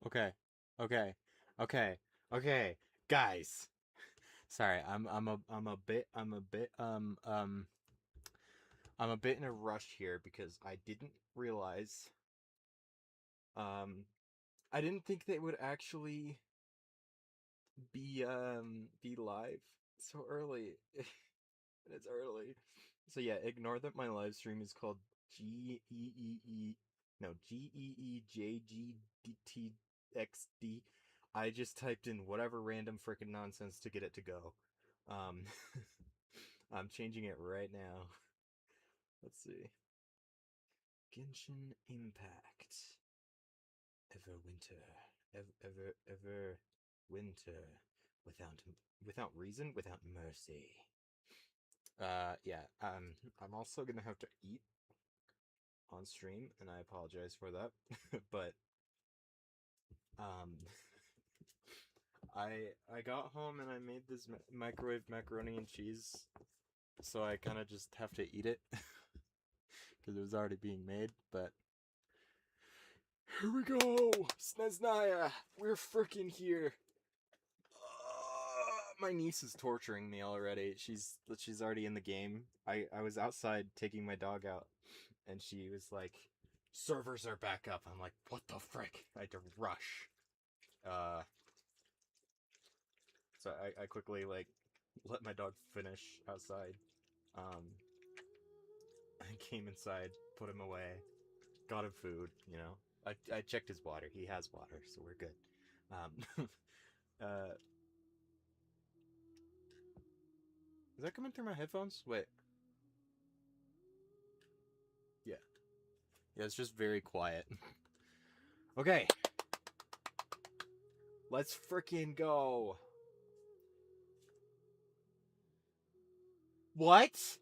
Okay. Okay. Okay. Okay. Guys. Sorry, I'm a bit in a rush here because I didn't realize um I didn't think they would actually be live so early. It's early. So yeah, ignore that my live stream is called GeeJGDTXD. I just typed in whatever random freaking nonsense to get it to go. Um, I'm changing it right now. Let's see. Genshin Impact. Everwinter. Winter. Without without reason, without mercy. Yeah. I'm also gonna have to eat on stream, and I apologize for that. But um, I got home and I made this microwave macaroni and cheese, so I kind of just have to eat it because it was already being made. But here we go, Sneznaya, we're freaking here. My niece is torturing me already. She's already in the game. I was outside taking my dog out, and she was like, "Servers are back up." I'm like, "What the frick?" I had to rush. Uh, so I quickly like let my dog finish outside. Um, I came inside, put him away, got him food. I checked his water. He has water, so we're good. Uh, is that coming through my headphones? Wait, yeah, yeah. It's just very quiet. Okay, let's freaking go. What?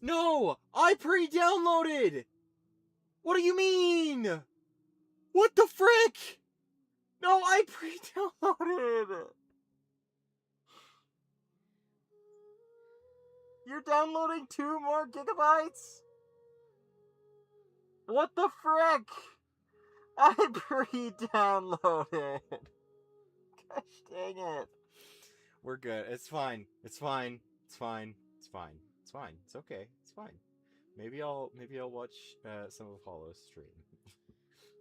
No, I pre-downloaded. What do you mean? What the frick? No, I pre-downloaded. You're downloading 2 more gigabytes? What the frick? I pre-downloaded. Gosh dang it. We're good. It's fine. It's fine. It's fine. It's fine. It's fine. It's okay. It's fine. Maybe I'll watch some of Hollow's stream.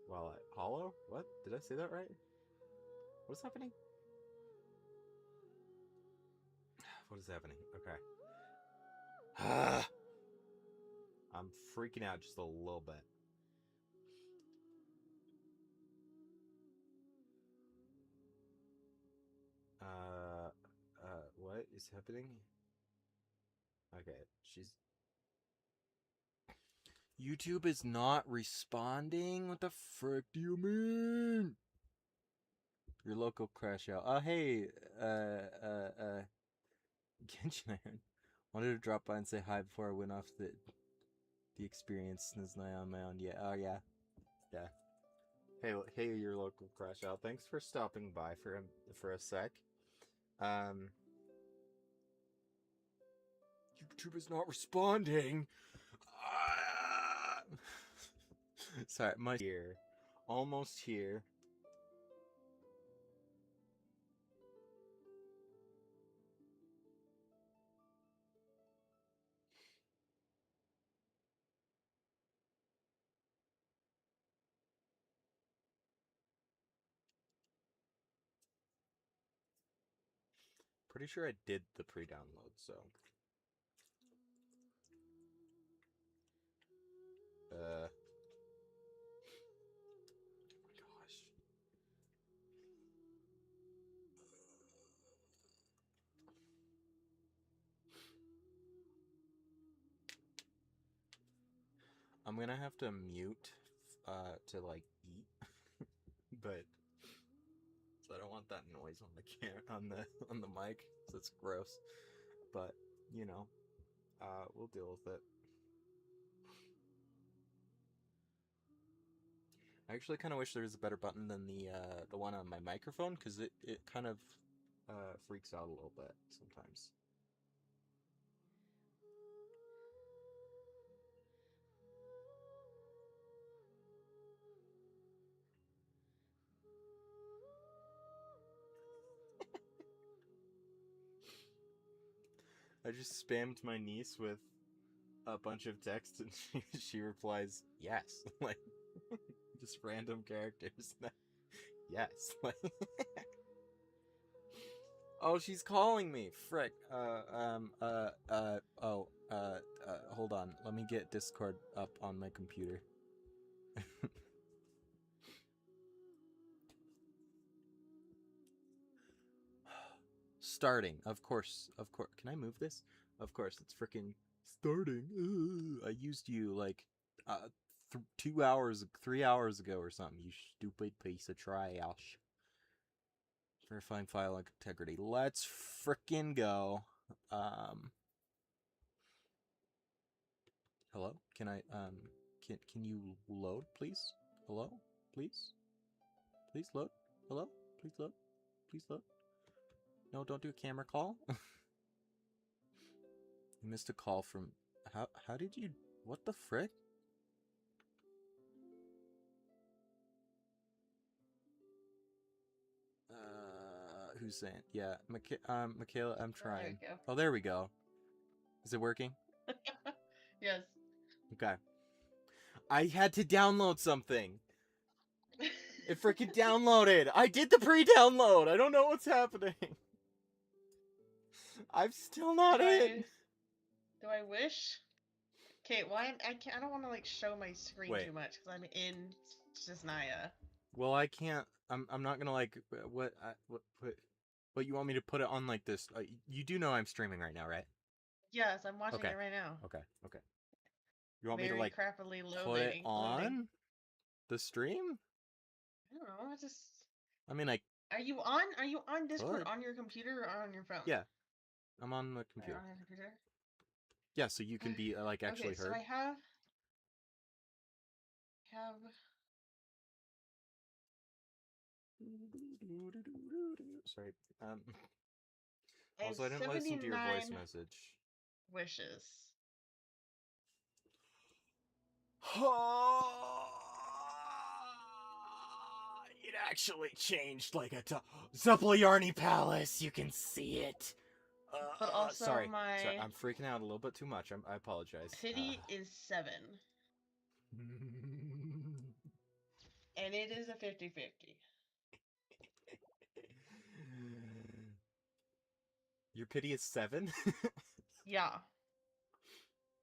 While I Hollow? What? Did I say that right? What's happening? What is happening? Okay. I'm freaking out just a little bit. Uh, what is happening? Okay, she's. YouTube is not responding? What the frick do you mean? Your local crash out. Oh, hey, Genshin Iron. Wanted to drop by and say hi before I went off the experience. Sniznai on my own. Yeah, oh yeah. Yeah. Hey, your local crash out. Thanks for stopping by for a sec. Um, YouTube is not responding. Sorry, my here, almost here. Pretty sure I did the pre-download, so. Oh my gosh. I'm gonna have to mute, to like eat, but so I don't want that noise on the on the mic. So it's gross. But you know, we'll deal with it. I actually kind of wish there was a better button than the one on my microphone because it kind of freaks out a little bit sometimes. I just spammed my niece with a bunch of text, and she replies, "Yes," like just random characters. Yes, like. Oh, she's calling me. Frick. Hold on. Let me get Discord up on my computer. Starting. Of course. Of course. Can I move this? Of course. It's freaking starting. I used you like 2 hours, 3 hours ago or something. You stupid piece of trash. Verifying file integrity. Let's freaking go. Hello? Can I can you load, please? Hello? Please? Please load? Hello? Please load? Please load? No, don't do a camera call. You missed a call from how did you what the frick? Who's saying? Yeah, Michaela, I'm trying. There we go. Oh, there we go. Is it working? Yes. Okay. I had to download something. It freaking downloaded. I did the pre-download. I don't know what's happening. I'm still not in. Do I wish? Okay, why I can't? I don't want to like show my screen too much because I'm in Cisnaya. Well, I can't. I'm not gonna like what you want me to put it on like this. You do know I'm streaming right now, right? Yes, I'm watching it right now. Okay. You want me to Very like crappily put it on loading. the stream? I don't know. I mean, like. Are you on Discord on your computer or on your phone? Yeah, I'm on the computer. On your computer. Yeah, so you can be like actually heard. So I have. Sorry. Also, I didn't listen to your voice message. Wishes. It actually changed like a Zeppelarni Palace. You can see it. But also sorry, I'm freaking out a little bit too much. I apologize. City is 7. And it is a 50-50. Your pity is 7? Yeah.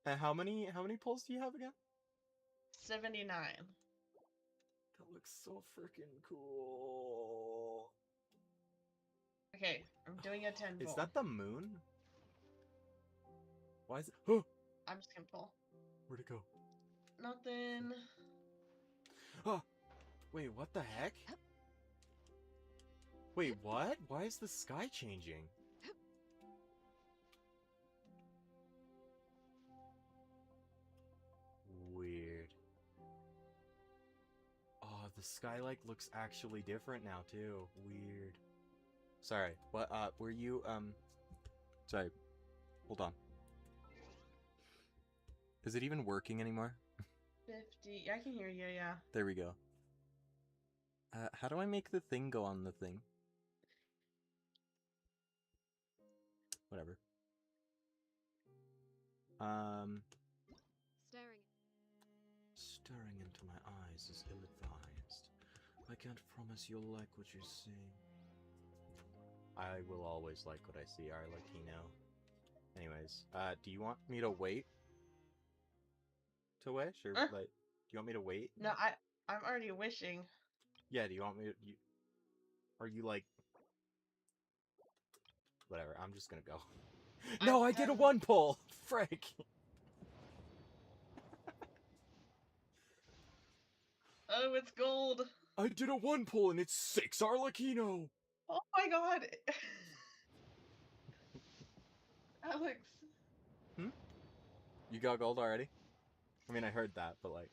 And how many pulls do you have again? 79. That looks so freaking cool. Okay, I'm doing a 10 pull. Is that the moon? Why is it? Oh! I'm just gonna pull. Where'd it go? Nothing. Oh! Wait, what the heck? Wait, what? Why is the sky changing? Weird. Oh, the sky like looks actually different now too. Weird. Sorry. What were you sorry. Hold on. Is it even working anymore? 50. I can hear you, yeah. There we go. How do I make the thing go on the thing? Whatever. Staring into my eyes is ill-advised. I can't promise you'll like what you see. I will always like what I see, Arlecchino. Anyways, do you want me to wait? To wish? Or, like, do you want me to wait? No, I'm already wishing. Yeah, do you want me to... Are you, like... Whatever, I'm just gonna go. No, I did a 1 pull! Frick! Oh, it's gold! I did a 1 pull and it's 6 Arlecchino! Oh my god! Alex! You got gold already? I mean, I heard that, but like...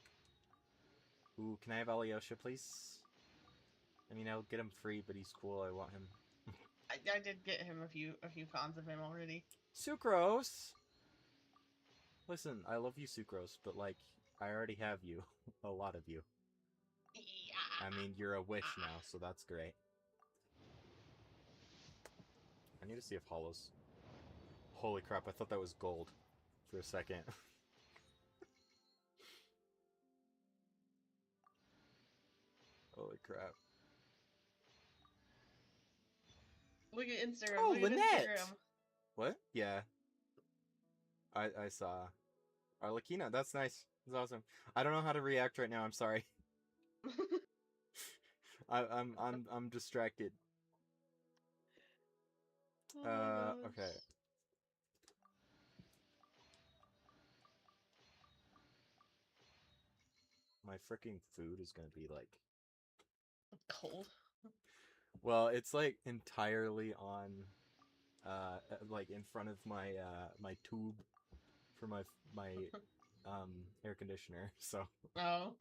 Ooh, can I have Alyosha, please? I mean, I'll get him free, but he's cool, I want him. I did get him a few cons of him already. Sucrose! Listen, I love you, Sucrose, but like, I already have you. A lot of you. Yeah. I mean, you're a wish now, so that's great. I need to see if Holos... Holy crap, I thought that was gold for a second. Holy crap. Look at Instagram. Oh, Look at Lynette! Instagram. What? Yeah. I saw. Arlecchino, that's nice. That's awesome. I don't know how to react right now, I'm sorry. I'm distracted. Oh, Okay. My freaking food is gonna be like... cold. Well, it's like entirely on, like in front of my, my tube for my, air conditioner, so... Oh.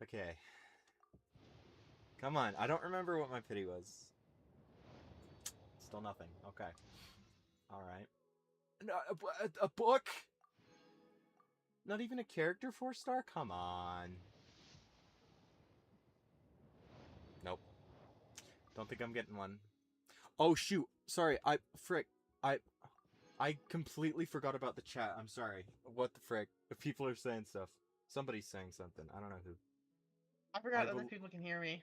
Okay. Come on, I don't remember what my pity was. Still nothing. Okay. Alright. No, a book? Not even a character 4-star? Come on. Nope. Don't think I'm getting one. Oh, shoot. Sorry, frick. I completely forgot about the chat. I'm sorry. What the frick? If people are saying stuff. Somebody's saying something. I don't know who. I forgot other people can hear me.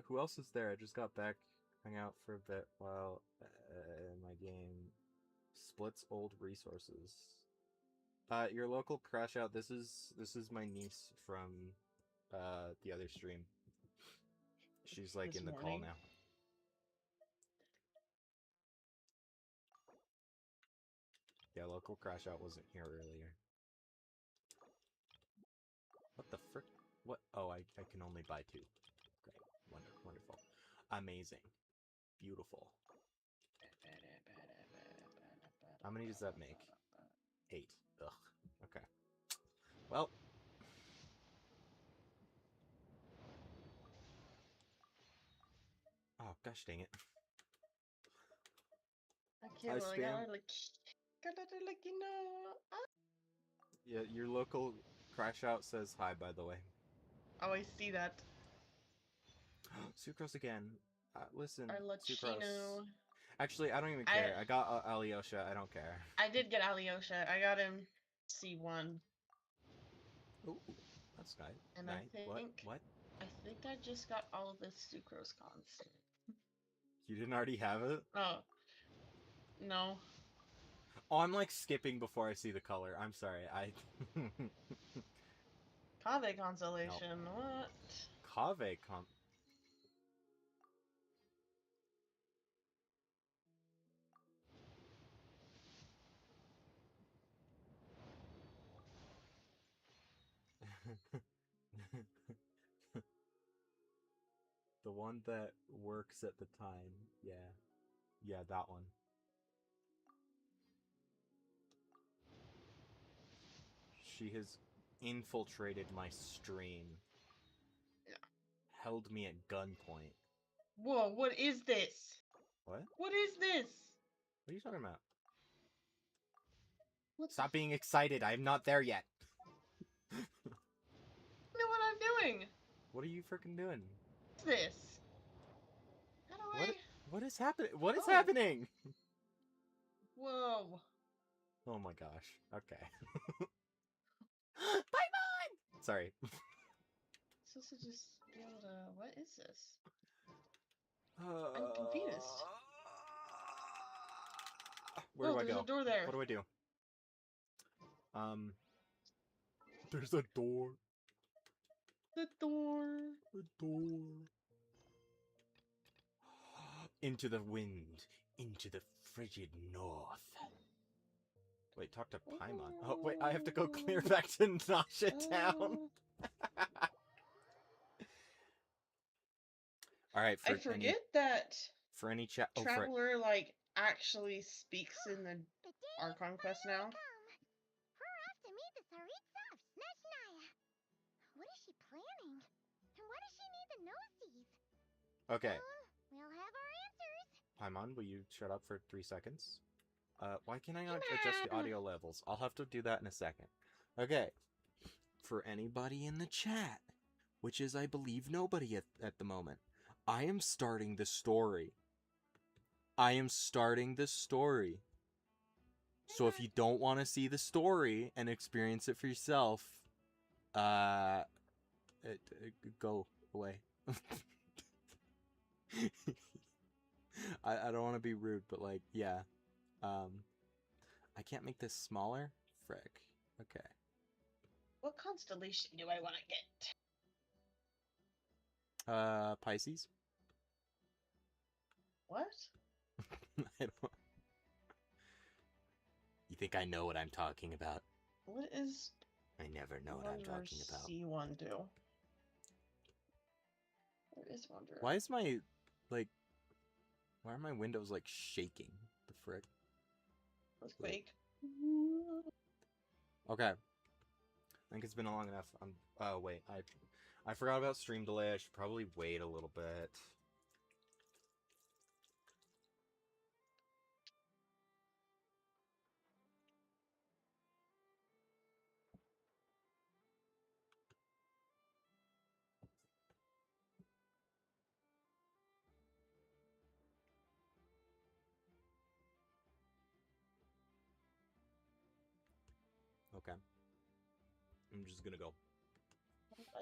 Who else is there? I just got back, hung out for a bit while my game splits old resources. Your local crash out. This is my niece from the other stream. She's like This in the call morning. now. Yeah, local crash out wasn't here earlier. What the frick? What? Oh, I can only buy 2. Great. Wonderful. Amazing. Beautiful. How many does that make? 8. Ugh. Okay. Well. Oh, gosh dang it. Okay, well, I gotta like, you know. Yeah, your local crash out says hi, by the way. Oh, I see that. Sucrose again. Listen, Our Sucrose. Lachino. Actually, I don't even care. I got Alyosha. I don't care. I did get Alyosha. I got him C1. Ooh, that's nice. And nice. I think... What? I think I just got all of the Sucrose cons. You didn't already have it? Oh. No. Oh, I'm like skipping before I see the color. I'm sorry. Kave Constellation. No. What? Kave con... The one that works at the time. Yeah. Yeah, that one. She has infiltrated my stream. Yeah. Held me at gunpoint. Whoa, what is this? What? What is this? What are you talking about? What Stop being excited. I'm not there yet. I know what I'm doing. What are you freaking doing? What's this? How do I... What is happening? What is happening? Whoa. Oh my gosh. Okay. Bye-bye! Sorry. Supposed to just be able to... What is this? I'm confused. Where do I go? There's a door there. What do I do? There's a door. The door. The door. Into the wind. Into the frigid north. Wait, talk to Paimon. Oh, wait, I have to go clear back to Nasha Town. Alright, I forget that for any chat. Oh, Traveler, like, actually speaks in the Archon quest now. What is she planning? And why does she need the nosies? Okay. We'll have our answers. Paimon, will you shut up for 3 seconds? Why can I not adjust the audio levels? I'll have to do that in a second. Okay. For anybody in the chat, which is, I believe, nobody at the moment, I am starting the story. I am starting the story. So if you don't want to see the story and experience it for yourself, go away. I don't want to be rude, but like, yeah. I can't make this smaller? Frick. Okay. What constellation do I want to get? Pisces? What? I don't... You think I know what I'm talking about? What is I never know what I'm talking about. C1 do? What is Wanderer? Why is my, like, why are my windows, like, shaking? The frick? Earthquake. Okay. I think it's been long enough. Oh, wait. I forgot about stream delay. I should probably wait a little bit. Okay. I'm just gonna go.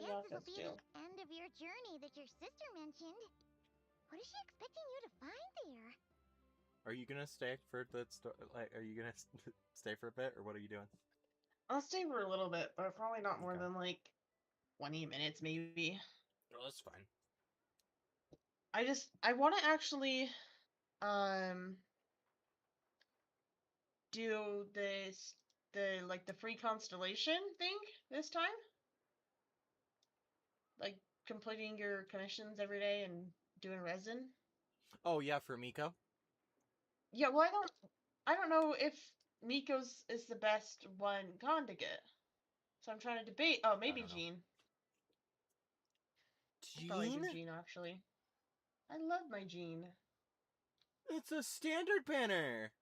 Guess it'll be the end of your journey that your sister mentioned. What is she expecting you to find there? Are you gonna stay for the like? Are you gonna stay for a bit, or what are you doing? I'll stay for a little bit, but probably not more Okay. than like 20 minutes, maybe. Oh, that's fine. I want to actually do the free constellation thing this time, like completing your commissions every day and doing resin. Oh yeah, for Miko. Yeah, well, I don't know if Miko's is the best one con to get, so I'm trying to debate. Oh, maybe don't know. Jean. Probably do Jean? Jean actually. I love my Jean. It's a standard banner.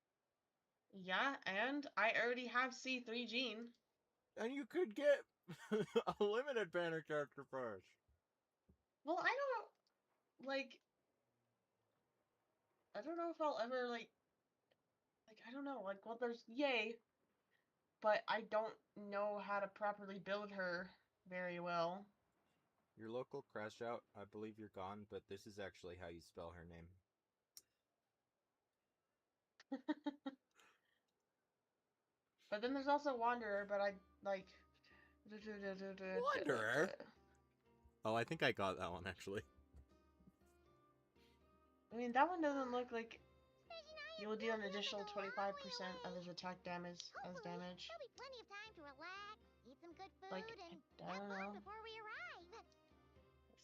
Yeah, and I already have C3 Jean. And you could get a limited banner character first. Well, I don't know if I'll ever I don't know, well, there's Yay, but I don't know how to properly build her very well. Your local crash out, I believe you're gone, but this is actually how you spell her name. But then there's also Wanderer, but I like Wanderer? Oh, I think I got that one actually. I mean, that one doesn't look like you will deal an additional 25% of his attack damage as damage. There'll be plenty of time to relax, eat some good food, Like, and I have don't fun know. before we arrive.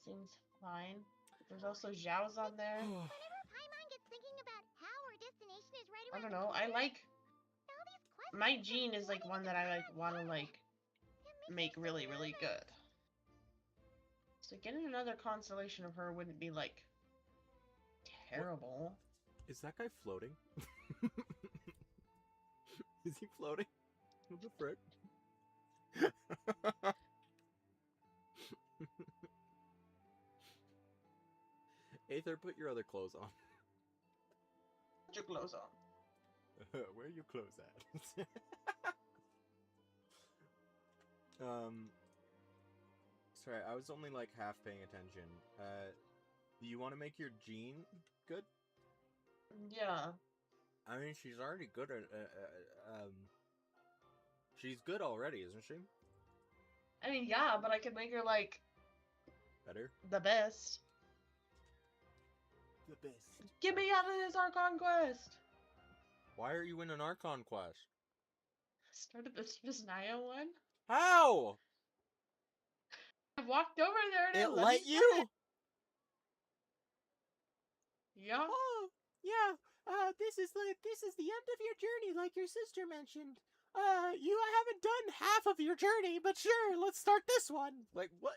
Seems fine. There's also Zhao's on there. Whenever Paimon gets thinking about how our destination is right I around don't know. the I corner, like all these quests my come Jean is like flooding one into that I Paimon want to head. like It make makes me really really nervous. good. So getting another constellation of her wouldn't be like terrible. Is that guy floating? Is he floating? What the frick? Aether, put your other clothes on. Put your clothes on. Where are your clothes at? Sorry, I was only like half paying attention. Do you want to make your Jean good? Yeah. I mean, she's already good at. She's good already, isn't she? I mean, yeah, but I could make her like Better. the best. The best. Get me out of this Archon quest. Why are you in an Archon quest? Started this Naya one. How? I walked over there and It let you? Yeah. Oh, yeah. This is the end of your journey, like your sister mentioned. You haven't done half of your journey, but sure, let's start this one. Like, what?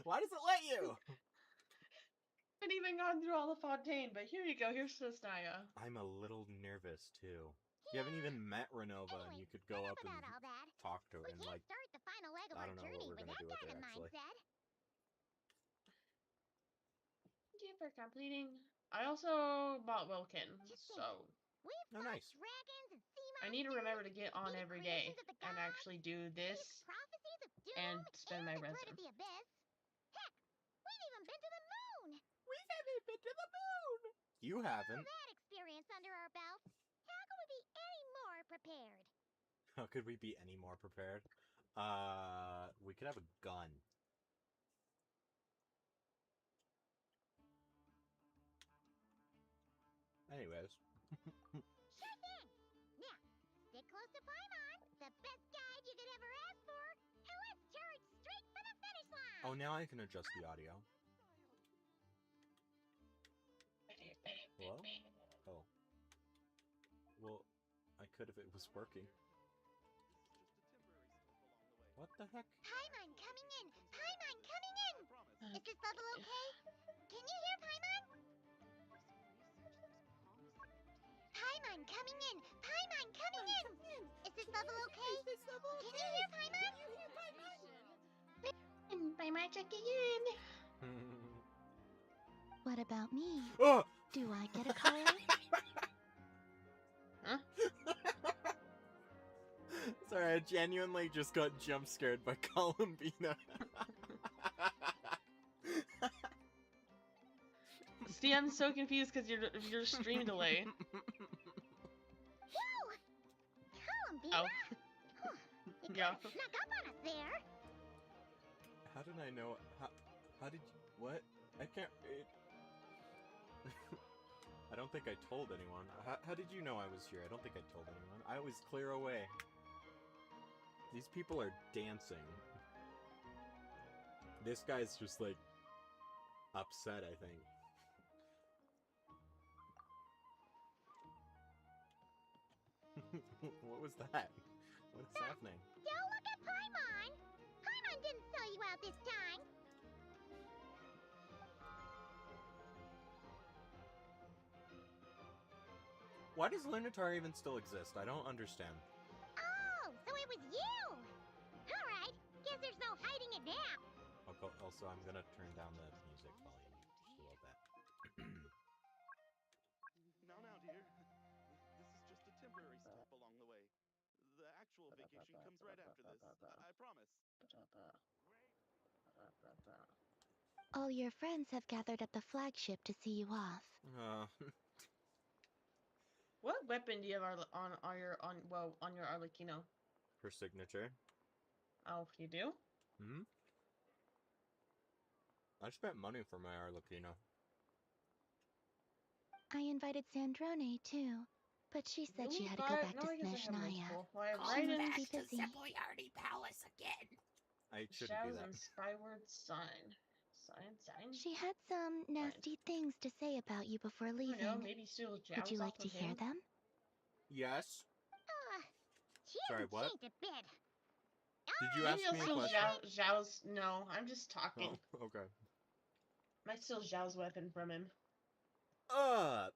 Why does it let you? I haven't even gone through all the Fontaine, but here you go. Here's Naya. I'm a little nervous too. You haven't even met Renova, and you could go up and all that. talk to her We and can't like. start the final leg of I our don't know what journey we're with gonna that do with kind it, of actually. mindset. for completing. I also bought Wilkin, Just so We've Oh, fought nice. dragons and sea I need to monsters, remember to get on defeated every day creations of the and gods, actually do faced this prophecies of doom and spend my the grid resin. of the abyss. Heck, we've even been to the moon. We haven't been to the moon. You haven't. That experience under our belts. How can we be any more prepared? How could we be any more prepared? We could have a gun. Anyways. Sure thing. Now, stick close to Paimon, the best guide you could ever ask for, and let's charge straight for the finish line. Oh, now I can adjust the audio. Hello? Oh. Well, I could if it was working. What the heck? Paimon coming in! Paimon coming in! Is this level okay? Can you hear Paimon? Paimon coming in! Paimon coming in! Is this level okay? Can you hear Paimon? Paimon checking in. What about me? Oh! Do I get a color? Huh? Sorry, I genuinely just got jump scared by Columbina. See, I'm so confused because your stream delay. Whoa! Columbina? Oh. You Yeah. snuck up on us there. How did I know? How did you? What? I can't. I don't think I told anyone. How did you know I was here? I don't think I told anyone. I was clear away. These people are dancing. This guy's just like upset, I think. What was that? What's happening? Don't look at Paimon! Paimon didn't sell you out this time! Why does Lunatar even still exist? I don't understand. Oh, so it was you! Alright, guess there's no hiding it now. Also, I'm gonna turn down the music volume just a little bit. Now, dear. This is just a temporary stop along the way. The actual vacation comes right after this. I promise. All your friends have gathered at the flagship to see you off. What weapon do you have on your Arlecchino? Her signature. Oh, you do? Hmm? I spent money for my Arlecchino. I invited Sandrone too, but she said she had to go back to I guess I have Snezhnaya. multiple. Well, I have She Raiden, must be busy. Palace again. I shouldn't do Shadows, that. and Skyward Sign. Sign? She had some nasty things to say about you before I don't know, leaving. maybe steal Would Joust you like off to of hear him? them? Yes. She Sorry, what? changed a bit. Did you Maybe ask I'll me a steal question? Zhao's. No, I'm just talking. Oh, okay. Might steal Zhao's weapon from him. The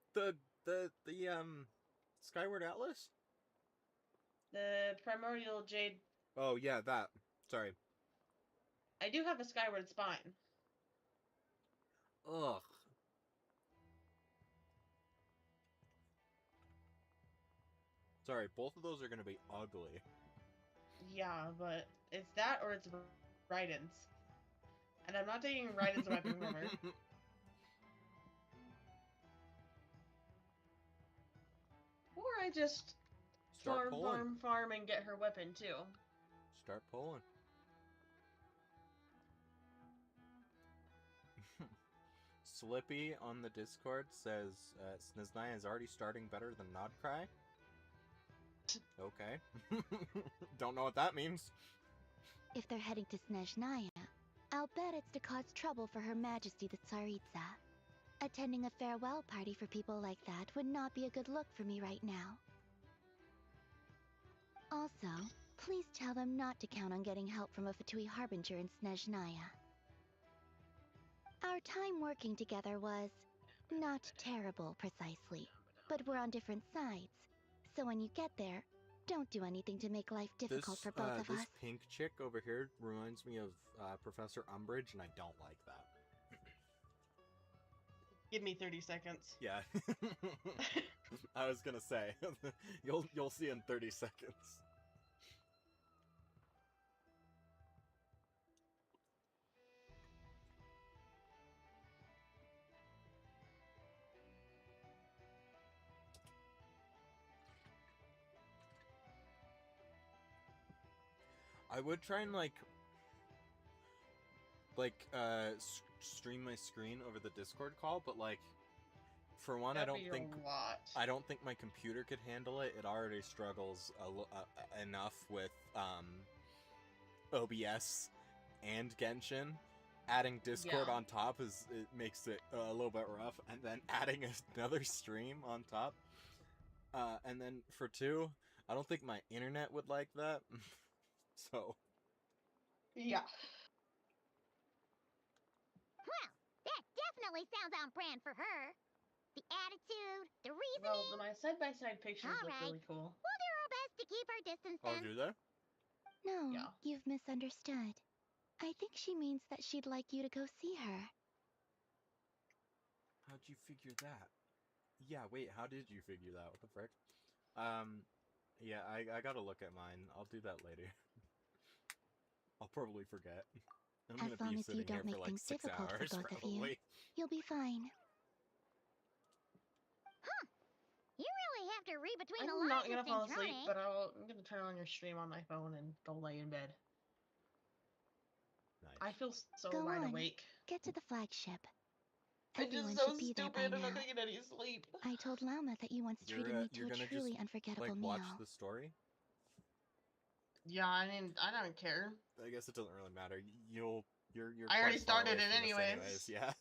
Skyward Atlas? The Primordial Jade. Oh, yeah, that. Sorry. I do have a Skyward Spine. Ugh. Sorry, both of those are gonna be ugly. Yeah, but it's that or it's Raiden's. And I'm not taking Raiden's weapon from her. Or I just Start pulling. farm, and get her weapon too. Start pulling. Slippy on the Discord says Snezhnaya is already starting better than Nodcry. Okay. Don't know what that means. If they're heading to Snezhnaya, I'll bet it's to cause trouble for Her Majesty the Tsaritsa. Attending a farewell party for people like that would not be a good look for me right now. Also, please tell them not to count on getting help from a Fatui Harbinger in Snezhnaya. Our time working together was not terrible, precisely, but we're on different sides. So when you get there, don't do anything to make life difficult for both of this us. pink chick over here reminds me of Professor Umbridge, and I don't like that. Give me 30 seconds. Yeah. I was gonna say, you'll see in 30 seconds. I would try and stream my screen over the Discord call, but like, for one, That'd be a lot. I don't think my computer could handle it. It already struggles enough with OBS and Genshin. Adding Discord Yeah. on top it makes it a little bit rough, and then adding another stream on top. And then for two, I don't think my internet would like that. So. Yeah. Well, that definitely sounds on brand for her. The attitude, the reasoning. Well, my side-by-side pictures look Alright. really cool. We'll do our best to keep our distance Oh, then. do they? No, Yeah. you've misunderstood. I think she means that she'd like you to go see her. How'd you figure that? Yeah, wait, how did you figure that? What the frick? Yeah, I gotta look at mine. I'll do that later. I'll probably forget. I'm As gonna long be as you sitting here don't make for like things 6 difficult hours, for both of you, probably. you'll be fine. You really have to read between the I'm lines not with gonna things, fall asleep, Ronnie. but I'm gonna turn on your stream on my phone and go lay in bed. Nice. I feel so Go wide on. awake. Get to the flagship. I'm Everyone just so should be there by stupid. I'm now. not gonna get any sleep. I told Lauma that you once treated me to You're a gonna truly just unforgettable like meal. watch the story? Yeah, I mean, I don't care. I guess it doesn't really matter. You're I already quite far started away it from this anyways. Yeah.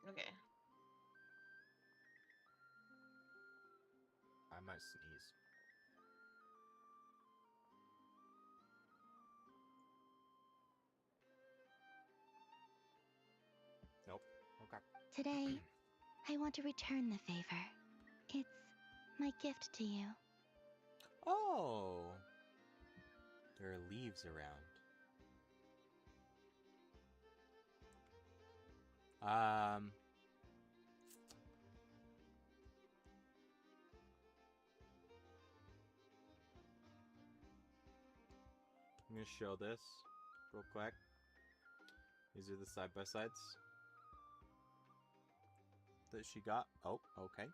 Okay. I might sneeze. Nope. Okay. Today, I want to return the favor. It's my gift to you. Oh! There are leaves around. I'm gonna show this real quick. These are the side-by-sides that she got. Oh, okay.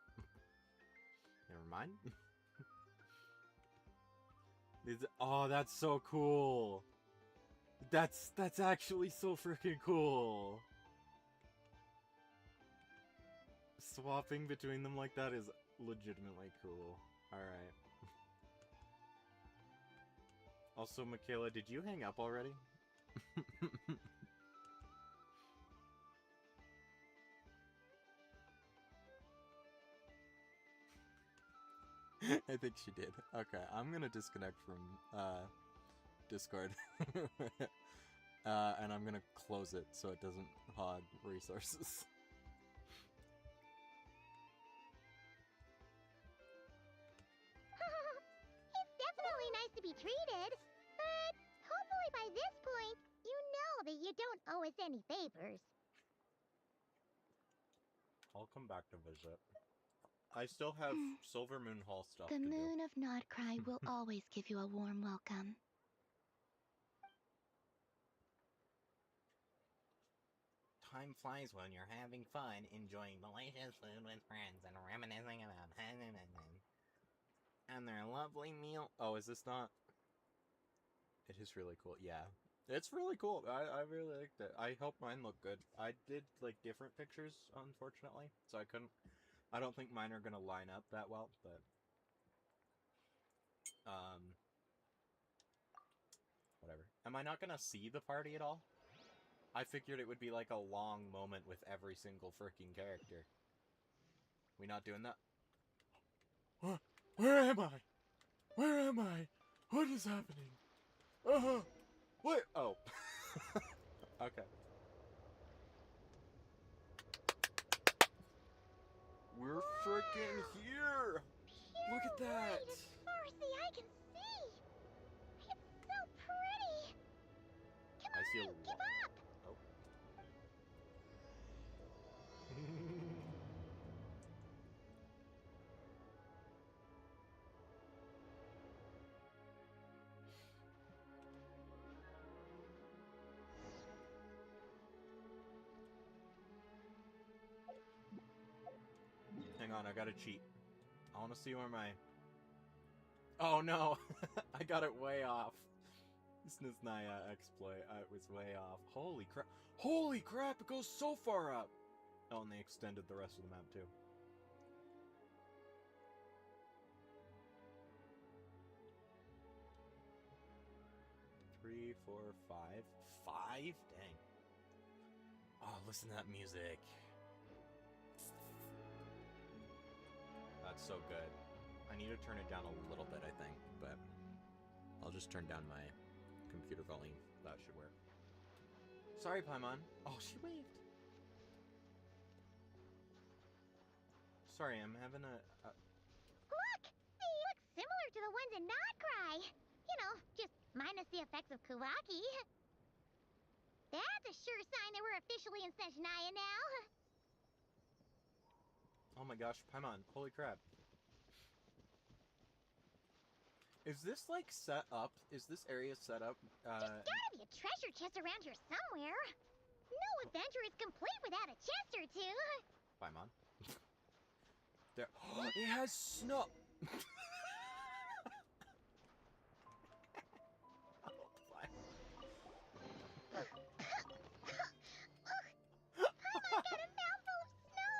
Never mind. Oh, that's so cool. That's actually so freaking cool. Swapping between them like that is legitimately cool. Alright. Also, Michaela, did you hang up already? I think she did. Okay, I'm gonna disconnect from Discord. And I'm gonna close it so it doesn't hog resources. It's definitely nice to be treated, but hopefully by this point, you know that you don't owe us any favors. I'll come back to visit. I still have Silver Moon Hall stuff The to do. moon of Nodcry will always give you a warm welcome. Time flies when you're having fun, enjoying delicious food with friends, and reminiscing about and their lovely meal. Oh, is this not? It is really cool. Yeah, it's really cool. I really liked it. I hope mine look good. I did like different pictures, unfortunately, so I couldn't. I don't think mine are gonna line up that well, but whatever. Am I not gonna see the party at all? I figured it would be like a long moment with every single freaking character. We not doing that? Where am I? Where am I? What is happening? What? Oh. Okay. We're freaking here! Look at that! As far as the eye can see. It's so pretty. Come I see a on, lot. give up. Oh. Hang on, I gotta cheat. I want to see where my... Oh no! I got it way off. Snezhnaya exploit. It was way off. Holy crap. Holy crap! It goes so far up! Oh, and they extended the rest of the map too. 3, 4, 5. 5? Dang. Oh, listen to that music. That's so good. I need to turn it down a little bit, I think, but I'll just turn down my computer volume. That should work. Sorry, Paimon. Oh, she waved. Sorry, I'm having a... Look! They look similar to the ones in Nodcry. You know, just minus the effects of Kawaki. That's a sure sign that we're officially in Snezhnaya now. Oh my gosh, Paimon, holy crap. Is this, like, set up? Is this area set up? There's gotta be a treasure chest around here somewhere. No adventure is complete without a chest or two. Paimon. There. It has snow! Paimon got a mouthful of snow.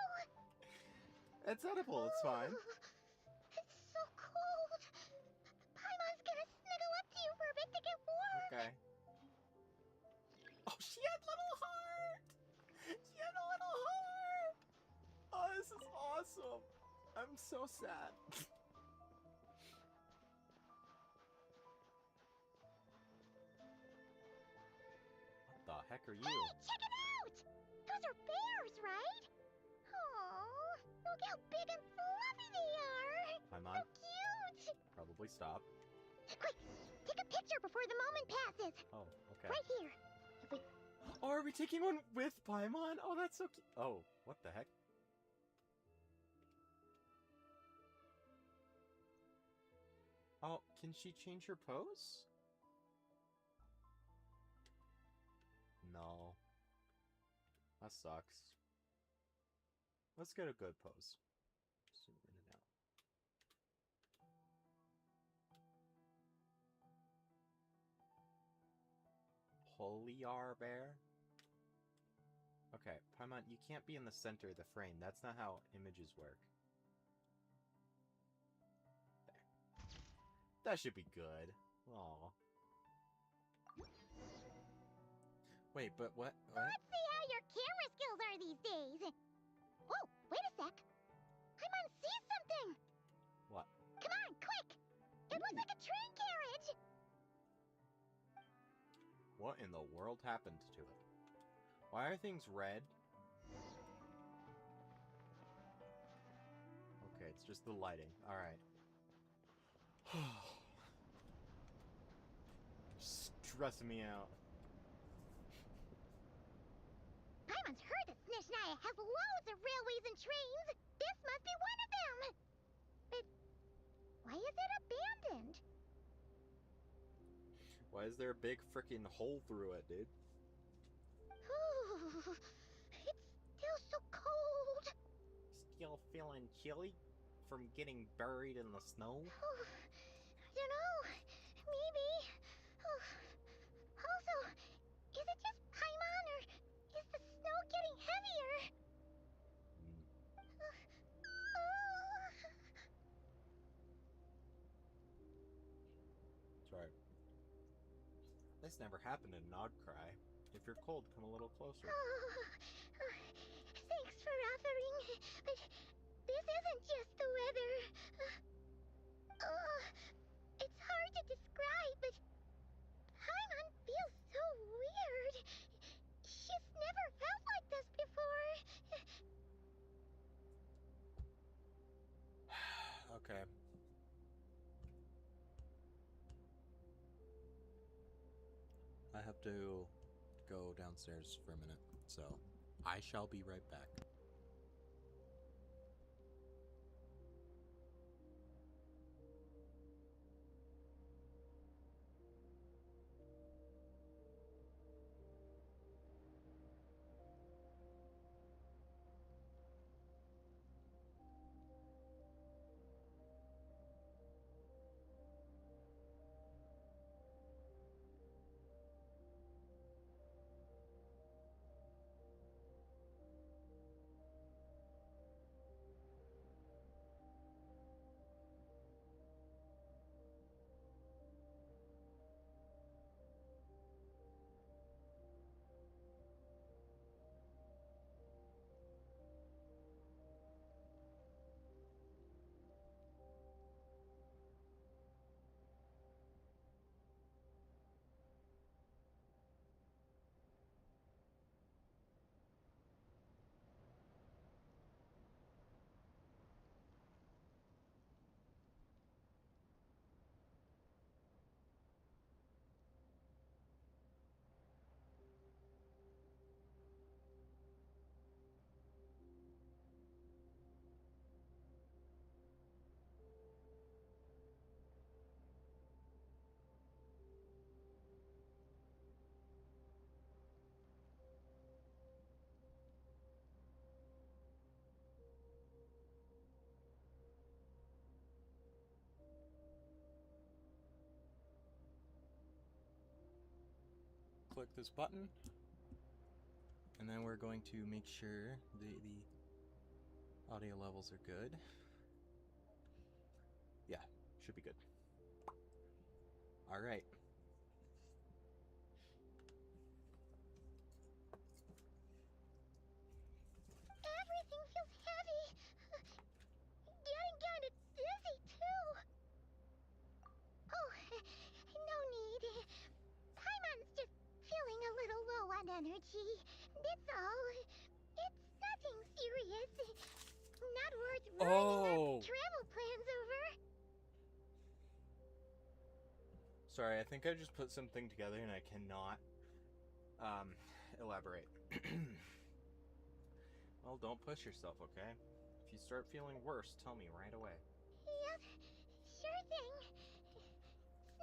It's edible, it's fine. It's so cold. Paimon's gonna snuggle up to you for a bit to get warm. Okay. Oh, she had little heart! She had a little heart! Oh, this is awesome! I'm so sad. What the heck are you? Hey, check it out! Those are bears, right? Oh, look how big and fluffy they are. Paimon, So cute. probably stop. Quick, take a picture before the moment passes. Oh, okay. Right here. If we... Oh, are we taking one with Paimon? Oh, that's so cute. Oh, what the heck? Oh, can she change her pose? No. That sucks. Let's get a good pose. Zoom in and out. Polyar bear? Okay, Paimon, you can't be in the center of the frame. That's not how images work. There. That should be good. Aw. Wait, but what? Let's see how your camera skills are these days. Whoa, wait a sec. Paimon sees something. What? Come on, quick. It looks like a train carriage. What in the world happened to it? Why are things red? Okay, it's just the lighting. Alright. Stressing me out. Paimon's heard that Snezhnaya has loads of railways and trains. This must be one of them. But why is it abandoned? Why is there a big freaking hole through it, dude? Ooh, it's still so cold. Still feeling chilly from getting buried in the snow? I don't know. Maybe. Also, is it just Paimon or is the snow getting heavier? Sorry. This never happened in Nodcry. If you're cold, come a little closer. Thanks for offering, but this isn't just the weather. It's hard to describe, but Paimon feels so weird. She's never felt like this before. Okay. I have to go downstairs for a minute, so I shall be right back. click this button, and then we're going to make sure the audio levels are good. Yeah, should be good. All right. Everything feels heavy. Getting kind of dizzy, too. Oh, no need. Paimon's just feeling a little low on energy. That's all. It's nothing serious. Not worth ruining our travel plans over. Sorry, I think I just put something together and I cannot elaborate. Well, don't push yourself, okay? If you start feeling worse, tell me right away. Yep, sure thing.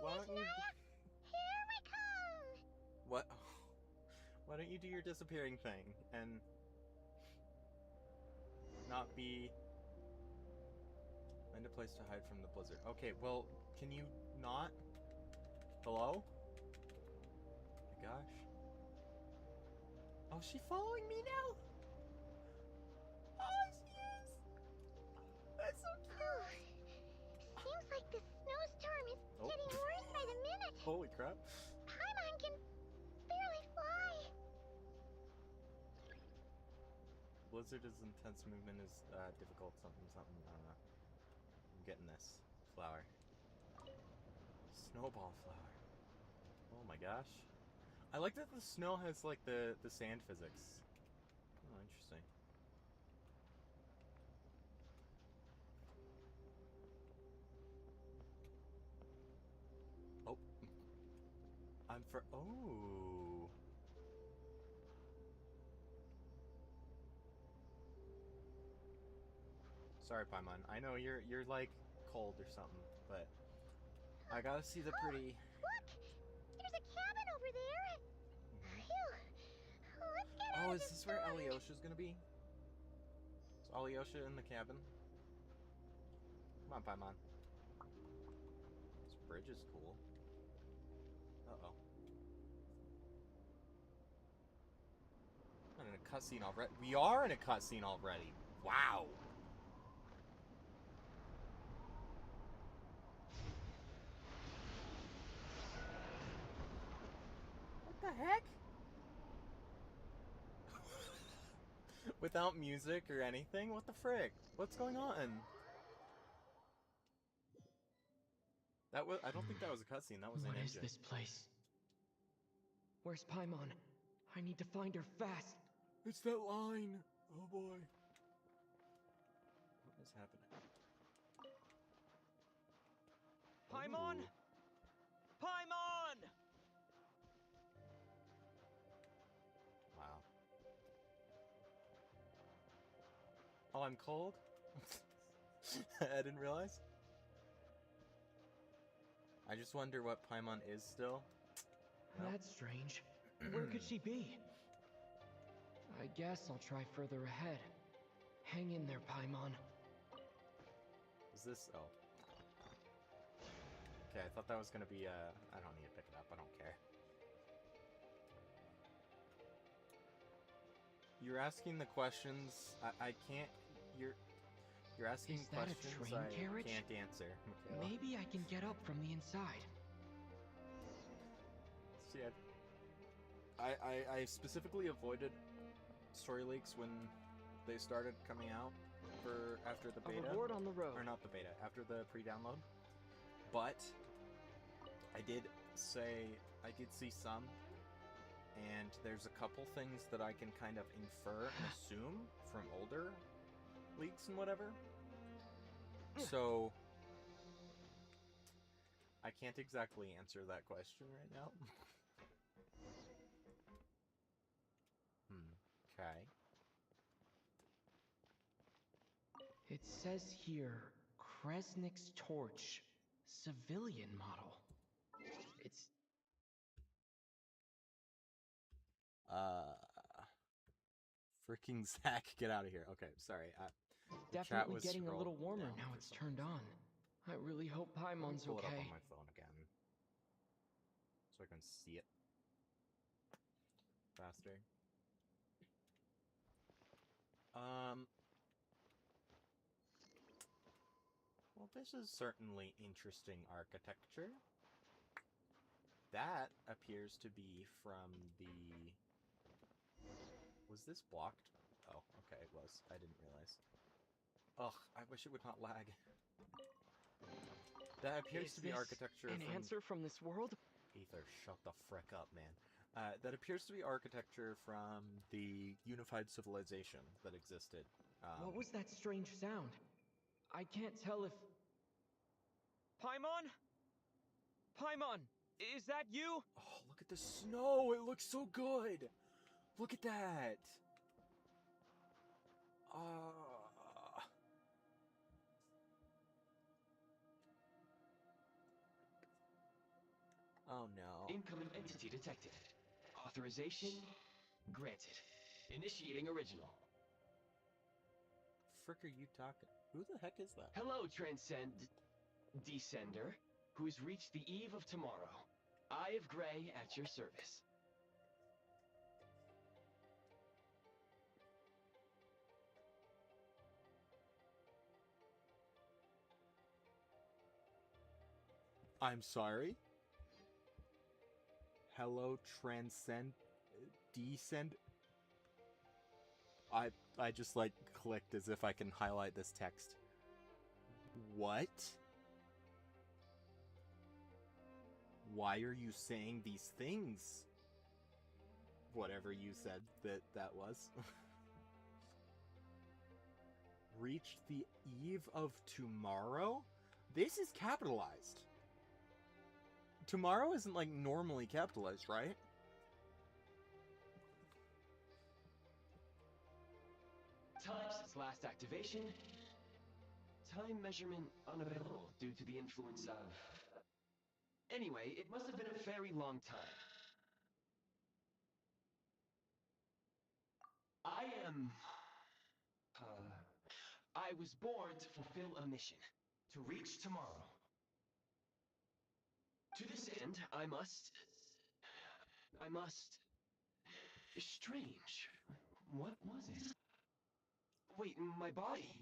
Why don't you... Snezhnaya, here we come! What? Why don't you do your disappearing thing and not be... Find a place to hide from the blizzard. Okay, well, can you not? Hello? Oh my gosh. Oh, is she following me now? Oh, she is! That's so cute! Seems like the snowstorm is getting worse by the minute. Holy crap. Paimon can barely fly. Blizzard is intense, movement is difficult, something. I'm getting this. Flower. Snowball flower. Oh my gosh. I like that the snow has like the sand physics. Oh, interesting. Oh. Oh. Sorry, Paimon. I know you're like cold or something, but I gotta see the pretty. Look! There's a cabin over there. Phew. Let's get out Oh, of is this this where storm. Alyosha's gonna be? Is Alyosha in the cabin? Come on, Paimon. This bridge is cool. Uh-oh. Not in a cutscene already. We are in a cutscene already. Wow. What the heck? Without music or anything? What the frick? What's going on? That was. I don't think that was a cutscene. That was an engine. What is this place? Where's Paimon? I need to find her fast. It's that line. Oh boy. What is happening? Paimon! Ooh. Paimon! Wow. Oh, I'm cold? I didn't realize. I just wonder what Paimon is still. Nope. That's strange. Where could she be? I guess I'll try further ahead. Hang in there, Paimon. Is this... Oh. Okay, I thought that was gonna be, I don't need to pick it up. I don't care. You're asking the questions. I can't... You're asking Is that a questions train I carriage? can't answer, Michaela. Maybe I can get up from the inside. See, I specifically avoided story leaks when they started coming out for after the beta. A reward on the road. Or not the beta, after the pre-download. But I did see some, and there's a couple things that I can kind of infer and assume from older leaks and whatever. So I can't exactly answer that question right now. Okay. It says here, Kresnik's torch, civilian model. It's Freaking Zach, get out of here. Okay, sorry. The chat definitely was getting a scrolled little warmer down now for it's some turned reason. on. I really hope Let me Paimon's pull it up okay. on my phone again, so I can see it. faster. Well, this is certainly interesting architecture. That appears to be from the... Was this blocked? Oh, okay, it was. I didn't realize. Ugh, I wish it would not lag. That appears Is to be this architecture an from... answer from this world? Ether, shut the frick up, man. That appears to be architecture from the unified civilization that existed. What was that strange sound? I can't tell if... Paimon? Paimon, is that you? Oh, look at the snow! It looks so good! Look at that! Oh no. Incoming entity detected. Authorization granted. Initiating original. Frick are you talking? Who the heck is that? Hello, Descender, who's reached the eve of tomorrow. Eye of Gray at your service. I'm sorry? Hello, descend. I just like clicked as if I can highlight this text. What? Why are you saying these things? Whatever you said that was. Reach the eve of tomorrow? This is capitalized. Tomorrow isn't like normally capitalized, right? Time since last activation. Time measurement unavailable due to the influence of... Anyway, it must have been a very long time. I was born to fulfill a mission. To reach tomorrow. To this end, I must... Strange. What was it? Wait, my body?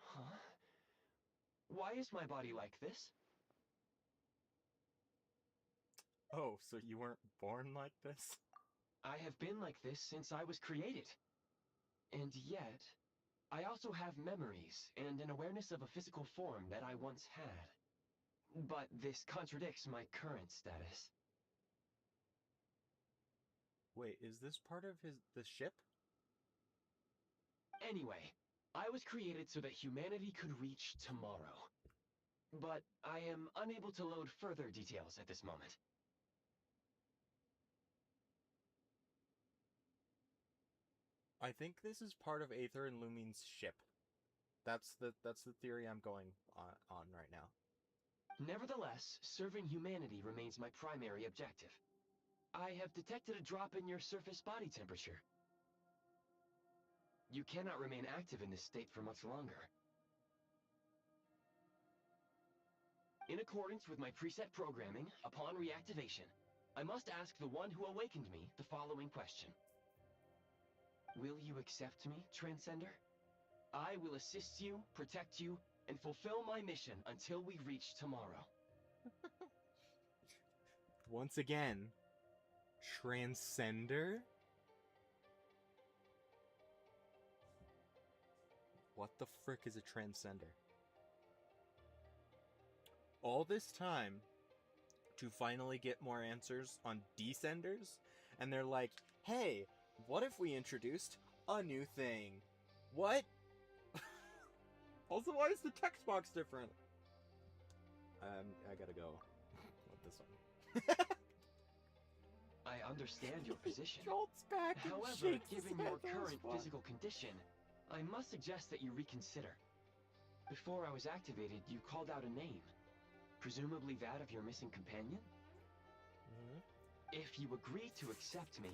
Huh? Why is my body like this? Oh, so you weren't born like this? I have been like this since I was created. And yet, I also have memories and an awareness of a physical form that I once had. But this contradicts my current status. Wait, is this part of the ship? Anyway, I was created so that humanity could reach tomorrow. But I am unable to load further details at this moment. I think this is part of Aether and Lumine's ship. That's the theory I'm going on right now. Nevertheless, serving humanity remains my primary objective. I have detected a drop in your surface body temperature. You cannot remain active in this state for much longer. In accordance with my preset programming, upon reactivation, I must ask the one who awakened me the following question. Will you accept me, Transcender? I will assist you, protect you, and fulfill my mission until we reach tomorrow. Once again, Transcender? What the frick is a Transcender? All this time to finally get more answers on Descenders, and they're like, hey, what if we introduced a new thing? What? Also, why is the text box different? I gotta go with this one. I understand your position. Jolts back and However, shakes his given head. your That was current fun. physical condition, I must suggest that you reconsider. Before I was activated, you called out a name. Presumably that of your missing companion? Mhm. If you agree to accept me,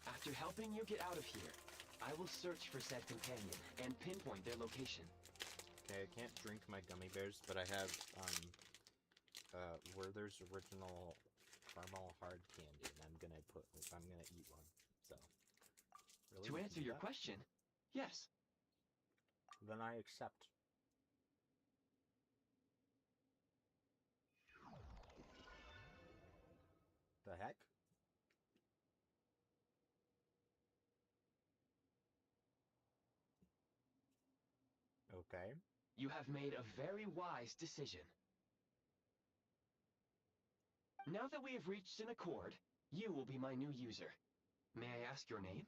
after helping you get out of here, I will search for said companion and pinpoint their location. Okay, I can't drink my gummy bears, but I have, Werther's original caramel hard candy, and I'm gonna eat one. So, really, To we can answer do your that? question, yes. Then I accept. The heck? Okay. You have made a very wise decision. Now that we have reached an accord, you will be my new user. May I ask your name?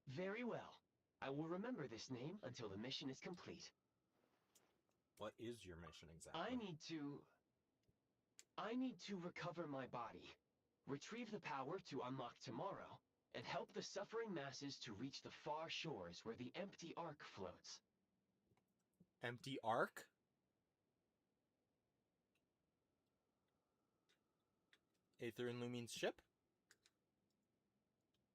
Very well. I will remember this name until the mission is complete. What is your mission exactly? I need to recover my body, retrieve the power to unlock tomorrow, and help the suffering masses to reach the far shores where the empty ark floats. Empty Ark? Aether and Lumine's ship?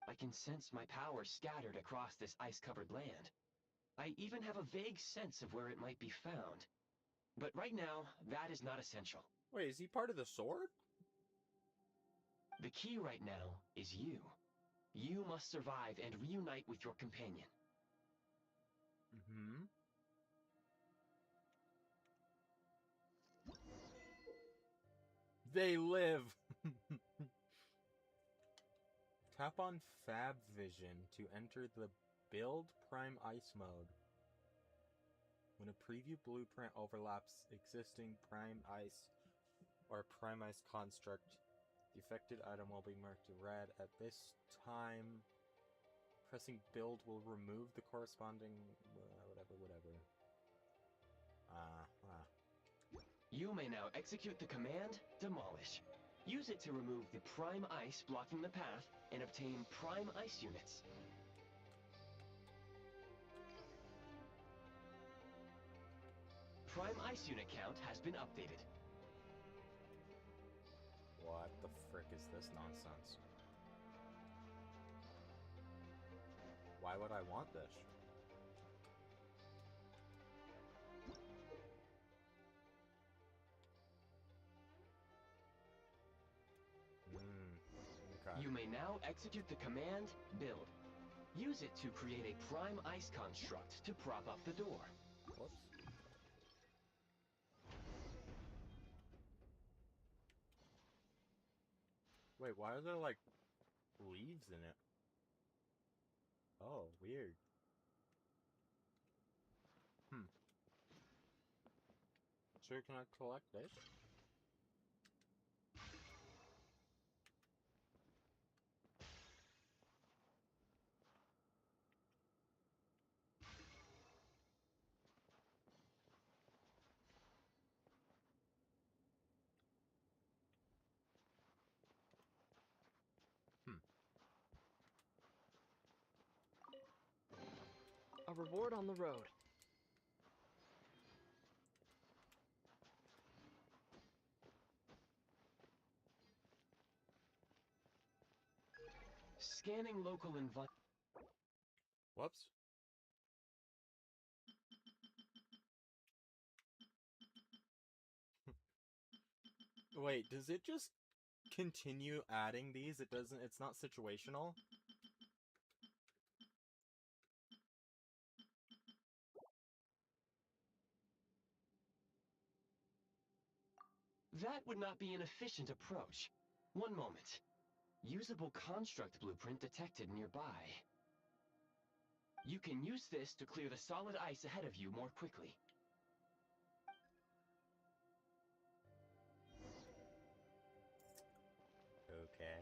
I can sense my power scattered across this ice-covered land. I even have a vague sense of where it might be found. But right now, that is not essential. Wait, is he part of the sword? The key right now is you. You must survive and reunite with your companion. Mm-hmm. They live! Tap on Fab Vision to enter the Build Prime Ice mode. When a preview blueprint overlaps existing Prime Ice or Prime Ice construct, the affected item will be marked red. At this time, pressing build will remove the corresponding whatever. You may now execute the command, Demolish. Use it to remove the Prime Ice blocking the path and obtain Prime Ice units. Prime Ice unit count has been updated. What the frick is this nonsense? Why would I want this? Okay. You may now execute the command, Build. Use it to create a Prime Ice construct to prop up the door. Whoops. Wait, why are there, like, leaves in it? Oh, weird. So can I collect this? A reward on the road. Scanning local environment. Whoops. Wait, does it just continue adding these? It's not situational? That would not be an efficient approach. One moment. Usable construct blueprint detected nearby. You can use this to clear the solid ice ahead of you more quickly. Okay.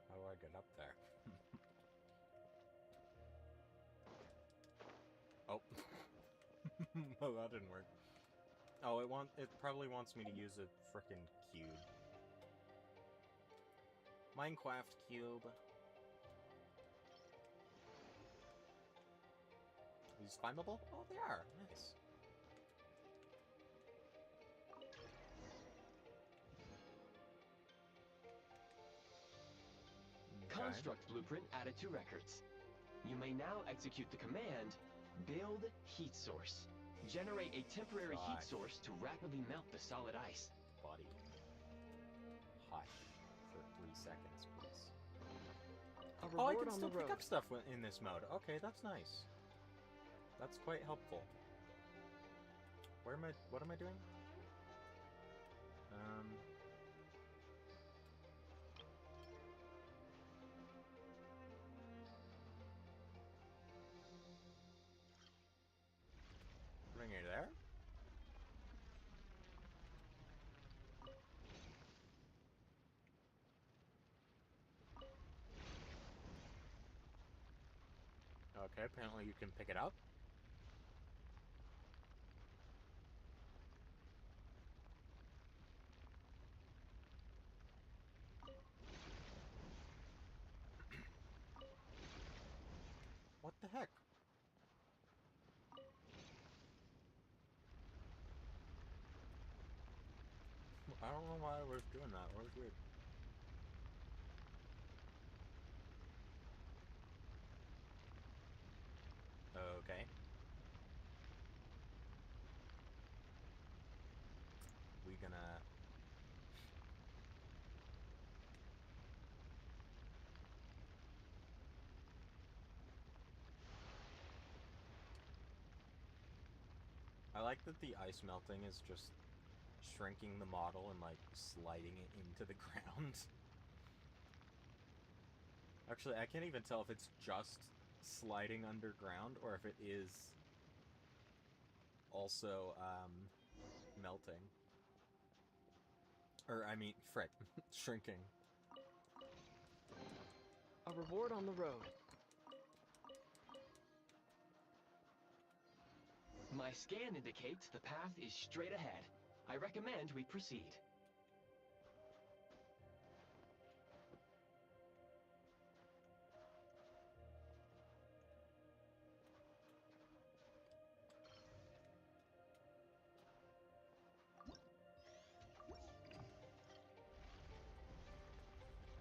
How do I get up there? Oh. Oh, that didn't work. Oh, it probably wants me to use a frickin' cube. Minecraft cube. These climbable? Oh, they are. Nice. Okay. Construct blueprint added to records. You may now execute the command, Build Heat Source. Generate a temporary heat source to rapidly melt the solid ice. Buddy. hush for 3 seconds, please. A Oh, I reward can on still the pick road. up stuff in this mode. Okay, that's nice. That's quite helpful. What am I doing? Bring her there? Okay, apparently you can pick it up. What the heck? I don't know why I was doing that. That was weird. Okay. We gonna... I like that the ice melting is just shrinking the model and, like, sliding it into the ground. Actually, I can't even tell if it's just sliding underground or if it is also, melting. Or, I mean, frick, shrinking. A reward on the road. My scan indicates the path is straight ahead. I recommend we proceed.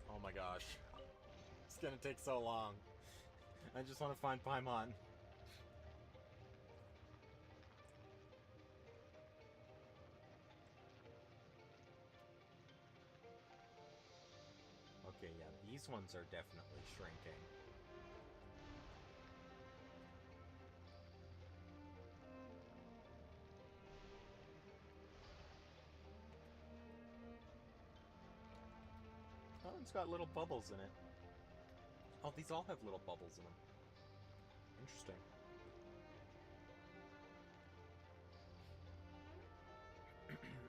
Oh my gosh. It's gonna take so long. I just want to find Paimon. Okay, yeah, these ones are definitely shrinking. Oh, it's got little bubbles in it. Oh, these all have little bubbles in them. Interesting.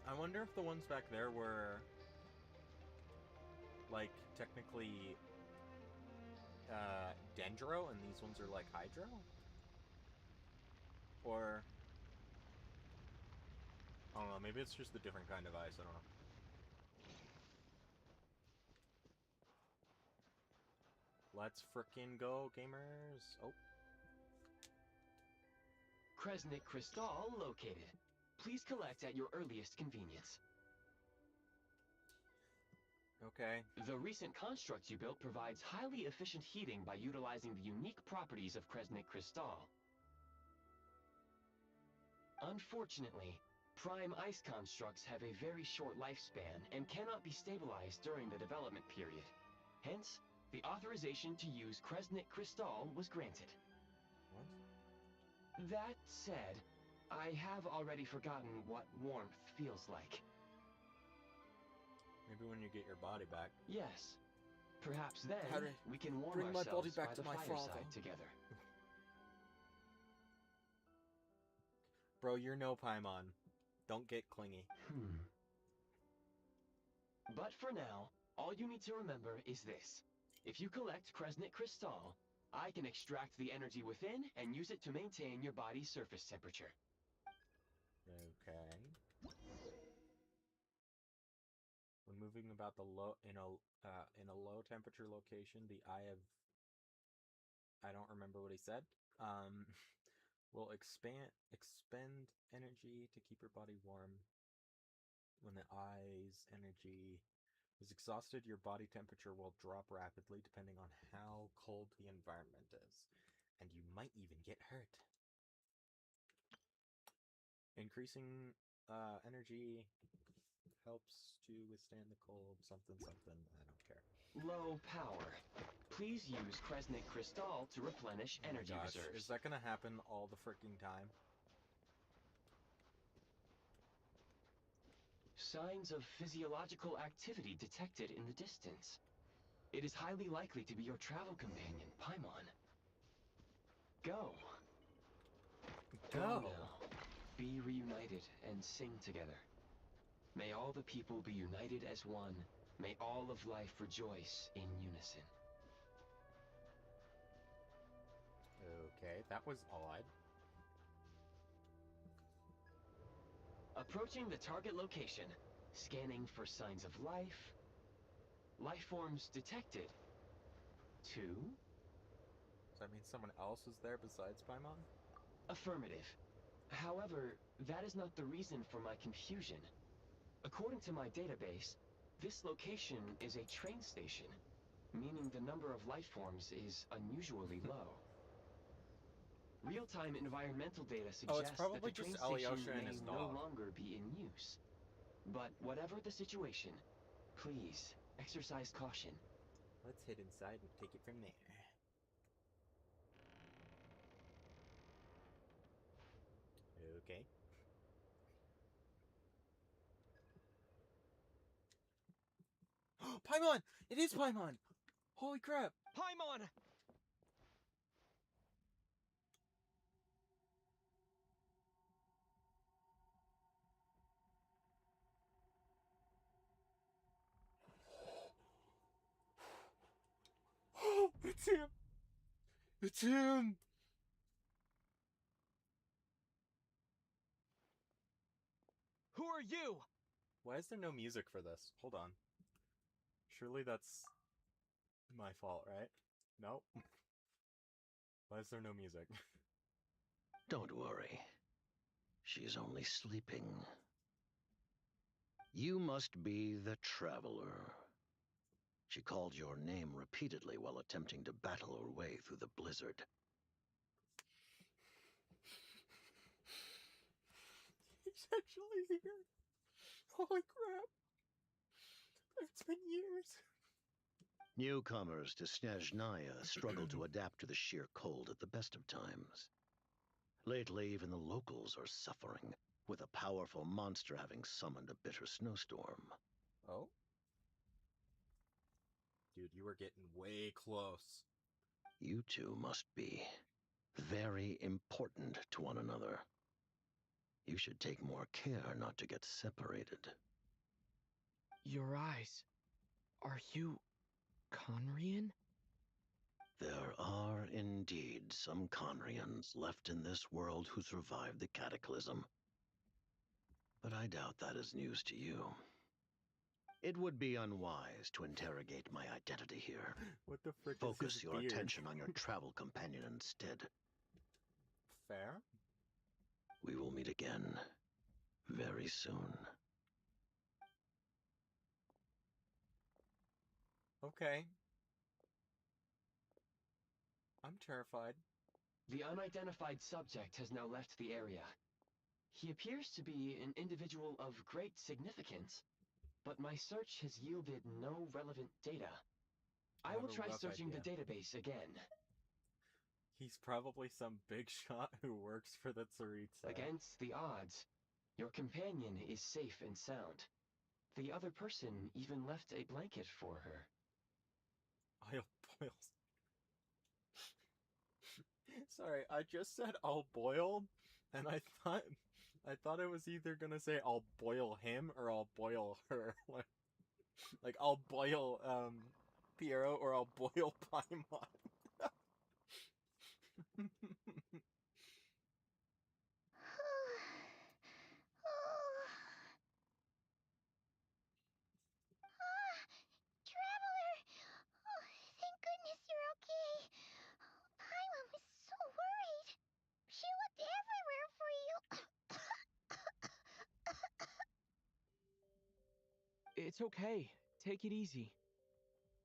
I wonder if the ones back there were, like, technically, Dendro, and these ones are, like, Hydro? Or... I don't know, maybe it's just a different kind of ice, I don't know. Let's frickin' go, gamers! Oh. Kresnik Crystal located. Please collect at your earliest convenience. Okay. The recent construct you built provides highly efficient heating by utilizing the unique properties of Kresnik Crystal. Unfortunately, prime ice constructs have a very short lifespan and cannot be stabilized during the development period. Hence, the authorization to use Kresnik Crystal was granted. What? That said, I have already forgotten what warmth feels like. Maybe when you get your body back. Yes. Perhaps then How to we can warm bring my ourselves body back by to the my fireside father. together. Bro, you're no Paimon. Don't get clingy. But for now, all you need to remember is this. If you collect Kresnik Crystal, I can extract the energy within and use it to maintain your body's surface temperature. Okay. When moving about the low in a low temperature location, the eye of I don't remember what he said. Will expend energy to keep your body warm. When the eye's energy is exhausted, your body temperature will drop rapidly depending on how cold the environment is, and you might even get hurt. Increasing energy helps to withstand the cold, something, something, I don't care. Low power. Please use Kresnik Crystal to replenish Oh my energy gosh, reserves. is that gonna happen all the freaking time? Signs of physiological activity detected in the distance. It is highly likely to be your travel companion, Paimon. Go. Go! Now. Be reunited and sing together. May all the people be united as one. May all of life rejoice in unison. Okay, that was odd. Approaching the target location. Scanning for signs of life. Life forms detected. 2. Does that mean someone else was there besides Paimon? Affirmative. However, that is not the reason for my confusion. According to my database, this location is a train station, meaning the number of life forms is unusually low. Real-time environmental data suggests that probably the train just station Alyosha and may his no dog. longer be in use. But whatever the situation, please exercise caution. Let's head inside and take it from there. Okay. Paimon! It is Paimon! Holy crap! Paimon! It's him! It's him! Who are you? Why is there no music for this? Hold on. Surely that's my fault, right? Nope. Why is there no music? Don't worry. She's only sleeping. You must be the Traveler. She called your name repeatedly while attempting to battle her way through the blizzard. He's actually here! Holy crap! It's been years! Newcomers to Snezhnaya struggle to adapt to the sheer cold at the best of times. Lately, even the locals are suffering, with a powerful monster having summoned a bitter snowstorm. Oh? Dude, you were getting way close. You two must be very important to one another. You should take more care not to get separated. Your eyes. Are you Conrian? There are indeed some Conrians left in this world who survived the cataclysm. But I doubt that is news to you. It would be unwise to interrogate my identity here. What the frick Focus is his your beard? attention on your travel companion instead. Fair? We will meet again very soon. Okay. I'm terrified. The unidentified subject has now left the area. He appears to be an individual of great significance, but my search has yielded no relevant data. I have will a try rough searching the idea. database again. He's probably some big shot who works for the Tsaritsa. Against the odds, your companion is safe and sound. The other person even left a blanket for her. I'll boil. Sorry, I just said I'll boil, and I thought it was either gonna say I'll boil him or I'll boil her. like I'll boil Piero or I'll boil Paimon. Traveler! Oh, thank goodness you're okay. Paimon was so worried. She looked everywhere for you. It's okay. Take it easy.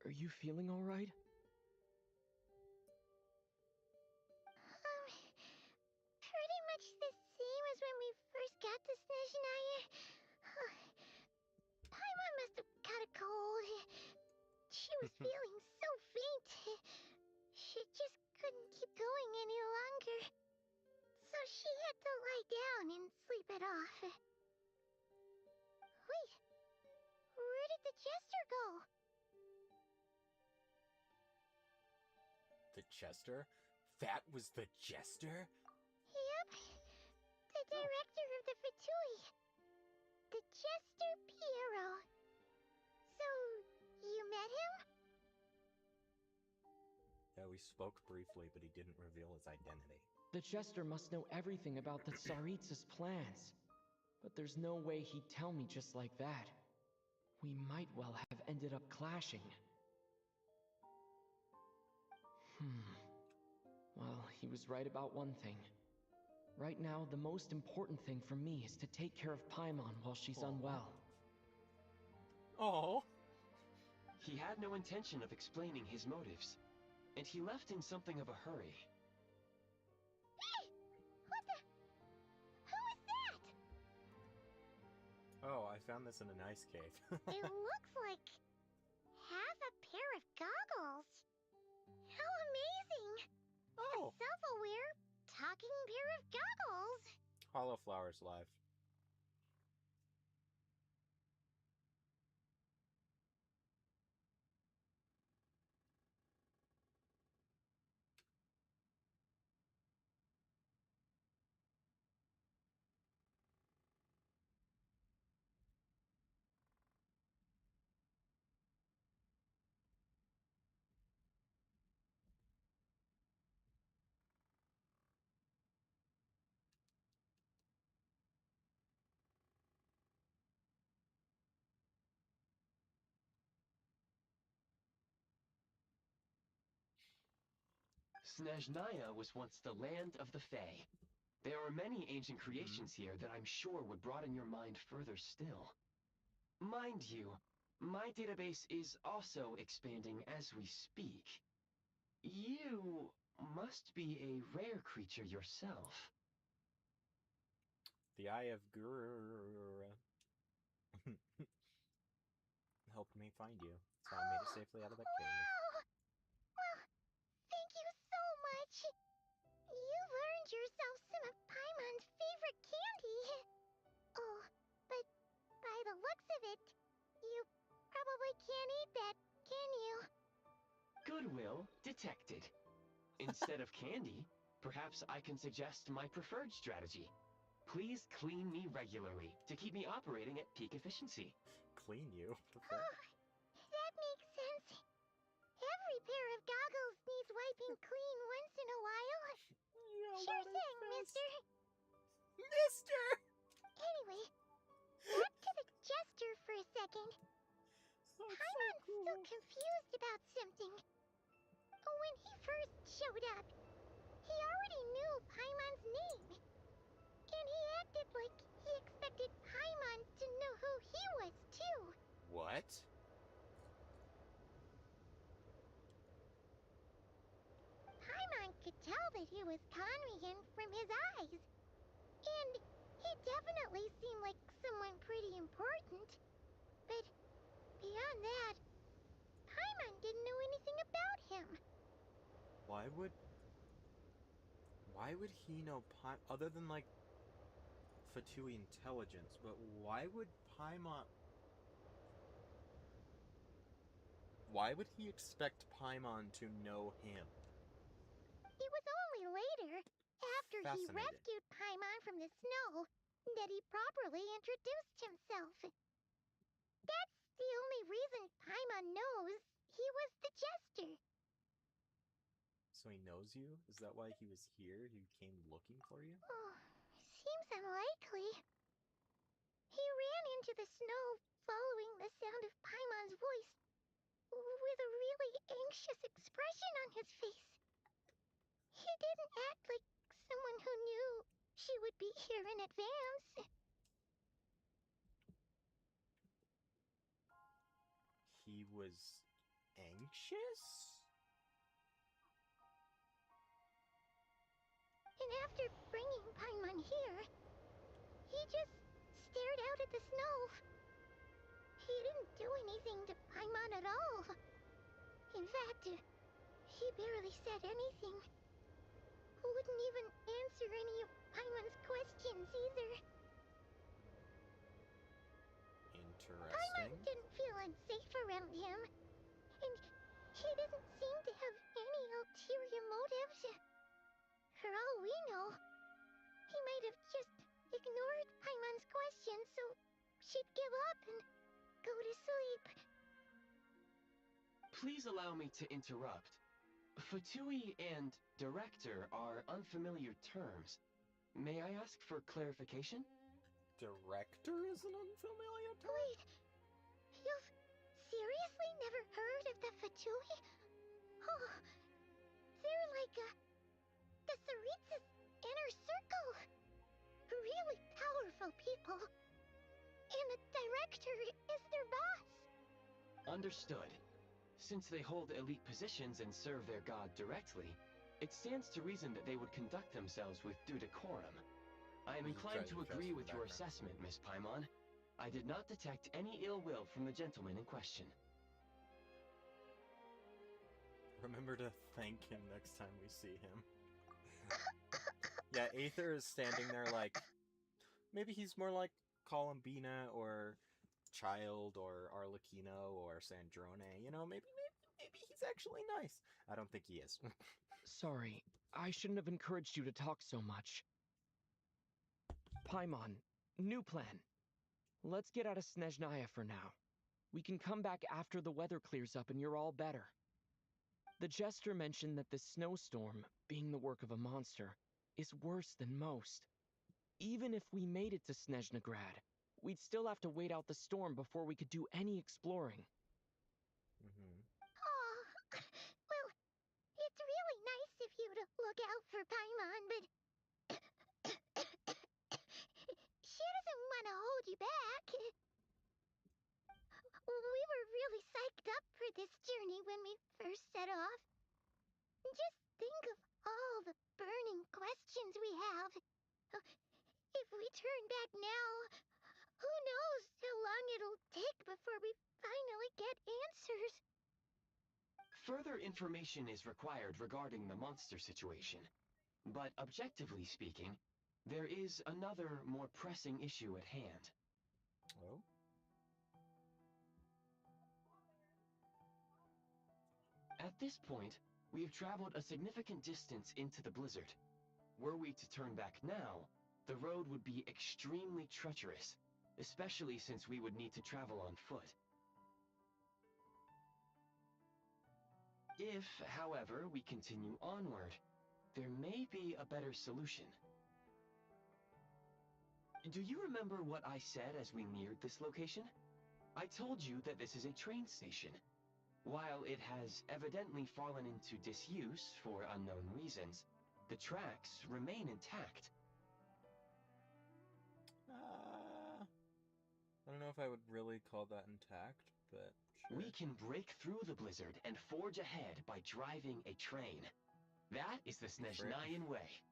Are you feeling all right? Pretty much the same as when we first got to Snezhnaya. was feeling so faint. She just couldn't keep going any longer. So she had to lie down and sleep it off. Wait, where did the jester go? The jester? That was the jester? Yep, the director of the Fatui. The Jester Piero. So, you met him? Yeah, we spoke briefly, but he didn't reveal his identity. The Jester must know everything about the Tsaritsa's plans. But there's no way he'd tell me just like that. We might well have ended up clashing. Well, he was right about one thing. Right now, the most important thing for me is to take care of Paimon while she's unwell. Oh. He had no intention of explaining his motives, and he left in something of a hurry. Hey! What the? Who is that? Oh, I found this in an ice cave. It looks like half a pair of goggles. How amazing! Oh. A self-aware, talking pair of goggles. Hollow Flowers live. Snezhnaya was once the land of the Fae. There are many ancient creations here that I'm sure would broaden your mind further still. Mind you, my database is also expanding as we speak. You must be a rare creature yourself. The Eye of Gur helped me find you, so I made it safely out of that cave. Wow! Well, thank you so much. You learned yourself some of Paimon's favorite candy. Oh, but by the looks of it, you probably can't eat that, can you? Goodwill detected. Instead of candy, perhaps I can suggest my preferred strategy. Please clean me regularly to keep me operating at peak efficiency. Clean you? Oh, that makes sense. Every pair of goggles needs wiping clean once in a while. Sure thing, mister. Mister! Anyway, back to the jester for a second. Paimon's still confused about something. When he first showed up, he already knew Paimon's name. And he acted like he expected Paimon to know who he was, too. What? Paimon could tell that he was Conrian from his eyes. And he definitely seemed like someone pretty important. But beyond that, Paimon didn't know anything about him. Why would he know other than like Fatui intelligence, but why would he expect Paimon to know him? It was only later, after he Fascinating. rescued Paimon from the snow, that he properly introduced himself. That's the only reason Paimon knows he was the jester. So he knows you? Is that why he was here? He came looking for you? Oh, seems unlikely. He ran into the snow following the sound of Paimon's voice, with a really anxious expression on his face. He didn't act like someone who knew she would be here in advance. He was anxious? And after bringing Paimon here, he just stared out at the snow. He didn't do anything to Paimon at all. In fact, he barely said anything. Wouldn't even answer any of Paimon's questions either. Paimon Interesting. didn't feel unsafe around him, and he didn't seem to have any ulterior motives. For all we know, he might have just ignored Paimon's questions so she'd give up and go to sleep. Please allow me to interrupt. Fatui and director are unfamiliar terms. May I ask for clarification? Director is an unfamiliar term? Wait, you've seriously never heard of the Fatui? Oh, they're like the Tsaritsa's inner circle. Really powerful people. And the director is their boss. Understood. Since they hold elite positions and serve their god directly, it stands to reason that they would conduct themselves with due decorum. I am You inclined tried to to agree adjust with the your background. assessment, Miss Paimon. I did not detect any ill will from the gentleman in question. Remember to thank him next time we see him. Yeah, Aether is standing there like... Maybe he's more like Columbina or Child or Arlecchino or Sandrone. You know, maybe he's actually nice. I don't think he is. Sorry, I shouldn't have encouraged you to talk so much. Paimon, new plan. Let's get out of Snezhnaya for now. We can come back after the weather clears up and you're all better. The jester mentioned that this snowstorm, being the work of a monster, is worse than most. Even if we made it to Snezhnegrad, we'd still have to wait out the storm before we could do any exploring. Oh, well, it's really nice of you to look out for Paimon, but she doesn't want to hold you back. We were really psyched up for this journey when we first set off. Just think of all the burning questions we have. If we turn back now, who knows how long it'll take before we finally get answers. Further information is required regarding the monster situation. But objectively speaking, there is another more pressing issue at hand. Oh? At this point, we have traveled a significant distance into the blizzard. Were we to turn back now, the road would be extremely treacherous, especially since we would need to travel on foot. If, however, we continue onward, there may be a better solution. Do you remember what I said as we neared this location? I told you that this is a train station. While it has evidently fallen into disuse for unknown reasons, the tracks remain intact. I don't know if I would really call that intact, but sure. We can break through the blizzard and forge ahead by driving a train. That is the Snezhnayan way.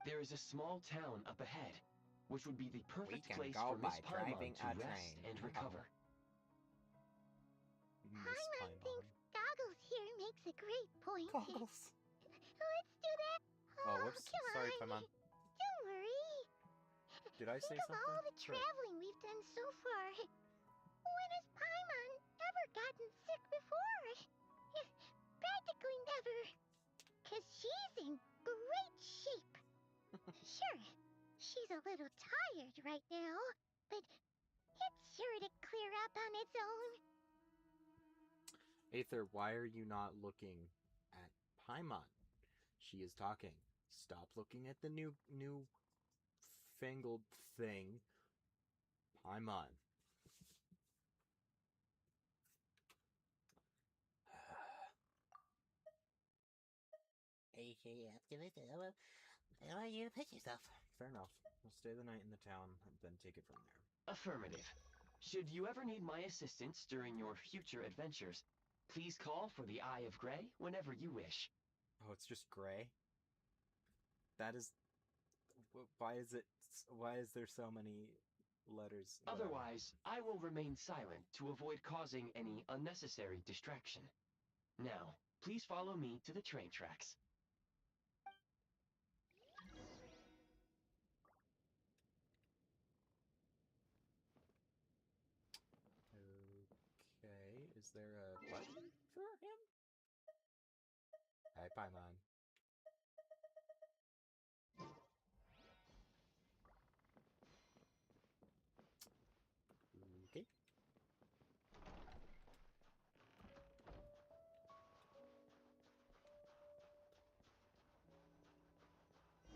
There is a small town up ahead, which would be the perfect place for Miss Paimon to rest and recover. Paimon thinks Goggles here makes a great point. Goggles. Let's do that. Oh, whoops. Come Sorry, on. Paimon. Don't worry. Did I say Think of something? all the Sure. traveling we've done so far. When has Paimon ever gotten sick before? Practically never. 'Cause she's in great shape. Sure, she's a little tired right now, but it's sure to clear up on its own. Aether, why are you not looking at Paimon? She is talking. Stop looking at the new fangled thing. Paimon. I want you to pick yourself. Fair enough. We'll stay the night in the town and then take it from there. Affirmative. Should you ever need my assistance during your future adventures, please call for the Eye of Grey whenever you wish. Oh, it's just gray? That is... Why is there so many letters. Whatever. Otherwise, I will remain silent to avoid causing any unnecessary distraction. Now, please follow me to the train tracks. Okay, is there a button for him? Hey, Paimon. Okay.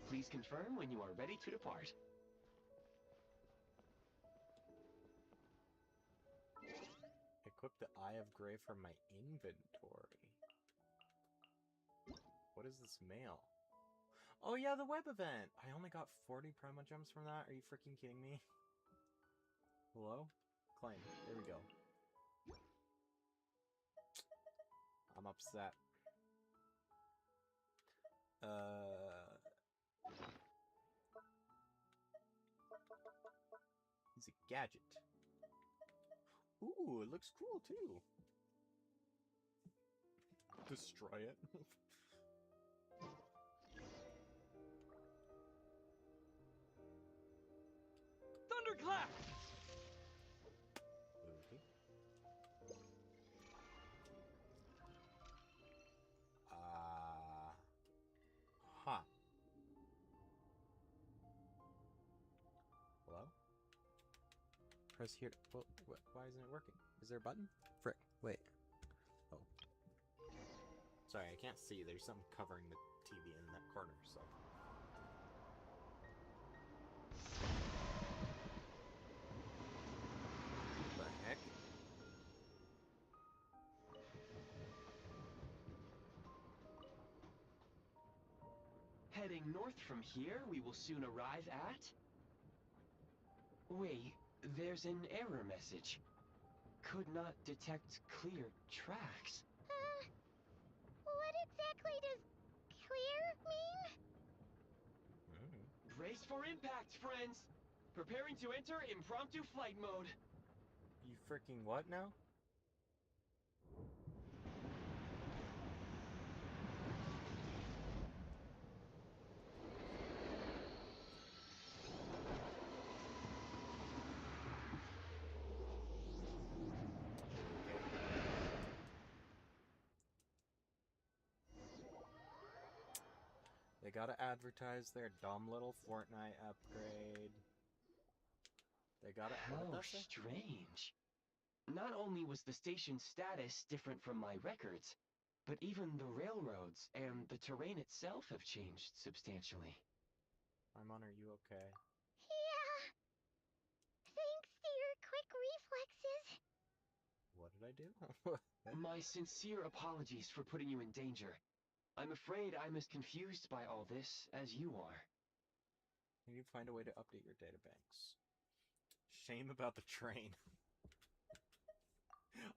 Please confirm when you are ready to depart. Equip the Eye of Grey from my inventory. What is this mail? Oh yeah, the web event! I only got 40 Prima Gems from that? Are you freaking kidding me? Hello? Claim. There we go. I'm upset. He's a gadget. Ooh, it looks cool too. Destroy it. Thunderclap! Okay. Huh. Hello? Press here. Well, why isn't it working? Is there a button? Frick. Wait. Oh. Sorry, I can't see. There's something covering the TV in that corner, so. What the heck? Heading north from here, we will soon arrive at... Wait, there's an error message. Could not detect clear tracks. What exactly does clear mean? Brace for impact, friends! Preparing to enter impromptu flight mode. You freaking what now? They gotta advertise their dumb little Fortnite upgrade. They gotta. How What does it say? strange. Not only was the station's status different from my records, but even the railroads and the terrain itself have changed substantially. Paimon, are you okay? Yeah. Thanks to your quick reflexes. What did I do? My sincere apologies for putting you in danger. I'm afraid I'm as confused by all this as you are. You need to find a way to update your databanks. Shame about the train.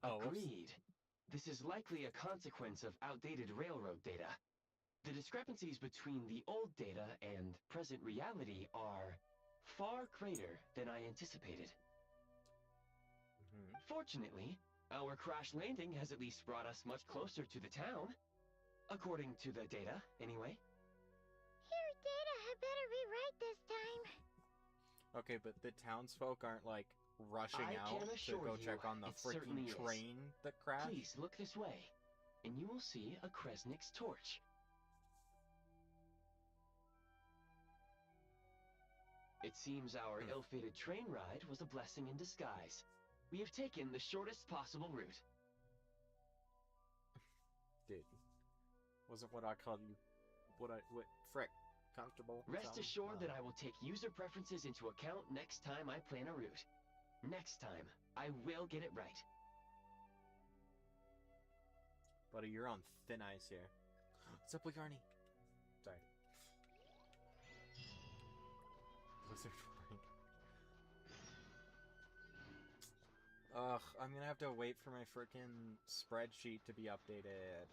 Oh, Agreed. This is likely a consequence of outdated railroad data. The discrepancies between the old data and present reality are far greater than I anticipated. Fortunately, our crash landing has at least brought us much closer to the town. According to the data, anyway. Your data had better be right this time. Okay, but the townsfolk aren't like rushing I out can to assure go you check on the it freaking certainly is. train that crashed. Please look this way, and you will see a Kresnik's torch. It seems our ill-fated train ride was a blessing in disguise. We have taken the shortest possible route. Dude, wasn't what I called you. What frick, comfortable. Rest something? assured that I will take user preferences into account next time I plan a route. Next time, I will get it right. Buddy, you're on thin ice here. What's up, Ligarni? Sorry. Blizzard warning. Ugh, I'm gonna have to wait for my freaking spreadsheet to be updated.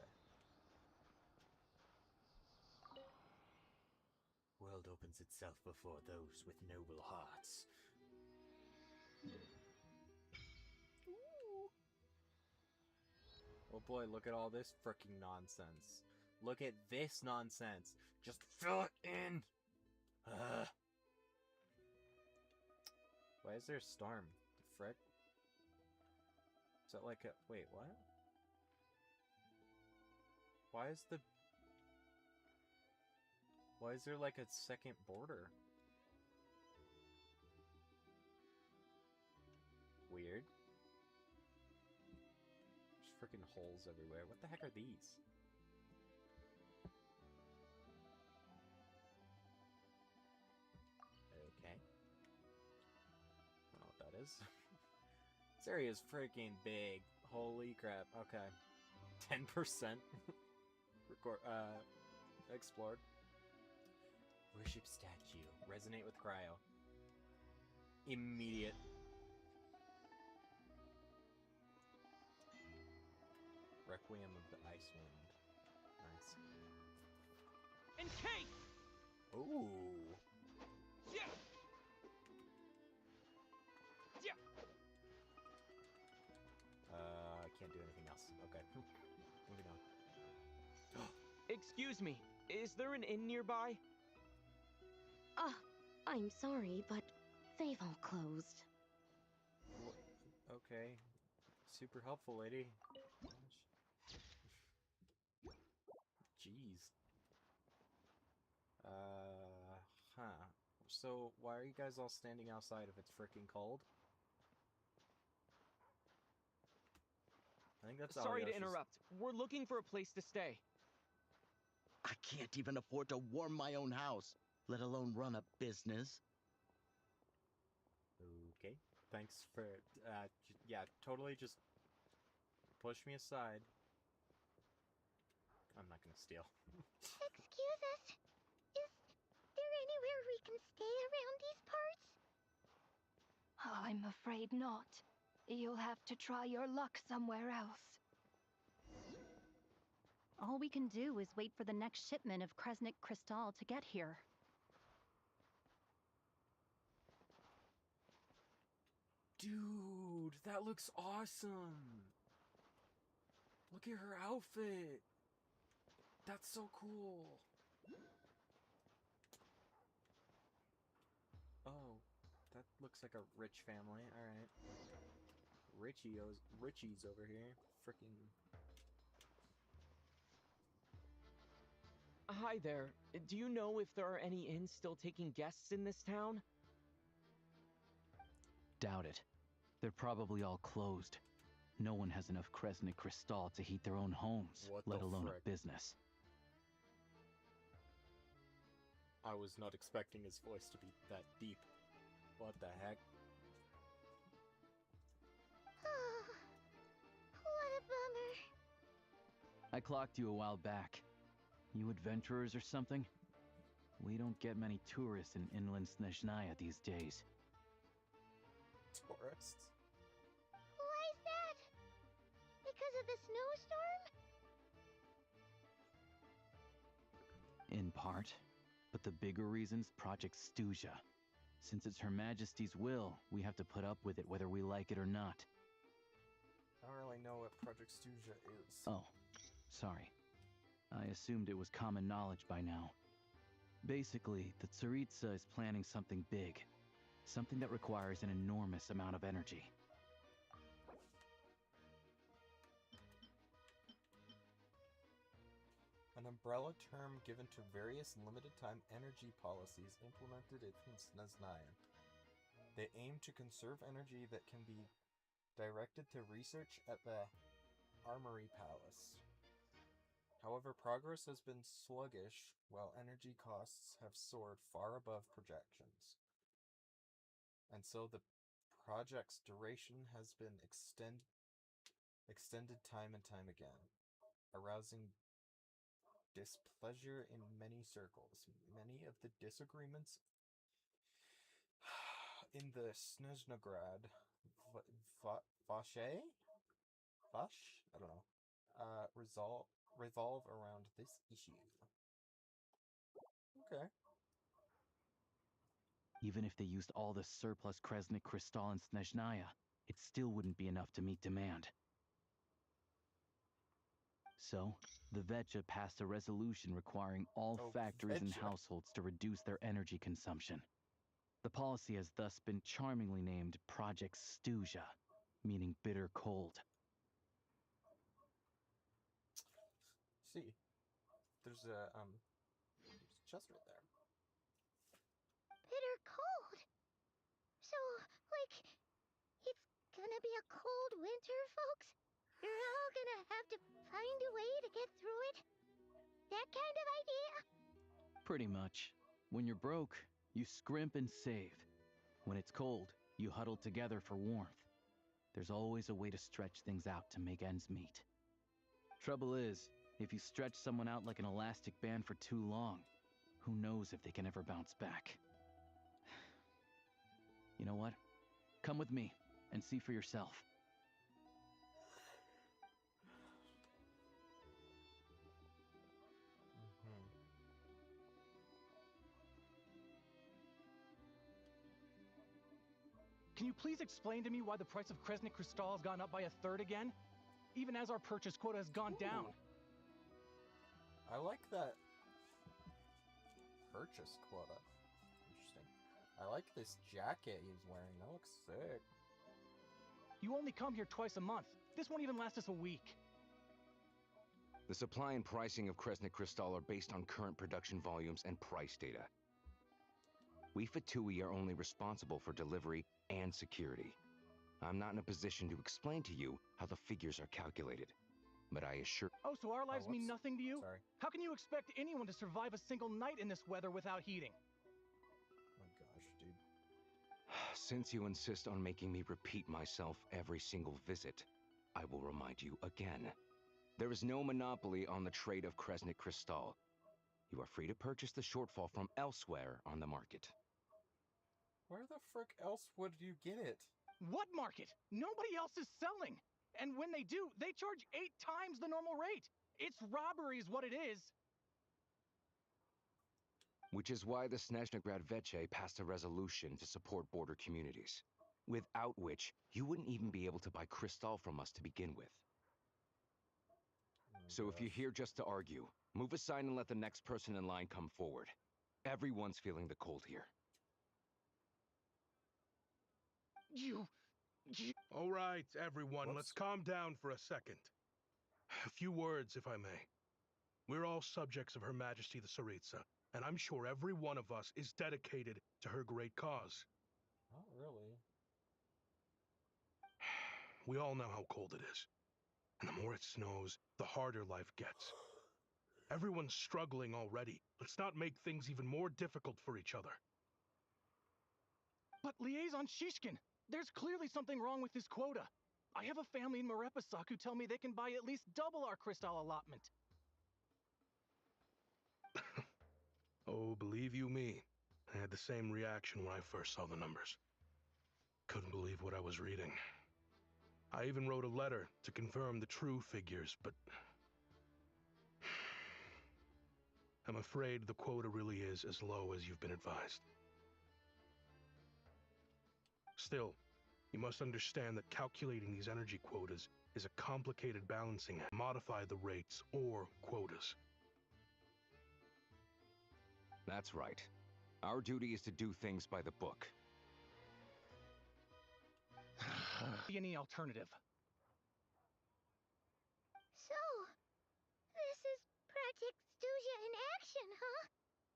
World opens itself before those with noble hearts. Oh boy, look at all this freaking nonsense. Look at this nonsense. Just fill it in. Ugh. Why is there a storm? The frick? Is that like a... Wait, what? Why is the... Why is there like a second border? Weird. There's freaking holes everywhere. What the heck are these? Okay. I don't know what that is. This area is freaking big. Holy crap. Okay. 10% record explored. Worship statue. Resonate with cryo. Immediate. Requiem of the Ice Wind. Nice. Encase! Ooh. Yeah. Yeah. I can't do anything else. Okay. Moving on. Excuse me, is there an inn nearby? I'm sorry, but they've all closed. Okay. Super helpful, lady. Jeez. Huh. So, why are you guys all standing outside if it's freaking cold? I think that's Sorry to Arioshi's- interrupt. We're looking for a place to stay. I can't even afford to warm my own house, let alone run a business. Okay. Thanks for, yeah, totally just push me aside. I'm not gonna steal. Excuse us. Is there anywhere we can stay around these parts? I'm afraid not. You'll have to try your luck somewhere else. All we can do is wait for the next shipment of Kresnik Crystal to get here. Dude, that looks awesome! Look at her outfit! That's so cool! Oh, that looks like a rich family, alright. Richies over here. Frickin'... Hi there. Do you know if there are any inns still taking guests in this town? Doubt it. They're probably all closed. No one has enough Kresnik Crystal to heat their own homes, What let the alone frick? a business. I was not expecting his voice to be that deep. What the heck? Oh, what a bummer. I clocked you a while back. You adventurers or something? We don't get many tourists in inland Snezhnaya these days. Tourists? Why is that? Because of the snowstorm? In part. But the bigger reason's Project Stuja. Since it's Her Majesty's will, we have to put up with it whether we like it or not. I don't really know what Project Stuja is. Oh, sorry. I assumed it was common knowledge by now. Basically, the Tsaritsa is planning something big. Something that requires an enormous amount of energy. An umbrella term given to various limited-time energy policies implemented in Snezhnaya. They aim to conserve energy that can be directed to research at the Armory Palace. However, progress has been sluggish, while energy costs have soared far above projections. And so the project's duration has been extended time and time again, arousing displeasure in many circles. Many of the disagreements in the Snezhnograd Vache? Vash? I don't know. Revolve around this issue. Okay. Even if they used all the surplus Kresnik Crystal in Snezhnaya, it still wouldn't be enough to meet demand. So, the Vecha passed a resolution requiring all Oh, factories and Vecha. households to reduce their energy consumption. The policy has thus been charmingly named Project Stuja, meaning bitter cold. See, there's a chest right there. Bitter cold. So, like, it's gonna be a cold winter, folks? You're all gonna have to find a way to get through it? That kind of idea? Pretty much. When you're broke, you scrimp and save. When it's cold, you huddle together for warmth. There's always a way to stretch things out to make ends meet. Trouble is, if you stretch someone out like an elastic band for too long, who knows if they can ever bounce back. You know what? Come with me and see for yourself. Can you please explain to me why the price of Kresnik Crystal has gone up by 1/3 again? Even as our purchase quota has gone down. I like that purchase quota. Interesting. I like this jacket he's wearing. That looks sick. You only come here twice a month. This won't even last us a week. The supply and pricing of Kresnik Crystal are based on current production volumes and price data. We Fatui are only responsible for delivery and security. I'm not in a position to explain to you how the figures are calculated, but I assure— Oh, so our lives mean nothing to you? Sorry. How can you expect anyone to survive a single night in this weather without heating? Oh my gosh, dude. Since you insist on making me repeat myself every single visit, I will remind you again. There is no monopoly on the trade of Kresnik Crystal. You are free to purchase the shortfall from elsewhere on the market. Where the frick else would you get it? What market? Nobody else is selling. And when they do, they charge 8 times the normal rate. It's robbery is what it is. Which is why the Snezhnegrad Veche passed a resolution to support border communities, without which you wouldn't even be able to buy crystal from us to begin with. So if you're here just to argue, move aside and let the next person in line come forward. Everyone's feeling the cold here. All right, everyone, let's calm down for a second. A few words, if I may. We're all subjects of Her Majesty the Tsaritsa, and I'm sure every one of us is dedicated to her great cause. Not really. We all know how cold it is. And the more it snows, the harder life gets. Everyone's struggling already. Let's not make things even more difficult for each other. But Liaison Shishkin, there's clearly something wrong with this quota. I have a family in Marepasak who tell me they can buy at least double our crystal allotment. Oh, believe you me, I had the same reaction when I first saw the numbers. Couldn't believe what I was reading. I even wrote a letter to confirm the true figures, but I'm afraid the quota really is as low as you've been advised. Still, you must understand that calculating these energy quotas is a complicated balancing act. Modify the rates or quotas. That's right. Our duty is to do things by the book. Any alternative? So, this is Project Stuja in action, huh?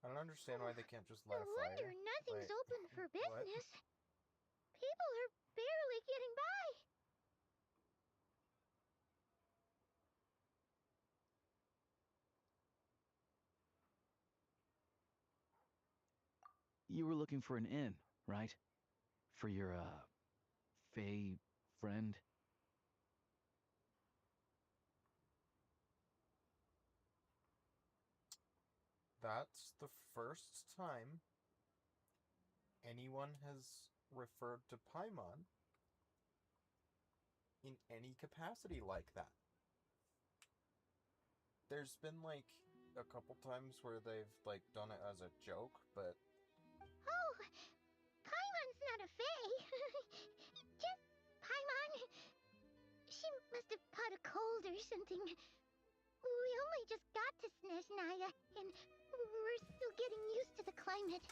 I don't understand why they can't just light No a fire. wonder nothing's Wait, open for what? business. People are barely getting by. You were looking for an inn, right? For your, Fae friend? That's the first time anyone has referred to Paimon in any capacity like that. There's been, like, a couple times where they've, like, done it as a joke, but... Oh, Paimon's not a fae. Just Paimon. She must have caught a cold or something. only just got to Snezhnaya, and we're still getting used to the climate.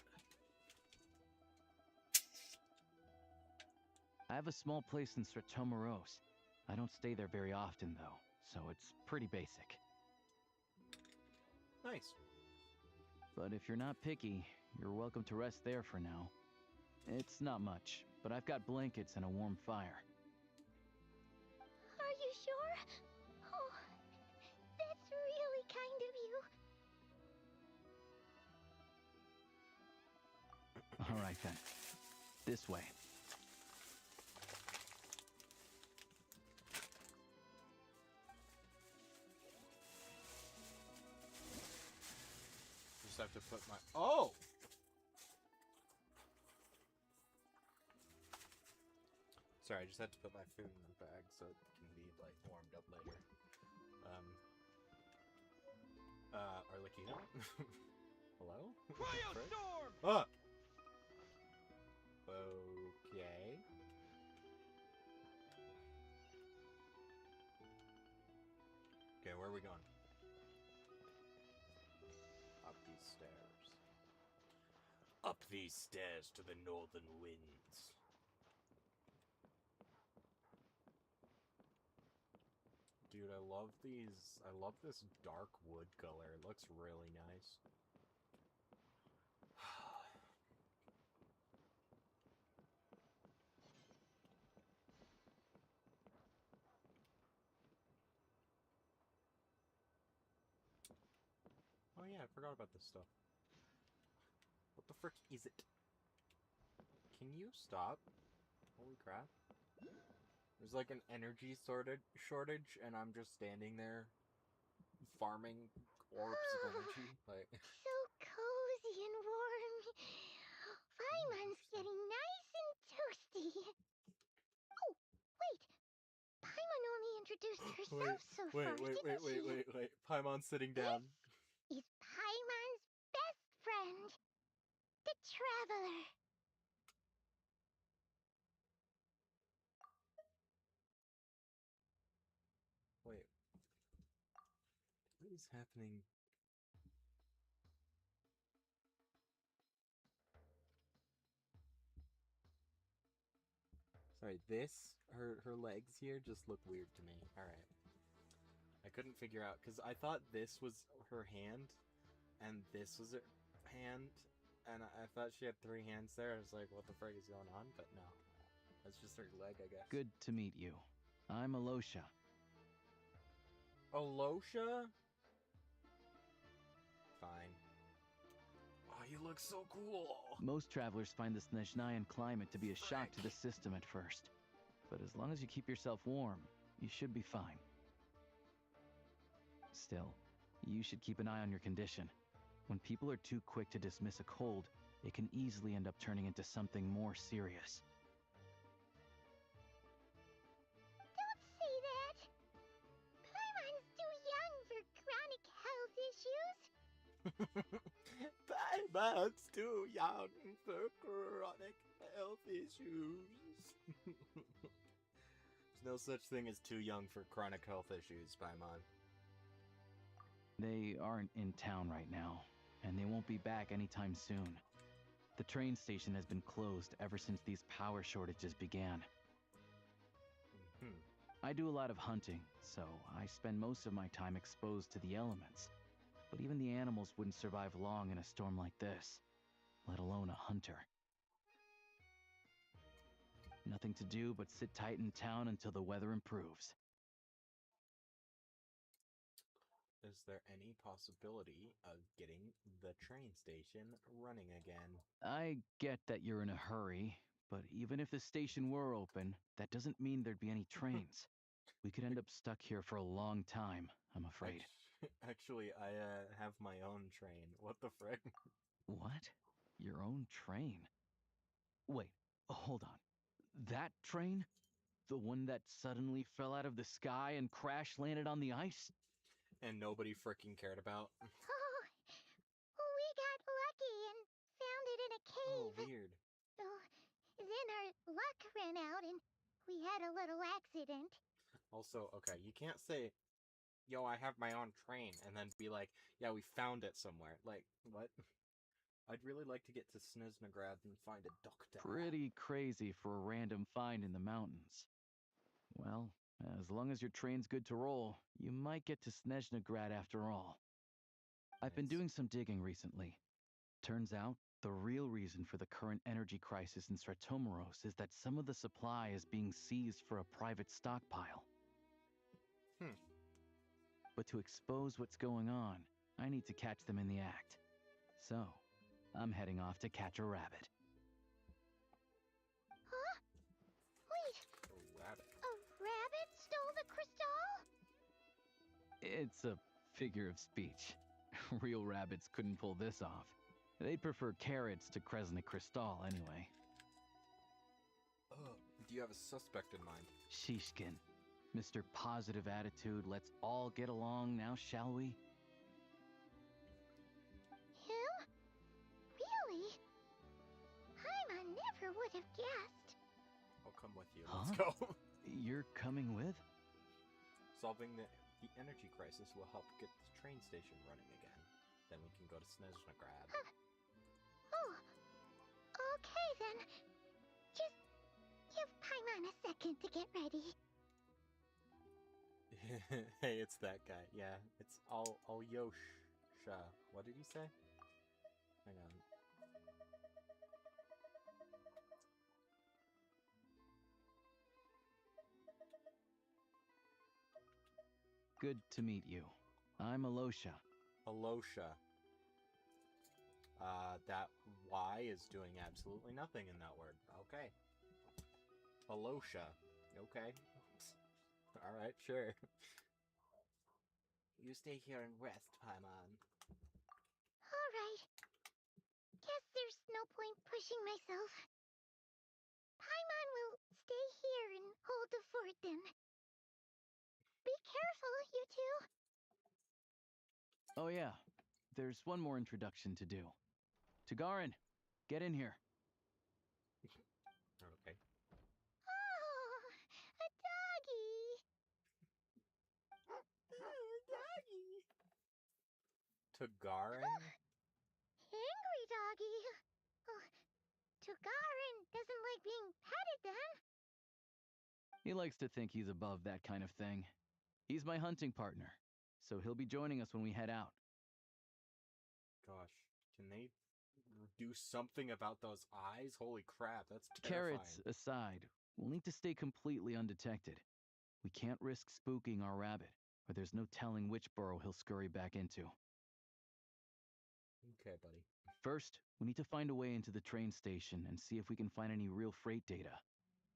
I have a small place in Stratomaros. I don't stay there very often, though, so it's pretty basic. Nice. But if you're not picky, you're welcome to rest there for now. It's not much, but I've got blankets and a warm fire. Are you sure? Oh, that's really kind of you. All right, then. This way. Just have to put my... Oh! Sorry, I just had to put my food in the bag so it can be, like, warmed up later. Arlecchino? Hello? Cryostorm! Ah! Okay. Okay, where are we going? Up these stairs. Up these stairs to the northern winds. Dude, I love these. I love this dark wood color. It looks really nice. Oh yeah, I forgot about this stuff. What the frick is it? Can you stop? Holy crap. There's like an energy shortage, and I'm just standing there farming orbs of energy. Like, So cozy and warm. Paimon's getting nice and toasty. Oh, wait. Paimon only introduced herself so far, didn't she? wait. Paimon's sitting down. Is Paimon's best friend, the Traveler. Wait. What is happening? Sorry, her legs here just look weird to me. Alright. I couldn't figure out, because I thought this was her hand, and this was her hand, and I thought she had 3 hands there. I was like, what the frick is going on? But no. That's just her leg, I guess. Good to meet you. I'm Alosha. Alosha? Fine. Oh, you look so cool! Most travelers find the Snezhnayan climate to be a shock to the system at first. But as long as you keep yourself warm, you should be fine. Still, you should keep an eye on your condition. When people are too quick to dismiss a cold, it can easily end up turning into something more serious. Don't say that. Paimon's too young for chronic health issues. Paimon's too young for chronic health issues. There's no such thing as too young for chronic health issues, Paimon. They aren't in town right now, and they won't be back anytime soon. The train station has been closed ever since these power shortages began. I do a lot of hunting, so I spend most of my time exposed to the elements. But even the animals wouldn't survive long in a storm like this, let alone a hunter. Nothing to do but sit tight in town until the weather improves. Is there any possibility of getting the train station running again? I get that you're in a hurry, but even if the station were open, that doesn't mean there'd be any trains. We could end up stuck here for a long time, I'm afraid. Actually, I have my own train. What the frick? What? Your own train? Wait, hold on. That train? The one that suddenly fell out of the sky and crash landed on the ice? And nobody fricking cared about? Oh, we got lucky and found it in a cave. Oh, weird. Then our luck ran out and we had a little accident. Also, okay, you can't say yo, I have my own train, and then be like, yeah, we found it somewhere. Like, what? I'd really like to get to Snezhnograd and find a doctor. Pretty crazy for a random find in the mountains. Well, as long as your train's good to roll, you might get to Snezhnograd after all. I've been doing some digging recently. Turns out, the real reason for the current energy crisis in Stratomaros is that some of the supply is being seized for a private stockpile. But to expose what's going on, I need to catch them in the act. So, I'm heading off to catch a rabbit. Huh? Wait. A rabbit? A rabbit stole the crystal? It's a figure of speech. Real rabbits couldn't pull this off. They'd prefer carrots to Kresnik Crystal anyway. Do you have a suspect in mind? Shishkin. Mr. Positive Attitude, let's all get along now, shall we? Him? Really? Paimon never would have guessed. I'll come with you. Huh? Let's go. You're coming with? Solving the energy crisis will help get the train station running again. Then we can go to Snezhnograd. Oh. Okay then. Just give Paimon a second to get ready. Hey, it's that guy. Yeah, it's Alyosha. What did he say? Hang on. Good to meet you. I'm Alosha. Alosha. That Y is doing absolutely nothing in that word. Okay. Alosha. Okay. Alright, sure. You stay here and rest, Paimon. Alright. Guess there's no point pushing myself. Paimon will stay here and hold the fort then. Be careful, you two. Oh yeah, there's one more introduction to do. Tagarin, get in here. Okay. Oh, a doggy. Doggy. Tagarin? Angry doggy. Oh, Tagarin doesn't like being petted then. He likes to think he's above that kind of thing. He's my hunting partner, so he'll be joining us when we head out. Gosh, can they do something about those eyes? Holy crap, that's terrifying. Carrots aside, we'll need to stay completely undetected. We can't risk spooking our rabbit, or there's no telling which burrow he'll scurry back into. Okay, buddy. First, we need to find a way into the train station and see if we can find any real freight data.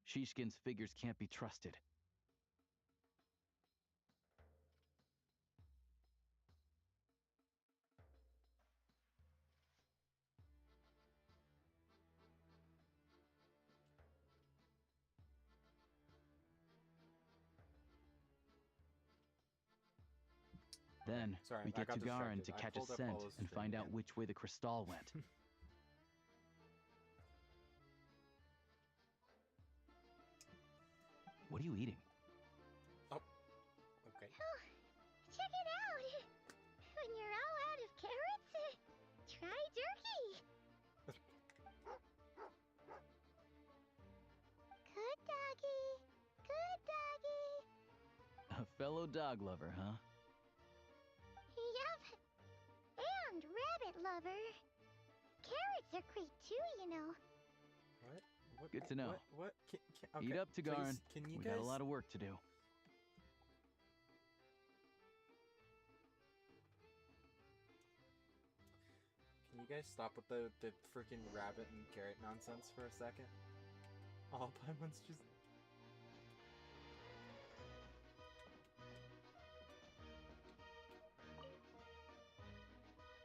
Shishkin's figures can't be trusted. Then, Sorry, we I get got to Garin distracted. to I catch a pulled up scent Paula's and stream find out again. which way the crystal went. What are you eating? Oh, okay. Oh, check it out. When you're all out of carrots, try jerky. Good doggy. Good doggy. A fellow dog lover, huh? Yup. And rabbit lover. Carrots are great too, you know. What? Good to know. What? Eat okay, up, Tagarin. please, can you We guys... got a lot of work to do. Can you guys stop with the freaking rabbit and carrot nonsense for a second? Oh, Paimon's just...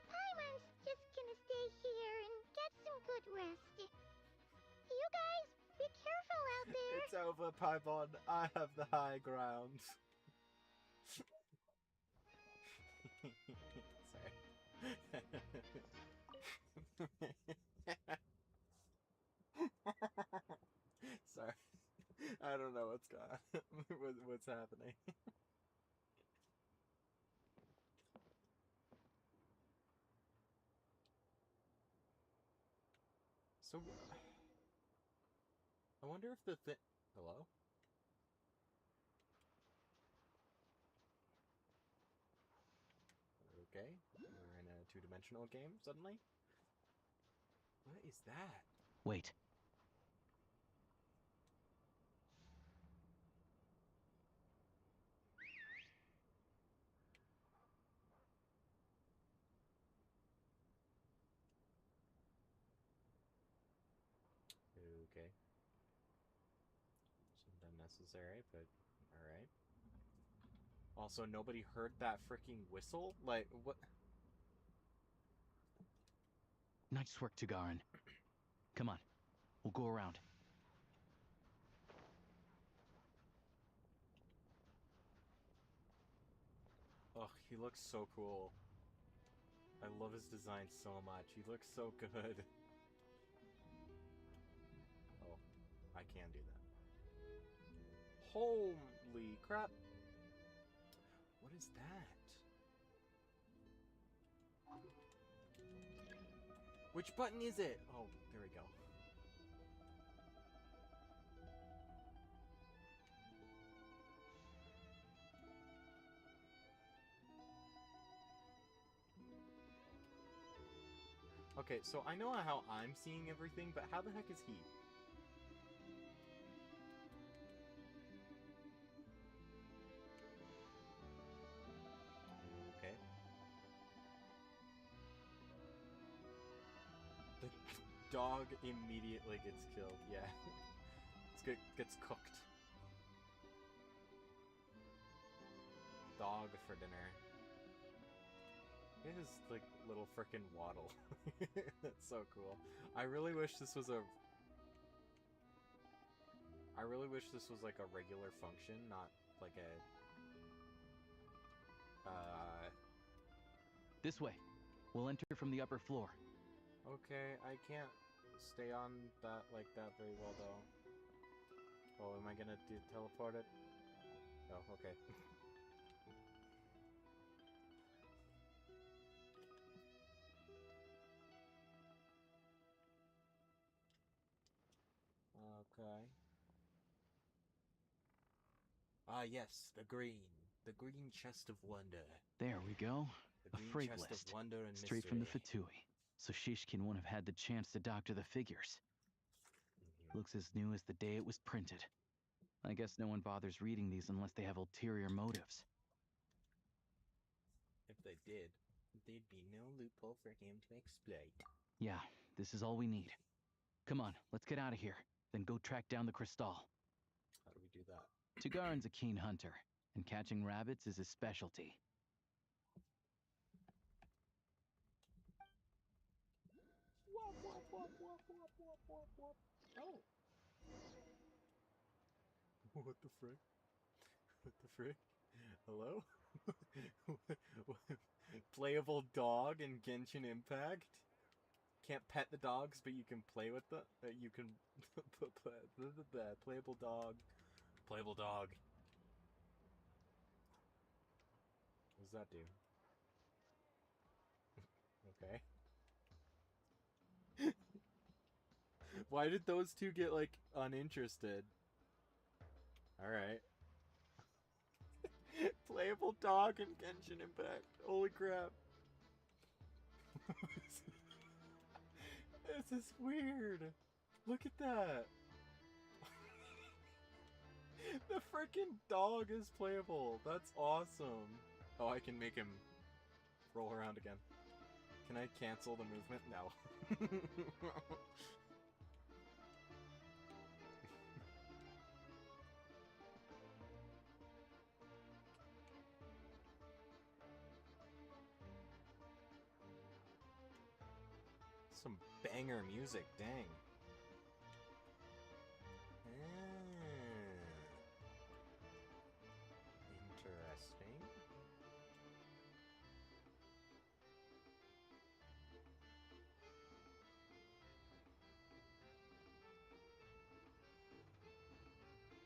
Paimon's just gonna stay here and get some good rest. You guys, be careful out there. It's over, Paimon. I have the high ground. Sorry. I don't know what's going on. What's happening. So, I wonder if the thing... Hello? Okay, we're in a two-dimensional game suddenly. What is that? Wait. Okay. Seemed unnecessary, but alright. Also, nobody heard that freaking whistle? Like, what? Nice work, Tagarin. Come on, we'll go around. Ugh, he looks so cool. I love his design so much. He looks so good. Oh, I can do that. Holy crap! What is that? Which button is it? Oh, there we go. Okay, so I know how I'm seeing everything, but how the heck is he? Okay. The dog immediately gets killed, yeah. Gets cooked. Dog for dinner. It is like little frickin' waddle. That's so cool. I really wish this was like a regular function, not like a This way. We'll enter from the upper floor. Okay, I can't stay on that like that very well though. Oh, am I gonna teleport it? Oh, okay. Okay. Ah, yes, the green chest of wonder. There we go. The A green freight chest list. of wonder and Straight from the mystery. Fatui. So Shishkin wouldn't have had the chance to doctor the figures. Looks as new as the day it was printed. I guess no one bothers reading these unless they have ulterior motives. If they did, there'd be no loophole for him to exploit. Yeah, this is all we need. Come on, let's get out of here. Then go track down the crystal. How do we do that? Tagarin's a keen hunter, and catching rabbits is his specialty. Oh. What the frick? What the frick? Hello? Playable dog in Genshin Impact? Can't pet the dogs, but you can play with them. You can playable dog. Playable dog. What does that do? Okay. Why did those two get, like, uninterested? Alright. Playable dog in Genshin Impact. Holy crap. This is weird. Look at that. The freaking dog is playable. That's awesome. Oh, I can make him roll around again. Can I cancel the movement? No. Some banger music, dang. Interesting.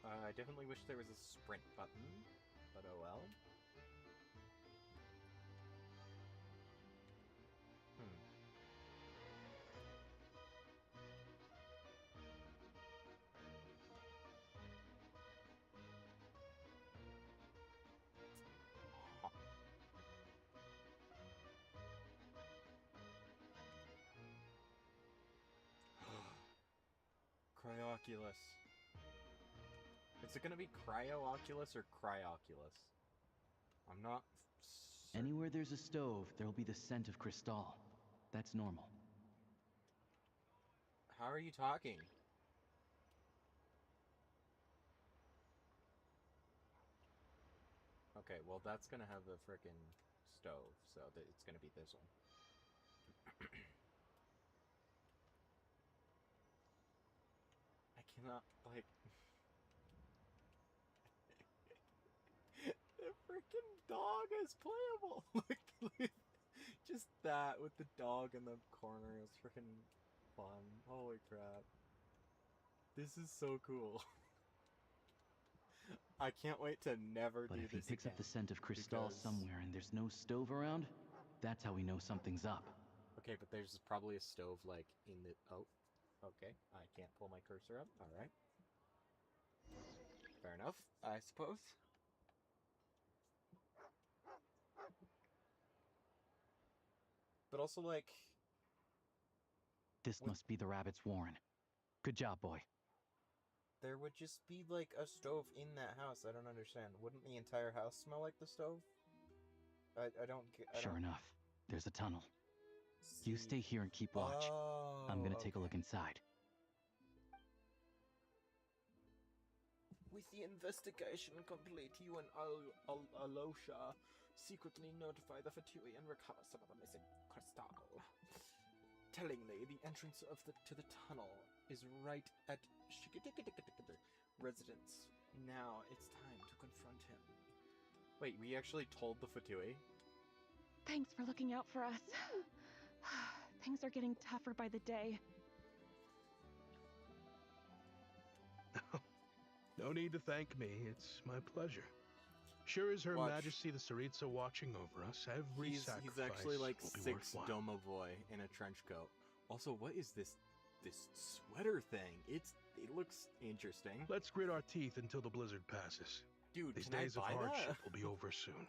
I definitely wish there was a sprint button, but oh well. Oculus. Is it gonna be Cryo-Oculus or Cryoculus? I'm not certain. Anywhere there's a stove, there'll be the scent of Crystal. That's normal. How are you talking? Okay, well that's gonna have the frickin' stove, so it's gonna be this one. I cannot, like... The frickin' dog is playable! Like, just that with the dog in the corner is frickin' fun. Holy crap. This is so cool. I can't wait to never But do if he this picks again, up the scent of Crystal because- somewhere and there's no stove around, that's how we know something's up. Okay, but there's probably a stove, like, in the... Oh, okay. I can't pull my cursor up. Alright. Fair enough, I suppose. But also, like... This must be the rabbit's warren. Good job, boy. There would just be, like, a stove in that house. I don't understand. Wouldn't the entire house smell like the stove? I don't get... Sure enough, there's a tunnel. You stay here and keep watch. I'm gonna take a look inside. With the investigation complete, you and Alosha secretly notify the Fatui and recover some of the missing crystal. Tellingly, the entrance to the tunnel is right at residence. Now it's time to confront him. Wait, we actually told the Fatui? Thanks for looking out for us. Things are getting tougher by the day. No need to thank me. It's my pleasure. Sure is Her Watch. Majesty the Tsaritsa watching over us. Every sacrifice He's actually like will be 6 worthwhile. Domovoy in a trench coat. Also, what is this sweater thing? It looks interesting. Let's grit our teeth until the blizzard passes. Dude, These can I days of buy hardship that? will be over soon.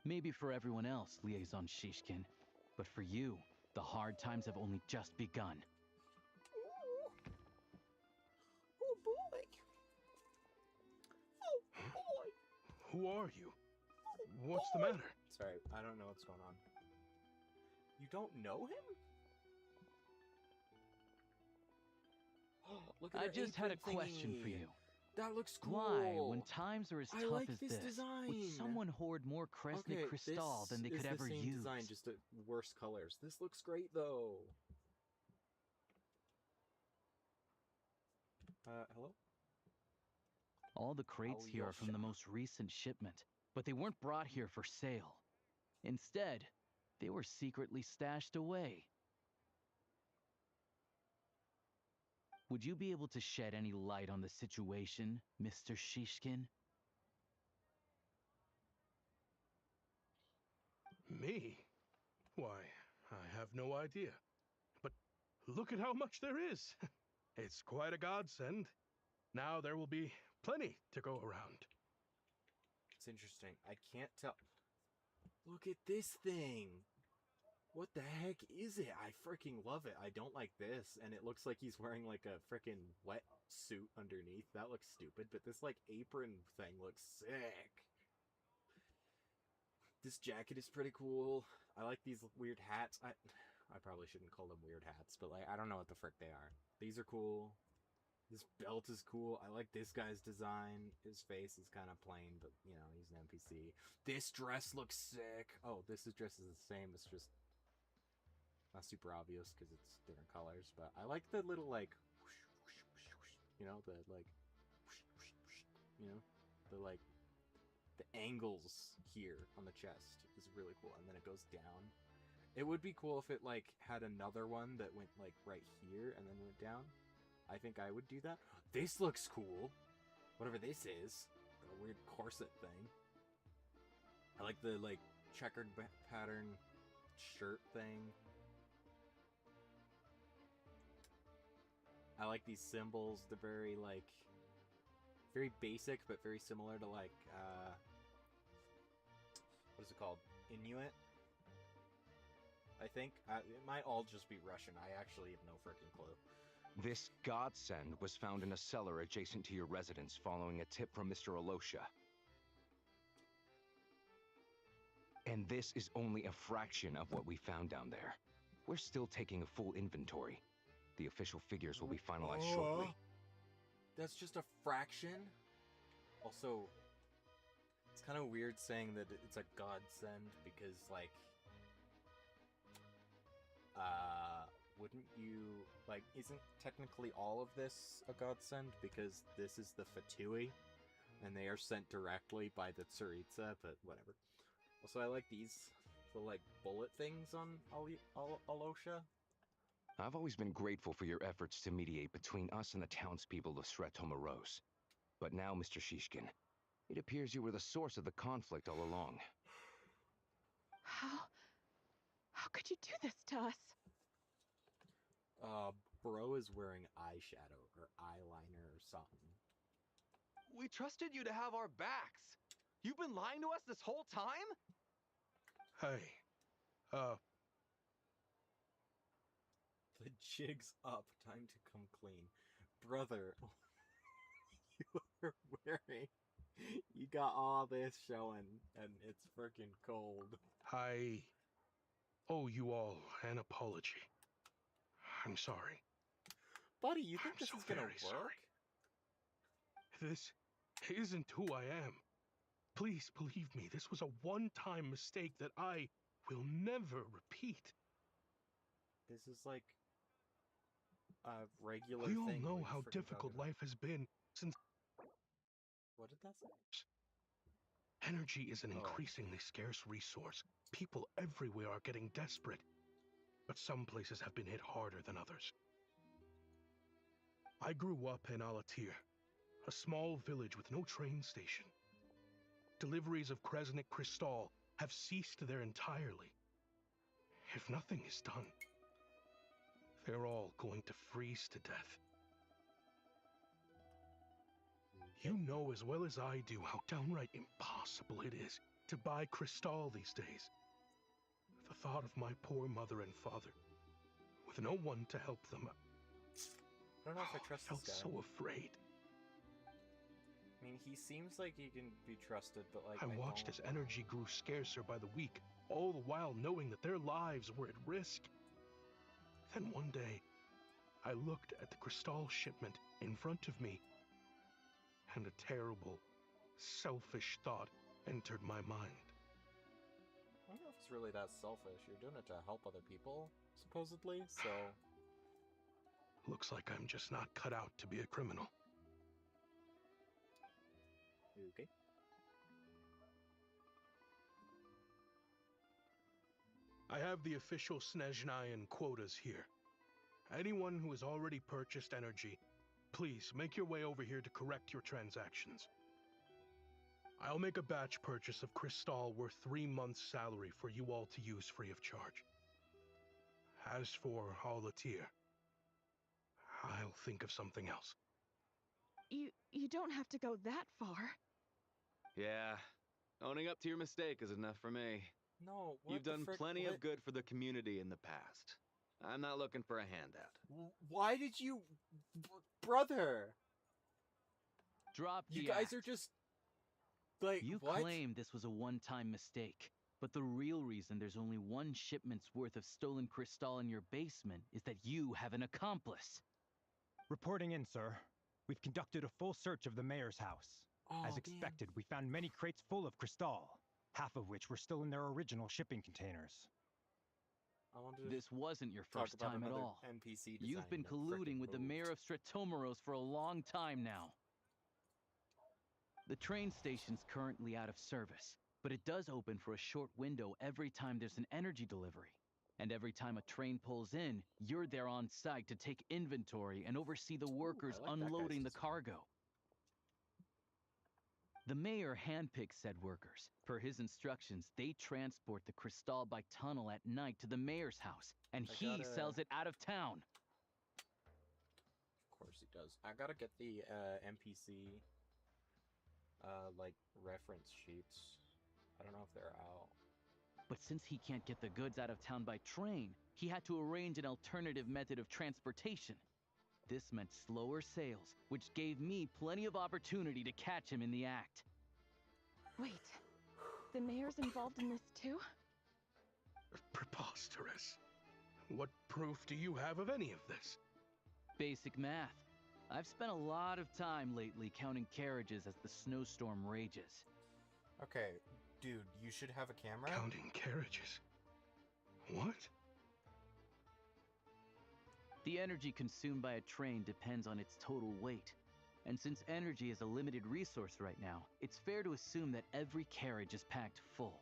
Maybe for everyone else, Liaison Shishkin, but for you, the hard times have only just begun. Oh boy! Oh boy! Who are you? What's the matter? Sorry, I don't know what's going on. You don't know him? Look at I her just had a apron question for thingy. you. That looks cool. Why, when times are as I tough like as this this, design. would someone hoard more Kresnik Crystal than they could ever This is the same use? design, just worse colors. This looks great, though. Hello? All the crates here are from the most recent shipment, but they weren't brought here for sale. Instead, they were secretly stashed away. Would you be able to shed any light on the situation, Mr. Shishkin? Me? Why, I have no idea. But look at how much there is. It's quite a godsend. Now there will be plenty to go around. It's interesting. I can't tell. Look at this thing. What the heck is it? I freaking love it. I don't like this, and it looks like he's wearing like a freaking wet suit underneath. That looks stupid, but this like apron thing looks sick. This jacket is pretty cool. I like these weird hats. I probably shouldn't call them weird hats, but like I don't know what the frick they are. These are cool. This belt is cool. I like this guy's design. His face is kind of plain, but you know, he's an NPC. This dress looks sick. Oh, this dress is the same. It's just not super obvious because it's different colors, but I like the little like whoosh, whoosh, whoosh, whoosh, you know, the like whoosh, whoosh, whoosh, you know, the like the angles here on the chest is really cool, and then it goes down. It would be cool if it like had another one that went like right here and then went down. I think I would do that. This looks cool. Whatever this is. A weird corset thing. I like the like checkered pattern shirt thing. I like these symbols. They're very like very basic but very similar to like what is it called? Inuit? I think. It might all just be Russian. I actually have no freaking clue. This godsend was found in a cellar adjacent to your residence following a tip from Mr. Alosha. And this is only a fraction of what we found down there. We're still taking a full inventory. The official figures will be finalized shortly. That's just a fraction? Also, it's kind of weird saying that it's a godsend because, like, wouldn't you, like, isn't technically all of this a godsend because this is the Fatui and they are sent directly by the Tsaritsa, but whatever. Also, I like these, the, like, bullet things on Alosha. I've always been grateful for your efforts to mediate between us and the townspeople of Sretomaros. But now, Mr. Shishkin, it appears you were the source of the conflict all along. How could you do this to us? Bro is wearing eyeshadow or eyeliner or something. We trusted you to have our backs. You've been lying to us this whole time? Hey, The jig's up. Time to come clean. Brother, you are wearing... You got all this showing, and it's freaking cold. I owe you all an apology. I'm sorry. Buddy, you think this so is gonna very work? Sorry. This isn't who I am. Please believe me, this was a one-time mistake that I will never repeat. This is like a regular We all thing. know where you how freaking difficult talk about- life has been since... What did that say? Energy is an increasingly scarce resource. People everywhere are getting desperate. But some places have been hit harder than others. I grew up in Alatir, a small village with no train station. Deliveries of Kresnik Crystal have ceased there entirely. If nothing is done, they're all going to freeze to death. You know as well as I do how downright impossible it is to buy Crystal these days. The thought of my poor mother and father, with no one to help them, I don't know if I trust felt this guy. so afraid. I mean, he seems like he can be trusted, but like I watched don't... as energy grew scarcer by the week, all the while knowing that their lives were at risk. Then one day, I looked at the Crystal shipment in front of me, and a terrible, selfish thought entered my mind. I don't know if it's really that selfish. You're doing it to help other people, supposedly, so... Looks like I'm just not cut out to be a criminal. Okay. I have the official Snezhnayan quotas here. Anyone who has already purchased energy, please make your way over here to correct your transactions. I'll make a batch purchase of Crystal worth 3 months' salary for you all to use free of charge. As for Alatir, I'll think of something else. You don't have to go that far. Yeah, owning up to your mistake is enough for me. No, what You've the done frick- plenty what- of good for the community in the past. I'm not looking for a handout. Why did you... Brother! Drop the You guys act. are just... Like, You what? claim this was a one-time mistake, but the real reason there's only one shipment's worth of stolen crystal in your basement is that you have an accomplice. Reporting in, sir. We've conducted a full search of the mayor's house. Oh, As expected, we found many crates full of crystal, half of which were still in their original shipping containers. I wanted to This wasn't your talk first about time at another all. NPC You've been design that colluding frickin' with the moved. mayor of Stratomaros for a long time now. The train station's currently out of service, but it does open for a short window every time there's an energy delivery. And every time a train pulls in, you're there on site to take inventory and oversee the workers I like that guy's unloading the design. cargo. The mayor handpicks said workers. Per his instructions, they transport the crystal by tunnel at night to the mayor's house, and I he gotta- sells it out of town. Of course he does. I gotta get the NPC like reference sheets. I don't know if they're out. But since he can't get the goods out of town by train, he had to arrange an alternative method of transportation. this meant slower sales, which gave me plenty of opportunity to catch him in the act. Wait, the mayor's involved in this too? Preposterous. What proof do you have of any of this? Basic math. I've spent a lot of time lately counting carriages as the snowstorm rages. Okay, dude, you should have a camera. Counting carriages? What? The energy consumed by a train depends on its total weight. And since energy is a limited resource right now, it's fair to assume that every carriage is packed full.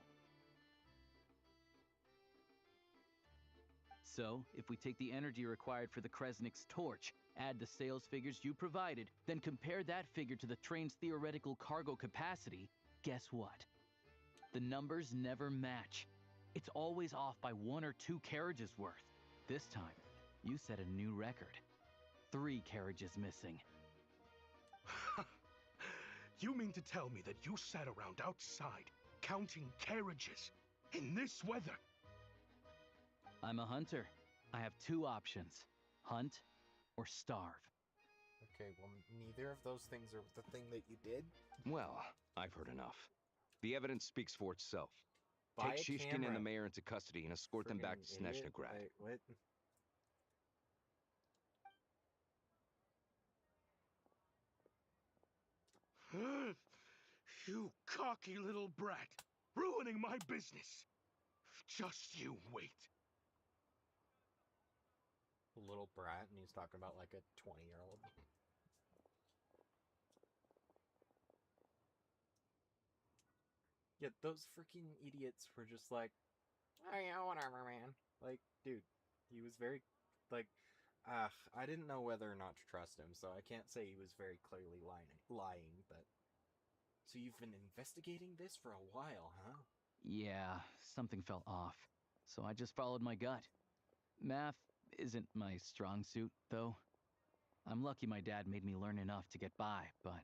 So, if we take the energy required for the Kresnik's torch, add the sales figures you provided, then compare that figure to the train's theoretical cargo capacity, guess what? The numbers never match. It's always off by 1 or 2 carriages worth. This time, you set a new record. 3 carriages missing. You mean to tell me that you sat around outside, counting carriages, in this weather? I'm a hunter. I have 2 options. Hunt or starve. Okay, well, neither of those things are the thing that you did. Well, I've heard enough. The evidence speaks for itself. Buy Take a Shishkin camera. and the mayor into custody and escort them back to Friggin' idiot. Snezhnograd. Wait, what? You cocky little brat, ruining my business. Just you wait. Little brat, and he's talking about like a 20-year-old. Yeah, those freaking idiots were just like, oh yeah, whatever, man. Like, dude, he was very, like, I didn't know whether or not to trust him, so I can't say he was very clearly lying, but... So you've been investigating this for a while, huh? Yeah, something felt off. So I just followed my gut. Math isn't my strong suit, though. I'm lucky my dad made me learn enough to get by, but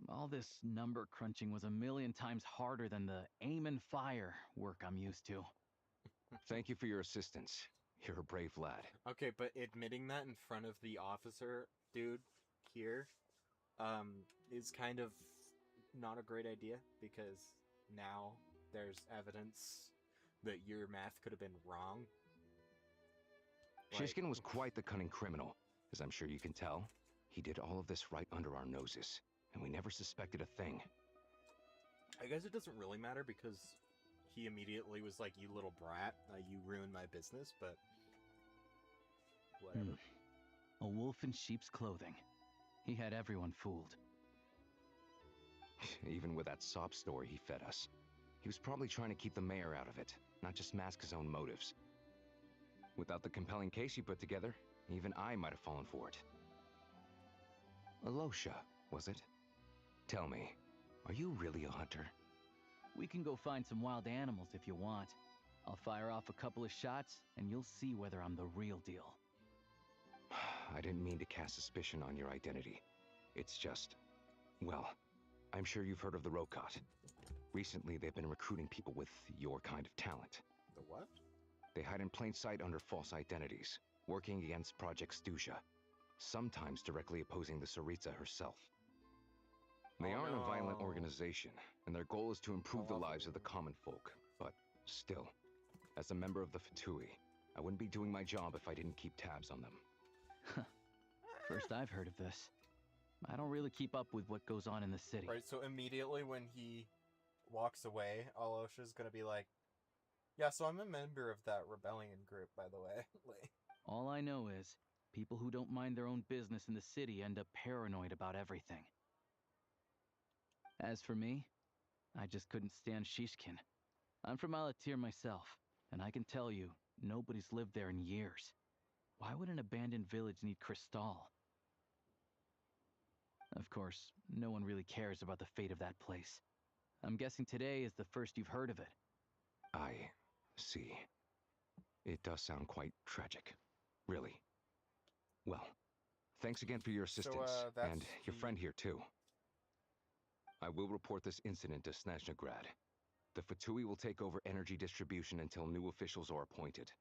all this number crunching was a million times harder than the aim and fire work I'm used to. Thank you for your assistance. You're a brave lad. Okay, but admitting that in front of the officer dude here, is kind of not a great idea, because now there's evidence that your math could have been wrong. Shishkin was quite the cunning criminal, as I'm sure you can tell. He did all of this right under our noses, and we never suspected a thing. I guess it doesn't really matter, because he immediately was like, you little brat, you ruined my business, but... whatever. A wolf in sheep's clothing. He had everyone fooled. Even with that sob story he fed us. He was probably trying to keep the mayor out of it, not just mask his own motives. Without the compelling case he put together, even I might have fallen for it. Alosha, was it? Tell me, are you really a hunter? We can go find some wild animals if you want. I'll fire off a couple of shots, and you'll see whether I'm the real deal. I didn't mean to cast suspicion on your identity. It's just... well, I'm sure you've heard of the Rokot. Recently, they've been recruiting people with your kind of talent. The what? They hide in plain sight under false identities, working against Project Stusha, sometimes directly opposing the Tsaritsa herself. They aren't a violent organization, and their goal is to improve the lives of the common folk. But still, as a member of the Fatui, I wouldn't be doing my job if I didn't keep tabs on them. First I've heard of this. I don't really keep up with what goes on in the city. Right, so immediately when he walks away, Alosha's gonna be like, yeah, so I'm a member of that rebellion group, by the way. Like, All I know is, people who don't mind their own business in the city end up paranoid about everything. As for me, I just couldn't stand Shishkin. I'm from Alatir myself, and I can tell you, nobody's lived there in years. Why would an abandoned village need Crystal? Of course, no one really cares about the fate of that place. I'm guessing today is the first you've heard of it. I see. It does sound quite tragic. Really. Well, thanks again for your assistance, and your friend here too. I will report this incident to Snezhnograd. The Fatui will take over energy distribution until new officials are appointed.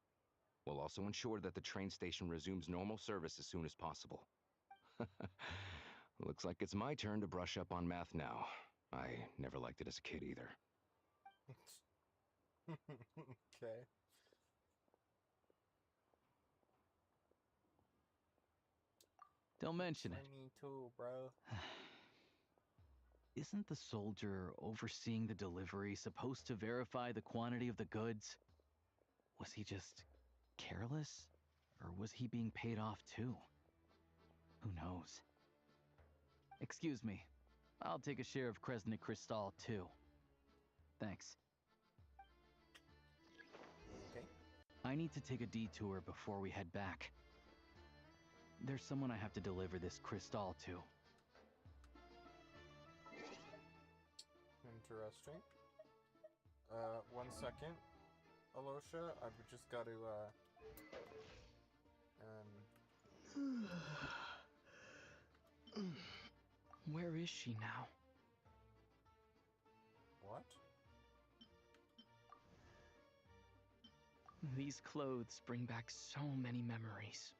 We'll also ensure that the train station resumes normal service as soon as possible. Looks like it's my turn to brush up on math now. I never liked it as a kid either. Okay. Don't mention it. Me too, bro. Isn't the soldier overseeing the delivery supposed to verify the quantity of the goods? Was he just careless? Or was he being paid off too? Who knows? Excuse me. I'll take a share of Kresnik Crystal too. Thanks. Okay. I need to take a detour before we head back. There's someone I have to deliver this crystal to. Interesting. 1 second, Alosha. I've just got to, Where is she now? What? These clothes bring back so many memories.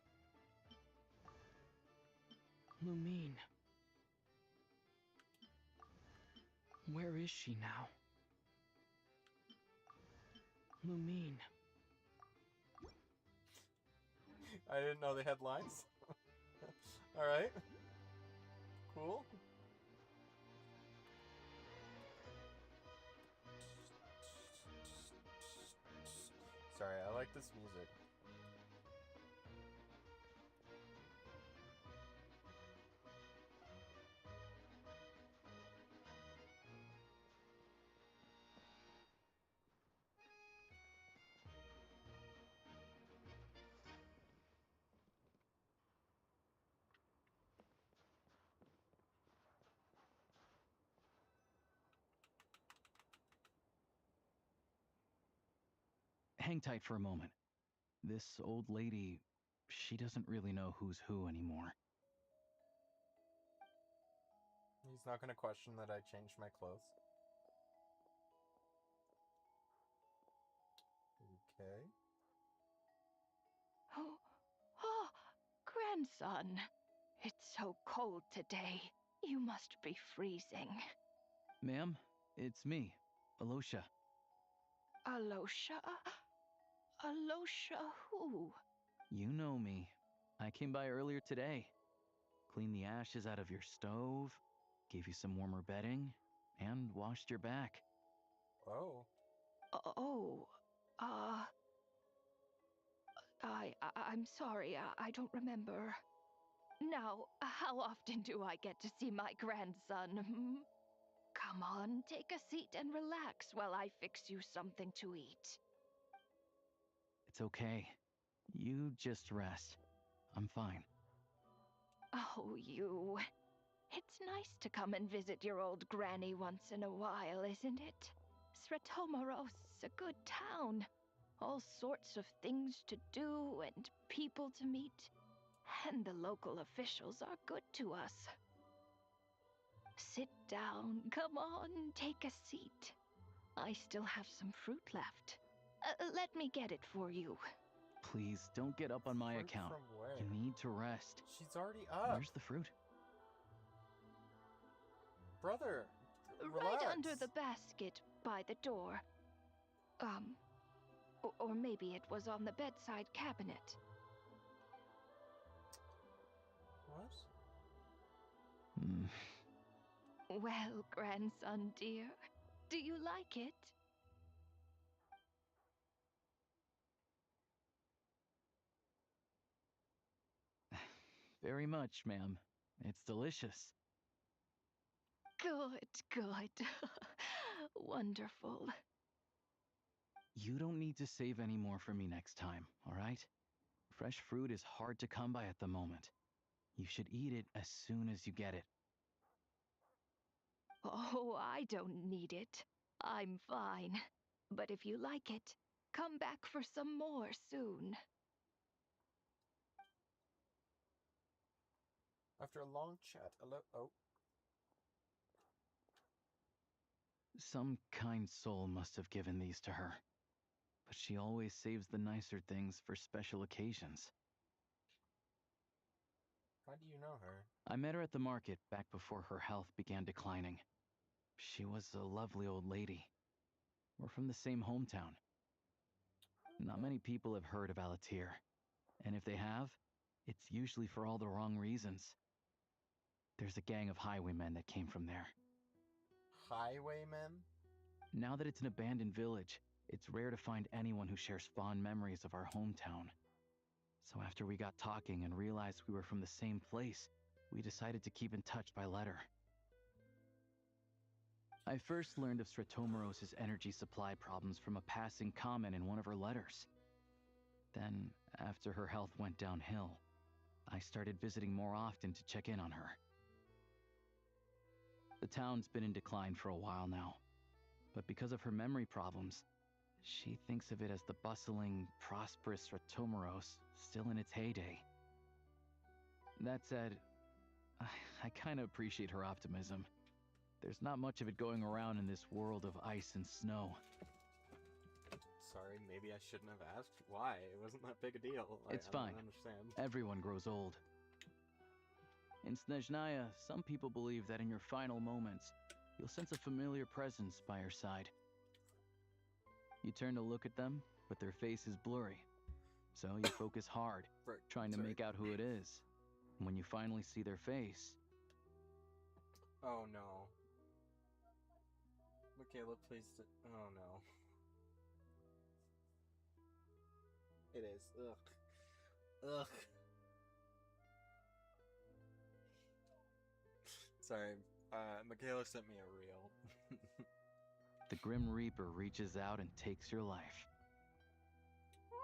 Lumine. Where is she now? Lumine. I didn't know they had lines. Alright. Cool. Sorry, I like this music. Hang tight for a moment. This old lady, she doesn't really know who's who anymore. He's not gonna question that I changed my clothes. Okay. Oh, oh, grandson. It's so cold today. You must be freezing. Ma'am, it's me, Alosha. Alosha? Alosha who? You know me. I came by earlier today. Cleaned the ashes out of your stove, gave you some warmer bedding, and washed your back. Oh. Oh, I'm sorry, I don't remember. Now, how often do I get to see my grandson? Hmm? Come on, take a seat and relax while I fix you something to eat. It's okay. You just rest. I'm fine. Oh, you. It's nice to come and visit your old granny once in a while, isn't it? Sretomaros, a good town. All sorts of things to do and people to meet. And the local officials are good to us. Sit down, come on, take a seat. I still have some fruit left. Let me get it for you. Please, don't get up on my Fruit account. from where? You need to rest. She's already up. Where's the fruit? Brother, Right relax. under the basket by the door. Or maybe it was on the bedside cabinet. What? Well, grandson dear, do you like it? Very much, ma'am. It's delicious. Good, good. Wonderful. You don't need to save any more for me next time, all right? Fresh fruit is hard to come by at the moment. You should eat it as soon as you get it. Oh, I don't need it. I'm fine. But if you like it, come back for some more soon. After a long chat, oh. Some kind soul must have given these to her. but she always saves the nicer things for special occasions. How do you know her? I met her at the market back before her health began declining. She was a lovely old lady. We're from the same hometown. Not many people have heard of Alatir, and if they have, it's usually for all the wrong reasons. There's a gang of highwaymen that came from there. Highwaymen? Now that it's an abandoned village, it's rare to find anyone who shares fond memories of our hometown. So after we got talking and realized we were from the same place, we decided to keep in touch by letter. I first learned of Stratomoros's energy supply problems from a passing comment in one of her letters. Then, after her health went downhill, I started visiting more often to check in on her. The town's been in decline for a while now, but because of her memory problems, she thinks of it as the bustling, prosperous Stratomoros still in its heyday. That said, I kind of appreciate her optimism. There's not much of it going around in this world of ice and snow. Sorry, maybe I shouldn't have asked why. It wasn't that big a deal. It's I fine. don't understand. Everyone grows old. In Snezhnaya, some people believe that in your final moments, you'll sense a familiar presence by your side. You turn to look at them, but their face is blurry. So you focus hard, trying to make out who it is. And when you finally see their face... Oh no. Michaela, please. Oh no. It is. Ugh. Ugh. Sorry. Michaela sent me a reel. The Grim Reaper reaches out and takes your life.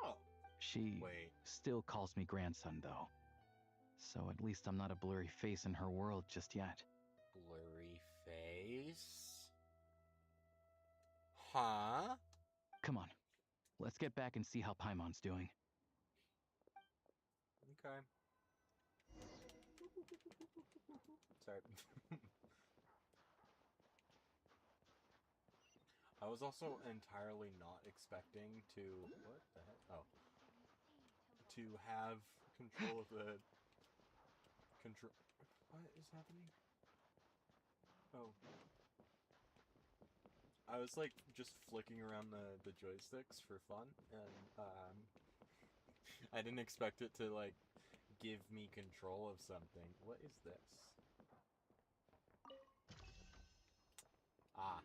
Oh. She still calls me grandson, though. So at least I'm not a blurry face in her world just yet. Blurry face? Huh? Come on. Let's get back and see how Paimon's doing. Okay. Sorry. I was also entirely not expecting to... What the heck? Oh. To have control of the... What is happening? Oh. I was like just flicking around the joysticks for fun, and I didn't expect it to like give me control of something. What is this? Ah.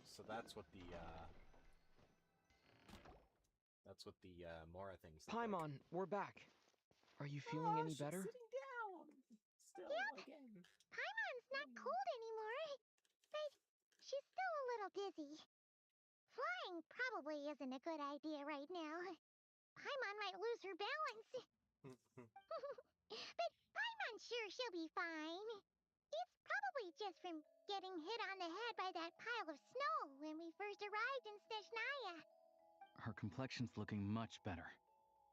So that's what the Mora thing's look like. Paimon, we're back. Are you feeling any better? Sitting down. Still again. Paimon's not cold anymore, but she's still a little dizzy. Flying probably isn't a good idea right now. Paimon might lose her balance. But Paimon's sure she'll be fine. It's probably just from getting hit on the head by that pile of snow when we first arrived in Snezhnaya. Her complexion's looking much better.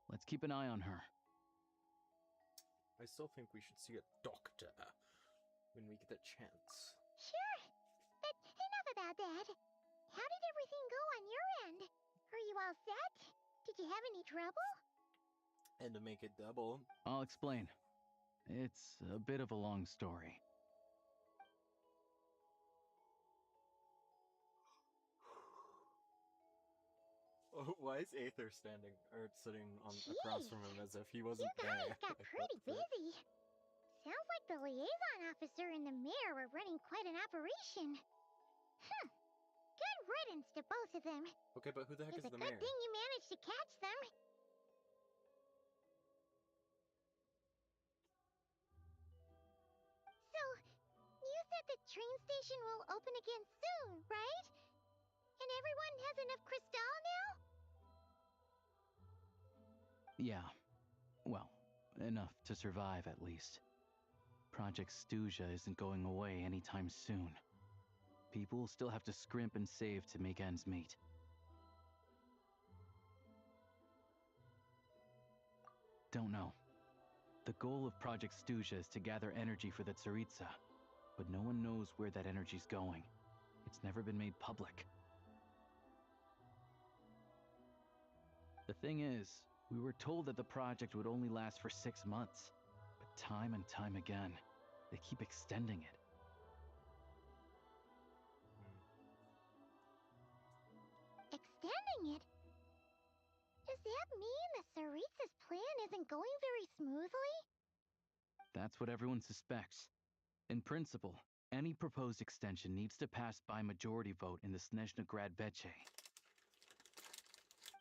Let's keep an eye on her. I still think we should see a doctor when we get a chance. Sure, but enough about that. How did everything go on your end? Are you all set? Did you have any trouble? And to make it double... I'll explain. It's a bit of a long story. Why is Aether standing, or sitting across from him as if he wasn't there? You guys got pretty busy. Sounds like the liaison officer and the mayor were running quite an operation. Good riddance to both of them. Okay, but who the heck It's is a the good mayor? thing you managed to catch them. So, you said the train station will open again soon, right? And everyone has enough crystal now? Yeah. Well, enough to survive at least. Project Stuja isn't going away anytime soon. People will still have to scrimp and save to make ends meet. Don't know. The goal of Project Stuja is to gather energy for the Tsaritsa, but no one knows where that energy's going. It's never been made public. The thing is, we were told that the project would only last for 6 months. But time and time again, they keep extending it. Extending it? Does that mean the Saritsa's plan isn't going very smoothly? That's what everyone suspects. In principle, any proposed extension needs to pass by majority vote in the Snezhna Grad Veche.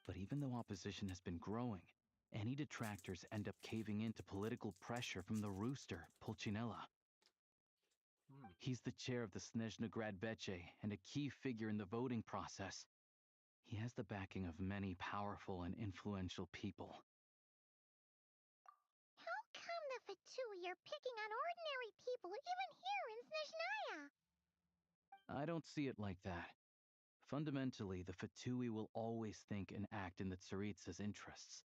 But even though opposition has been growing, any detractors end up caving in to political pressure from the rooster, Pulcinella. He's the chair of the Snezhna Grad Veche and a key figure in the voting process. He has the backing of many powerful and influential people. How come the Fatui are picking on ordinary people even here in Snezhnaya? I don't see it like that. Fundamentally, the Fatui will always think and act in the Tsaritsa's interests.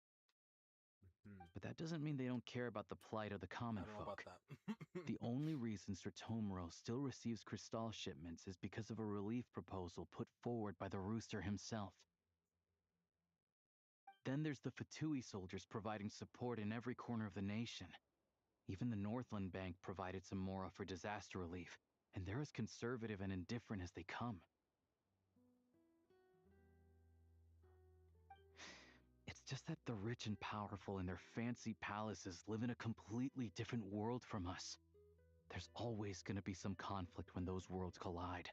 But that doesn't mean they don't care about the plight of the common I don't know about folk. that. The only reason Sertomero still receives crystal shipments is because of a relief proposal put forward by the rooster himself. Then there's the Fatui soldiers providing support in every corner of the nation. Even the Northland Bank provided some mora for disaster relief, and they're as conservative and indifferent as they come. It's just that the rich and powerful in their fancy palaces live in a completely different world from us. There's always going to be some conflict when those worlds collide.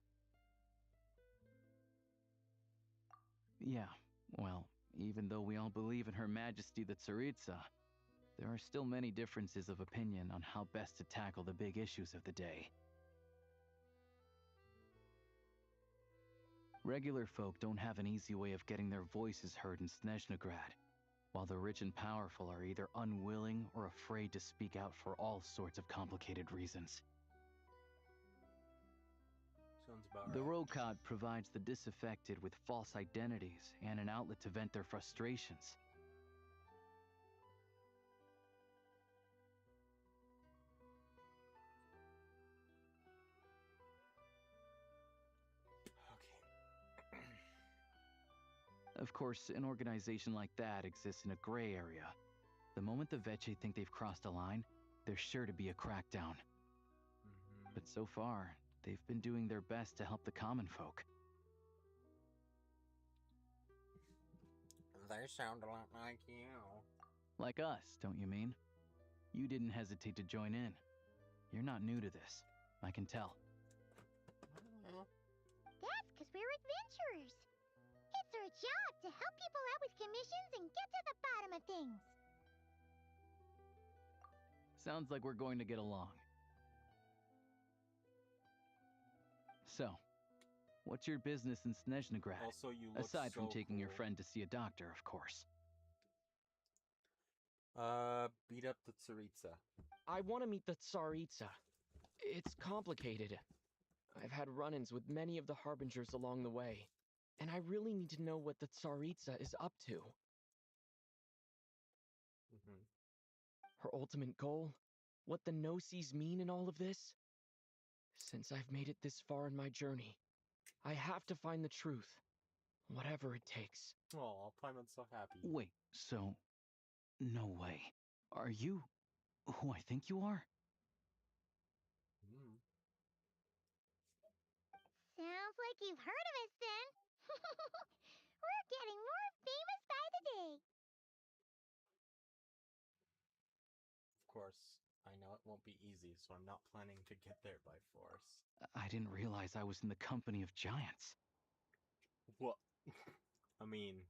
Yeah, well, even though we all believe in Her Majesty the Tsaritsa, there are still many differences of opinion on how best to tackle the big issues of the day. Regular folk don't have an easy way of getting their voices heard in Snezhnagrad, while the rich and powerful are either unwilling or afraid to speak out for all sorts of complicated reasons. Sounds about The right. Rokad provides the disaffected with false identities and an outlet to vent their frustrations. Of course, an organization like that exists in a gray area. The moment the Veche think they've crossed a line, there's sure to be a crackdown. But so far, they've been doing their best to help the common folk. They sound a lot like you. Like us, don't you mean? You didn't hesitate to join in. You're not new to this. I can tell. That's because we're adventurers. It's our job to help people out with commissions and get to the bottom of things. Sounds like we're going to get along. So, what's your business in Snezhnagrad? Also, you look Aside from so taking your cool. friend to see a doctor, of course. Beat up the Tsaritsa. I want to meet the Tsaritsa. It's complicated. I've had run-ins with many of the Harbingers along the way, and I really need to know what the Tsaritsa is up to. Her ultimate goal? What the no-sees mean in all of this? Since I've made it this far in my journey, I have to find the truth, whatever it takes. Oh, Paimon's so happy. Wait, so... No way. Are you who I think you are? Sounds like you've heard of us then. We're getting more famous by the day. Of course, I know it won't be easy, so I'm not planning to get there by force. I didn't realize I was in the company of giants. What? I mean...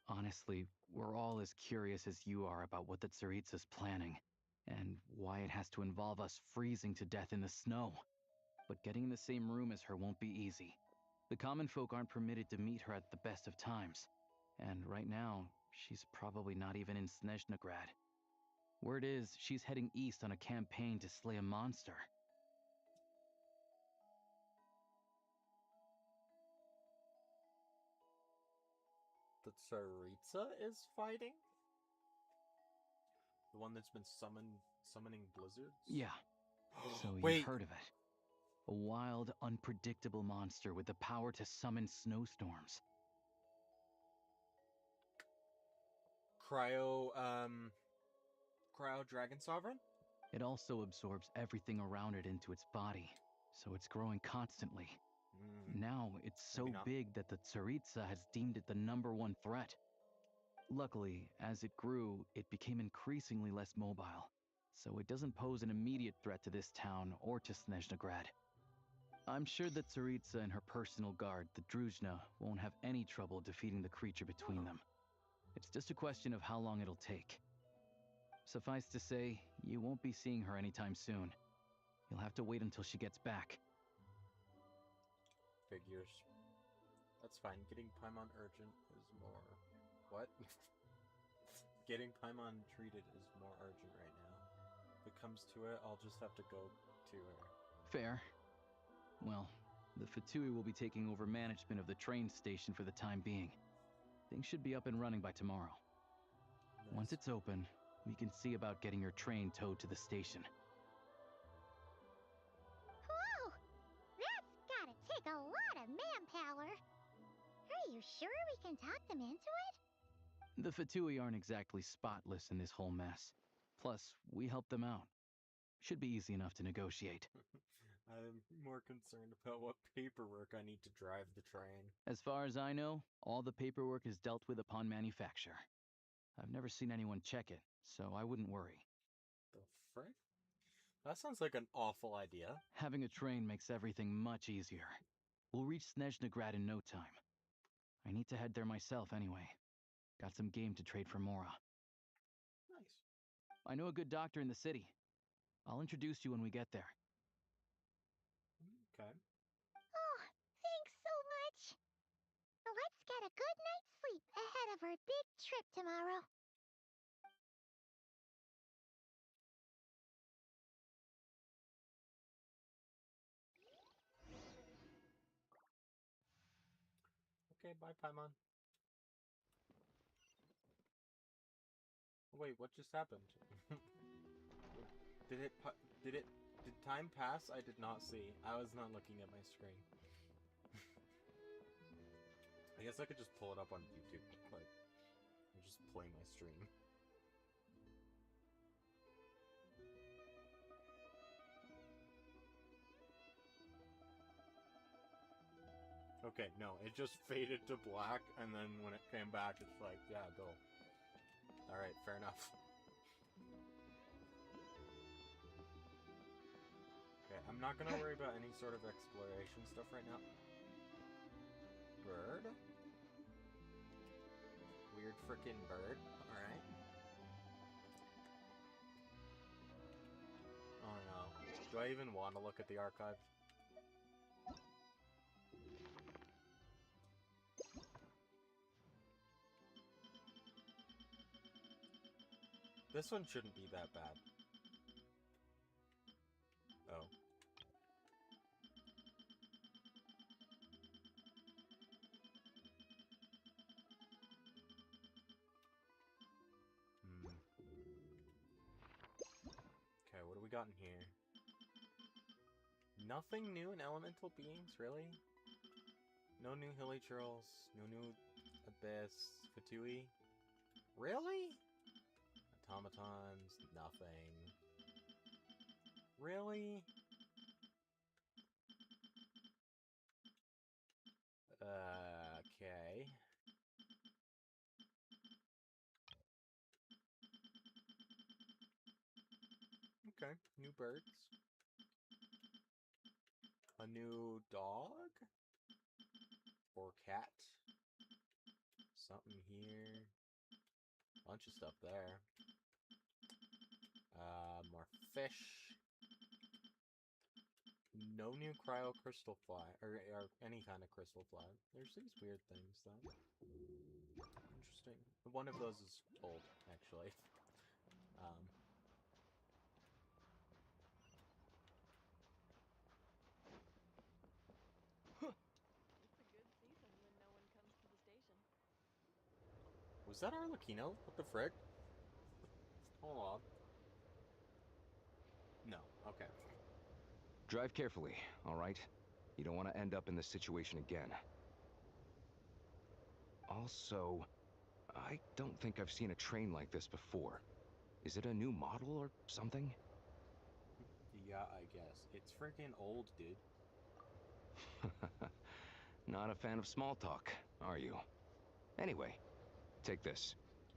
Honestly, we're all as curious as you are about what the Tsaritsa's planning, and why it has to involve us freezing to death in the snow. But getting in the same room as her won't be easy. The common folk aren't permitted to meet her at the best of times, and right now, she's probably not even in Snezhnagrad. Word is, she's heading east on a campaign to slay a monster. The Tsaritsa is fighting? The one that's been summoning blizzards? Yeah. So Wait. you've heard of it. A wild, unpredictable monster with the power to summon snowstorms. Cryo Dragon Sovereign? It also absorbs everything around it into its body, so it's growing constantly. Now, it's so big that the Tsaritsa has deemed it the #1 threat. Luckily, as it grew, it became increasingly less mobile, so it doesn't pose an immediate threat to this town or to Snezhnegrad. I'm sure that Tsaritsa and her personal guard, the Druzhna, won't have any trouble defeating the creature between them. It's just a question of how long it'll take. Suffice to say, you won't be seeing her anytime soon. You'll have to wait until she gets back. Figures. That's fine. Getting Paimon urgent is more... What? Getting Paimon treated is more urgent right now. If it comes to it, I'll just have to go to her. Fair. Well, the Fatui will be taking over management of the train station for the time being. Things should be up and running by tomorrow. Nice. Once it's open, we can see about getting your train towed to the station. Whoa! That's gotta take a lot of manpower. Are you sure we can talk them into it? The Fatui aren't exactly spotless in this whole mess. Plus, we helped them out. Should be easy enough to negotiate. I'm more concerned about what paperwork I need to drive the train. As far as I know, all the paperwork is dealt with upon manufacture. I've never seen anyone check it, so I wouldn't worry. The frick? That sounds like an awful idea. Having a train makes everything much easier. We'll reach Snezhnegrad in no time. I need to head there myself anyway. Got some game to trade for Mora. Nice. I know a good doctor in the city. I'll introduce you when we get there. Okay. Oh, thanks so much. Let's get a good night's sleep ahead of our big trip tomorrow. Okay, bye, Paimon. Wait, what just happened? Did time pass? I did not see. I was not looking at my screen. I guess I could just pull it up on YouTube, like, and just play my stream. Okay, no, it just faded to black, and then when it came back, it's like, yeah, go. Alright, fair enough. Okay, I'm not gonna worry about any sort of exploration stuff right now. Bird? Weird frickin' bird. Alright. Oh no. Do I even want to look at the archive? This one shouldn't be that bad. Oh. Okay, what do we got in here? Nothing new in elemental beings, really? No new hilly churls, no new abyss, Fatui? Really? Automatons, nothing. Really? Okay. Okay, new birds. A new dog? Or cat? Something here. Bunch of stuff there. More fish. No new cryo crystal fly, or any kind of crystal fly. There's these weird things, though. Interesting. One of those is old, actually. Was that Arlecchino? What the frick? Hold on. No, okay. Drive carefully, all right? You don't want to end up in this situation again. Also, I don't think I've seen a train like this before. Is it a new model or something? Yeah, I guess. It's freaking old, dude. Not a fan of small talk, are you? Anyway, take this.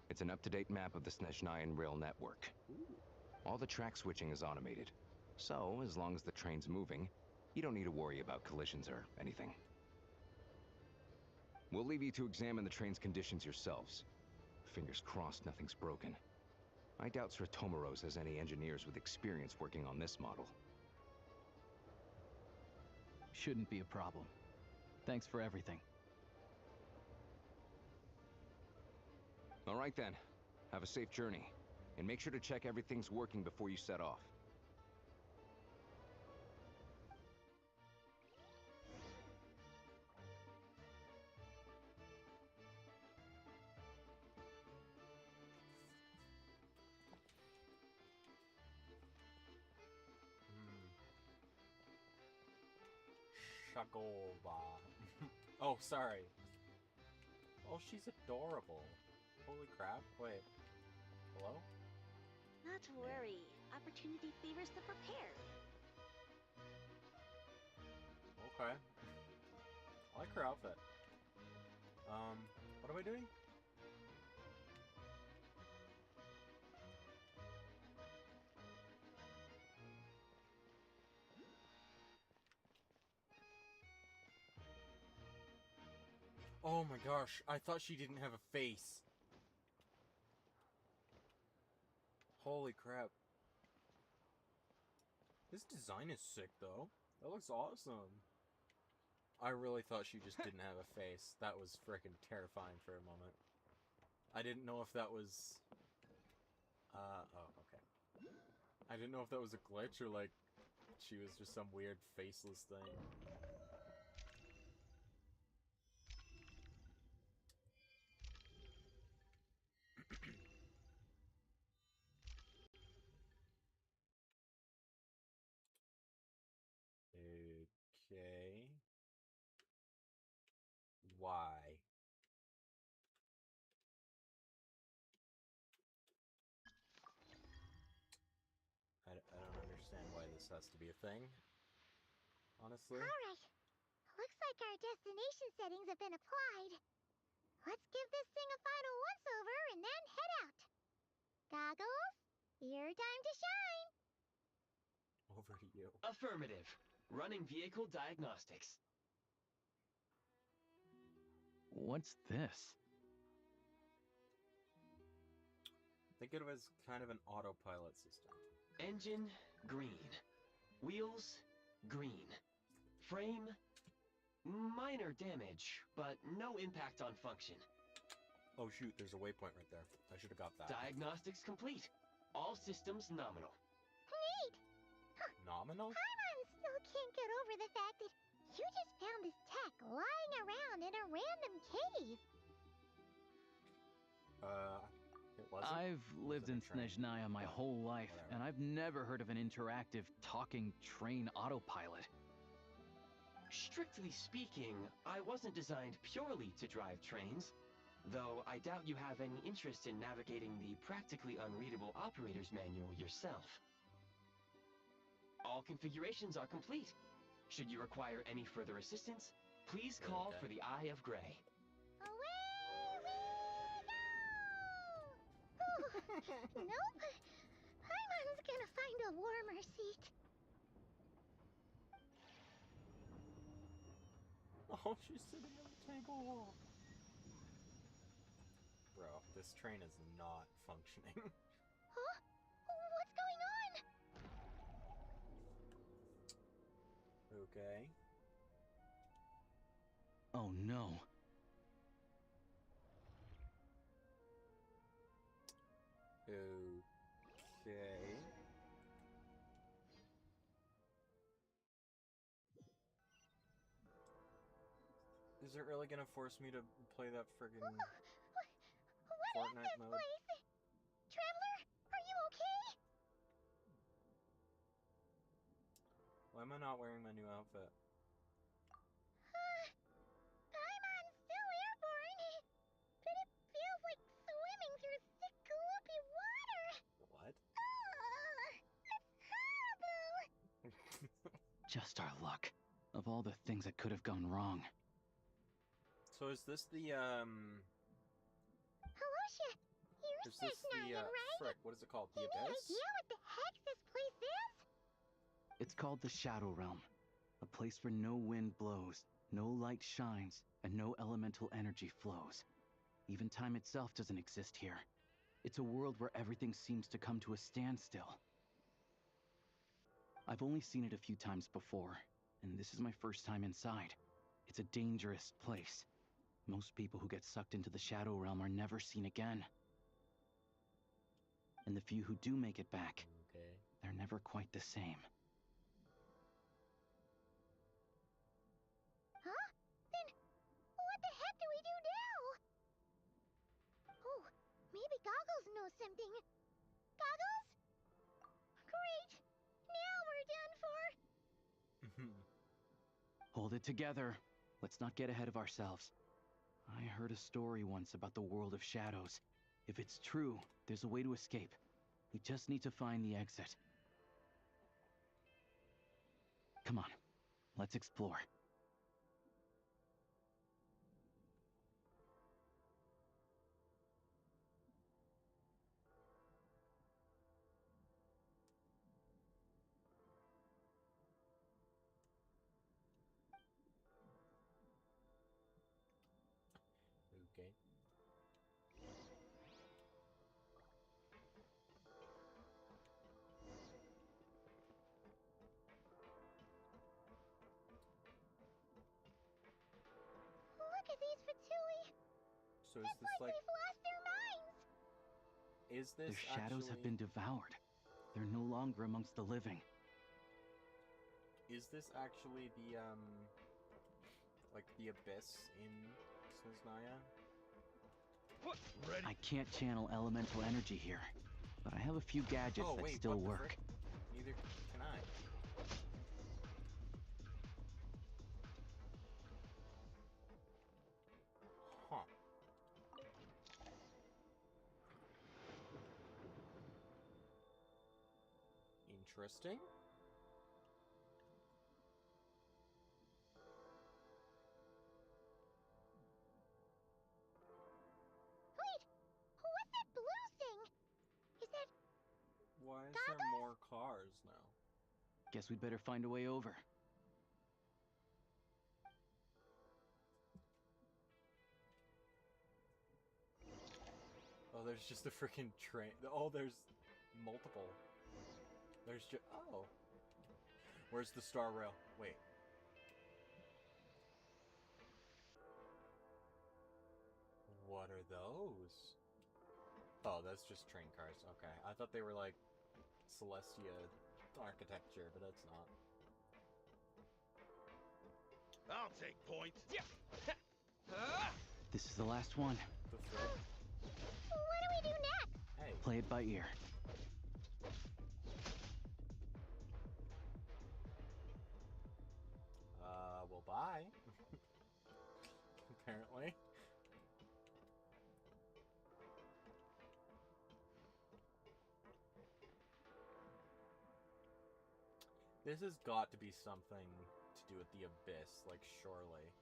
It's an up-to-date map of the Snezhnayan rail network. All the track switching is automated. So, as long as the train's moving, you don't need to worry about collisions or anything. We'll leave you to examine the train's conditions yourselves. Fingers crossed nothing's broken. I doubt Sratomaros has any engineers with experience working on this model. Shouldn't be a problem. Thanks for everything. All right then. Have a safe journey. And make sure to check everything's working before you set off. Shagova. Oh, sorry. Oh, she's adorable. Holy crap. Wait. Hello? Not to worry. Opportunity favors the prepared. Okay. I like her outfit. What am I doing? Oh my gosh, I thought she didn't have a face. Holy crap. This design is sick though. That looks awesome. I really thought she just didn't have a face. That was freaking terrifying for a moment. I didn't know if that was... oh, okay. I didn't know if that was a glitch or like she was just some weird faceless thing. Okay. Why? I don't understand why this has to be a thing. Honestly. Alright. Looks like our destination settings have been applied. Let's give this thing a final once-over and then head out. Goggles, your time to shine. Over to you. Affirmative. Running vehicle diagnostics. What's this? Think of it as kind of an autopilot system. Engine, green. Wheels, green. Frame, minor damage, but no impact on function. Oh shoot, there's a waypoint right there. I should have got that. Diagnostics complete. All systems nominal. Neat. Nominal? Paimon still can't get over the fact that you just found this tech lying around in a random cave. It wasn't? I've lived in train. Snezhnaya my whole life, Whatever. and I've never heard of an interactive talking train autopilot. Strictly speaking, I wasn't designed purely to drive trains, though I doubt you have any interest in navigating the practically unreadable operator's manual yourself. All configurations are complete. Should you require any further assistance, please call for the Eye of Grey. Nope. Paimon's gonna find a warmer seat. Oh, she's sitting on the table. Bro, this train is not functioning. Huh? What's going on? Okay. Oh no. Okay. Is it really gonna force me to play that friggin' What Fortnite is this mode? place? Traveler, are you okay? Why am I not wearing my new outfit? Paimon's still airborne, but it feels like swimming through thick, gloopy water. What? It's horrible. Just our luck. Of all the things that could have gone wrong. So is this the Halosha, you're Is this the Snezhnayan, right? frick? What is it called? The Any Abyss? idea what the heck this place is? It's called the Shadow Realm. A place where no wind blows, no light shines, and no elemental energy flows. Even time itself doesn't exist here. It's a world where everything seems to come to a standstill. I've only seen it a few times before, and this is my first time inside. It's a dangerous place. Most people who get sucked into the Shadow Realm are never seen again. And the few who do make it back, they're never quite the same. Huh? Then what the heck do we do now? Oh, maybe Goggles knows something. Goggles? Great! Now we're done for! Hold it together. Let's not get ahead of ourselves. I heard a story once about the world of shadows. If it's true, there's a way to escape. We just need to find the exit. Come on, let's explore. Okay. Look at these Fatui! So is It's this like they've lost their minds! is this Their shadows have actually been devoured. They're no longer amongst the living. is this actually the like the abyss in Snezhnaya? I can't channel elemental energy here, but I have a few gadgets Oh that wait, still what the work. frick? Neither can I. Huh. Interesting. Wait! What's that blue thing? Is that... Why is there more cars now? Guess we'd better find a way over. Oh, there's just a freaking train. Oh, there's multiple. There's just... Oh. Where's the star rail? Wait. What are those? Oh, that's just train cars. Okay. I thought they were like Celestia architecture, but that's not. I'll take point. This is the last one. The frick? What do we do next? Hey. Play it by ear. Well, bye. Apparently. This has got to be something to do with the abyss, like, surely.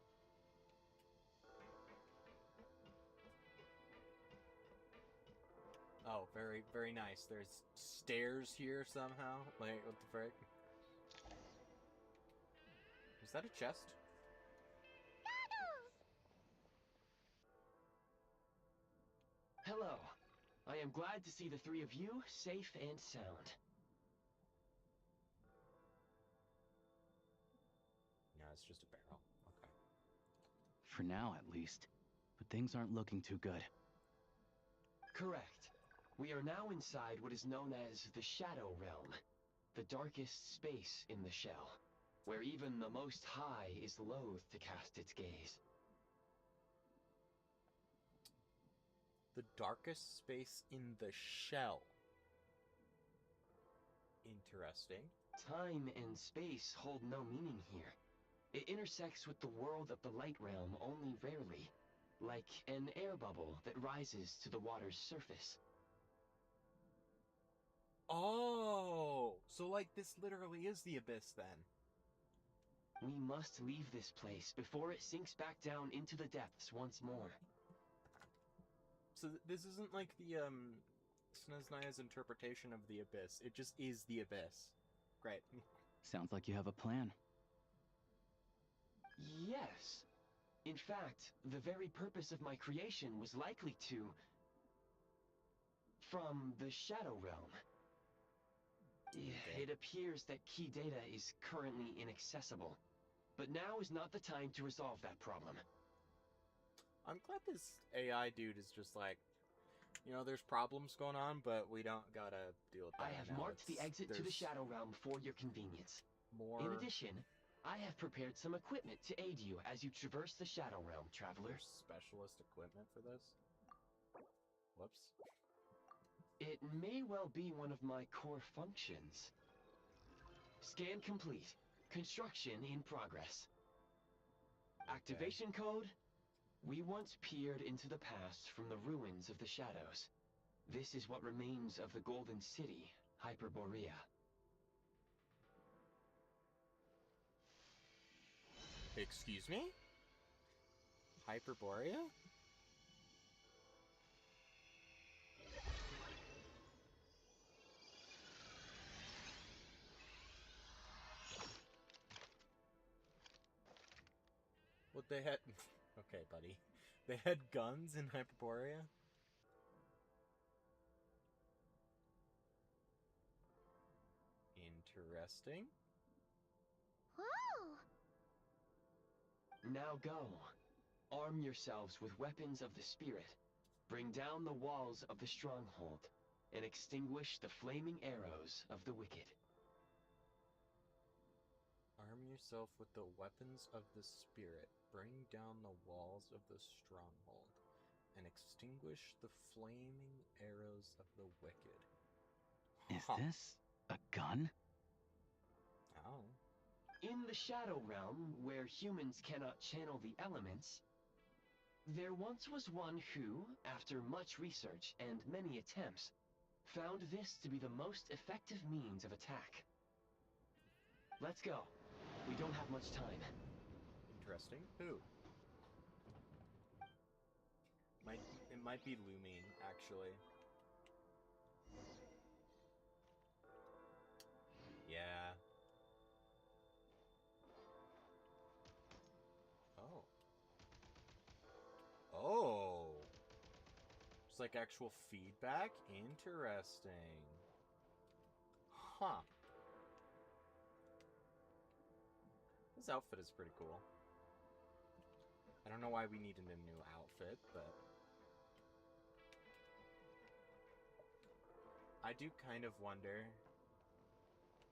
Oh, very, very nice. There's stairs here somehow. Like, what the frick? Is that a chest? Goggles! Hello. I am glad to see the three of you safe and sound. No, it's just a barrel. Okay. For now, at least. But things aren't looking too good. Correct. We are now inside what is known as the Shadow Realm, the darkest space in the shell, where even the Most High is loath to cast its gaze. The darkest space in the shell. Interesting. Time and space hold no meaning here. It intersects with the world of the light realm only rarely, like an air bubble that rises to the water's surface. Oh, so like this literally is the abyss then. We must leave this place before it sinks back down into the depths once more. So this isn't like the Sneznaya's interpretation of the abyss. It just is the abyss. Great. Sounds like you have a plan. Yes. In fact, the very purpose of my creation was likely to... from the Shadow Realm. It appears that key data is currently inaccessible, but now is not the time to resolve that problem. I'm glad this AI dude is just like, you know, there's problems going on, but we don't gotta deal with that. I have marked the exit to the Shadow Realm for your convenience. More... In addition, I have prepared some equipment to aid you as you traverse the Shadow Realm, traveler. Specialist equipment for this? Whoops. It may well be one of my core functions. Scan complete. Construction in progress. Activation code? We once peered into the past from the ruins of the shadows. This is what remains of the Golden City, Hyperborea. Excuse me? Hyperborea? What they had... Okay, buddy. They had guns in Hyperborea? Interesting. Whoa! Now go. Arm yourselves with weapons of the spirit. Bring down the walls of the stronghold and extinguish the flaming arrows of the wicked. Arm yourself with the weapons of the spirit. Bring down the walls of the stronghold and extinguish the flaming arrows of the wicked. Is this a gun? Oh. In the Shadow Realm, where humans cannot channel the elements, there once was one who, after much research and many attempts, found this to be the most effective means of attack. Let's go. We don't have much time. Interesting. Who? It might be Lumine, actually. Yeah. Oh. Oh. It's like actual feedback? Interesting. Huh. This outfit is pretty cool. I don't know why we needed a new outfit, but... I do kind of wonder...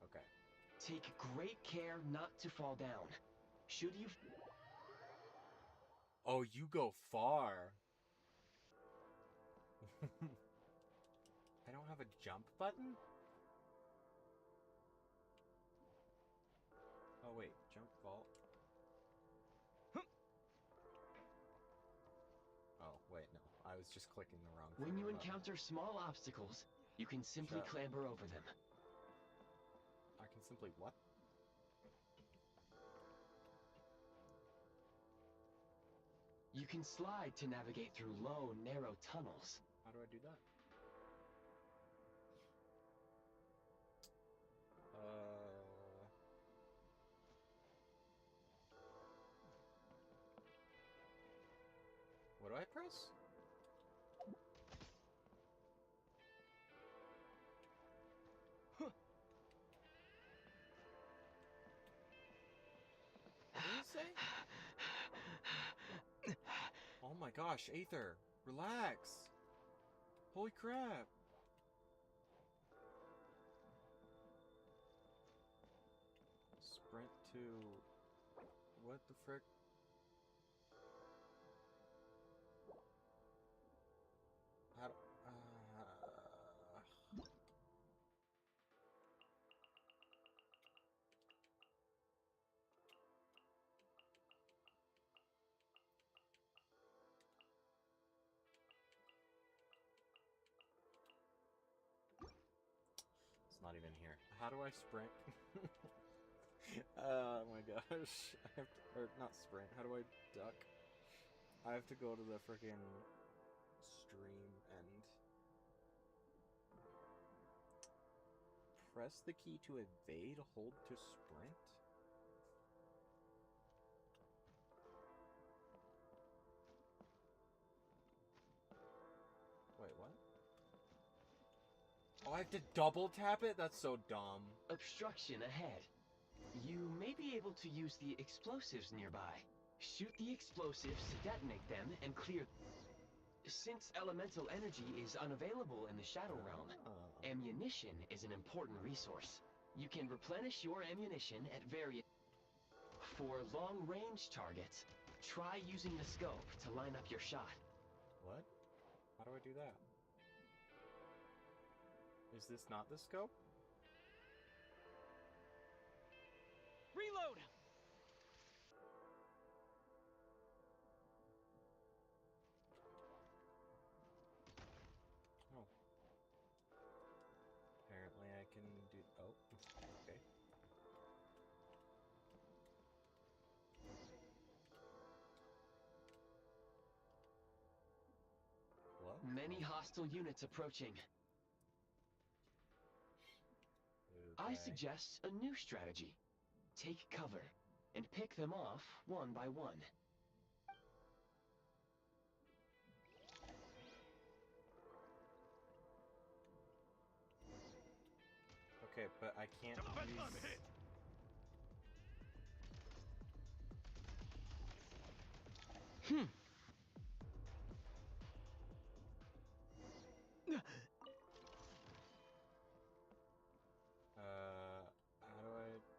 Okay. Take great care not to fall down. Should you... Oh, you go far. I don't have a jump button? Oh wait, jump vault. Oh wait, no. I was just clicking the wrong thing. When you encounter small obstacles, you can simply clamber over them. I can simply what? You can slide to navigate through low, narrow tunnels. How do I do that? What do I press? Huh. What did it say? Oh my gosh, Aether, relax. Holy crap. Sprint to... What the frick? How do... not even here. How do I sprint? Oh my gosh. I have to, or not sprint. How do I duck? I have to go to the freaking stream and press the key to evade, hold to sprint? Wait, what? Oh, I have to double tap it? That's so dumb. Obstruction ahead. You may be able to use the explosives nearby. Shoot the explosives, detonate them, and clear. Since elemental energy is unavailable in the Shadow Realm, ammunition is an important resource. You can replenish your ammunition at various... For long-range targets, try using the scope to line up your shot. What? How do I do that? Is this not the scope? Reload! Oh. Apparently I can do... Oh, okay. Hello? Many hostile units approaching. Okay. I suggest a new strategy. Take cover and pick them off one by one. Okay, but I can't use...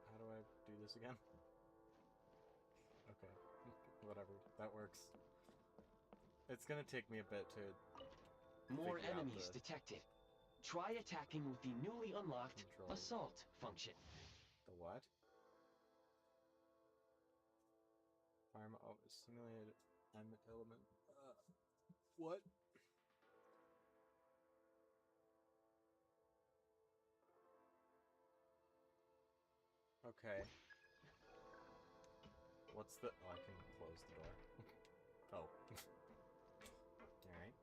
how do I do this again? Okay, whatever, that works. It's gonna take me a bit to More figure out enemies the... detected. Try attacking with the newly unlocked assault function. The what? Simulated element. What? Okay. What's the... Oh, I can close the door. Oh. Alright.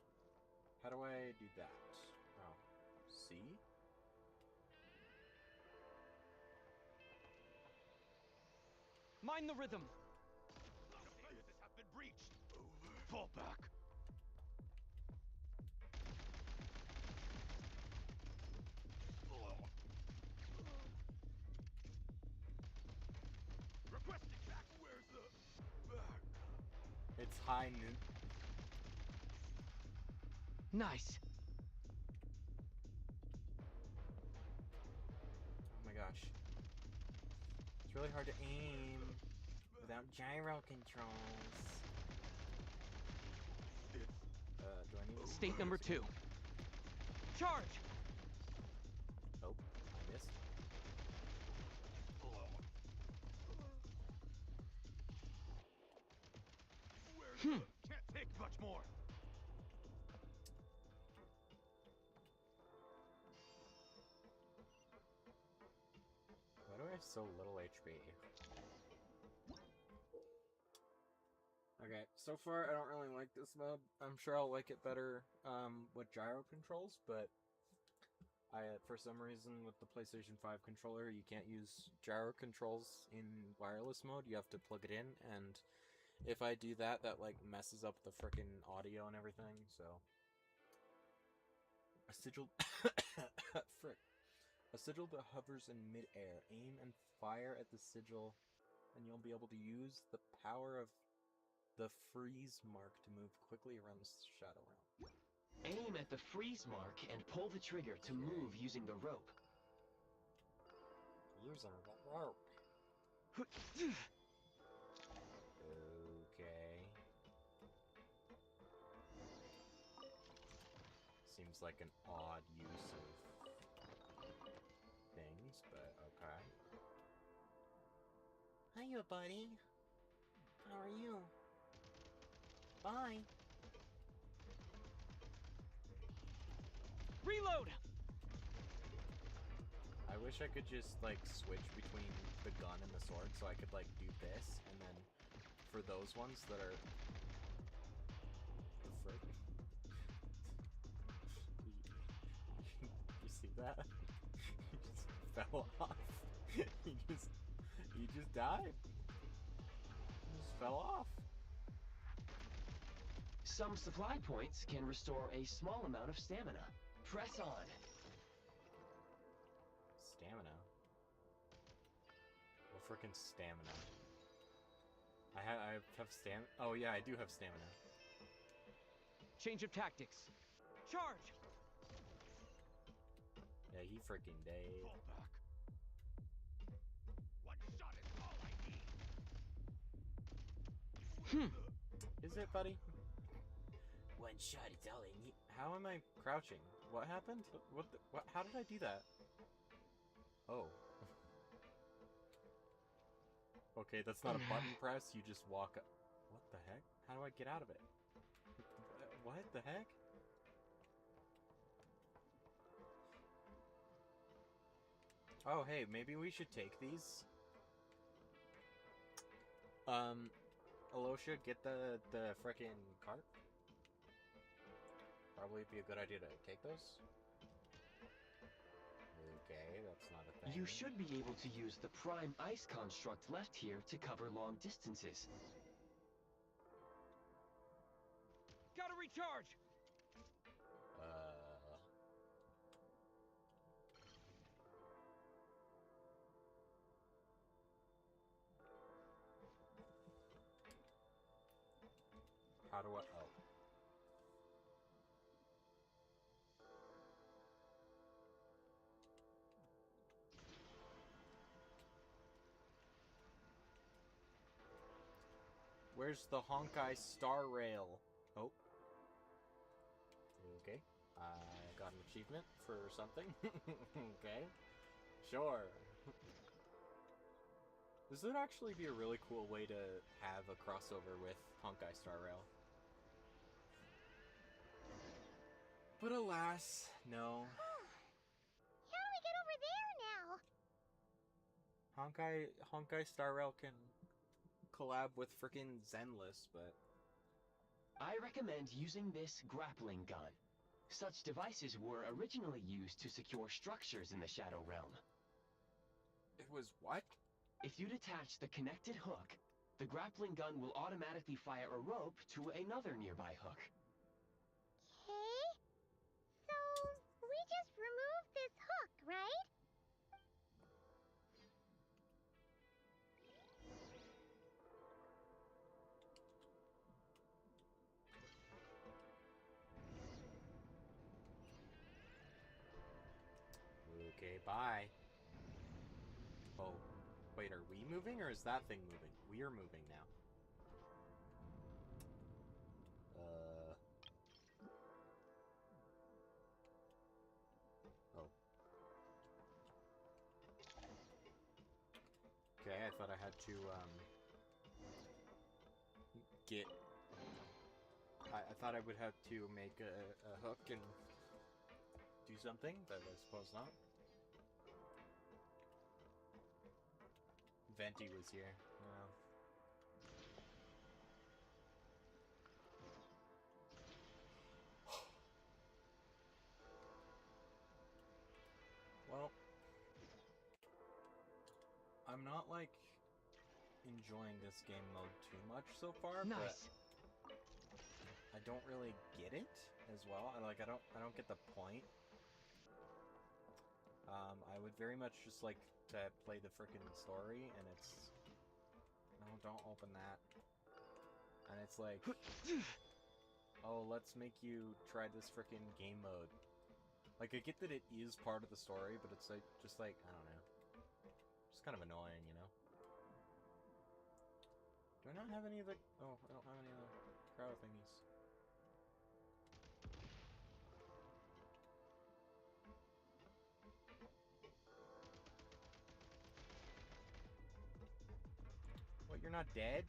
How do I do that? Oh. C? Mind the rhythm! Defenses have been breached. Fall back. Requesting back. Where's the back? It's high noon. Nice. Oh my gosh. It's really hard to aim without gyro controls. Do I need... State number 2. Charge! Oh, I missed. Can't take much more. Why do I have so little HP? Okay, so far I don't really like this mode. I'm sure I'll like it better with gyro controls, but for some reason with the PlayStation 5 controller, you can't use gyro controls in wireless mode. You have to plug it in, and if I do that, that like messes up the frickin' audio and everything, so... A sigil... Frick. A sigil that hovers in mid-air. Aim and fire at the sigil, and you'll be able to use the power of the freeze mark to move quickly around the Shadow Realm. Aim at the freeze mark and pull the trigger to move using the rope. Using the rope. Okay. Seems like an odd use of things, but okay. Hiya, buddy. How are you? Bye. Reload! wish I could just, like, switch between the gun and the sword, so I could, like, do this, and then for those ones that are... The frick? You see that? He just fell off. He just died. He just fell off. Some supply points can restore a small amount of stamina. Press on. Stamina? What frickin' stamina? I have stamina. Oh yeah, I do have stamina. Change of tactics. Charge! Yeah, he freaking dead. Fall back. One shot is all I need. Is it, buddy? One shot is all I need. How am I crouching? What happened? What? How did I do that? Oh. Okay, that's not a button press. You just walk up. What the heck? How do I get out of it? What the heck? Oh, hey, maybe we should take these. Alosha, get the frickin' cart. Probably be a good idea to take those. Okay, that's not a thing. You should be able to use the prime ice construct left here to cover long distances. Gotta recharge! How do I... Oh. Where's the Honkai Star Rail? Oh. Okay. I got an achievement for something. Okay. Sure. This would actually be a really cool way to have a crossover with Honkai Star Rail. But alas, no. How do we get over there now? Honkai Star Rail can collab with frickin' Zenless, but... I recommend using this grappling gun. Such devices were originally used to secure structures in the Shadow Realm. It was what? If you detach the connected hook, the grappling gun will automatically fire a rope to another nearby hook. Okay. So, we just removed this hook, right? Okay, bye. Oh, wait, are we moving or is that thing moving? We are moving now. Oh. Okay, I thought I had to, get... I thought I would have to make a hook and do something, but I suppose not. Venti was here. No. Well, I'm not like enjoying this game mode too much so far, Nice. but I don't really get it as well. I don't get the point. I would very much just like to play the frickin' story, and it's... No, don't open that. And it's like... Oh, let's make you try this frickin' game mode. Like, I get that it is part of the story, but it's like, just like, I don't know. Just kind of annoying, you know? Do I not have any of the... Oh, I don't have any of the crowd thingies. What, you're not dead?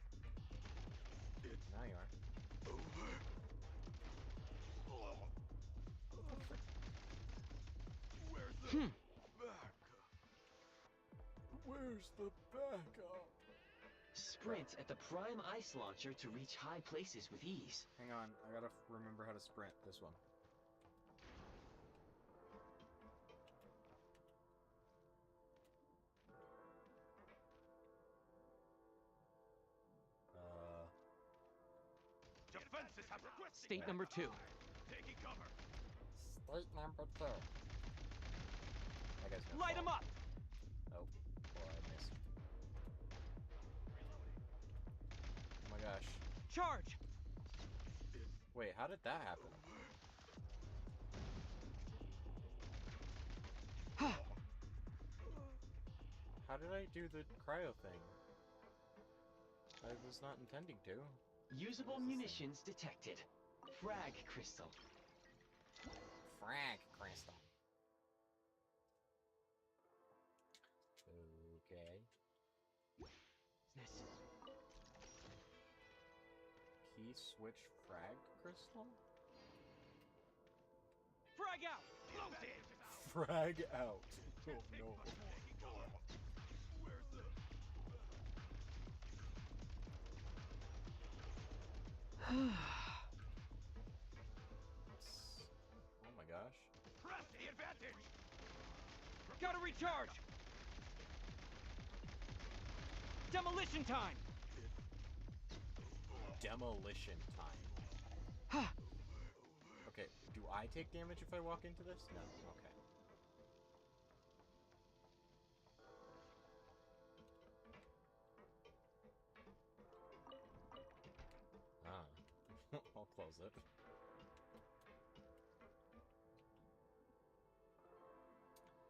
Now you are. Where's the back? Where's the backup? Sprint at the prime ice launcher to reach high places with ease. Hang on, I gotta remember how to sprint. This one. Defenses have requested State number 2. taking cover. State number 2. That guy's gonna Light fall. him up! Oh, boy, I missed. Oh my gosh. Charge! Wait, how did that happen? How did I do the cryo thing? I was not intending to. Usable munitions detected. Frag crystal. Frag crystal. Okay. Key switch frag crystal? Frag out! Frag out. Oh no. Oh my gosh. Press the advantage. Gotta recharge! Demolition time! Demolition time. Okay, do I take damage if I walk into this? No, okay. Ah. I'll close it.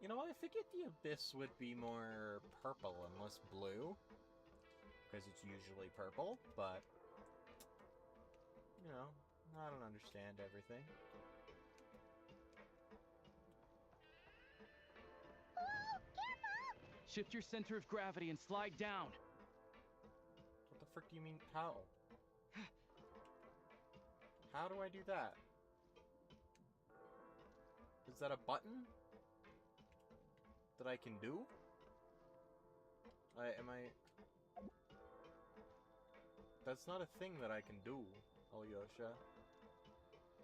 You know, I figured the Abyss would be more purple and less blue. Because it's usually purple, but... You know, I don't understand everything. Shift your center of gravity and slide down. What the frick do you mean, how? How do I do that? Is that a button? That I can do? Am I... That's not a thing that I can do, Alyosha.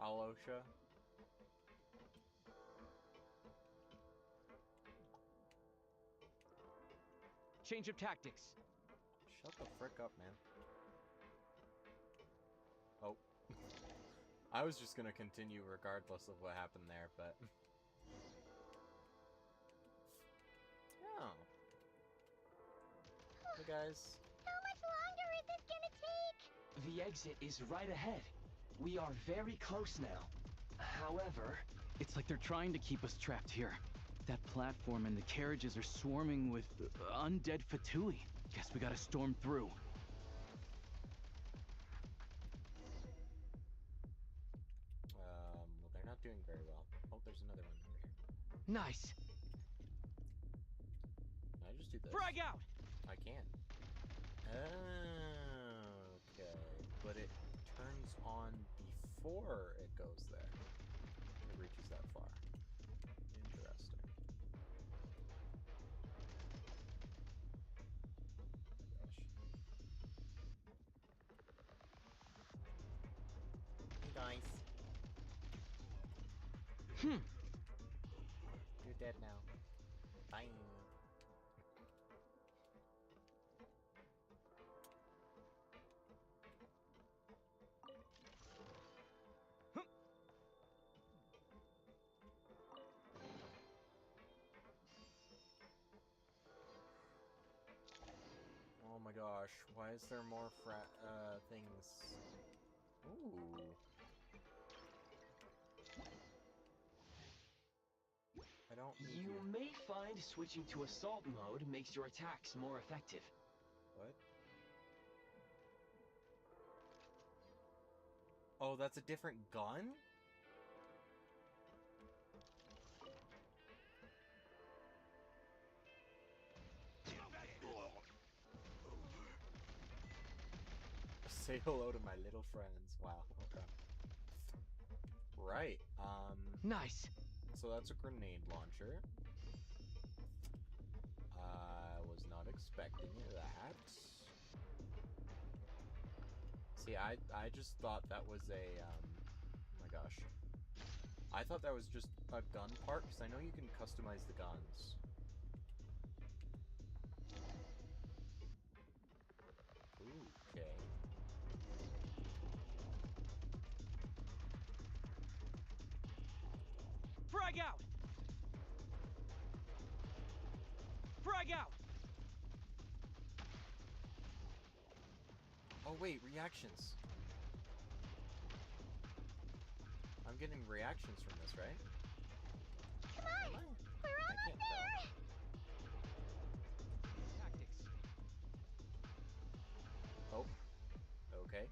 Alosha. Change of tactics. Shut the frick up, man. Oh. I was just gonna continue regardless of what happened there, but... Oh. Hey, guys. How much longer is this gonna take? The exit is right ahead. We are very close now. However... It's like they're trying to keep us trapped here. That platform and the carriages are swarming with undead Fatui. Guess we gotta storm through. Well, they're not doing very well. Oh, there's another one over here. Nice. Can I just do this? Frag out! I can. Okay. But it turns on before it goes there. It reaches that far. Interesting. Hey guys. You're dead now. Bye. Oh my gosh, why is there more things? Ooh. I don't need You may find switching to assault mode makes your attacks more effective. What? Oh, that's a different gun? Say hello to my little friends. Wow, okay. Right, Nice. so that's a grenade launcher. I was not expecting that. See, I just thought that was a, oh my gosh. I thought that was just a gun part, because I know you can customize the guns. Ooh, okay. Frag out! Frag out! Oh wait, reactions. I'm getting reactions from this, right? Come on! We're almost there! Oh. Okay.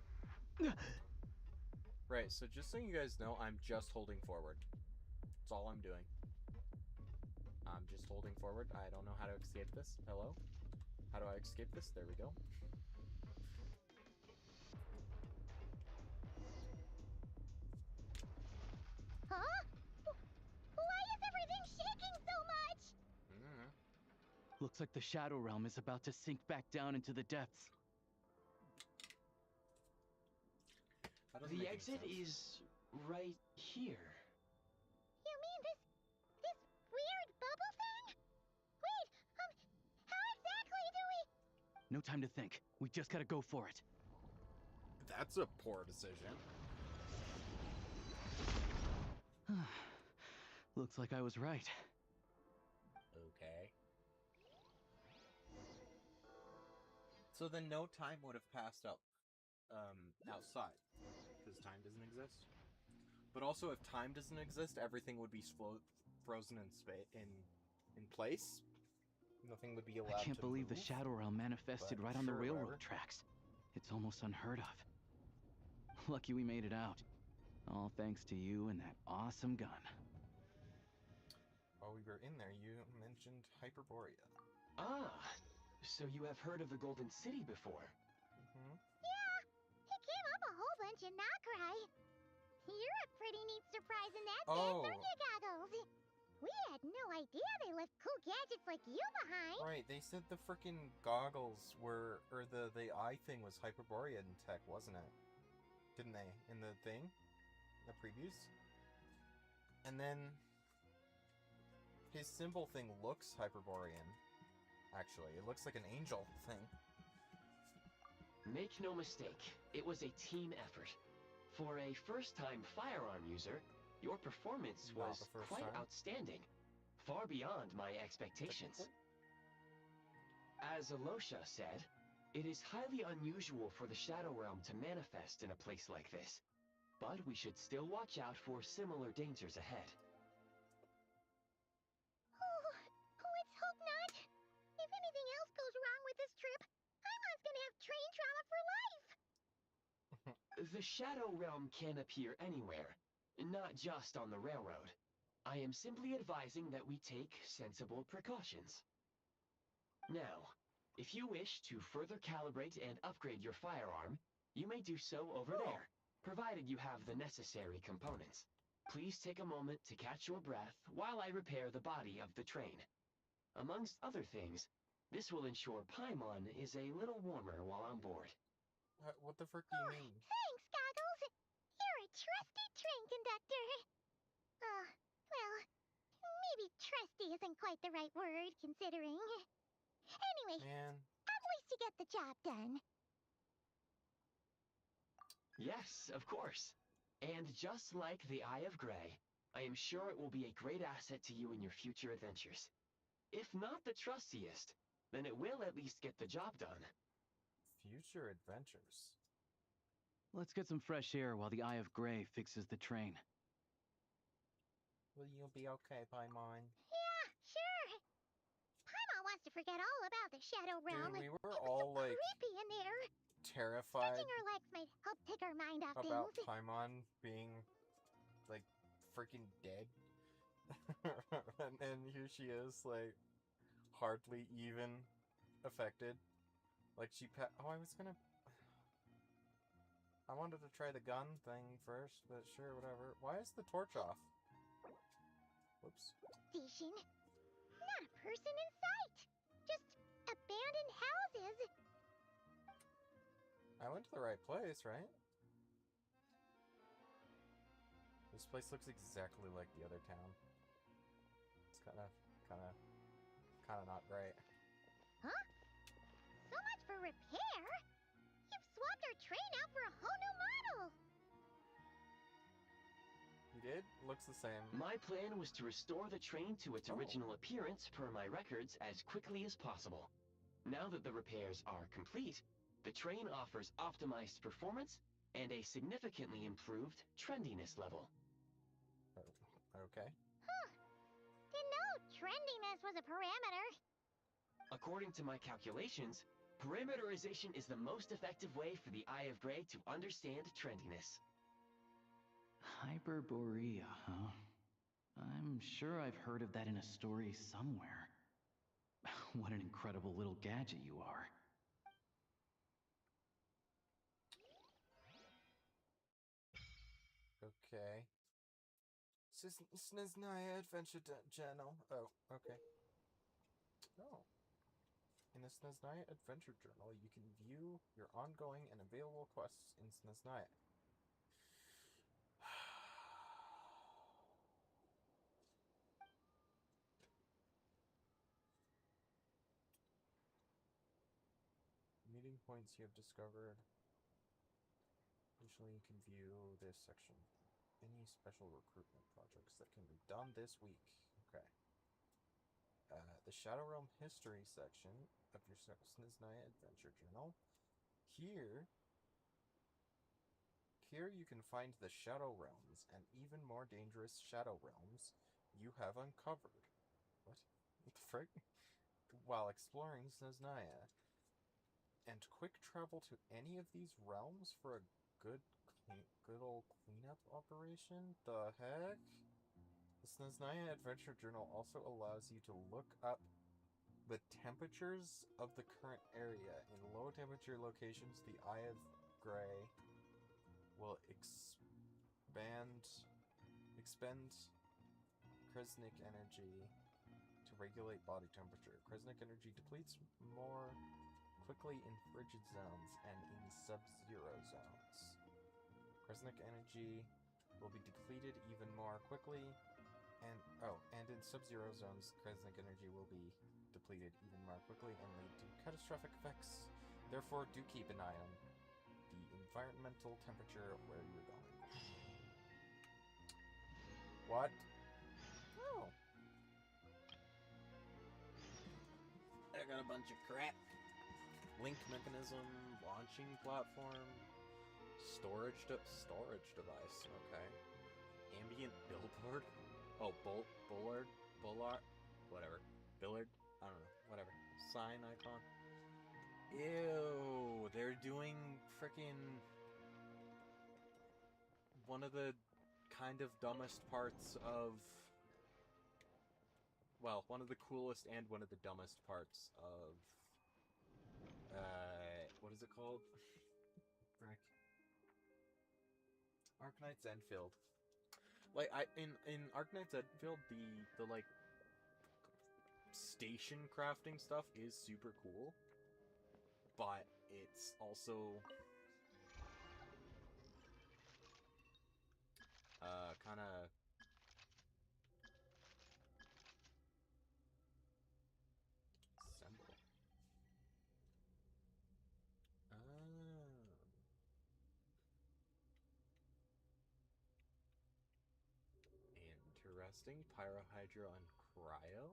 Right, so just so you guys know, I'm just holding forward. That's all I'm doing. I'm just holding forward. I don't know how to escape this. Hello? How do I escape this? There we go. Huh? Why is everything shaking so much? Looks like the Shadow Realm is about to sink back down into the depths. The exit is right here. You mean this weird bubble thing? Wait, how exactly do we... No time to think. We just gotta go for it. That's a poor decision. Looks like I was right. Okay. So then no time would have passed up outside, because time doesn't exist. But also, if time doesn't exist, everything would be frozen in place. Nothing would be allowed to I can't believe move, the Shadow Realm manifested but right on the sure, railroad whatever. tracks. It's almost unheard of. Lucky we made it out. All thanks to you and that awesome gun. While we were in there, you mentioned Hyperborea. Ah, so you have heard of the Golden City before? Yeah, it came up a whole bunch in Nokrai. You're a pretty neat surprise in that sense, aren't you, Goggles? We had no idea they left cool gadgets like you behind. Right, they said the freaking goggles were, or the eye thing was Hyperborean tech, wasn't it? Didn't they? In the thing? The previews? And then his symbol thing looks Hyperborean. Actually, it looks like an angel thing. Make no mistake, it was a team effort. For a first-time firearm user, your performance Not was the first quite time. outstanding. Far beyond my expectations. As Alosha said, it is highly unusual for the Shadow Realm to manifest in a place like this. But we should still watch out for similar dangers ahead. Oh, let's hope not. If anything else goes wrong with this trip, Paimon's gonna have train trauma for life. The Shadow Realm can appear anywhere, not just on the railroad. I am simply advising that we take sensible precautions. Now, if you wish to further calibrate and upgrade your firearm, you may do so over there, provided you have the necessary components. Please take a moment to catch your breath while I repair the body of the train. Amongst other things, this will ensure Paimon is a little warmer while on board. What the frick do you mean? Thanks, Goggles. You're a trusty train conductor. Well, maybe trusty isn't quite the right word, considering. Anyway, Man. at least you get the job done. Yes, of course. And just like the Eye of Grey, I am sure it will be a great asset to you in your future adventures. If not the trustiest, then it will at least get the job done. Future adventures. Let's get some fresh air while the Eye of Grey fixes the train. Will you be okay, Paimon? Yeah, sure. Paimon wants to forget all about the Shadow Realm. Dude, we were It was all, so like, creepy in there. terrified Stretching her legs might help take her mind off about things. Paimon being, like, freaking dead. and here she is, like, hardly even affected. Like, oh, I wanted to try the gun thing first, but sure, whatever. Why is the torch off? Whoops. Station. Not a person in sight. Just abandoned going to the right place, right? This place looks exactly like the other town. It's kind of not great. Huh? So much for repair? You've swapped our train out for a whole new model! You did? Looks the same. My plan was to restore the train to its original appearance per my records as quickly as possible. Now that the repairs are complete, the train offers optimized performance and a significantly improved trendiness level. Okay. Huh. Didn't know trendiness was a parameter. According to my calculations, parameterization is the most effective way for the Eye of Grey to understand trendiness. Hyperborea, huh? I'm sure I've heard of that in a story somewhere. What an incredible little gadget you are. Okay. Snaznaya Adventure Journal. Oh, okay. Oh. In the Snaznaya Adventure Journal, you can view your ongoing and available quests in Snaznaya. Meeting points you have discovered. Additionally, you can view this section. Any special recruitment projects that can be done this week. Okay. The Shadow Realm History section of your Snaznaya Adventure Journal. Here you can find the Shadow Realms and even more dangerous Shadow Realms you have uncovered. What the frick? While exploring Snaznaya. And quick travel to any of these realms for a good old cleanup operation? The heck? The Snaznaya Adventure Journal also allows you to look up the temperatures of the current area. In low temperature locations, the Eye of Grey will expend Kresnik energy to regulate body temperature. Kresnik energy depletes more quickly in frigid zones and in sub-zero zones. Kresnik energy will be depleted even more quickly, and in sub-zero zones, Kresnik energy will be depleted even more quickly and lead to catastrophic effects. Therefore, do keep an eye on the environmental temperature of where you're going. What? Oh. I got a bunch of crap. Link mechanism, launching platform, storage device. Okay. Ambient billboard. Oh, bullard, whatever. Billard. I don't know. Whatever. Sign icon. Ew. They're doing frickin' one of the kind of dumbest parts of. Well, one of the coolest and one of the dumbest parts of. What is it called? Frick. Arknight's Enfield. Like in Arknight's Enfield, the like station crafting stuff is super cool, but it's also kind of symbol. Interesting. Pyrohydro and cryo.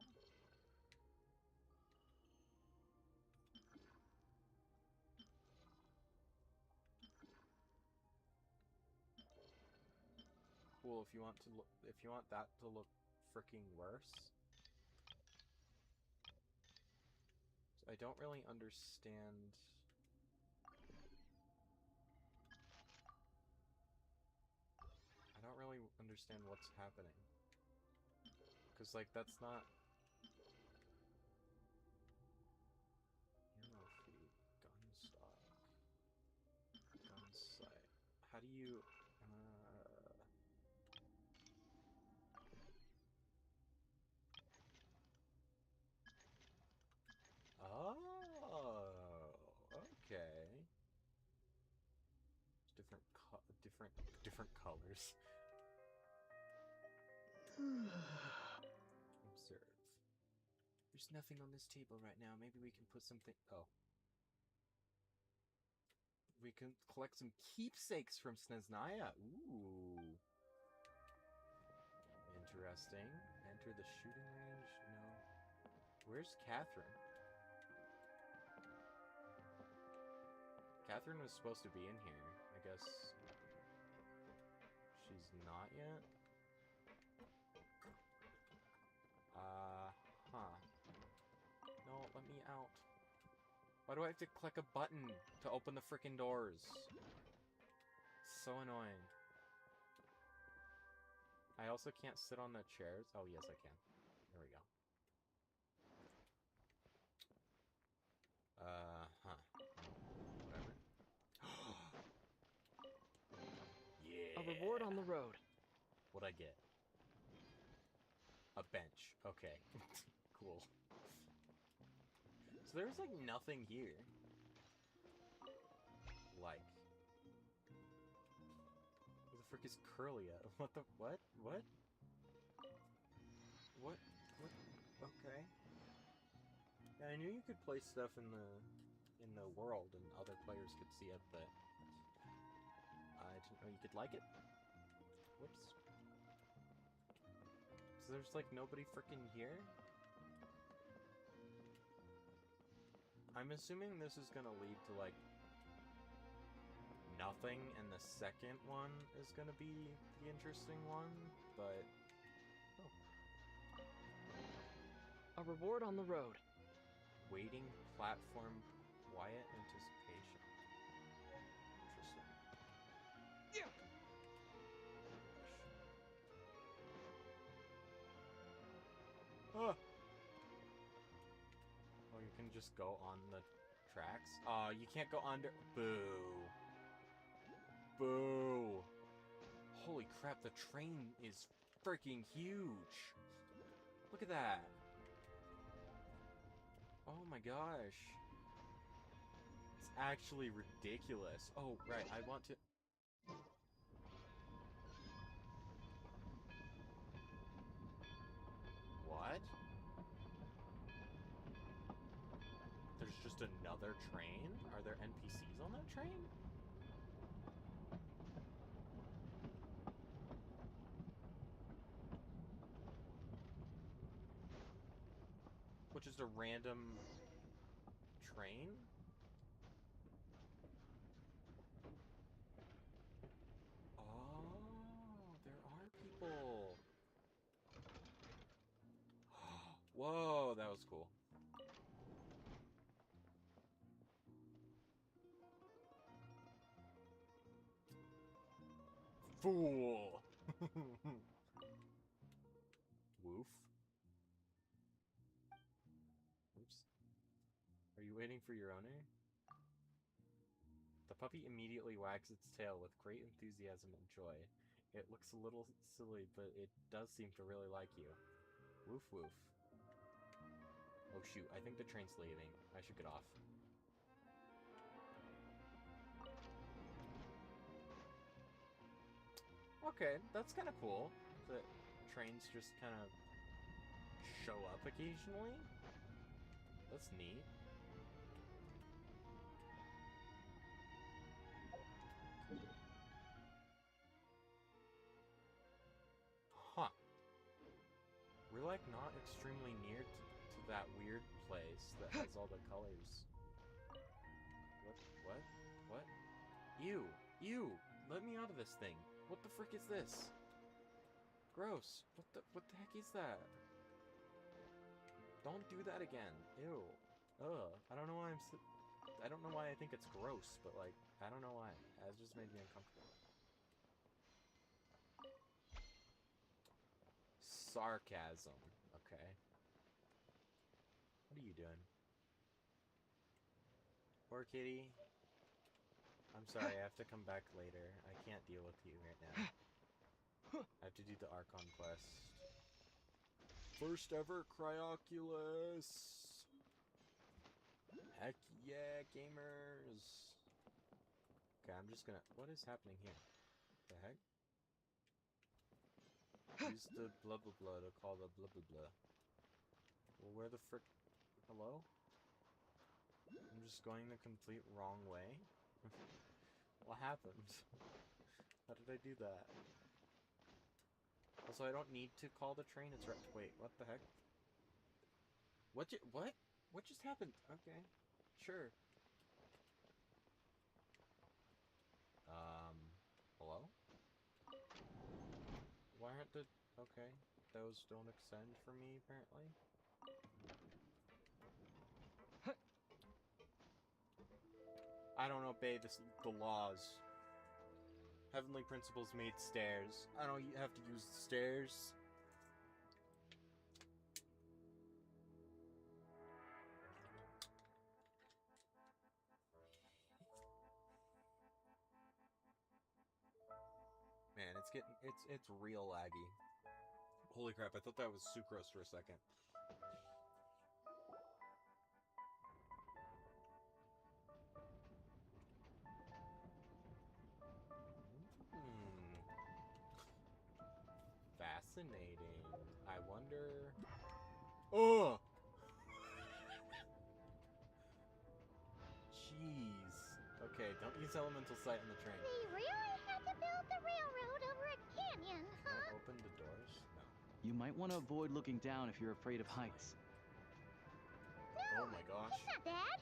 Cool. If you want that to look freaking worse. I don't really understand. I don't really understand what's happening. Because, like, that's not... Ammo feed, gun stock, gun sight. How do you... Oh, okay. different colors. Observe. There's nothing on this table right now. Maybe we can put something... Oh. We can collect some keepsakes from Snezhnaya. Ooh. Interesting. Enter the shooting range? No. Where's Catherine? Catherine was supposed to be in here. I guess she's not yet? Huh. No, let me out. Why do I have to click a button to open the frickin' doors? So annoying. I also can't sit on the chairs. Oh, yes, I can. There we go. Huh. Whatever. Yeah. A reward on the road. What'd I get? A bench. Okay. Cool. So there's, like, nothing here. Like. Who the frick is Curlia? What the... What? What? What? What? Okay. Yeah, I knew you could place stuff in the world and other players could see it, but I didn't know you could like it. Whoops. So there's like nobody frickin' here? I'm assuming this is gonna lead to like nothing and the second one is gonna be the interesting one, but... Oh. A reward on the road. Waiting platform quiet anticipation. Interesting. Yeah. Oh, you can just go on the tracks? Oh, you can't go under... Boo. Boo. Holy crap, the train is freaking huge. Look at that. Oh my gosh. It's actually ridiculous. Oh, right, I want to... What? There's just another train? Are there NPCs on that train? Which is a random train? Oh, there are people. Whoa, that was cool. Fool! Woof. Oops. Are you waiting for your owner? The puppy immediately wags its tail with great enthusiasm and joy. It looks a little silly, but it does seem to really like you. Woof woof. Oh shoot, I think the train's leaving. I should get off. Okay, that's kind of cool. That trains just kind of show up occasionally. That's neat. Huh. We're like not extremely near to that weird place that has all the colors. What? What? What? Ew! Ew! Let me out of this thing! What the frick is this? Gross! What the heck is that? Don't do that again! Ew! Ugh! I don't know why I don't know why I think it's gross, but like, I don't know why. It just made me uncomfortable. Sarcasm. Okay. What are you doing? Poor kitty. I'm sorry, I have to come back later. I can't deal with you right now. I have to do the Archon quest. First ever Cryoculus! Heck yeah, gamers! Okay, I'm just gonna... What is happening here? The heck? Use the blah blah blah to call the blah blah blah. Well, where the frick? Hello? I'm just going the complete wrong way? What happened? How did I do that? Also, I don't need to call the train, it's right- wait, what the heck? What? What just happened? Okay. Sure. Hello? Why aren't the... okay. Those don't extend for me, apparently. I don't obey the laws. Heavenly principles made stairs. I don't have to use the stairs. Man, it's real laggy. Holy crap, I thought that was sucrose for a second. Fascinating. I wonder... Oh! Jeez. Okay, don't use elemental sight on the train. They really had to build the railroad over a canyon, Can I huh? open the doors? No. You might want to avoid looking down if you're afraid of heights. No, Oh my gosh. it's not bad.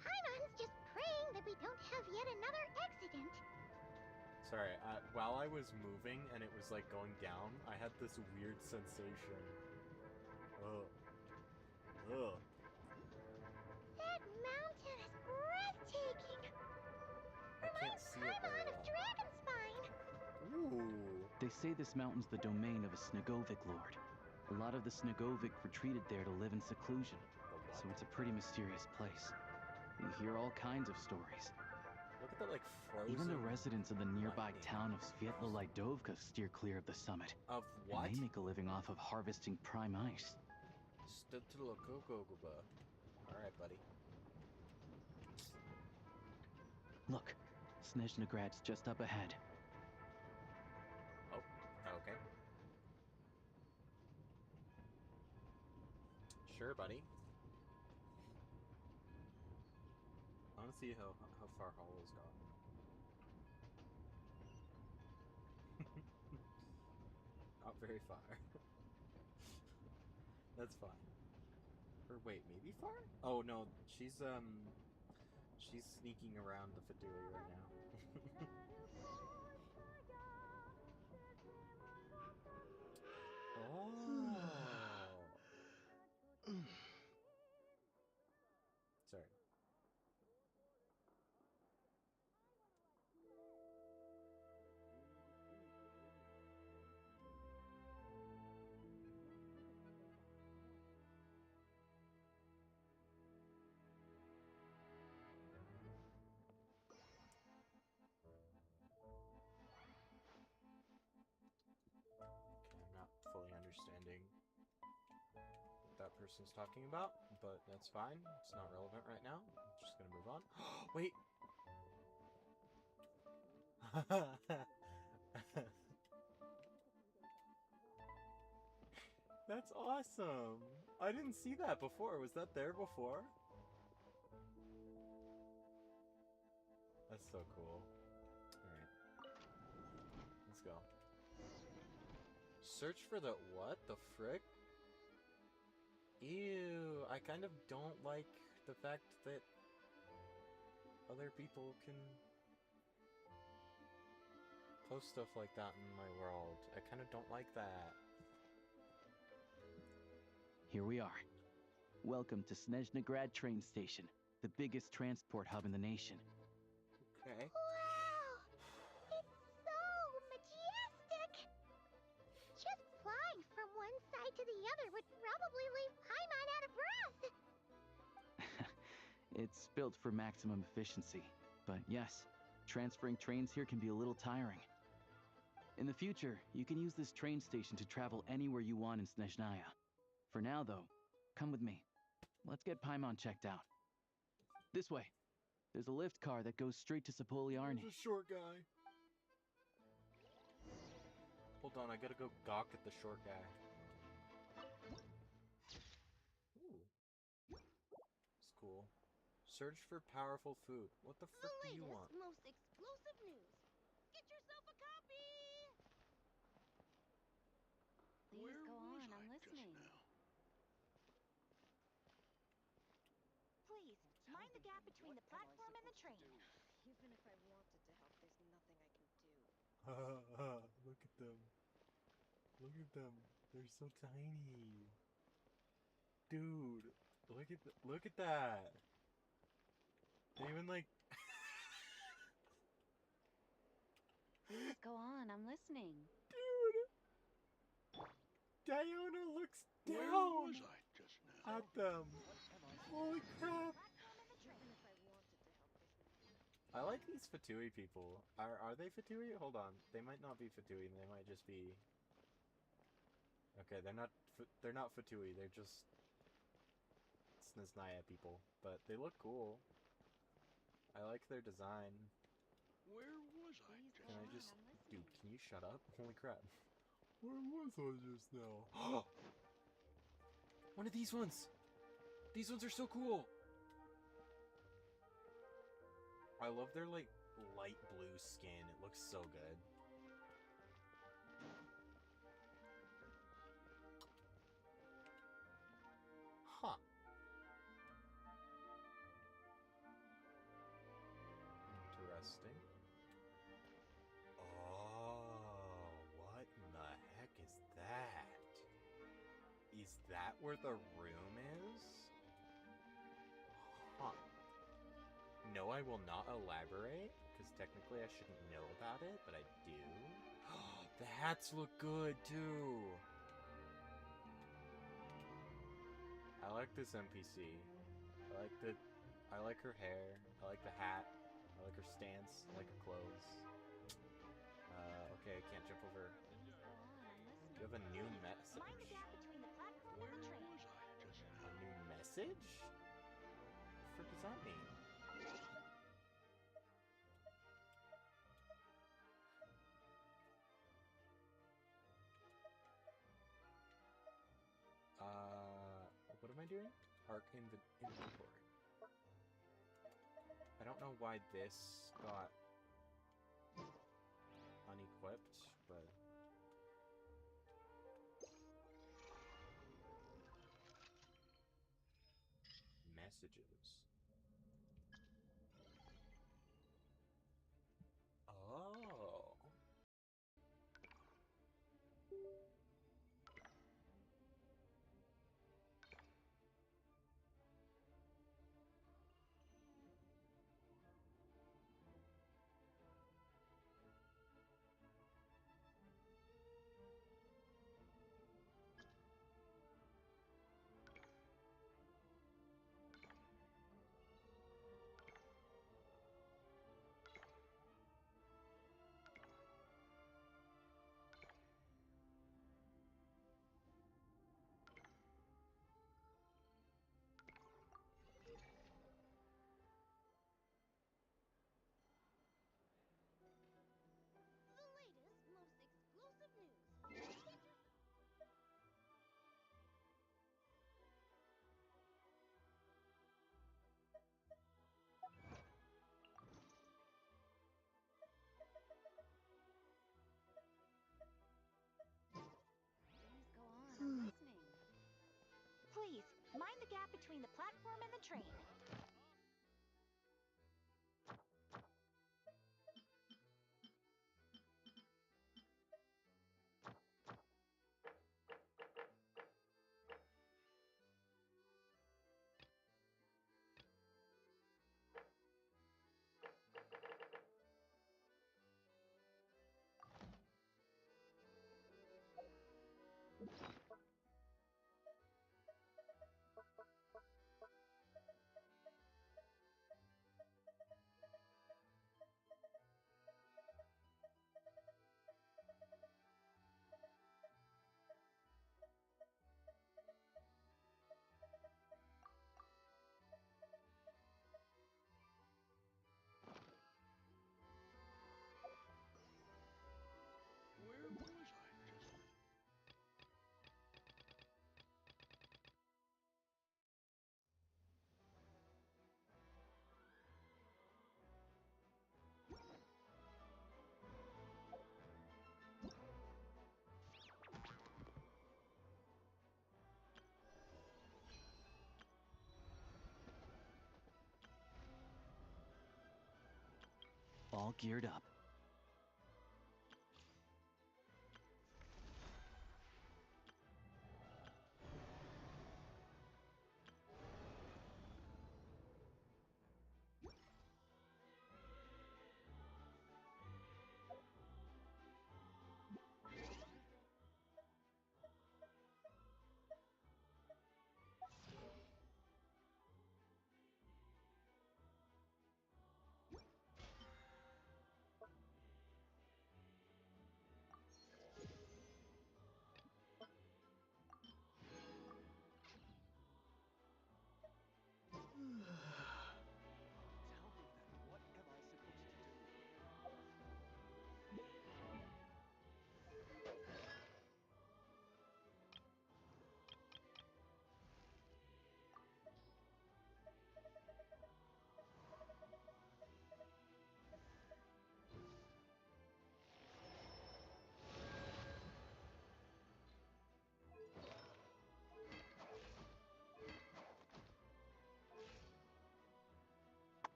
Paimon's just praying that we don't have yet another accident. Sorry, while I was moving and it was like going down, I had this weird sensation. Ugh. Ugh. That mountain is breathtaking. I can't see it very Paimon of well. Dragonspine. Ooh. They say this mountain's the domain of a Snegovic lord. A lot of the Snegovic retreated there to live in seclusion, so it's a pretty mysterious place. You hear all kinds of stories. Look at that, like, frozen... Even the residents of the nearby lightning. town of Svietlolaidovka steer clear of the summit. Of what? And they make a living off of harvesting prime ice. Alright, buddy. Look, Snezhnograd's just up ahead. Oh, okay. Sure, buddy. I want to see how far Hollow's gone. Not very far. That's fine. Or wait, maybe far? Oh no, she's sneaking around the Fadui right now. Oh. Sorry. I'm not fully understanding what that person's talking about, but that's fine. It's not relevant right now. I'm just gonna move on. Wait! That's awesome! I didn't see that before. Was that there before? That's so cool. Alright. Let's go. Search for the what? The frick? Ew, I kind of don't like the fact that other people can post stuff like that in my world. I kind of don't like that. Here we are. Welcome to Snezhnograd train station, the biggest transport hub in the nation. Okay. Wow! It's so majestic! Just flying from one side to the other would probably leave Paimon out of breath! It's built for maximum efficiency, but yes, transferring trains here can be a little tiring. In the future, you can use this train station to travel anywhere you want in Snezhnaya. For now, though, come with me. Let's get Paimon checked out. This way. There's a lift car that goes straight to Sapoliarny. There's a short guy. Hold on, I gotta go gawk at the short guy. Ooh. It's cool. Search for powerful food. What the frick do you want? Most explosive news. Get yourself a copy! Please go on, I'm listening. Please, mind the gap between the platform and the train. Even if I wanted to help, there's nothing I can do. Look at them. Look at them. They're so tiny. Dude, look at that. They even like Please go on, I'm listening. Dude. Diona looks down at them. Holy crap. I like these Fatui people. Are they Fatui? Hold on. They might not be Fatui. They might just be... Okay, they're not Fatui. They're just Snezhnaya people. But they look cool. I like their design. Where was I? Can I just... Dude, can you shut up? Holy crap. Where was I just now? One of these ones! These ones are so cool! I love their, like, light blue skin. It looks so good. Huh. Interesting. Oh, what in the heck is that? Is that where the room is? Huh. No, I will not elaborate, because technically I shouldn't know about it, but I do. The hats look good, too! I like this NPC. I like her hair. I like the hat. I like her stance. I like her clothes. Okay, I can't jump over. Do you have a new message? Mind the gap between the platform and the train. A new message? What the frick does that mean? What am I doing? Arc inventory. I don't know why this got unequipped, but... Messages. Oh. The latest, most explosive news. Please go on, I'm listening. Please, mind the gap between the platform and the train. all geared up.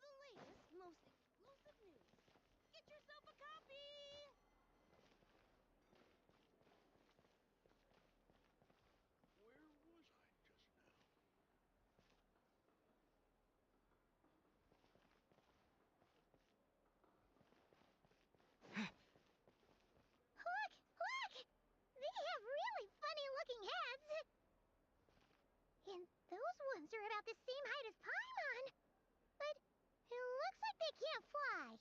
The latest, most exclusive news. Get yourself a copy! Where was I just now? Look! Look! They have really funny-looking heads! And those ones are about the same height as Paimon! But it looks like they can't fly!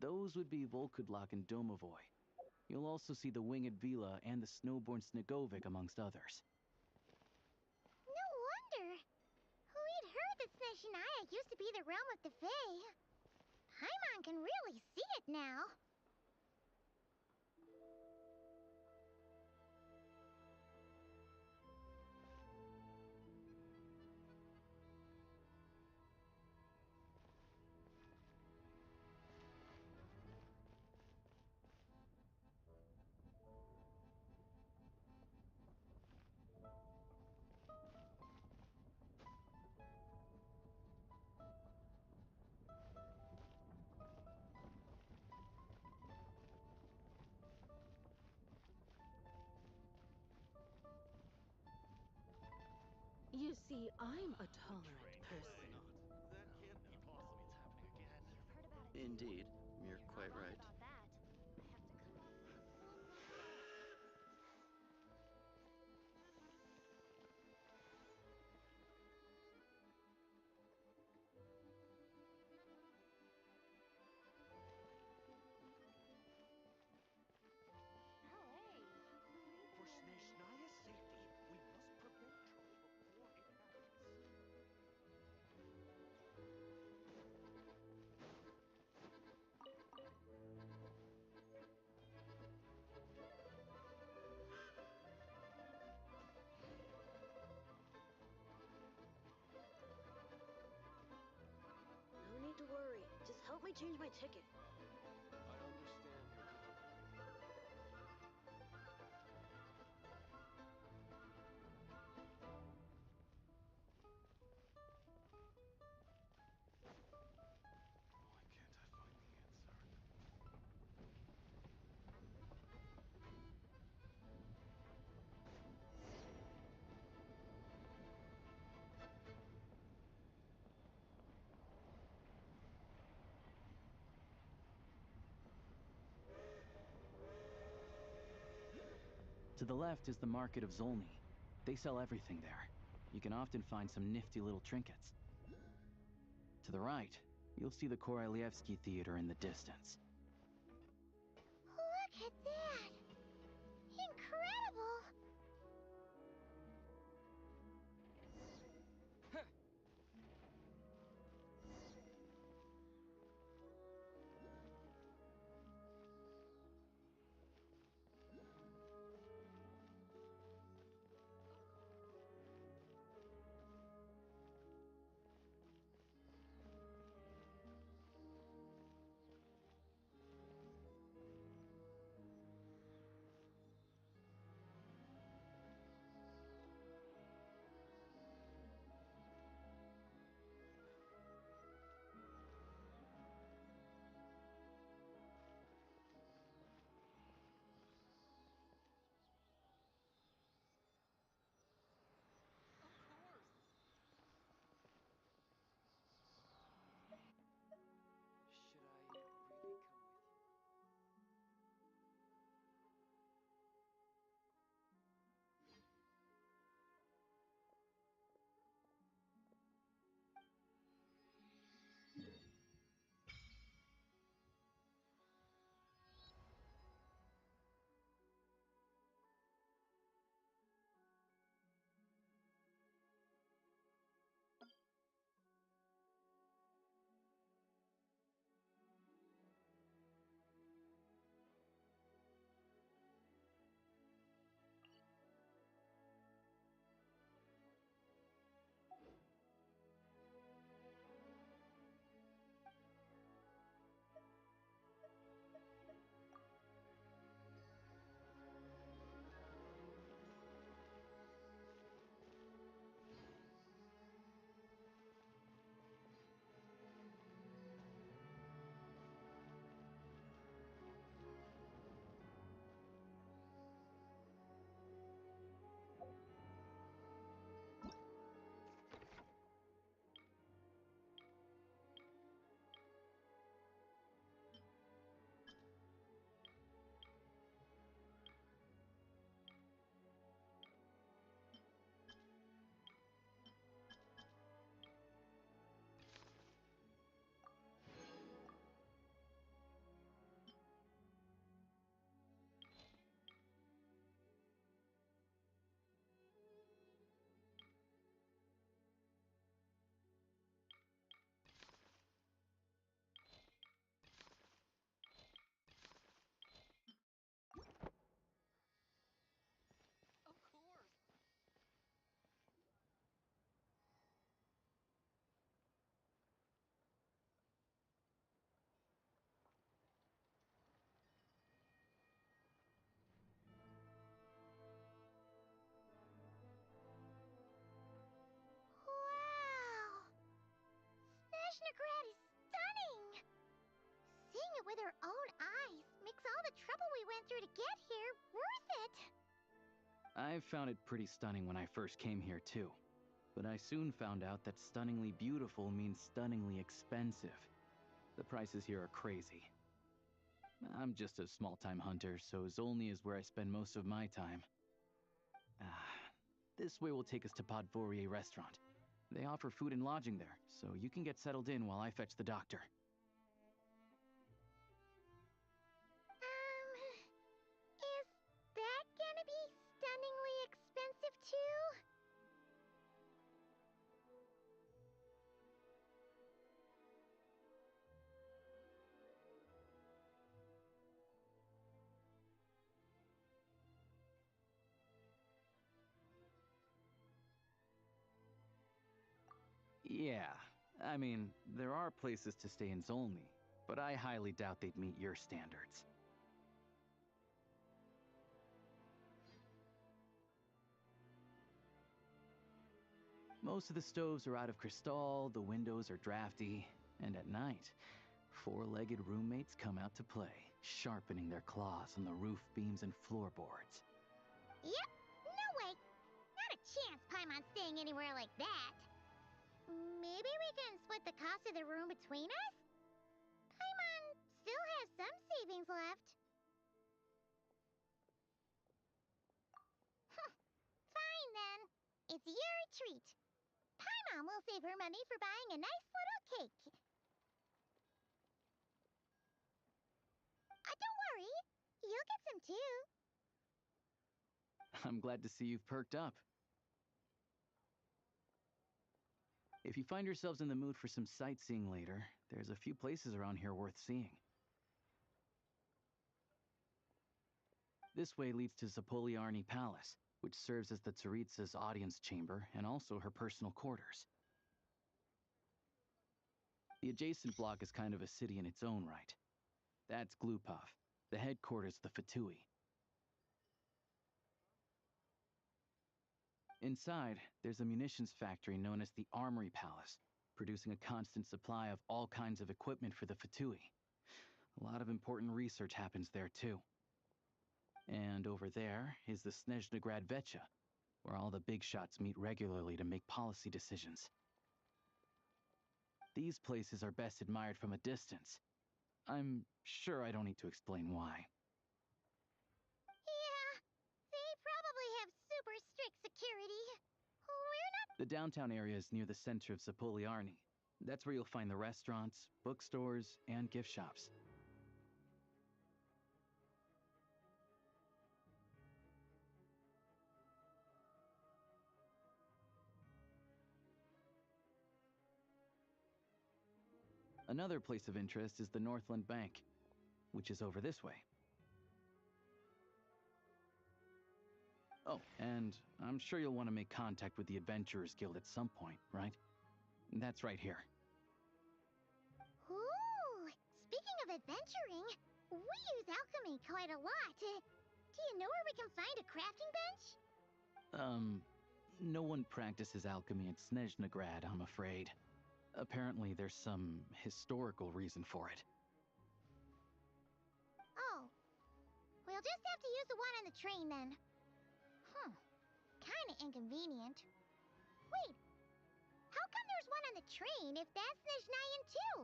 Those would be Volkudlak and Domovoy. You'll also see the winged Vila and the snowborn Snegovic amongst others. No wonder! We'd heard that Snezhnaya used to be the realm of the Fae. Paimon can really see it now. You see, I'm a tolerant person. That can't be possible. It's happening again. You've heard about it. Indeed, you're You're quite not wrong right. about that. I have to come up so For Snezhnaya's safety, we must prevent trouble before it happens. No need to worry. Just help me change my ticket. I understand your difficulty. Why can't I find the answer? To the left is the market of Zolny. They sell everything there. You can often find some nifty little trinkets. To the right, you'll see the Korolyevsky Theater in the distance. Look at that! Incredible! Snezhnegrad is stunning! Seeing it with our own eyes makes all the trouble we went through to get here worth it. I found it pretty stunning when I first came here too. But I soon found out that stunningly beautiful means stunningly expensive. The prices here are crazy. I'm just a small-time hunter, so Zolny is where I spend most of my time. This way will take us to Podvorier restaurant. They offer food and lodging there, so you can get settled in while I fetch the doctor. Is that gonna be stunningly expensive too? Yeah, I mean, there are places to stay in Zolny, but I highly doubt they'd meet your standards. Most of the stoves are out of crystal, the windows are drafty, and at night, four-legged roommates come out to play, sharpening their claws on the roof beams and floorboards. Yep, no way. Not a chance Paimon's staying anywhere like that. Maybe we can split the cost of the room between us? Paimon still has some savings left. Fine then. It's your treat. Paimon will save her money for buying a nice little cake. Don't worry. You'll get some too. I'm glad to see you've perked up. If you find yourselves in the mood for some sightseeing later, there's a few places around here worth seeing. This way leads to Zapoliarny Palace, which serves as the Tsaritsa's audience chamber and also her personal quarters. The adjacent block is kind of a city in its own right. That's Glupov, the headquarters of the Fatui. Inside, there's a munitions factory known as the Armory Palace, producing a constant supply of all kinds of equipment for the Fatui. A lot of important research happens there too. And over there is the Snezhnegrad Vecha, where all the big shots meet regularly to make policy decisions. These places are best admired from a distance. I'm sure I don't need to explain why. Yeah, they probably have super strict security. We're not... The downtown area is near the center of Zapoliarny. That's where you'll find the restaurants, bookstores, and gift shops. Another place of interest is the Northland Bank, which is over this way. Oh, and I'm sure you'll want to make contact with the Adventurers Guild at some point, right? That's right here. Ooh, speaking of adventuring, we use alchemy quite a lot. Do you know where we can find a crafting bench? No one practices alchemy in Snezhnegrad, I'm afraid. Apparently, there's some historical reason for it. Oh. We'll just have to use the one on the train then. Kinda inconvenient. Wait, how come there's one on the train if that's Snezhnayan too?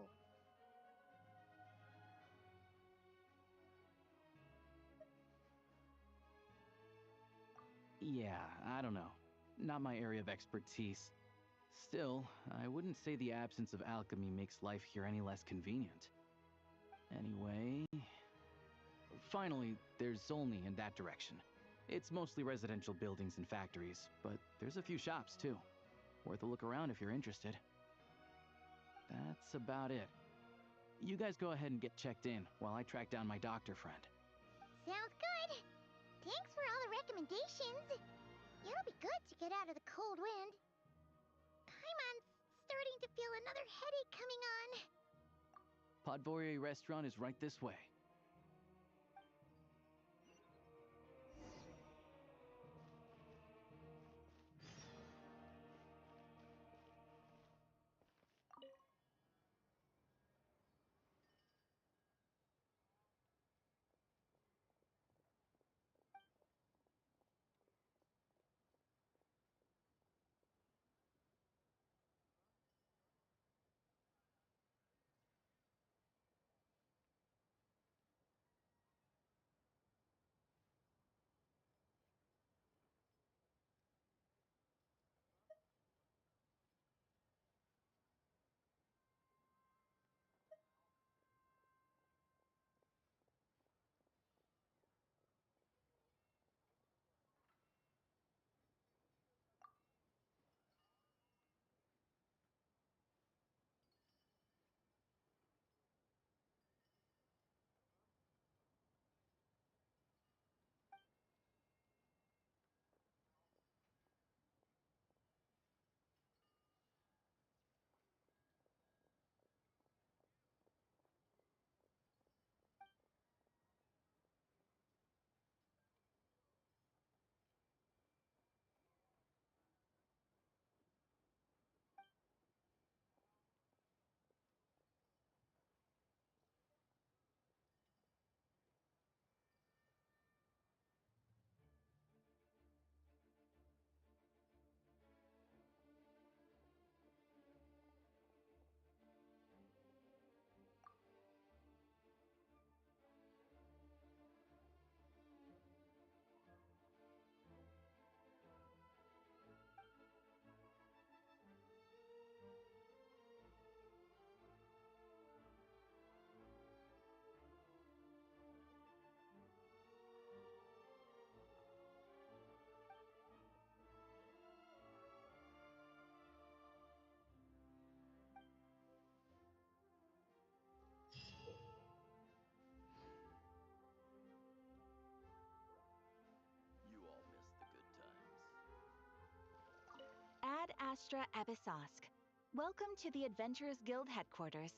Yeah, I don't know. Not my area of expertise. Still, I wouldn't say the absence of alchemy makes life here any less convenient. Anyway... Finally, there's Zolny in that direction. It's mostly residential buildings and factories, but there's a few shops too. Worth a look around if you're interested. That's about it. You guys go ahead and get checked in while I track down my doctor friend. Sounds good. Thanks for all the recommendations. It'll be good to get out of the cold wind. Paimon's starting to feel another headache coming on. Podvorier restaurant is right this way. Astra Ebisosk. Welcome to the Adventurers Guild headquarters.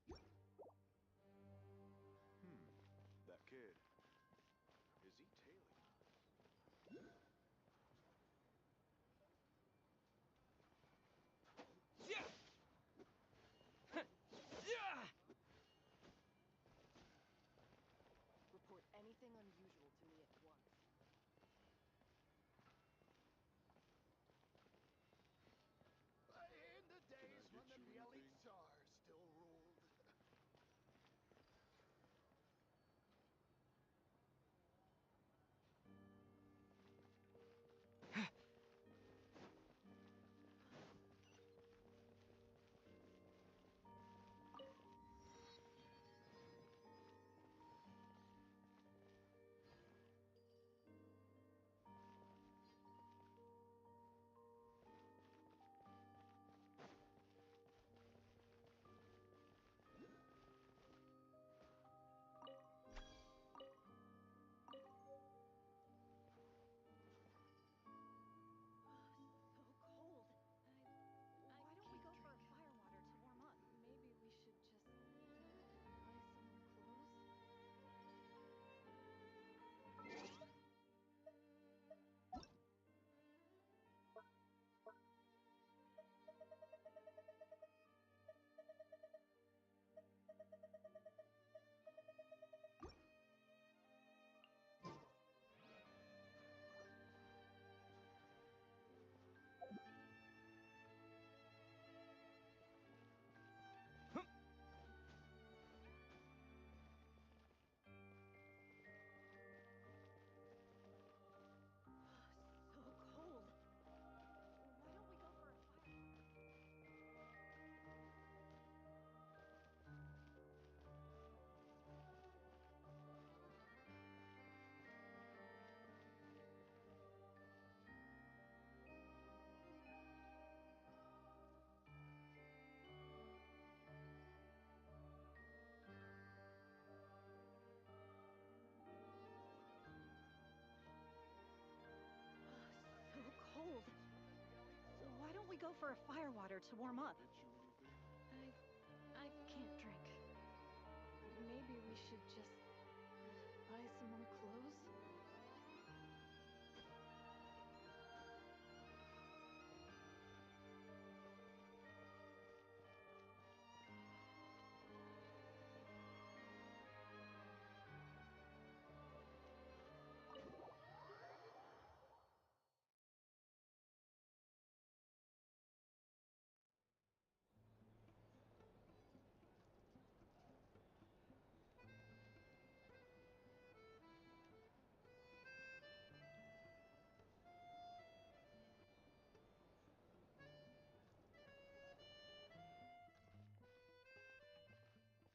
Missed it again. That kid. Is he tailing us? Yeah! Yeah! Report anything unusual to me at once. In the days when the Bialik Tsar still ruled. So cold. Why don't we go for a fire water to warm up? Maybe we should just buy some more clothes. So cold. Why don't we go for a fire water? So cold. Why don't we go for a fire water to warm up? I can't drink. Maybe we should just buy some more clothes?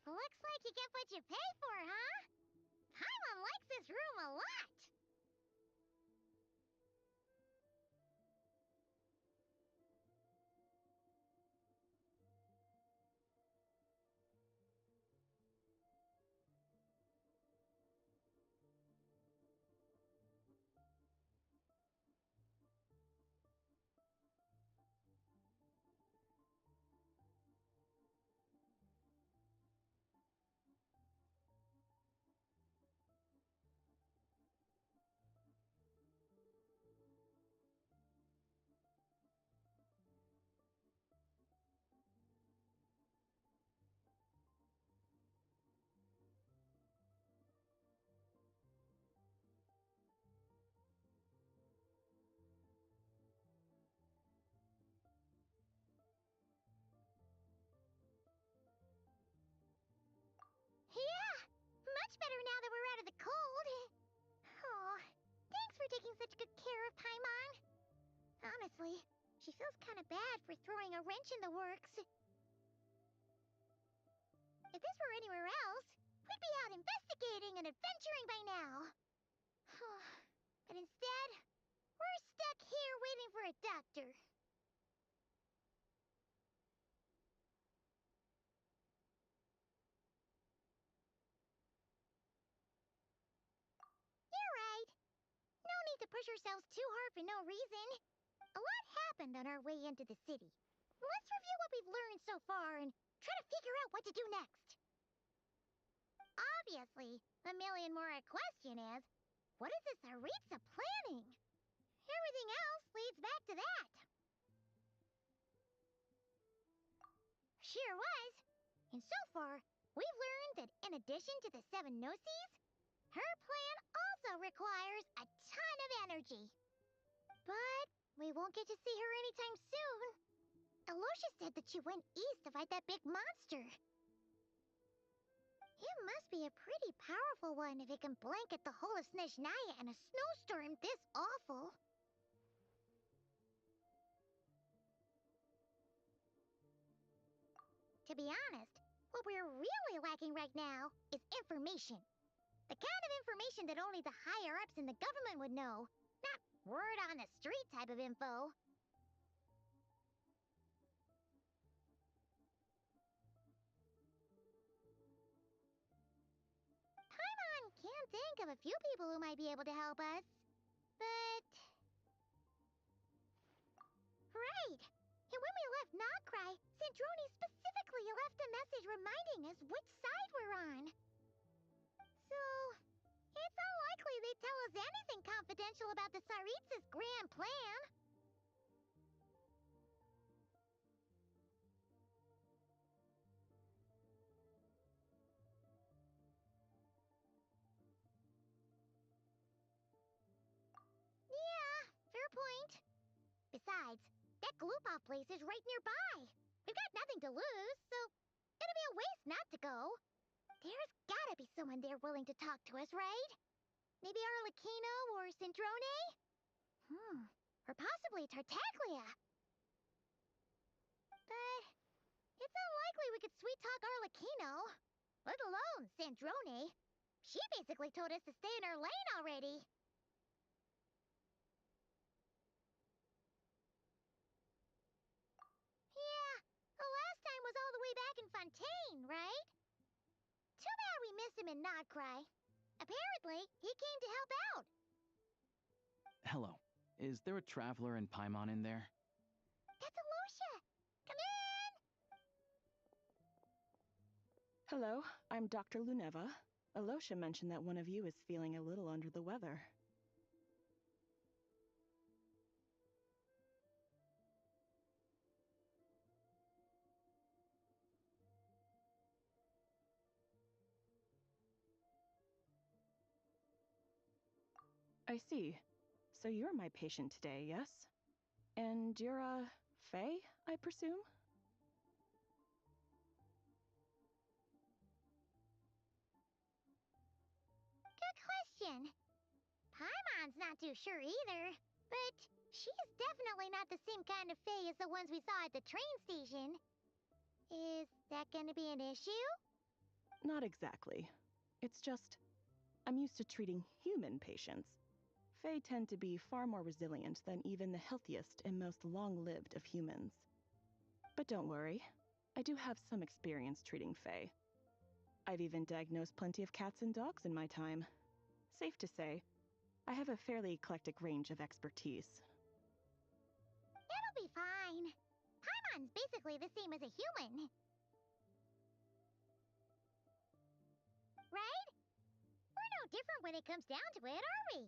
Looks like you get what you pay for, huh? Paimon likes this room a lot. better now that we're out of the cold. Oh, thanks for taking such good care of Paimon. Honestly, she feels kind of bad for throwing a wrench in the works. If this were anywhere else, we'd be out investigating and adventuring by now. But instead, we're stuck here waiting for a doctor. You're right. No need to push ourselves too hard for no reason. A lot happened on our way into the city. Let's review what we've learned so far and try to figure out what to do next. Obviously, the million-more question is, what is the Tsaritsa planning? Everything else leads back to that. Sure was. And so far, we've learned that in addition to the 7 Gnosis, her plan also requires a ton of energy. But we won't get to see her anytime soon. Alosha said that she went east to fight that big monster. It must be a pretty powerful one if it can blanket the whole of Snezhnaya in a snowstorm this awful. To be honest, what we're really lacking right now is information. The kind of information that only the higher-ups in the government would know, not word on the street type of info. Paimon can think of a few people who might be able to help us, but... Right! And when we left Nokrai, Sandrone specifically left a message reminding us which side we're on. So, it's unlikely they'd tell us anything confidential about the Tsaritsa's grand plan. Yeah, fair point. Besides, that Gloopov place is right nearby. We've got nothing to lose, so it'd be a waste not to go. There's gotta be someone there willing to talk to us, right? Maybe Arlecchino or Sandrone? Or possibly Tartaglia. But it's unlikely we could sweet-talk Arlecchino, let alone Sandrone. She basically told us to stay in her lane already. Yeah, the last time was all the way back in Fontaine, right? Too bad we missed him in Nokrai. Apparently, he came to help out. Hello. Is there a traveler in Paimon in there? That's Alosha! Come in! Hello, I'm Dr. Luneva. Alosha mentioned that one of you is feeling a little under the weather. I see. So you're my patient today, yes? And you're Faye, I presume? Good question. Paimon's not too sure either, but she's definitely not the same kind of Fae as the ones we saw at the train station. Is that gonna be an issue? Not exactly. It's just, I'm used to treating human patients. Fae tend to be far more resilient than even the healthiest and most long-lived of humans. But don't worry, I do have some experience treating Fae. I've even diagnosed plenty of cats and dogs in my time. Safe to say, I have a fairly eclectic range of expertise. It'll be fine. Paimon's basically the same as a human. Right? We're no different when it comes down to it, are we?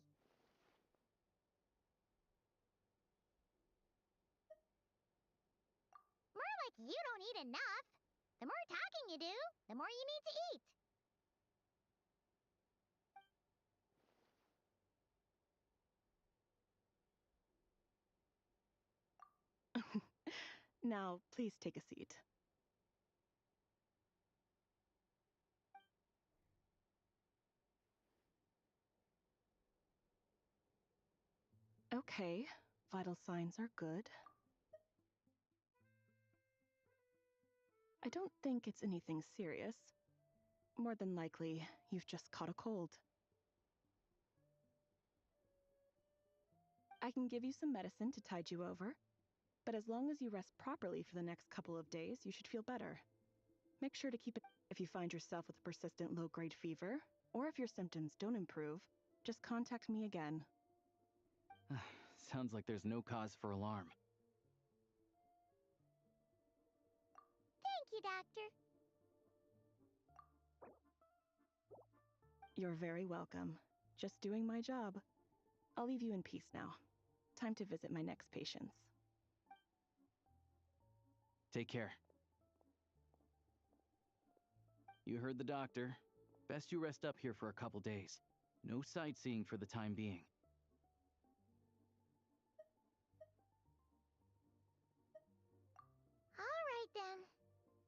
More like you don't eat enough. The more talking you do, the more you need to eat. Now, please take a seat. Okay, vital signs are good. I don't think it's anything serious. More than likely, you've just caught a cold. I can give you some medicine to tide you over, but as long as you rest properly for the next couple of days, you should feel better. Make sure to keep it if you find yourself with a persistent low-grade fever, or if your symptoms don't improve, just contact me again. Sounds like there's no cause for alarm. Thank you, Doctor. You're very welcome. Just doing my job. I'll leave you in peace now. Time to visit my next patients. Take care. You heard the doctor. Best you rest up here for a couple days. No sightseeing for the time being. All right, then.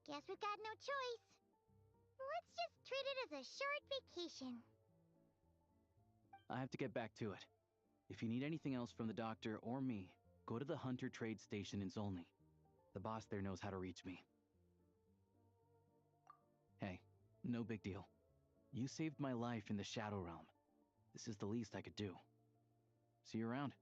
Guess we've got no choice. Let's just treat it as a short vacation. I have to get back to it. If you need anything else from the doctor or me, go to the Hunter Trade Station in Zolny. The boss there knows how to reach me. Hey, no big deal. You saved my life in the Shadow Realm. This is the least I could do. See you around.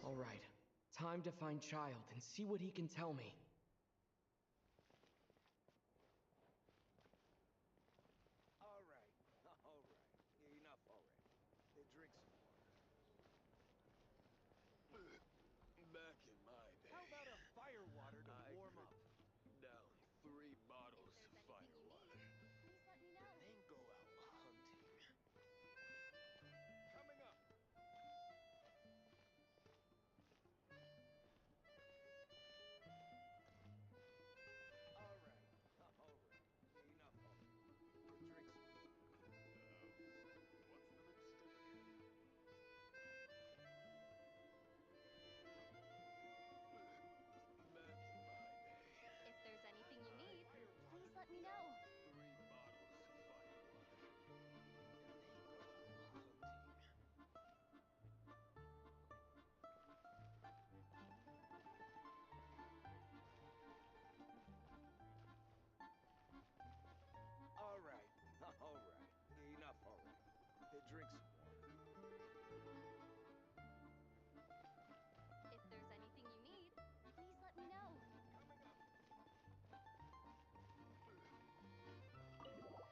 All right, time to find Child and see what he can tell me. All right. Enough already. Drink some water. Back in my day. How about a fire water to warm up? Down 3 bottles of fire water. Please let me know. Then go out hunting. Coming up. All right. Enough already. Drink some water. What's the next step again? Back in my day. If there's anything you need, please let me know. 3 bottles of fire water. Then go out hunting. All right. Enough already. Drink some water. If there's anything you need, please let me know. Coming up.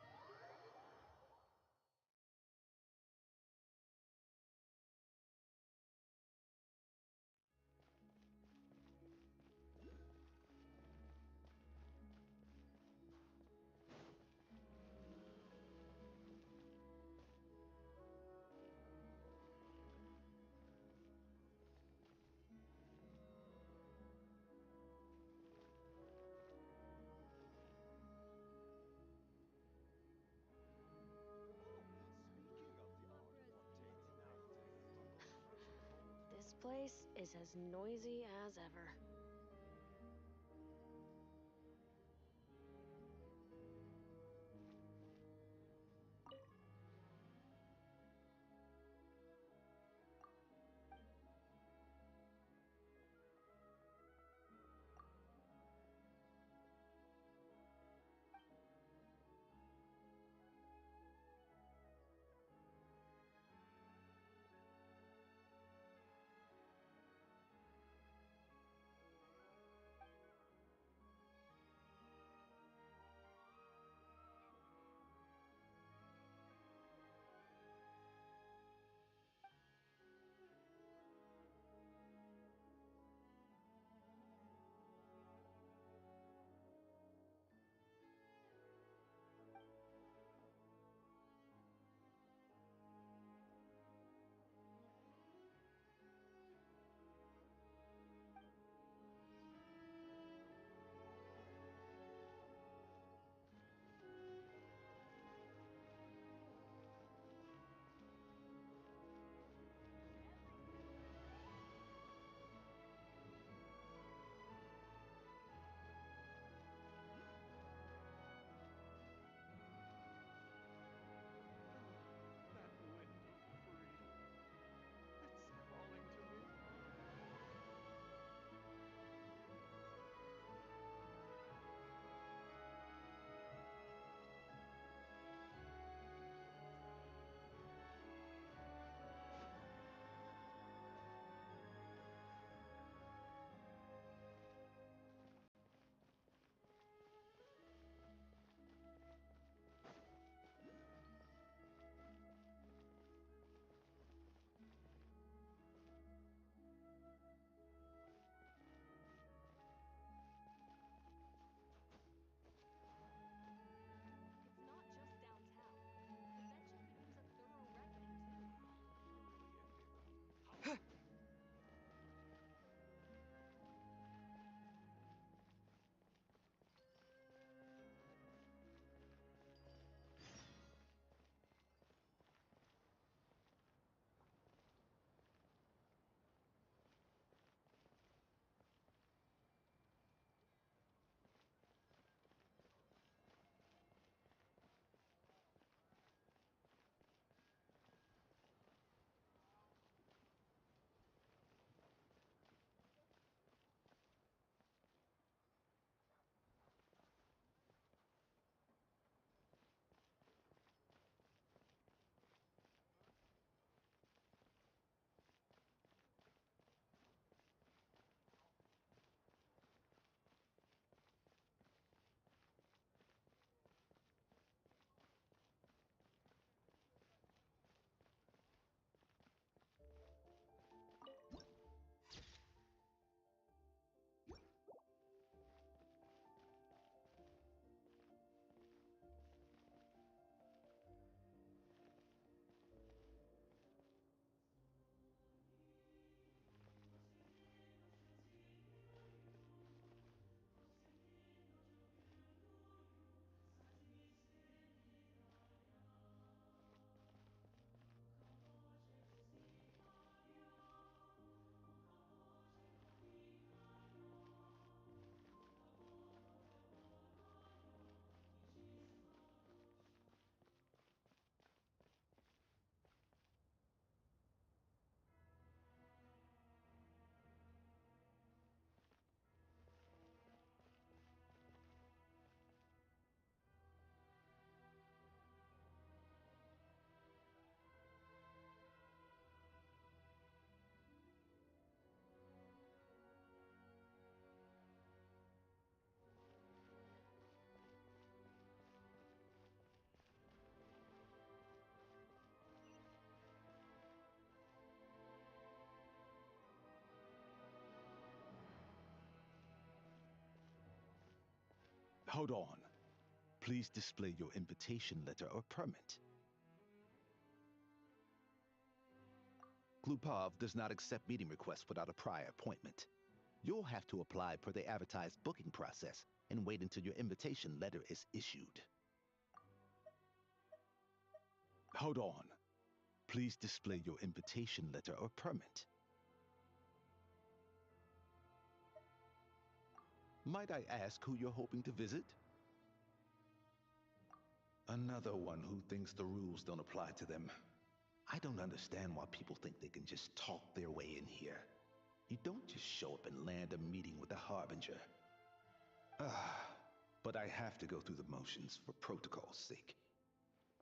This place is as noisy as ever. Hold on. Please display your invitation letter or permit. Glupov does not accept meeting requests without a prior appointment. You'll have to apply per the advertised booking process and wait until your invitation letter is issued. Hold on. Please display your invitation letter or permit. Might I ask who you're hoping to visit? Another one who thinks the rules don't apply to them. I don't understand why people think they can just talk their way in here. You don't just show up and land a meeting with the Harbinger. But I have to go through the motions for protocol's sake.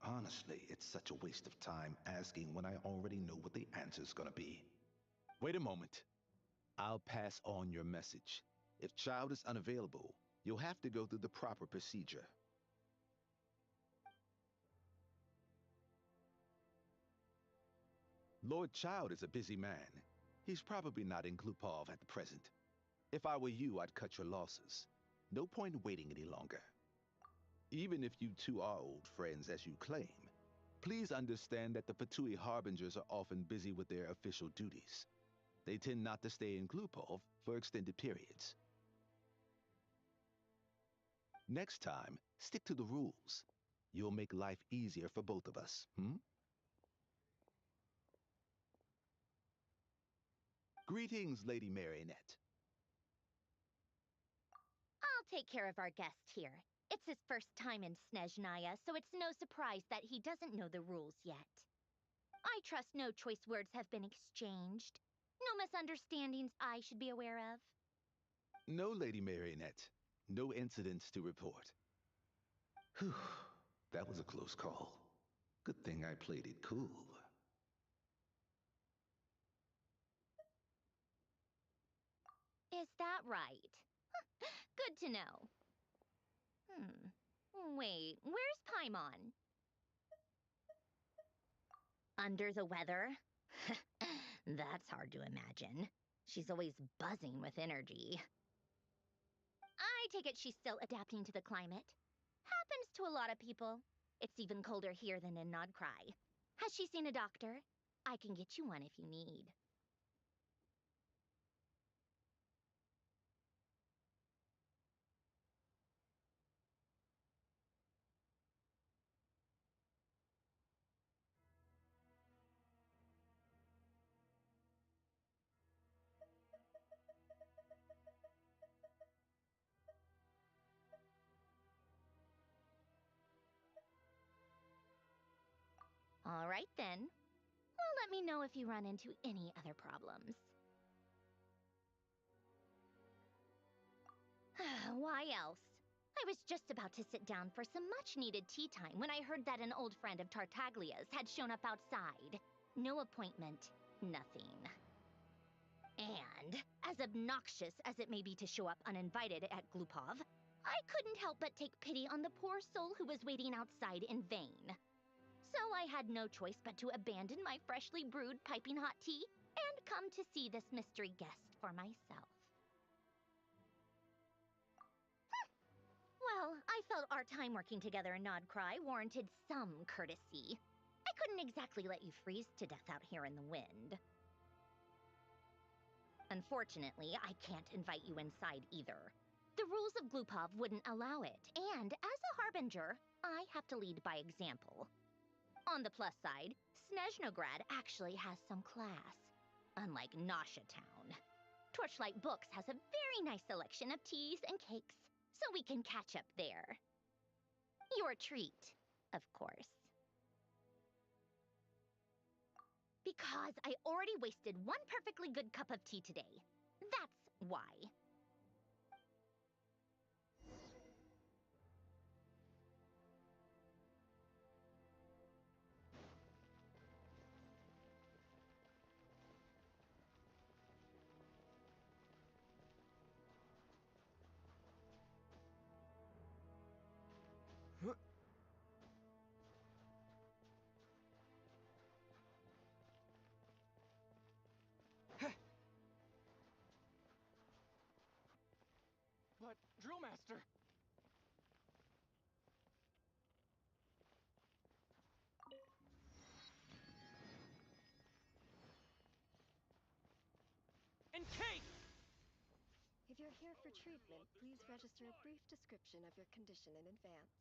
Honestly, it's such a waste of time asking when I already know what the answer's gonna be. Wait a moment. I'll pass on your message. If Child is unavailable, you'll have to go through the proper procedure. Lord Child is a busy man. He's probably not in Glupov at the present. If I were you, I'd cut your losses. No point waiting any longer. Even if you two are old friends as you claim, please understand that the Fatui Harbingers are often busy with their official duties. They tend not to stay in Glupov for extended periods. Next time, stick to the rules. You'll make life easier for both of us, Greetings, Lady Marionette. I'll take care of our guest here. It's his first time in Snezhnaya, so it's no surprise that he doesn't know the rules yet. I trust no choice words have been exchanged. No misunderstandings I should be aware of. No, Lady Marionette. No incidents to report. Whew, that was a close call. Good thing I played it cool. Is that right? Good to know. Wait, where's Paimon? Under the weather? That's hard to imagine. She's always buzzing with energy. I take it she's still adapting to the climate. Happens to a lot of people. It's even colder here than in Nodcry. Has she seen a doctor? I can get you one if you need. All right then. Well, let me know if you run into any other problems. Why else? I was just about to sit down for some much-needed tea time when I heard that an old friend of Tartaglia's had shown up outside. No appointment, nothing. And, as obnoxious as it may be to show up uninvited at Glupov, I couldn't help but take pity on the poor soul who was waiting outside in vain. So I had no choice but to abandon my freshly brewed piping hot tea and come to see this mystery guest for myself. Well, I felt our time working together in Nodcry warranted some courtesy. I couldn't exactly let you freeze to death out here in the wind. Unfortunately, I can't invite you inside either. The rules of Glupov wouldn't allow it, and as a Harbinger, I have to lead by example. On the plus side, Snezhnograd actually has some class, unlike Nasha Town. Torchlight Books has a very nice selection of teas and cakes, so we can catch up there. Your treat, of course. Because I already wasted one perfectly good cup of tea today. That's why. But, Drillmaster! here for treatment, please register a brief description of your condition in advance.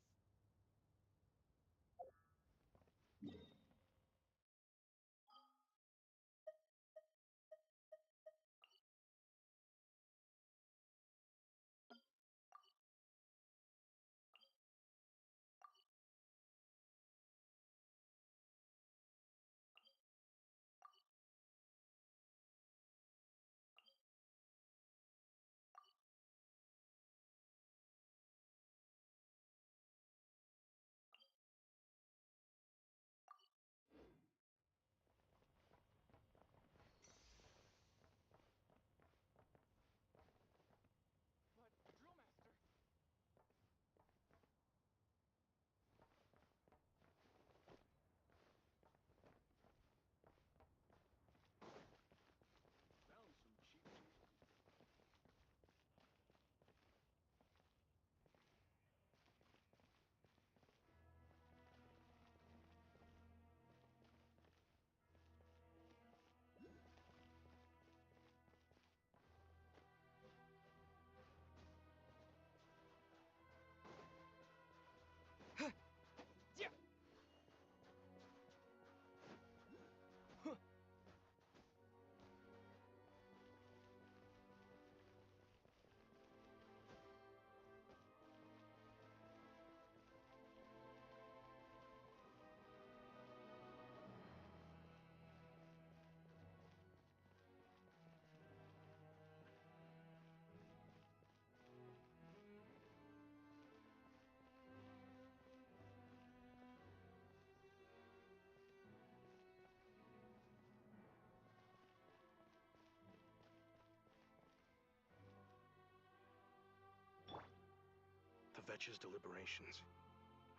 The Vetch's deliberations.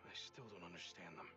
I still don't understand them.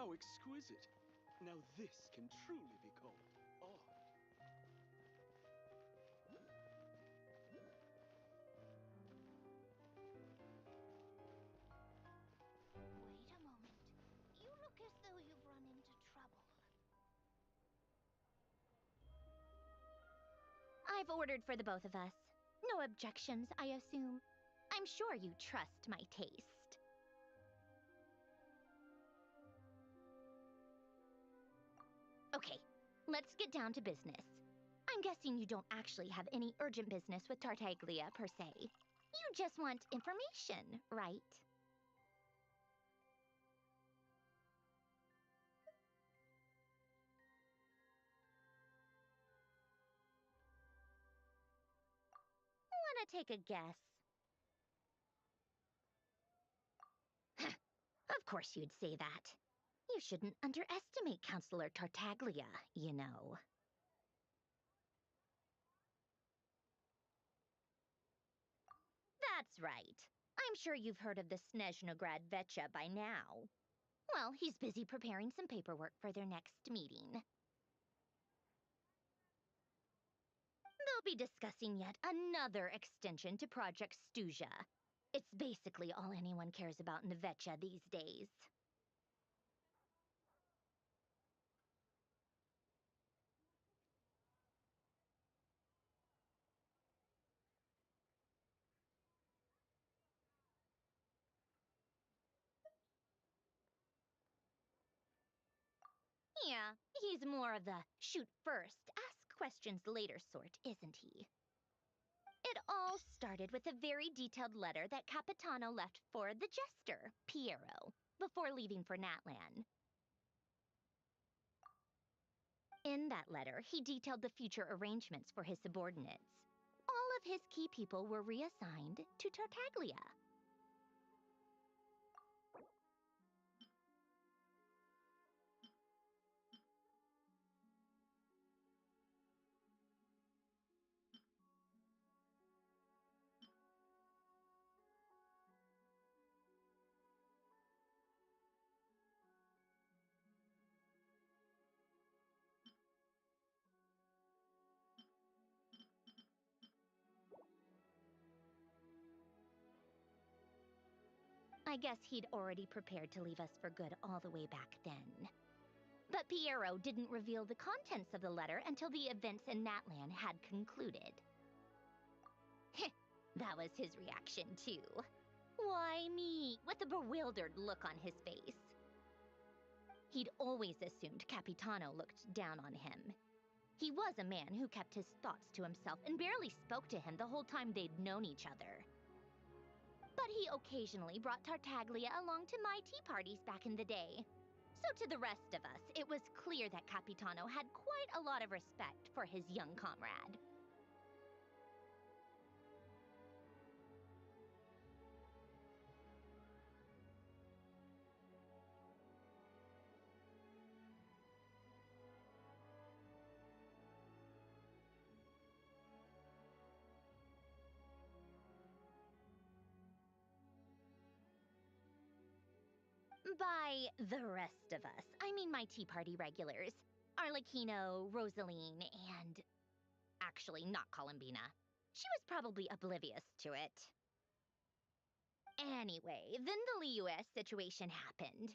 How exquisite. Now this can truly be called art. Wait a moment. You look as though you've run into trouble. I've ordered for the both of us. No objections, I assume. I'm sure you trust my taste. Okay, let's get down to business. I'm guessing you don't actually have any urgent business with Tartaglia, per se. You just want information, right? Wanna take a guess? Of course you'd say that. You shouldn't underestimate Counselor Tartaglia, you know. That's right. I'm sure you've heard of the Snezhnograd Vecha by now. Well, he's busy preparing some paperwork for their next meeting. They'll be discussing yet another extension to Project Stuja. It's basically all anyone cares about in the Vecha these days. Yeah, he's more of the shoot first, ask questions later sort, isn't he? It all started with a very detailed letter that Capitano left for the jester, Piero, before leaving for Natlan. In that letter, he detailed the future arrangements for his subordinates. All of his key people were reassigned to Tartaglia. I guess he'd already prepared to leave us for good all the way back then. But Piero didn't reveal the contents of the letter until the events in Natlan had concluded. That was his reaction, too. Why me? With a bewildered look on his face. He'd always assumed Capitano looked down on him. He was a man who kept his thoughts to himself and barely spoke to him the whole time they'd known each other. But he occasionally brought Tartaglia along to my tea parties back in the day. So to the rest of us, it was clear that Capitano had quite a lot of respect for his young comrade. By the rest of us, I mean my tea party regulars. Arlecchino, Rosaline, and... actually, not Columbina. She was probably oblivious to it. Anyway, then the Liues situation happened.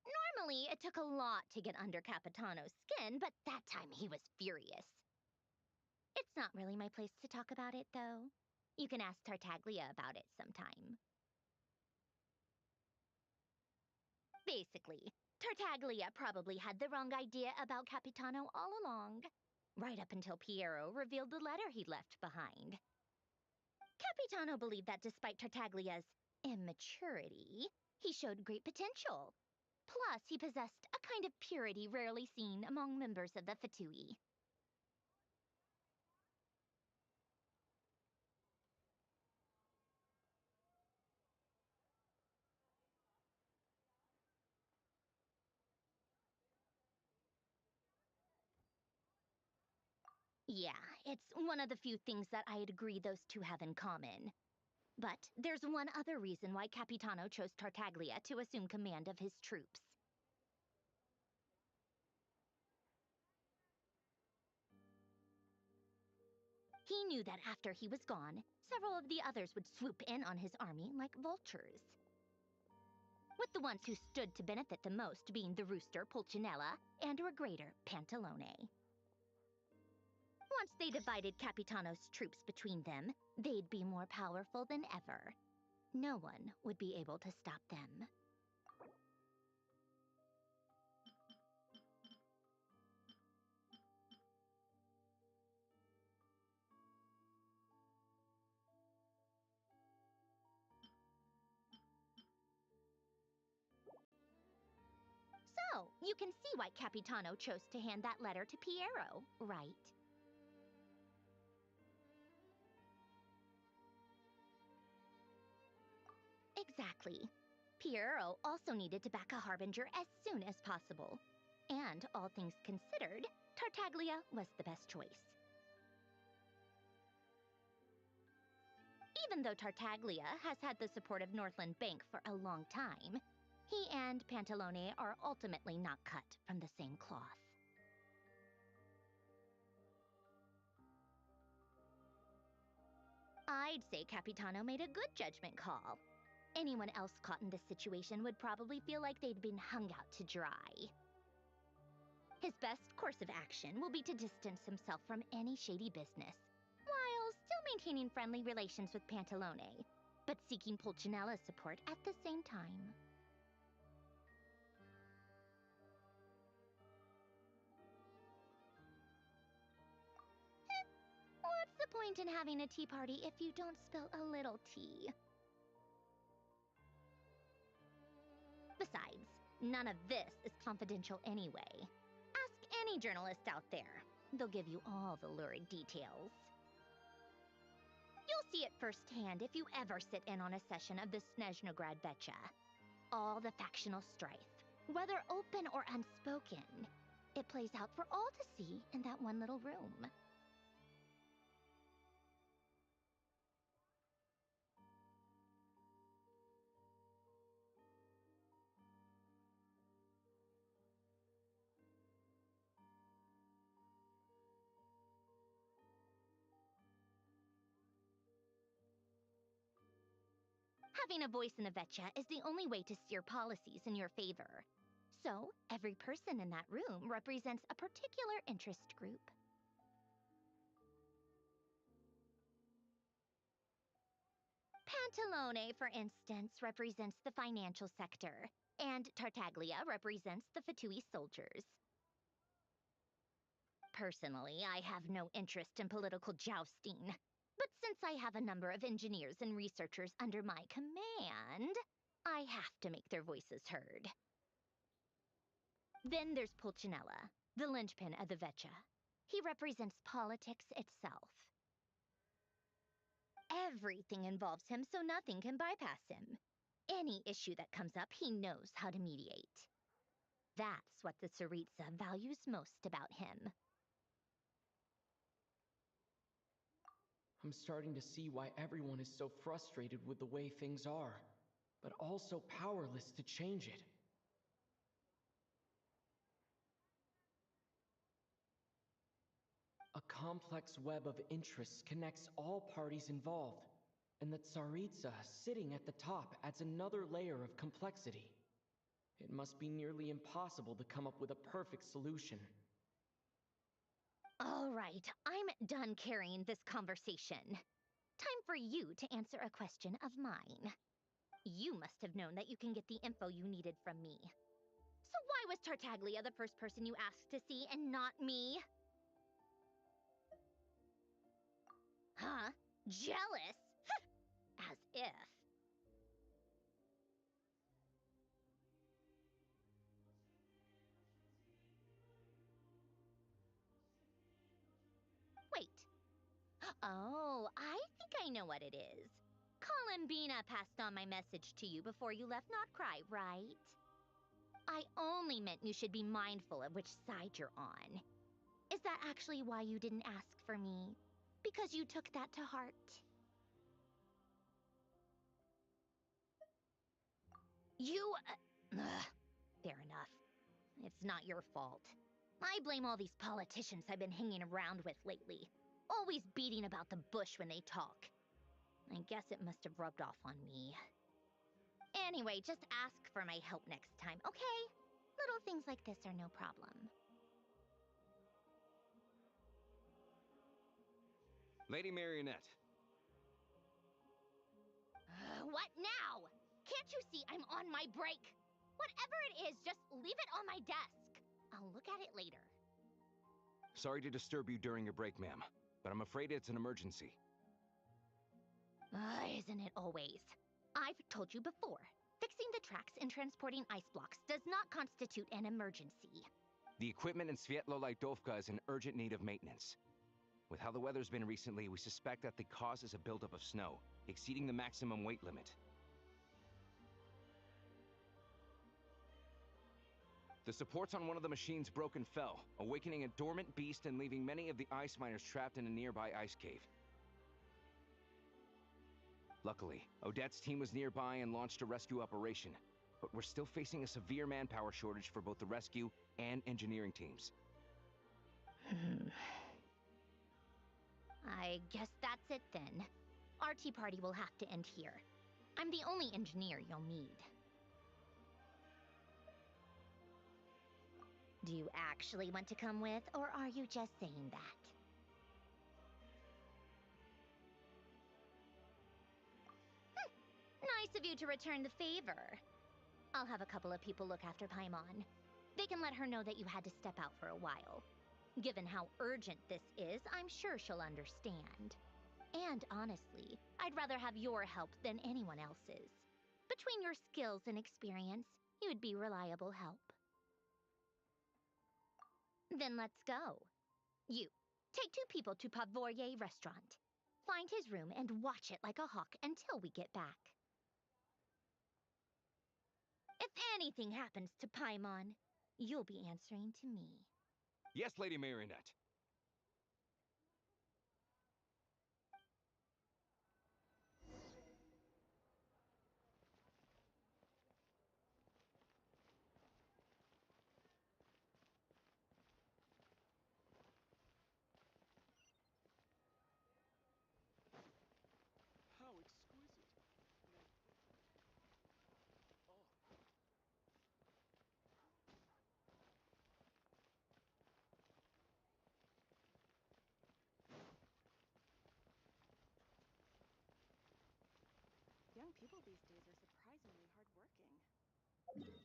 Normally, it took a lot to get under Capitano's skin, but that time he was furious. It's not really my place to talk about it, though. You can ask Tartaglia about it sometime. Basically, Tartaglia probably had the wrong idea about Capitano all along, right up until Piero revealed the letter he'd left behind. Capitano believed that despite Tartaglia's immaturity, he showed great potential. Plus, he possessed a kind of purity rarely seen among members of the Fatui. Yeah, it's one of the few things that I'd agree those two have in common. But there's one other reason why Capitano chose Tartaglia to assume command of his troops. He knew that after he was gone, several of the others would swoop in on his army like vultures. With the ones who stood to benefit the most being the rooster Pulcinella and Regrator Pantalone. Once they divided Capitano's troops between them, they'd be more powerful than ever. No one would be able to stop them. So, you can see why Capitano chose to hand that letter to Piero, right? Exactly. Piero also needed to back a harbinger as soon as possible. And, all things considered, Tartaglia was the best choice. Even though Tartaglia has had the support of Northland Bank for a long time, he and Pantalone are ultimately not cut from the same cloth. I'd say Capitano made a good judgment call. Anyone else caught in this situation would probably feel like they'd been hung out to dry. His best course of action will be to distance himself from any shady business, while still maintaining friendly relations with Pantalone, but seeking Pulcinella's support at the same time. What's the point in having a tea party if you don't spill a little tea? Besides, none of this is confidential anyway. Ask any journalist out there. They'll give you all the lurid details. You'll see it firsthand if you ever sit in on a session of the Snezhnograd Vecha. All the factional strife, whether open or unspoken, it plays out for all to see in that one little room. Having a voice in the Vecha is the only way to steer policies in your favor. So, every person in that room represents a particular interest group. Pantalone, for instance, represents the financial sector, and Tartaglia represents the Fatui soldiers. Personally, I have no interest in political jousting. But since I have a number of engineers and researchers under my command, I have to make their voices heard. Then there's Pulcinella, the linchpin of the Vecha. He represents politics itself. Everything involves him, so nothing can bypass him. Any issue that comes up, he knows how to mediate. That's what the Tsaritsa values most about him. I'm starting to see why everyone is so frustrated with the way things are, but also powerless to change it. A complex web of interests connects all parties involved, and the Tsaritsa sitting at the top adds another layer of complexity. It must be nearly impossible to come up with a perfect solution. All right, I'm done carrying this conversation. Time for you to answer a question of mine. You must have known that you can get the info you needed from me. So why was Tartaglia the first person you asked to see and not me? Huh? Jealous? As if. Wait. Oh, I think I know what it is. Columbina passed on my message to you before you left Notcry, right? I only meant you should be mindful of which side you're on. Is that actually why you didn't ask for me? Because you took that to heart? You... fair enough. It's not your fault. I blame all these politicians I've been hanging around with lately. Always beating about the bush when they talk. I guess it must have rubbed off on me. Anyway, just ask for my help next time, okay? Little things like this are no problem. Lady Marionette. What now? Can't you see I'm on my break? Whatever it is, just leave it on my desk. I'll look at it later. Sorry to disturb you during your break, ma'am, but I'm afraid it's an emergency. Isn't it always? I've told you before, fixing the tracks and transporting ice blocks does not constitute an emergency. The equipment in Svietlo-Laidovka is in urgent need of maintenance. With how the weather's been recently, we suspect that the cause is a buildup of snow, exceeding the maximum weight limit. The supports on one of the machines broke and fell, awakening a dormant beast and leaving many of the ice miners trapped in a nearby ice cave. Luckily, Odette's team was nearby and launched a rescue operation, but we're still facing a severe manpower shortage for both the rescue and engineering teams. I guess that's it then. Our tea party will have to end here. I'm the only engineer you'll need. Do you actually want to come with, or are you just saying that? Nice of you to return the favor. I'll have a couple of people look after Paimon. They can let her know that you had to step out for a while. Given how urgent this is, I'm sure she'll understand. And honestly, I'd rather have your help than anyone else's. Between your skills and experience, you'd be reliable help. Then let's go. You, take 2 people to Pavoyer restaurant. Find his room and watch it like a hawk until we get back. If anything happens to Paimon, you'll be answering to me. Yes, Lady Marionette. How exquisite. Oh. Young people these days are surprisingly hardworking. Please,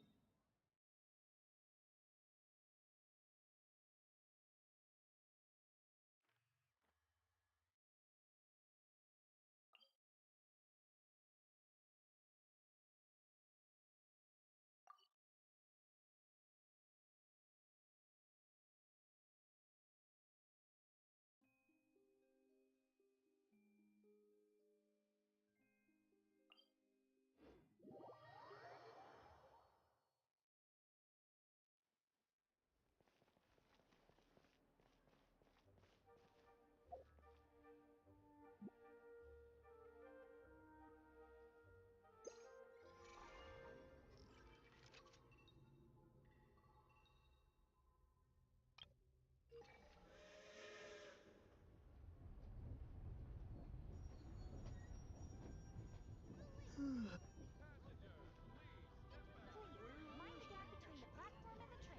mind the gap between the platform and the train.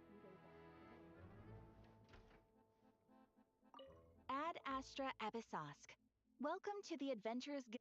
Please go on, I'm listening. Ad Astra Abyssosque. Welcome to the Adventurers Guild.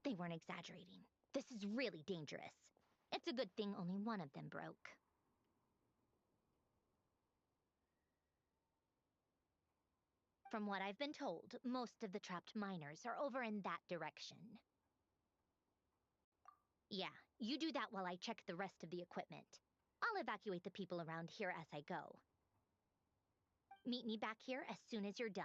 They weren't exaggerating. This is really dangerous. It's a good thing only one of them broke. From what I've been told, most of the trapped miners are over in that direction. Yeah, you do that while I check the rest of the equipment. I'll evacuate the people around here as I go. Meet me back here as soon as you're done.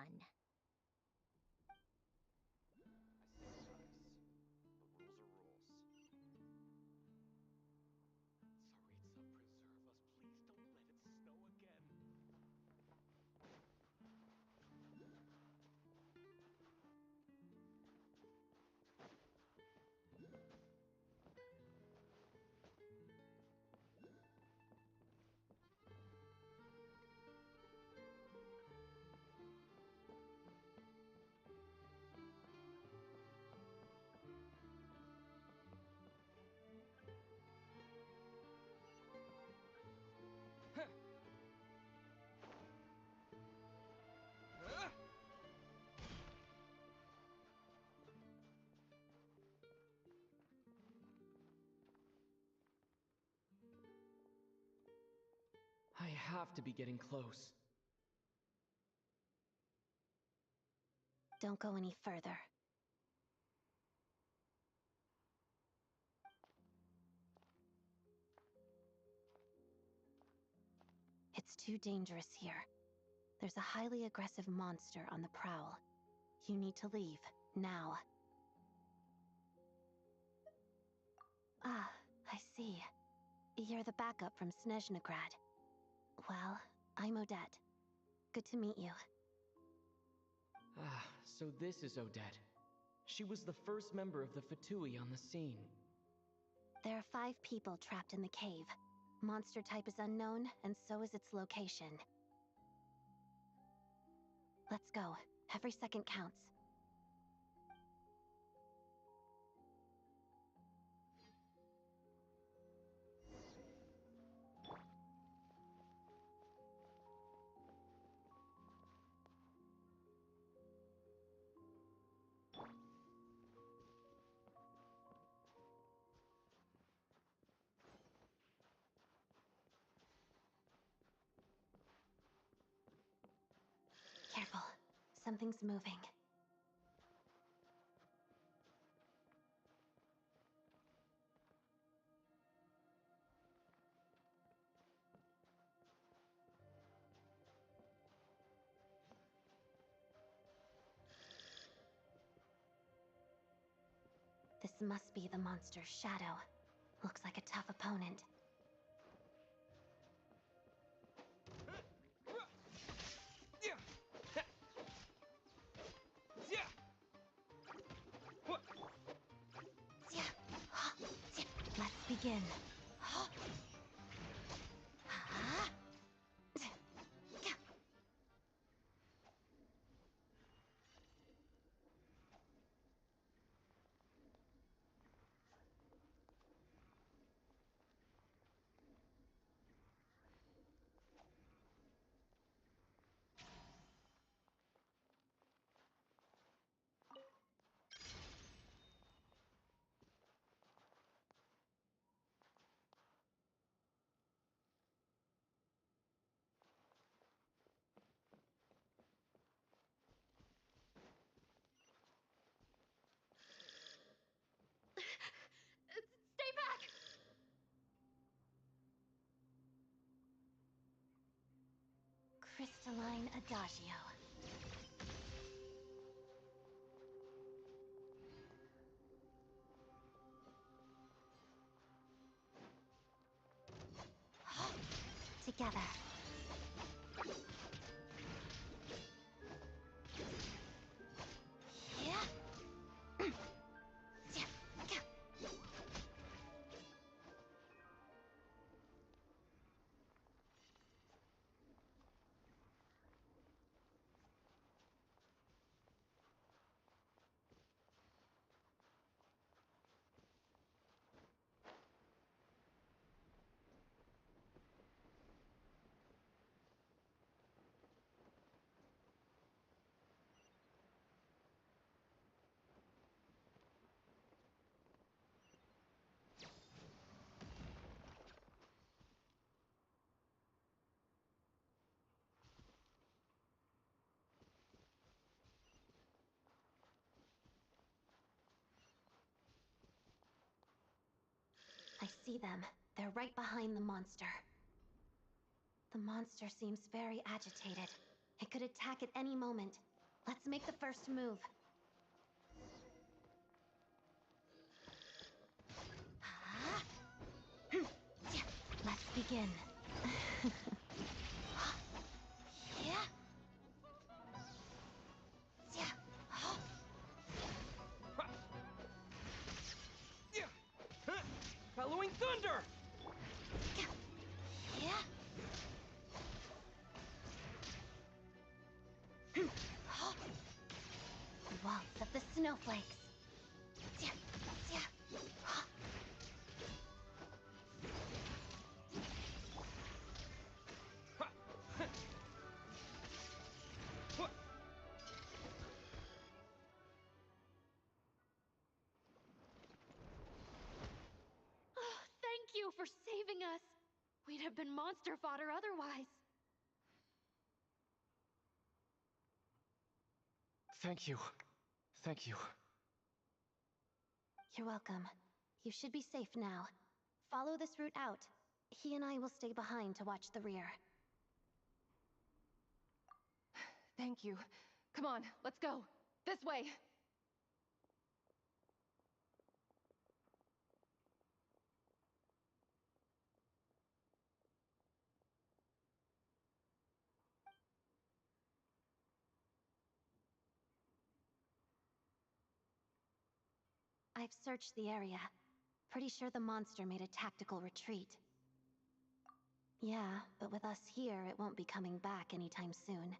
I have to be getting close. Don't go any further. It's too dangerous here. There's a highly aggressive monster on the prowl. You need to leave, now. Ah, I see. You're the backup from Snezhnegrad. Well, I'm Odette. Good to meet you. Ah, so this is Odette. She was the first member of the Fatui on the scene. There are 5 people trapped in the cave. Monster type is unknown, and so is its location. Let's go. Every second counts. Careful. Something's moving. This must be the monster's shadow. Looks like a tough opponent. Let's begin. Stay back! Crystalline Adagio. Together. Yeah. see them. They're right behind the monster. The monster seems very agitated. It could attack at any moment. Let's make the first move. Let's begin. Bellowing thunder! Waltz of the snowflakes. Thank you for saving us. We'd have been monster fodder otherwise. Thank you. Thank you. You're welcome. You should be safe now. Follow this route out. He and I will stay behind to watch the rear. Thank you. Come on, let's go. This way. I've searched the area. Pretty sure the monster made a tactical retreat. Yeah, but with us here, it won't be coming back anytime soon.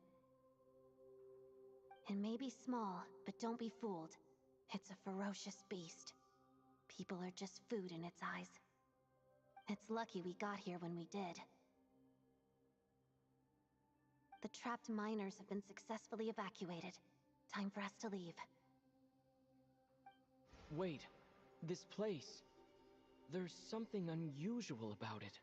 It may be small, but don't be fooled. It's a ferocious beast. People are just food in its eyes. It's lucky we got here when we did. The trapped miners have been successfully evacuated. Time for us to leave. Wait, this place. There's something unusual about it.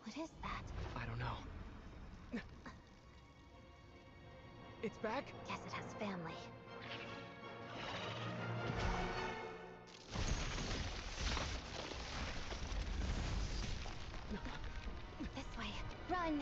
What is that? I don't know. It's back? Guess it has family. This way. Run!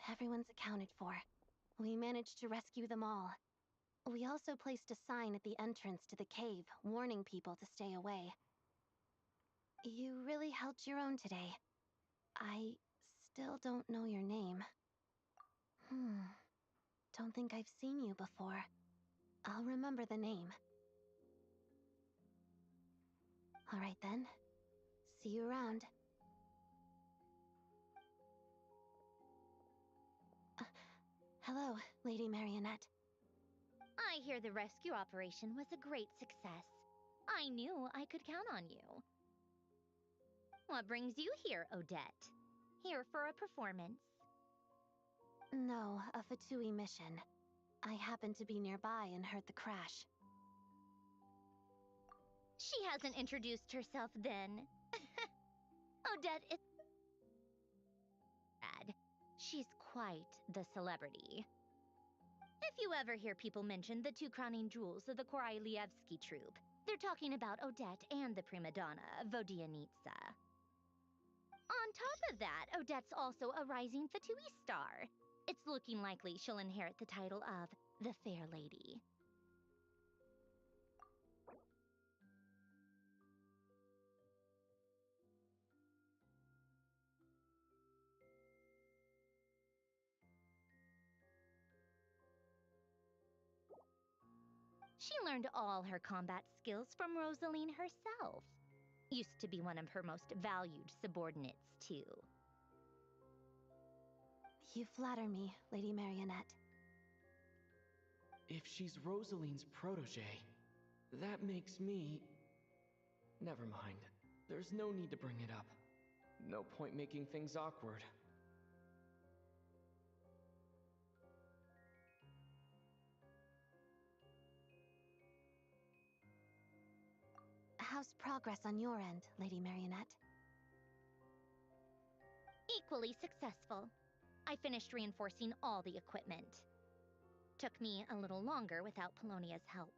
everyone's accounted for. We managed to rescue them all. We also placed a sign at the entrance to the cave, warning people to stay away. You really held your own today. I still don't know your name. Don't think I've seen you before. I'll remember the name. Alright then. See you around. Hello, Lady Marionette. I hear the rescue operation was a great success. I knew I could count on you. What brings you here, Odette? Here for a performance? No, a Fatui mission. I happened to be nearby and heard the crash. She hasn't introduced herself then. Odette is... bad. She's quite the celebrity. If you ever hear people mention the two crowning jewels of the Korolievsky troupe, they're talking about Odette and the prima donna, Vodyanitsa. On top of that, Odette's also a rising Fatui star. It's looking likely she'll inherit the title of the Fair Lady. She learned all her combat skills from Rosaline herself. Used to be one of her most valued subordinates, too. You flatter me, Lady Marionette. If she's Rosaline's protege, that makes me... Never mind. There's no need to bring it up. No point making things awkward. How's progress on your end, Lady Marionette? Equally successful. I finished reinforcing all the equipment. Took me a little longer without Polonia's help.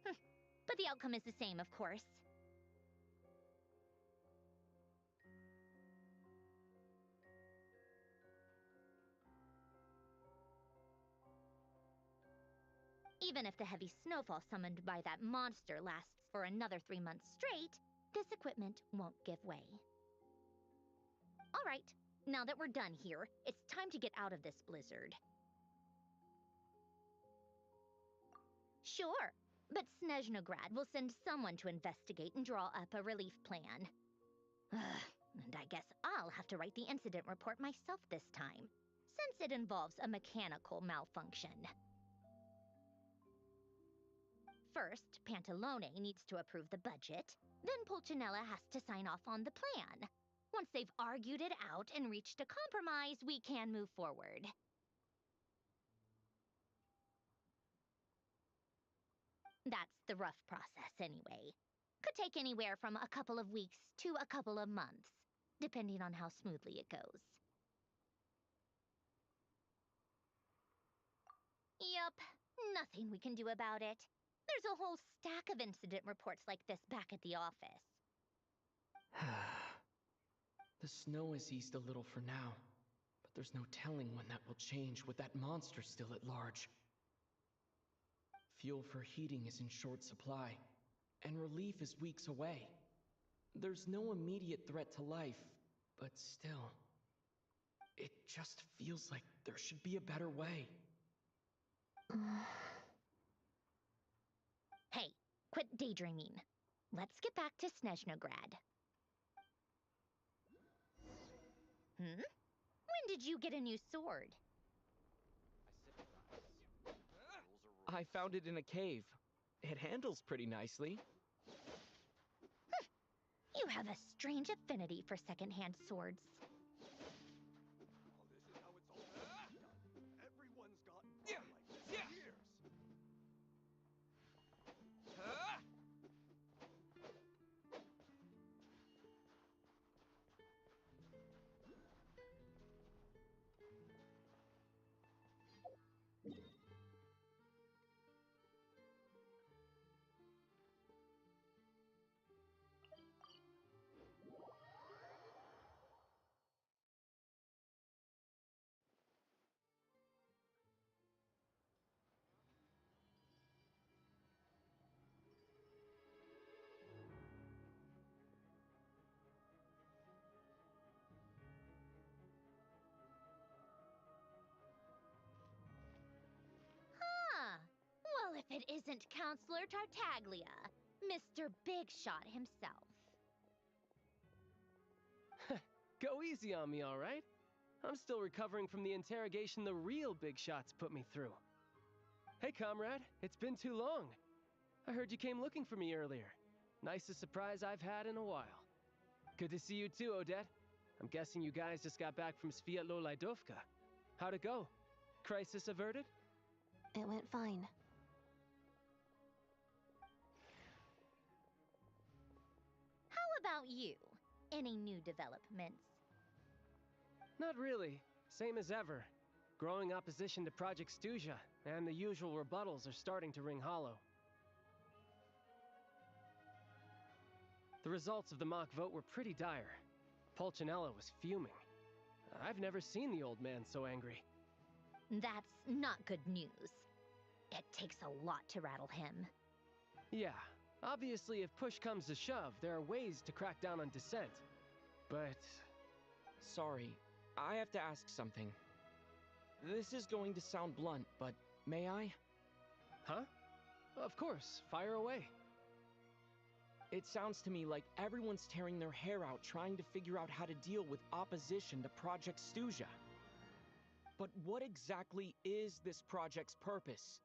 But the outcome is the same, of course. Even if the heavy snowfall summoned by that monster lasts for another 3 months straight, this equipment won't give way. All right, now that we're done here, it's time to get out of this blizzard. Sure, but Snezhnograd will send someone to investigate and draw up a relief plan. And I guess I'll have to write the incident report myself this time, since it involves a mechanical malfunction. First, Pantalone needs to approve the budget, then Pulcinella has to sign off on the plan. Once they've argued it out and reached a compromise, we can move forward. That's the rough process, anyway. Could take anywhere from a couple of weeks to a couple of months, depending on how smoothly it goes. Yup, nothing we can do about it. There's a whole stack of incident reports like this back at the office. The snow has eased a little for now, but there's no telling when that will change with that monster still at large. Fuel for heating is in short supply, and relief is weeks away. There's no immediate threat to life, but still, it just feels like there should be a better way. Hey, quit daydreaming. Let's get back to Snezhnograd. When did you get a new sword? I found it in a cave. It handles pretty nicely. You have a strange affinity for second-hand swords. Everyone's gotten by like this for years. it isn't Counselor Tartaglia, Mr. Big Shot himself. Go easy on me, all right? I'm still recovering from the interrogation the real big shots put me through. Hey, comrade, it's been too long. I heard you came looking for me earlier. Nicest surprise I've had in a while. Good to see you too, Odette. I'm guessing you guys just got back from Sviatlo Lajdovka. How'd it go? Crisis averted? It went fine. How about you? Any new developments? Not really. Same as ever. Growing opposition to Project Stuja, and the usual rebuttals are starting to ring hollow. The results of the mock vote were pretty dire. Pulcinella was fuming. I've never seen the old man so angry. That's not good news. It takes a lot to rattle him. Yeah, obviously if push comes to shove, there are ways to crack down on dissent. But... Sorry, I have to ask something. This is going to sound blunt, but may I? Huh? Of course, fire away. It sounds to me like everyone's tearing their hair out trying to figure out how to deal with opposition to Project Stuja. But what exactly is this project's purpose?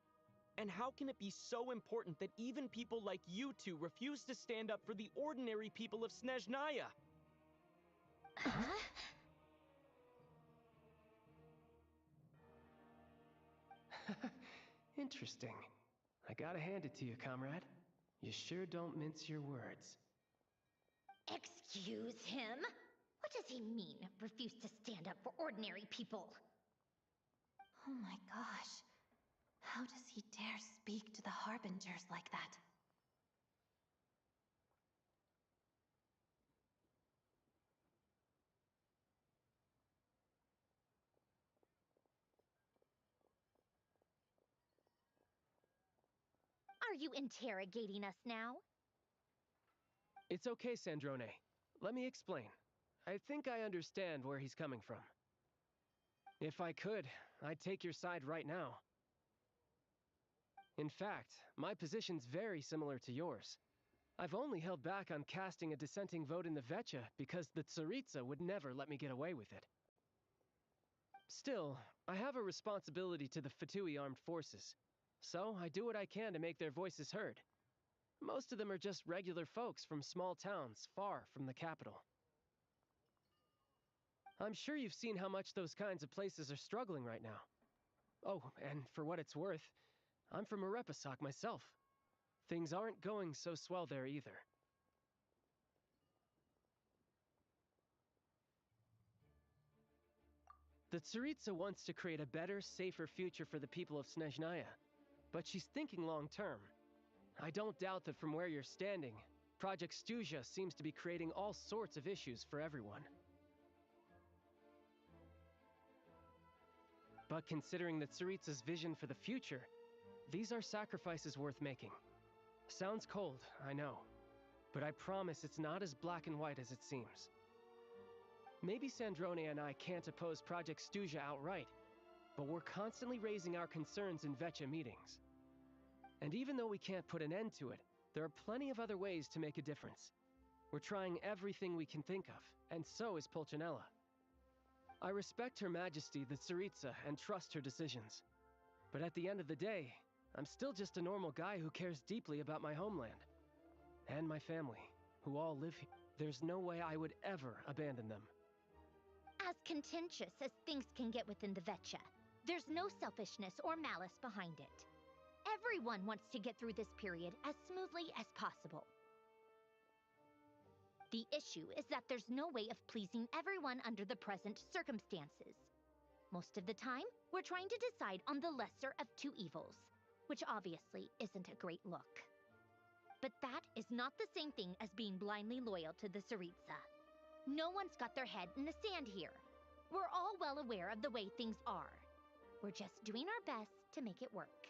And how can it be so important that even people like you two refuse to stand up for the ordinary people of Snezhnaya? Huh? Interesting. I gotta hand it to you, comrade. You sure don't mince your words. Excuse him? What does he mean, refuse to stand up for ordinary people? Oh my gosh. How does he dare speak to the Harbingers like that? Are you interrogating us now? It's okay, Sandrone. Let me explain. I think I understand where he's coming from. If I could, I'd take your side right now. In fact, my position's very similar to yours. I've only held back on casting a dissenting vote in the Vecha because the Tsaritsa would never let me get away with it. Still, I have a responsibility to the Fatui armed forces, so I do what I can to make their voices heard. Most of them are just regular folks from small towns far from the capital. I'm sure you've seen how much those kinds of places are struggling right now. Oh, and for what it's worth, I'm from Marepisok myself. Things aren't going so swell there either. The Tsaritsa wants to create a better, safer future for the people of Snezhnaya, but she's thinking long-term. I don't doubt that from where you're standing, Project Stuja seems to be creating all sorts of issues for everyone. But considering the Tsaritsa's vision for the future, these are sacrifices worth making. Sounds cold, I know, but I promise it's not as black and white as it seems. Maybe Sandrone and I can't oppose Project Stuja outright, but we're constantly raising our concerns in Vecha meetings. And even though we can't put an end to it, there are plenty of other ways to make a difference. We're trying everything we can think of, and so is Pulcinella. I respect Her Majesty, the Tsaritsa, and trust her decisions. But at the end of the day, I'm still just a normal guy who cares deeply about my homeland. And my family, who all live here. There's no way I would ever abandon them. As contentious as things can get within the Vecha, there's no selfishness or malice behind it. Everyone wants to get through this period as smoothly as possible. The issue is that there's no way of pleasing everyone under the present circumstances. Most of the time, we're trying to decide on the lesser of two evils, which obviously isn't a great look. But that is not the same thing as being blindly loyal to the Tsaritsa. No one's got their head in the sand here. We're all well aware of the way things are. We're just doing our best to make it work.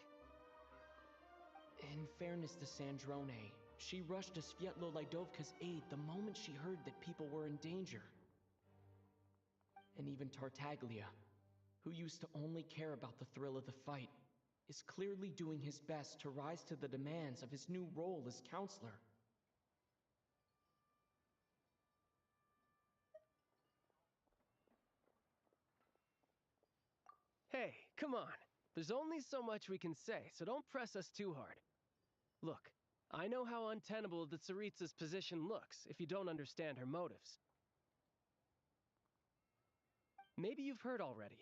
In fairness to Sandrone, she rushed to Sviatlo Lajdovka's aid the moment she heard that people were in danger. And even Tartaglia, who used to only care about the thrill of the fight, is clearly doing his best to rise to the demands of his new role as counselor. Hey, come on. There's only so much we can say, so don't press us too hard. Look, I know how untenable the Tsaritsa's position looks if you don't understand her motives. Maybe you've heard already,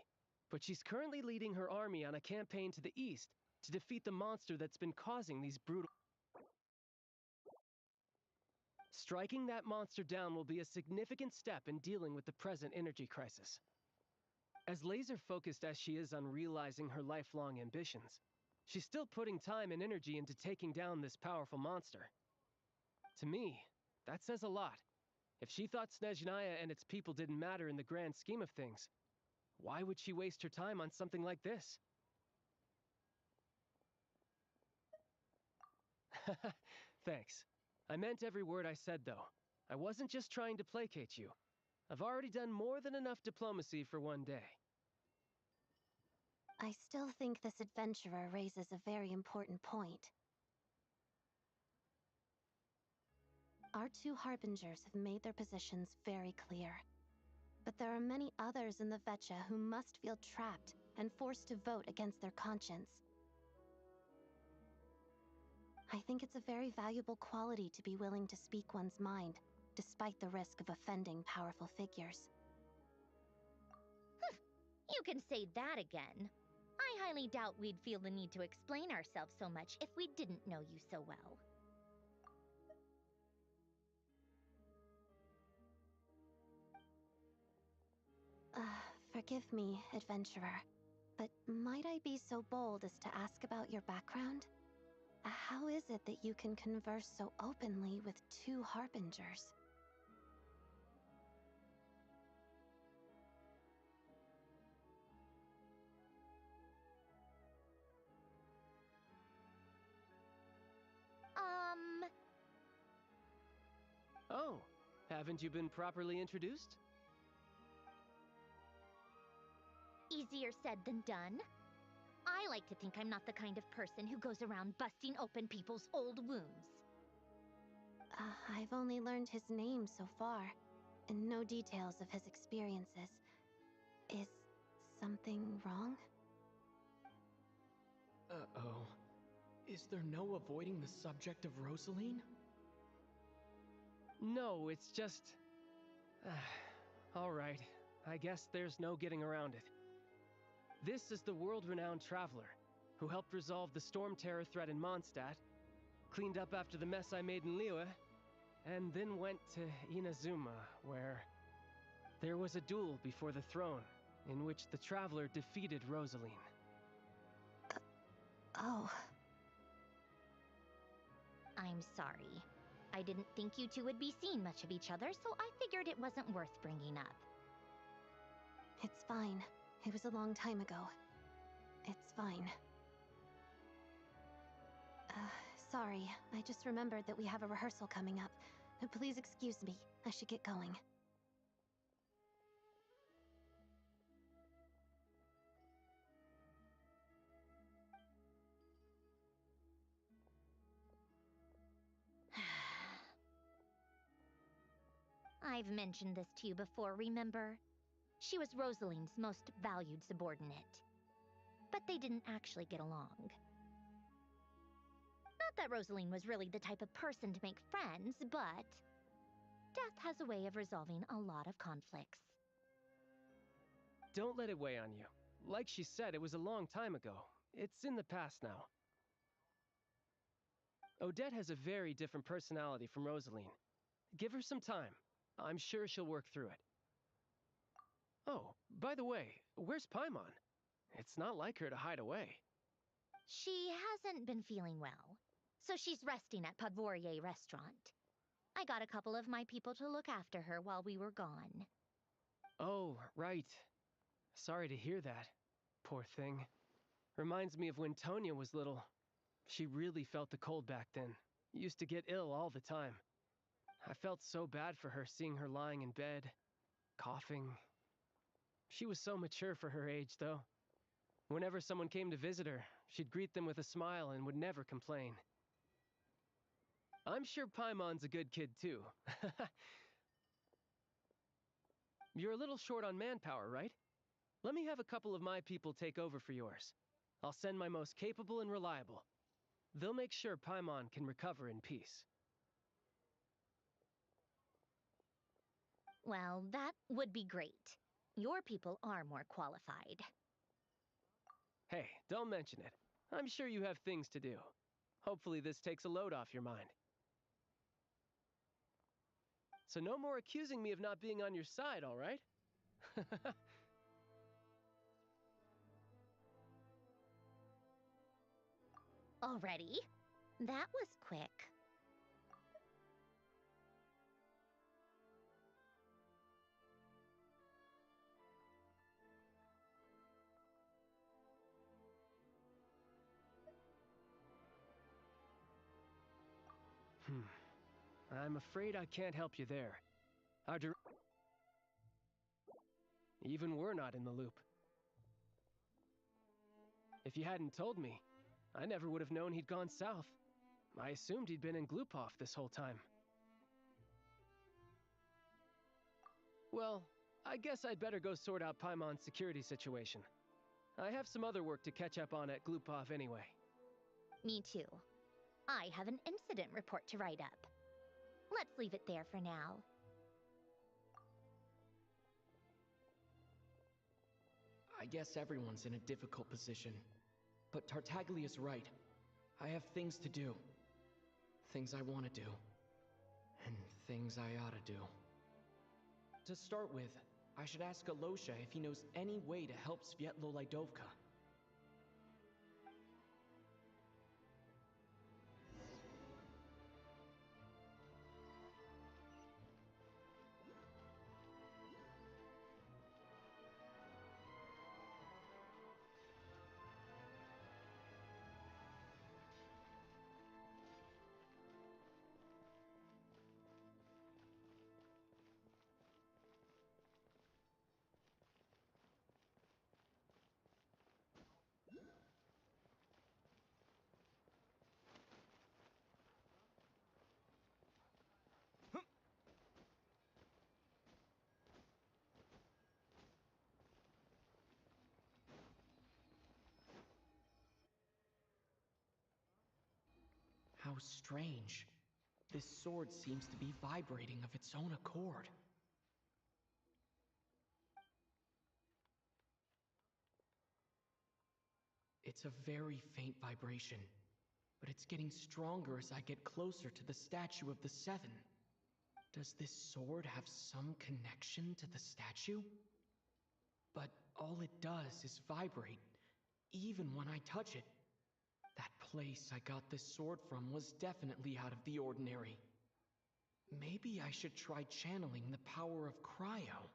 but she's currently leading her army on a campaign to the east to defeat the monster that's been causing these brutal... Striking that monster down will be a significant step in dealing with the present energy crisis. As laser-focused as she is on realizing her lifelong ambitions, she's still putting time and energy into taking down this powerful monster. To me, that says a lot. If she thought Snezhnaya and its people didn't matter in the grand scheme of things, why would she waste her time on something like this? Thanks. I meant every word I said, though. I wasn't just trying to placate you. I've already done more than enough diplomacy for one day. I still think this adventurer raises a very important point. Our two harbingers have made their positions very clear. But there are many others in the Vecha who must feel trapped and forced to vote against their conscience. I think it's a very valuable quality to be willing to speak one's mind, despite the risk of offending powerful figures. You can say that again. I highly doubt we'd feel the need to explain ourselves so much if we didn't know you so well. Forgive me, adventurer, but might I be so bold as to ask about your background? How is it that you can converse so openly with two harbingers? Oh, haven't you been properly introduced? Easier said than done. I like to think I'm not the kind of person who goes around busting open people's old wounds. I've only learned his name so far, and no details of his experiences. Is something wrong? Uh-oh. Is there no avoiding the subject of Rosaline? No, it's just... all right, I guess there's no getting around it. This is the world-renowned traveler, who helped resolve the storm terror threat in Mondstadt, cleaned up after the mess I made in Liyue, and then went to Inazuma, where there was a duel before the throne, in which the traveler defeated Rosaline. Oh. I'm sorry. I didn't think you two would be seeing much of each other, so I figured it wasn't worth bringing up. It's fine. It was a long time ago. It's fine. Sorry, I just remembered that we have a rehearsal coming up. Please excuse me. I should get going. I've mentioned this to you before, remember? She was Rosaline's most valued subordinate. But they didn't actually get along. Not that Rosaline was really the type of person to make friends, but death has a way of resolving a lot of conflicts. Don't let it weigh on you. Like she said, it was a long time ago. It's in the past now. Odette has a very different personality from Rosaline. Give her some time. I'm sure she'll work through it. Oh, by the way, where's Paimon? It's not like her to hide away. She hasn't been feeling well, so she's resting at Podvorier Restaurant. I got a couple of my people to look after her while we were gone. Oh, right. Sorry to hear that. Poor thing. Reminds me of when Tonya was little. She really felt the cold back then. Used to get ill all the time. I felt so bad for her seeing her lying in bed, coughing. She was so mature for her age, though. Whenever someone came to visit her, she'd greet them with a smile and would never complain. I'm sure Paimon's a good kid too. You're a little short on manpower, right? Let me have a couple of my people take over for yours. I'll send my most capable and reliable. They'll make sure Paimon can recover in peace. Well, that would be great. Your people are more qualified. Hey, don't mention it. I'm sure you have things to do. Hopefully this takes a load off your mind. So no more accusing me of not being on your side, all right? Already? That was quick. I'm afraid I can't help you there. Even we're not in the loop. If you hadn't told me, I never would have known he'd gone south. I assumed he'd been in Glupov this whole time. Well, I guess I'd better go sort out Paimon's security situation. I have some other work to catch up on at Glupov anyway. Me too. I have an incident report to write up. Let's leave it there for now. I guess everyone's in a difficult position. But Tartaglia's right. I have things to do. Things I want to do. And things I ought to do. To start with, I should ask Alosha if he knows any way to help Svietlo Lydovka. How strange. This sword seems to be vibrating of its own accord. It's a very faint vibration, but it's getting stronger as I get closer to the statue of the Seven. Does this sword have some connection to the statue? But all it does is vibrate, even when I touch it. That place I got this sword from was definitely out of the ordinary. Maybe I should try channeling the power of cryo.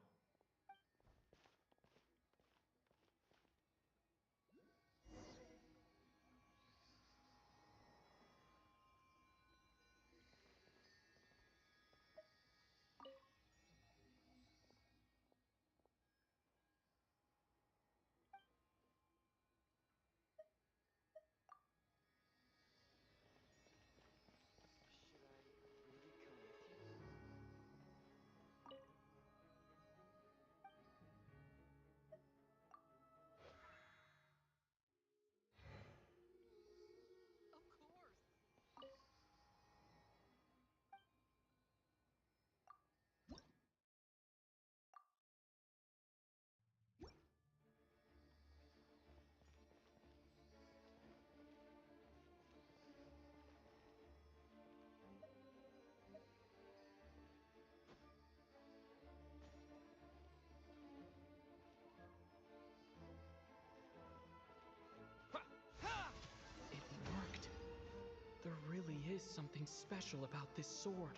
It worked. There really is something special about this sword.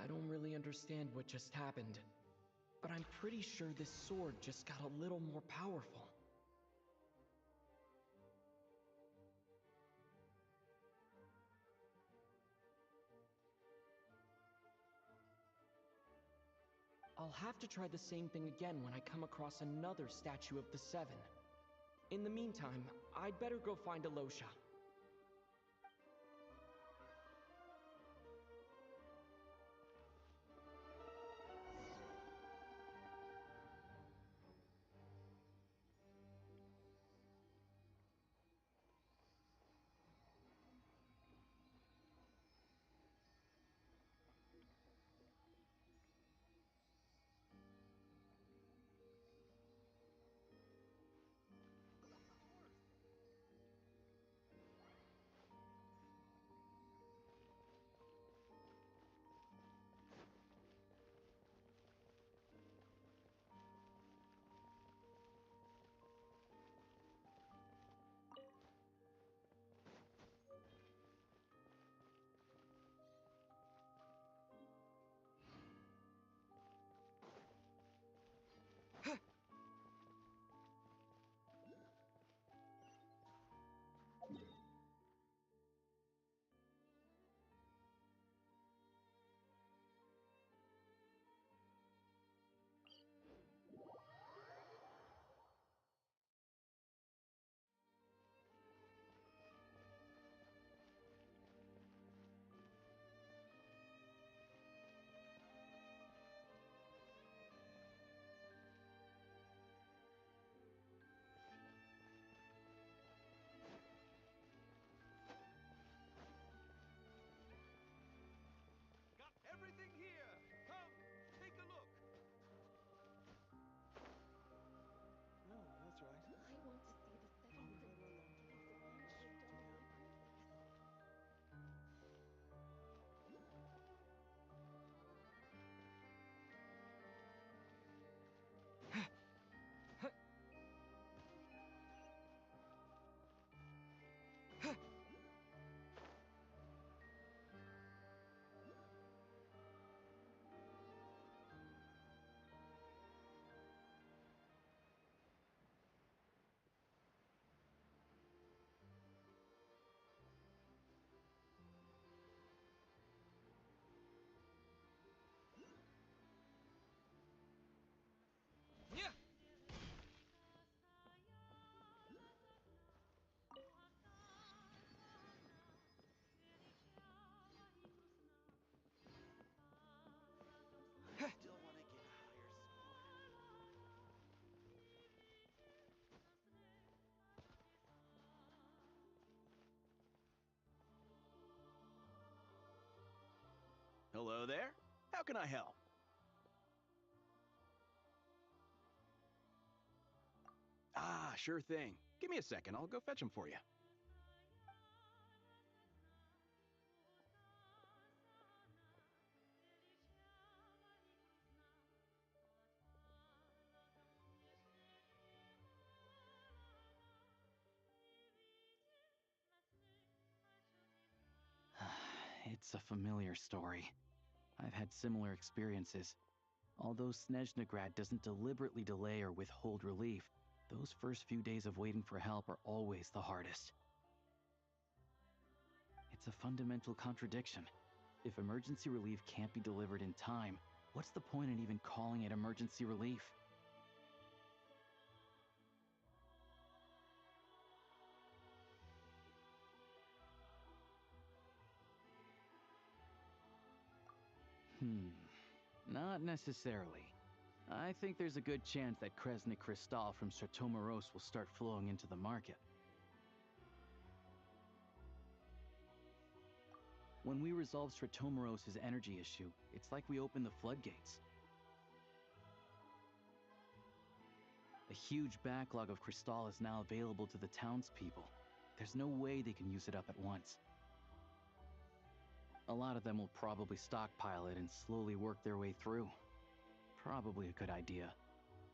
I don't really understand what just happened, but I'm pretty sure this sword just got a little more powerful. I'll have to try the same thing again when I come across another statue of the Seven. In the meantime, I'd better go find Alosha. Got everything here! Come, take a look! No, that's right. I want to see the seven Zilolo and eventually double my princess. Still want to get a higher score. Hello there. How can I help? Ah, sure thing. Give me a second. I'll go fetch them for you. It's a familiar story. I've had similar experiences. Although Snezhnegrad doesn't deliberately delay or withhold relief, those first few days of waiting for help are always the hardest. It's a fundamental contradiction. If emergency relief can't be delivered in time, what's the point in even calling it emergency relief? Not necessarily. I think there's a good chance that Kresnik Crystal from Stratomoros will start flowing into the market. When we resolve Stratomoros' energy issue, it's like we open the floodgates. A huge backlog of Crystal is now available to the townspeople. There's no way they can use it up at once. A lot of them will probably stockpile it and slowly work their way through. Probably a good idea,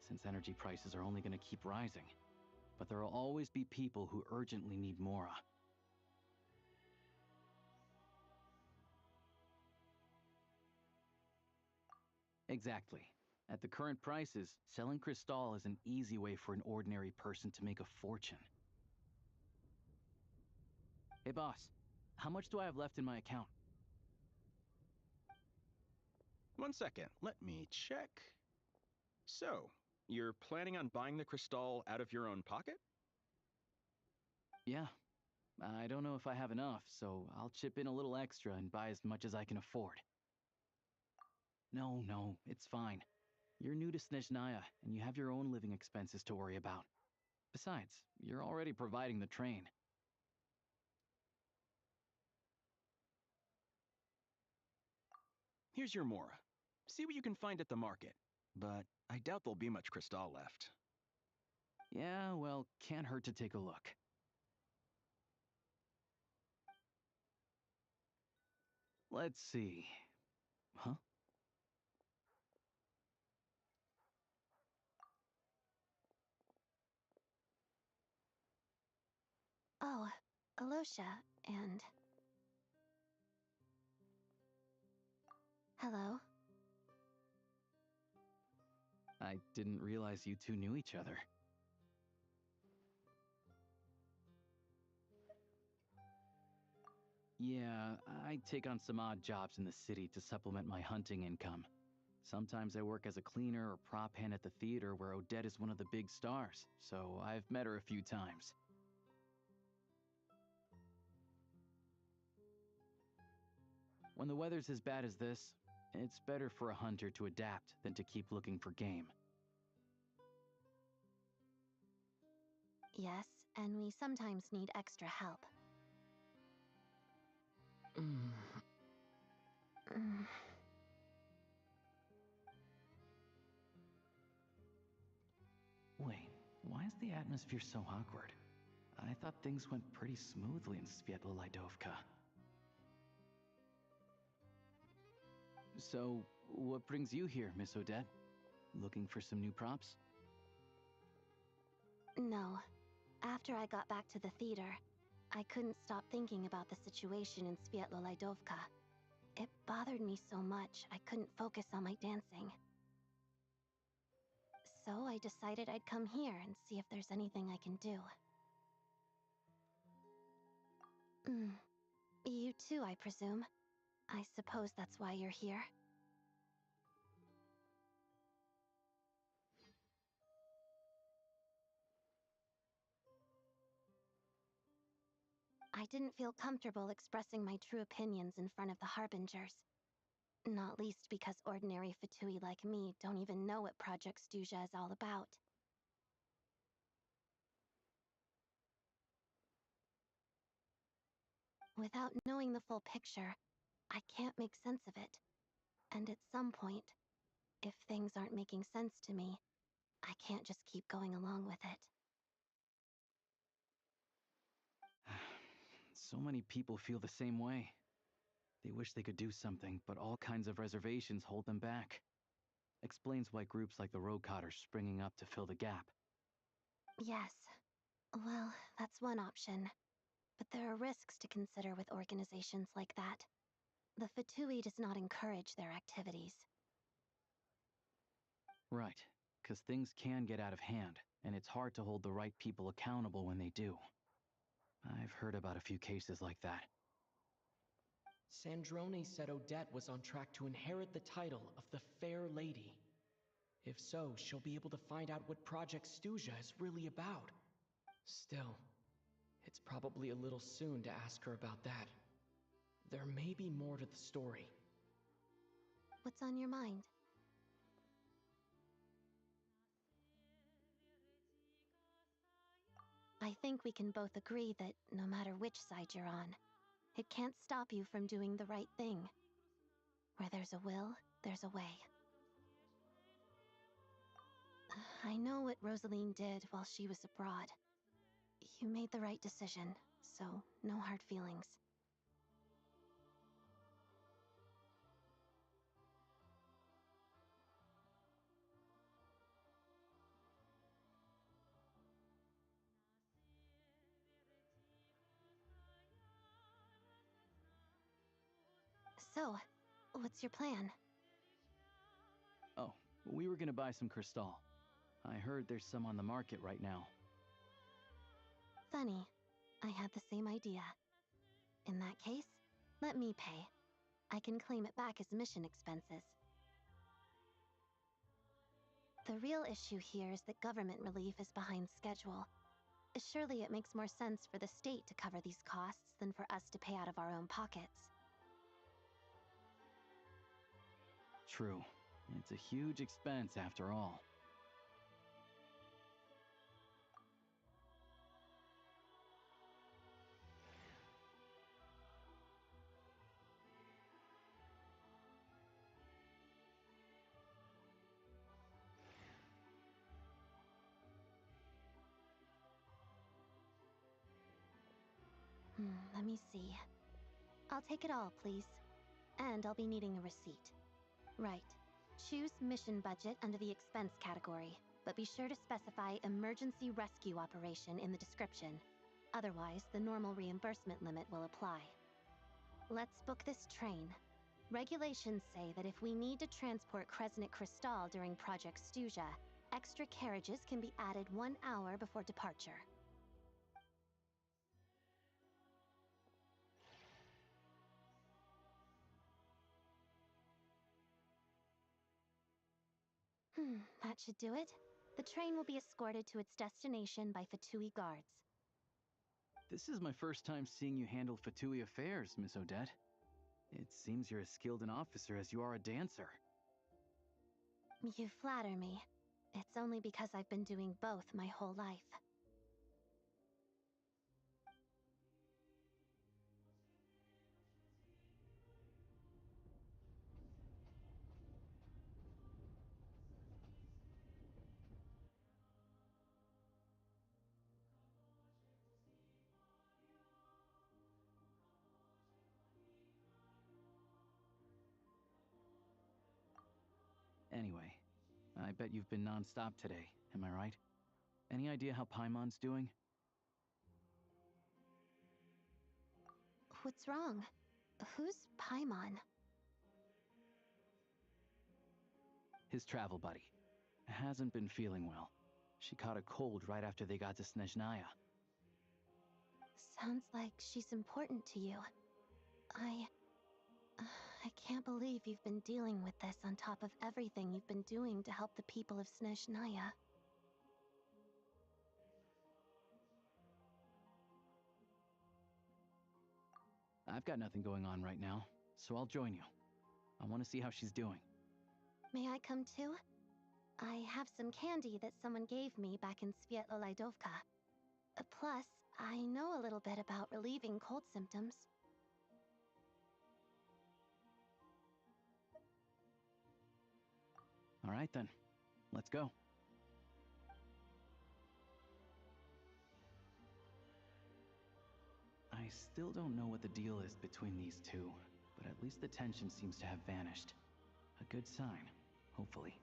since energy prices are only going to keep rising. But there will always be people who urgently need Mora. Exactly. At the current prices, selling Crystal is an easy way for an ordinary person to make a fortune. Hey boss, how much do I have left in my account? 1 second, let me check. So, you're planning on buying the Crystal out of your own pocket? Yeah. I don't know if I have enough, so I'll chip in a little extra and buy as much as I can afford. No, it's fine. You're new to Snezhnaya, and you have your own living expenses to worry about. Besides, you're already providing the train. Here's your Mora. See what you can find at the market. But I doubt there'll be much Crystal left. Yeah, well, can't hurt to take a look. Let's see. Huh? Oh, Alosha, and... Hello? I didn't realize you two knew each other. Yeah, I take on some odd jobs in the city to supplement my hunting income. Sometimes I work as a cleaner or prop hand at the theater where Odette is one of the big stars, so I've met her a few times. When the weather's as bad as this, it's better for a hunter to adapt than to keep looking for game. Yes, and we sometimes need extra help. Wait, why is the atmosphere so awkward? I thought things went pretty smoothly in Svietlolidovka. So, what brings you here, Miss Odette? Looking for some new props? No. After I got back to the theater, I couldn't stop thinking about the situation in Svietlolidovka. It bothered me so much, I couldn't focus on my dancing. So I decided I'd come here and see if there's anything I can do. You too, I presume. I suppose that's why you're here. I didn't feel comfortable expressing my true opinions in front of the Harbingers. Not least because ordinary Fatui like me don't even know what Project Stuja is all about. Without knowing the full picture, I can't make sense of it. And at some point, if things aren't making sense to me, I can't just keep going along with it. So many people feel the same way. They wish they could do something, but all kinds of reservations hold them back. Explains why groups like the Roadcott are springing up to fill the gap. Yes. Well, that's one option. But there are risks to consider with organizations like that. The Fatui does not encourage their activities. Right, because things can get out of hand, and it's hard to hold the right people accountable when they do. I've heard about a few cases like that. Sandrone said Odette was on track to inherit the title of the Fair Lady. If so, she'll be able to find out what Project Stuja is really about. Still, it's probably a little soon to ask her about that. There may be more to the story. What's on your mind? I think we can both agree that no matter which side you're on, it can't stop you from doing the right thing. Where there's a will, there's a way. I know what Rosaline did while she was abroad. You made the right decision, so no hard feelings. So, what's your plan? We were gonna buy some crystal. I heard there's some on the market right now. Funny. I had the same idea. In that case, let me pay. I can claim it back as mission expenses. The real issue here is that government relief is behind schedule. Surely it makes more sense for the state to cover these costs than for us to pay out of our own pockets. True. It's a huge expense after all. Let me see. I'll take it all, please. And I'll be needing a receipt. Right. Choose mission budget under the expense category, but be sure to specify emergency rescue operation in the description. Otherwise, the normal reimbursement limit will apply. Let's book this train. Regulations say that if we need to transport Kresnik Crystal during Project Stuja, extra carriages can be added 1 hour before departure. That should do it. The train will be escorted to its destination by Fatui guards. This is my first time seeing you handle Fatui affairs, Miss Odette. It seems you're as skilled an officer as you are a dancer. You flatter me. It's only because I've been doing both my whole life. Anyway, I bet you've been non-stop today, am I right? Any idea how Paimon's doing? What's wrong? Who's Paimon? His travel buddy. Hasn't been feeling well. She caught a cold right after they got to Snezhnaya. Sounds like she's important to you. I can't believe you've been dealing with this on top of everything you've been doing to help the people of Snezhnaya. I've got nothing going on right now, so I'll join you. I want to see how she's doing. May I come too? I have some candy that someone gave me back in Svietlolaidovka. Plus, I know a little bit about relieving cold symptoms. All right then, let's go. I still don't know what the deal is between these two, but at least the tension seems to have vanished. A good sign, hopefully.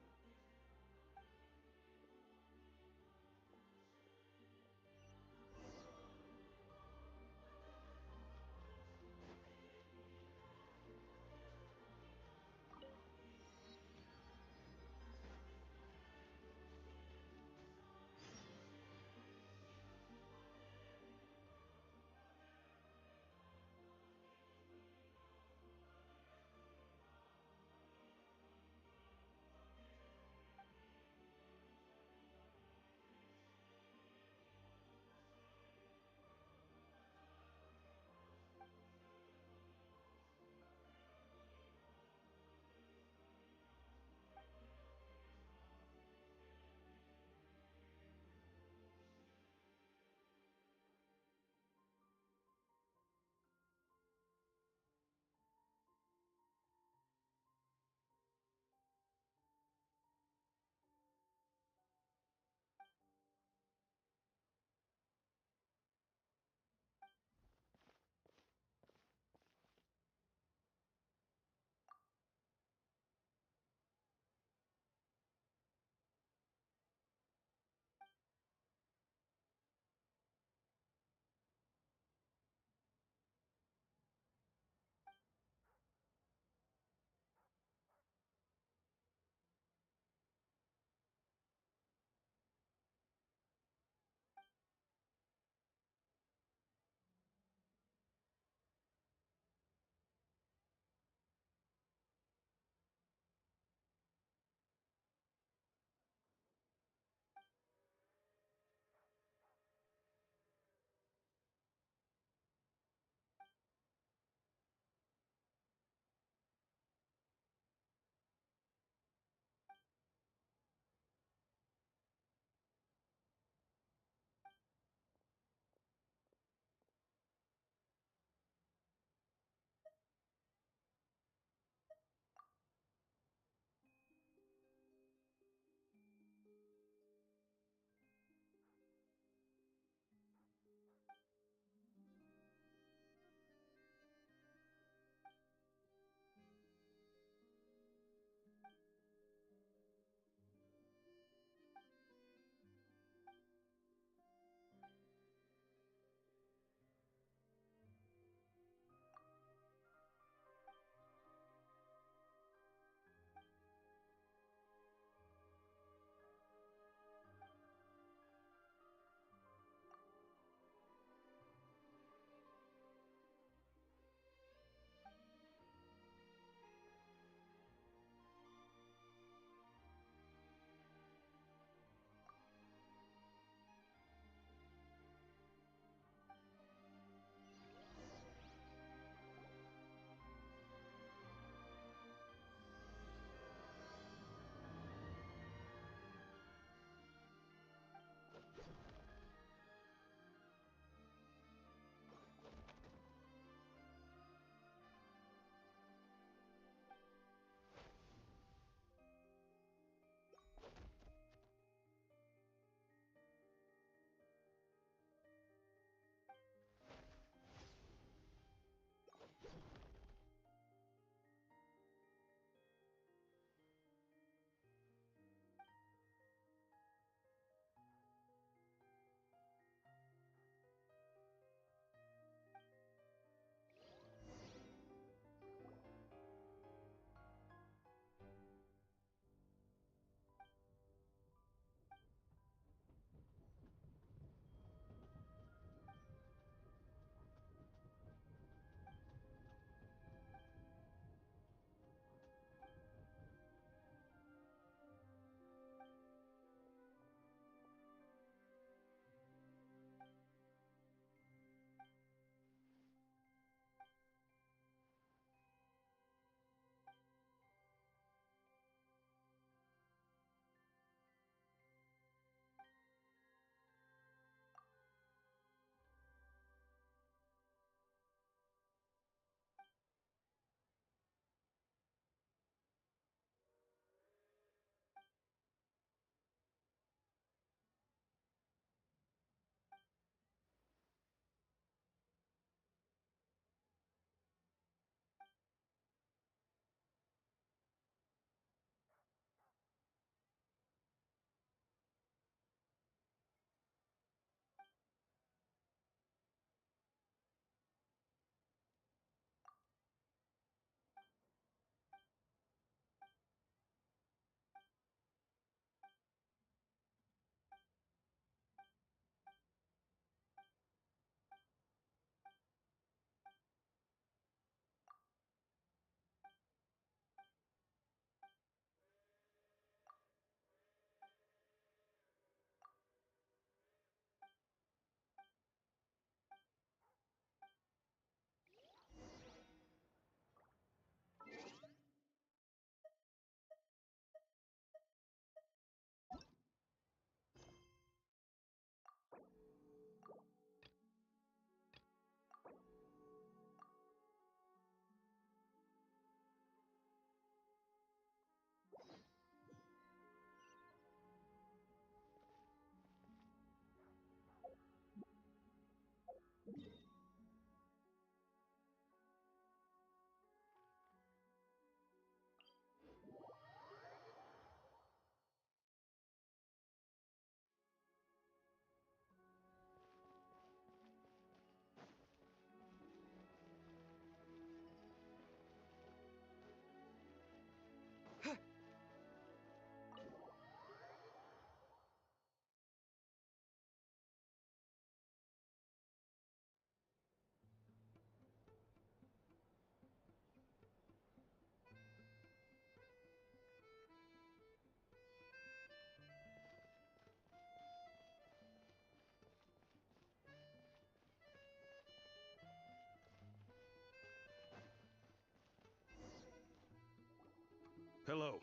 Hello.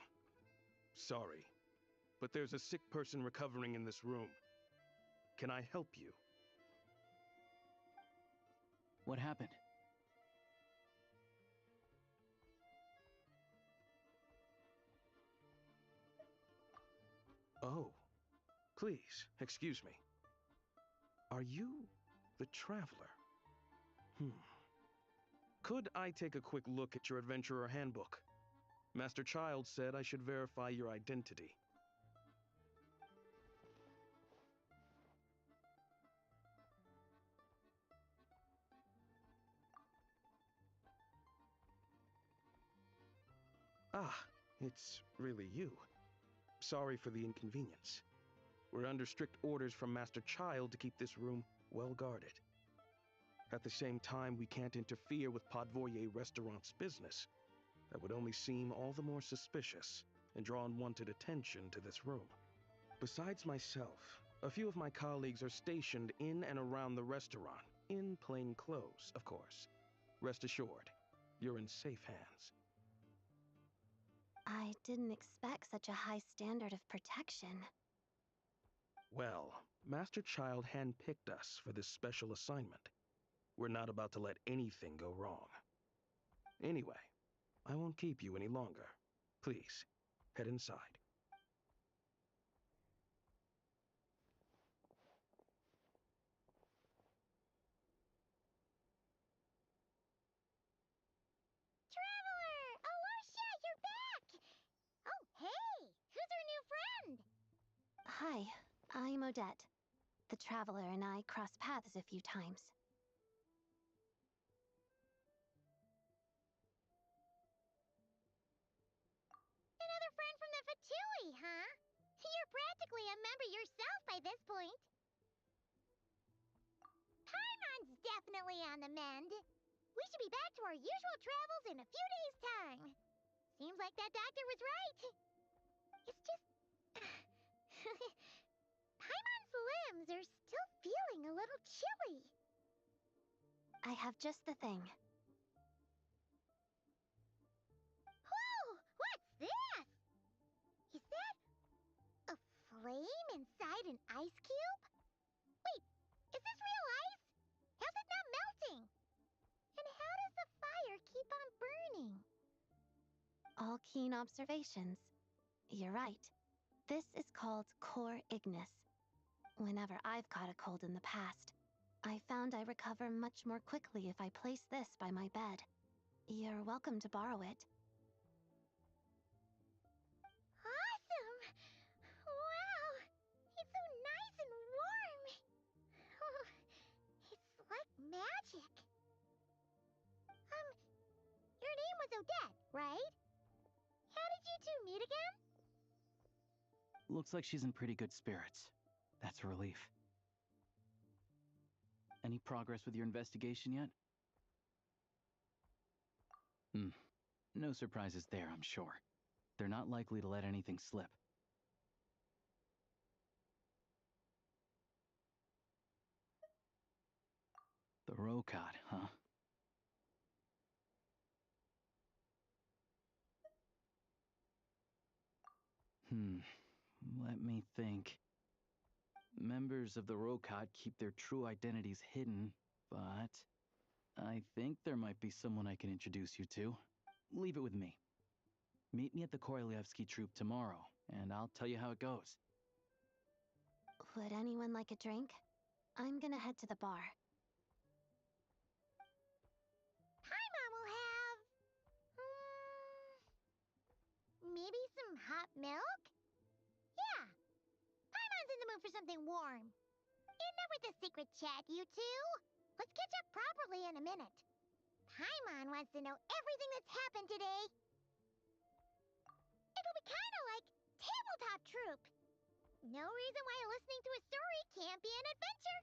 Sorry, but there's a sick person recovering in this room. Can I help you? What happened? Oh, please, excuse me. Are you the Traveler? Could I take a quick look at your Adventurer Handbook? Master Child said I should verify your identity. Ah, it's really you. Sorry for the inconvenience. We're under strict orders from Master Child to keep this room well guarded. At the same time, we can't interfere with Podvoyer Restaurant's business. That would only seem all the more suspicious and draw unwanted attention to this room. Besides myself, a few of my colleagues are stationed in and around the restaurant, in plain clothes, of course. Rest assured, you're in safe hands. I didn't expect such a high standard of protection. Well, Master Child handpicked us for this special assignment. We're not about to let anything go wrong. Anyway, I won't keep you any longer. Please, head inside. Traveler! Aloysia, you're back! Oh, hey! Who's our new friend? Hi, I'm Odette. The Traveler and I crossed paths a few times. Another friend from the Fatui, huh? You're practically a member yourself by this point. Paimon's definitely on the mend. We should be back to our usual travels in a few days' time. Seems like that doctor was right. It's just... Paimon's limbs are still feeling a little chilly. I have just the thing. Whoa! What's this? Is that a flame inside an ice cube? Wait, is this real ice? How's it not melting? And how does the fire keep on burning? All keen observations. You're right. This is called core ignis. Whenever I've caught a cold in the past, I found I recover much more quickly if I place this by my bed. You're welcome to borrow it. Awesome! Wow! It's so nice and warm! Oh, it's like magic. Your name was Odette, right? How did you two meet again? Looks like she's in pretty good spirits. That's a relief. Any progress with your investigation yet? No surprises there, I'm sure. They're not likely to let anything slip. The Rokot, huh? Let me think. Members of the Rokot keep their true identities hidden, but I think there might be someone I can introduce you to. Leave it with me. Meet me at the Korolyevsky troop tomorrow, and I'll tell you how it goes. Would anyone like a drink? I'm gonna head to the bar. Hot milk? Yeah. Paimon's in the mood for something warm. Enough with the secret chat, you two. Let's catch up properly in a minute. Paimon wants to know everything that's happened today. It'll be kind of like tabletop troop. No reason why listening to a story can't be an adventure.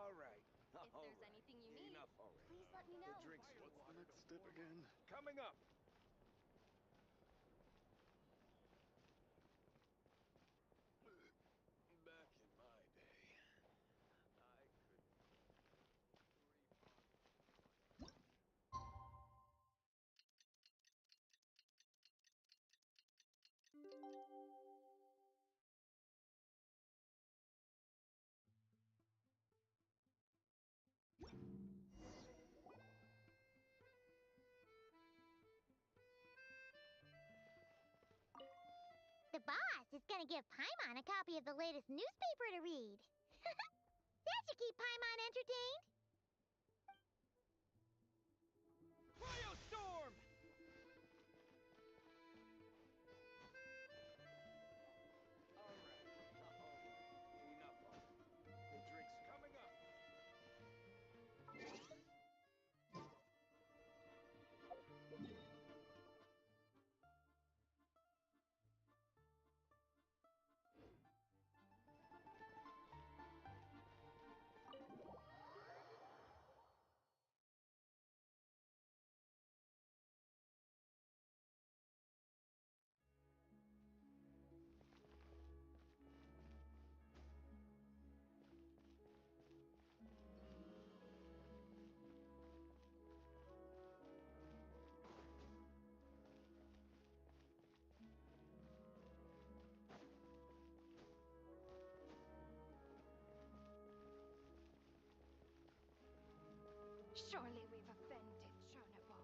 All right. If there's anything you need, Enough already. please let me know. The drinks. What's the next step again? Coming up. Back in my day, I could The boss is gonna give Paimon a copy of the latest newspaper to read. That should keep Paimon entertained. Cryostorm! All right. Enough already. The drinks coming up. Surely we've offended Chernabog.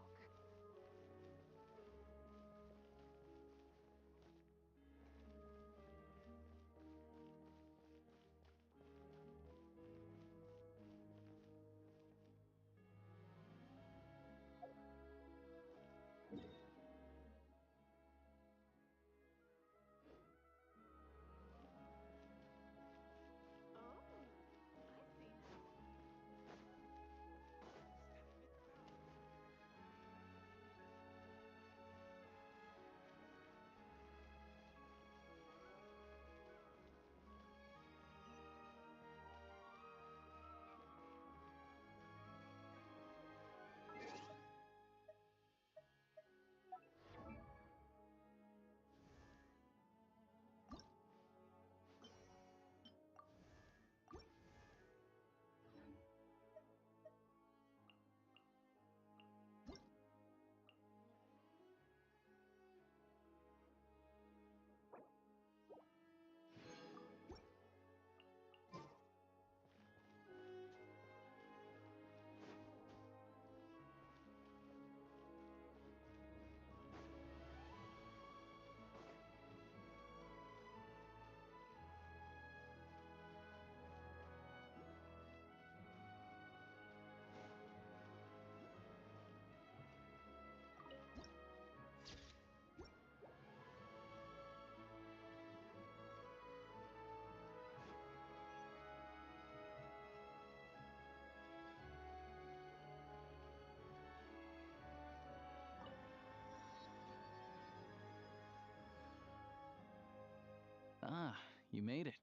Ah, You made it.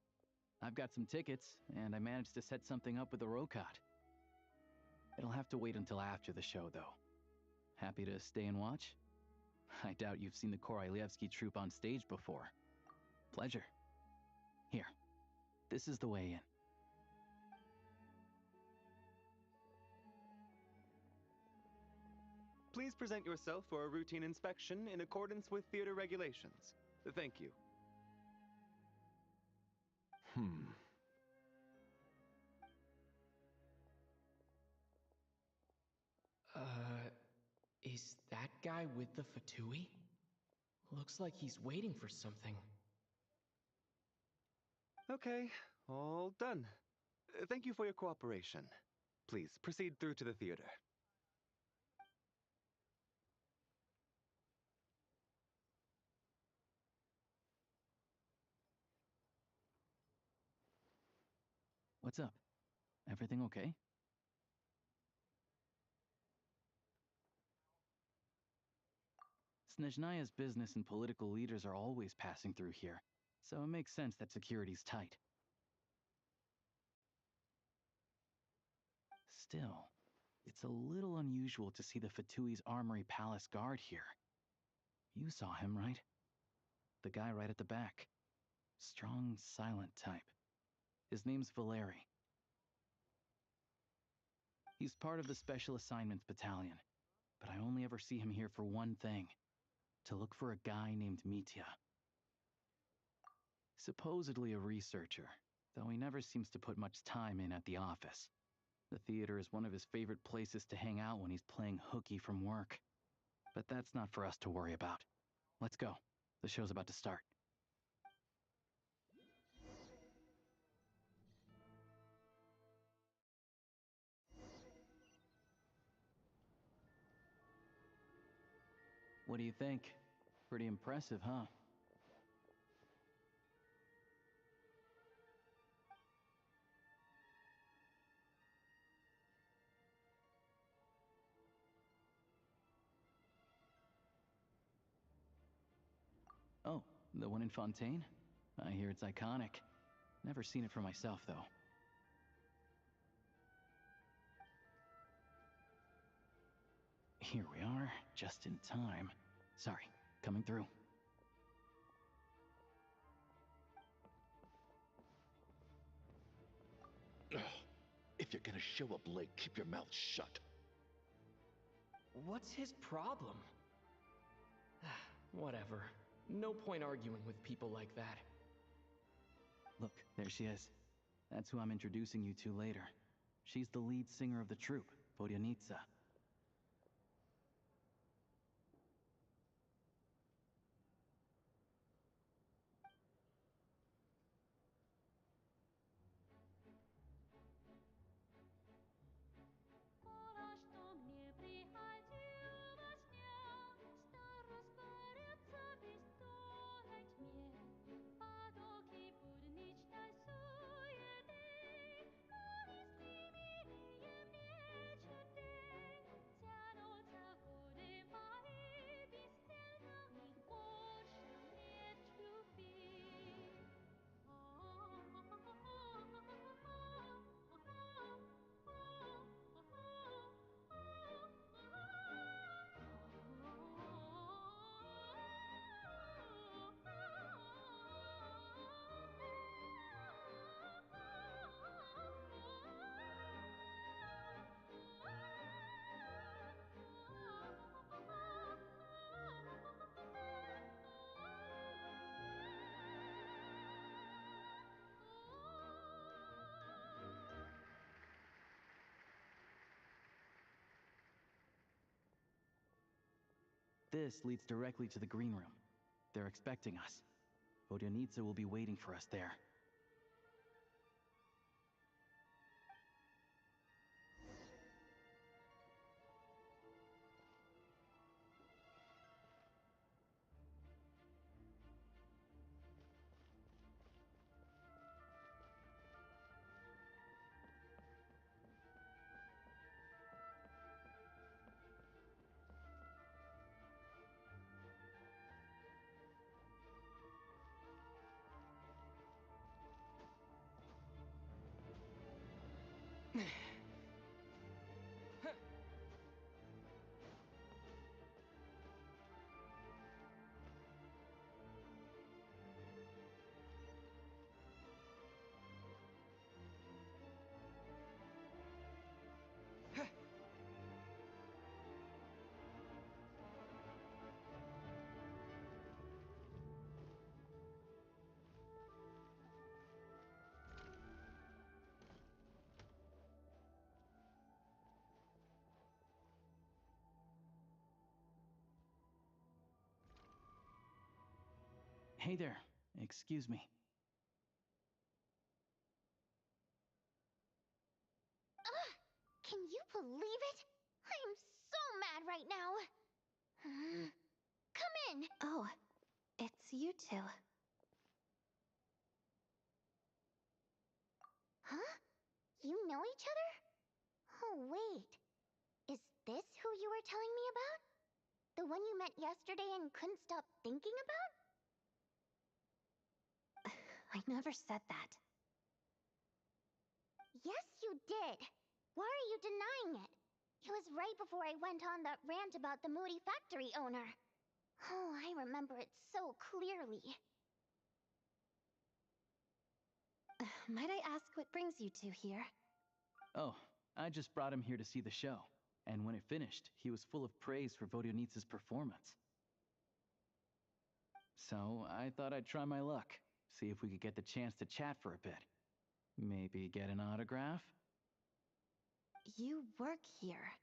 I've got some tickets, and I managed to set something up with the Rokot. It'll have to wait until after the show, though. Happy to stay and watch? I doubt you've seen the Korolyevsky troupe on stage before. Pleasure. Here, this is the way in. Please present yourself for a routine inspection in accordance with theater regulations. Thank you. Is that guy with the Fatui? Looks like he's waiting for something. Okay, all done. Thank you for your cooperation. Please proceed through to the theater. What's up? Everything okay? Snezhnaya's business and political leaders are always passing through here, so it makes sense that security's tight. Still, it's a little unusual to see the Fatui's Armory Palace guard here. You saw him, right? The guy right at the back. Strong, silent type. His name's Valeri. He's part of the Special Assignments Battalion, but I only ever see him here for one thing. To look for a guy named Mitya. Supposedly a researcher, though he never seems to put much time in at the office. The theater is one of his favorite places to hang out when he's playing hooky from work. But that's not for us to worry about. Let's go. The show's about to start. What do you think? Pretty impressive, huh? Oh, the one in Fontaine? I hear it's iconic. Never seen it for myself, though. Here we are, just in time. Sorry, coming through. If you're gonna show up late, keep your mouth shut. What's his problem? Whatever. No point arguing with people like that. Look, there she is. That's who I'm introducing you to later. She's the lead singer of the troupe, Vodyanitsa. This leads directly to the green room. They're expecting us. Vodyanitsa will be waiting for us there. Hey there. Excuse me. Ugh! Can you believe it? I'm so mad right now. Come in! Oh, it's you two. Huh? You know each other? Oh, wait. Is this who you were telling me about? The one you met yesterday and couldn't stop thinking about? I never said that. Yes, you did. Why are you denying it? It was right before I went on that rant about the moody factory owner. Oh, I remember it so clearly. Might I ask what brings you two here? Oh, I just brought him here to see the show. And when it finished, he was full of praise for Vodionitsa's performance. So I thought I'd try my luck, see if we could get the chance to chat for a bit. Maybe get an autograph? You work here.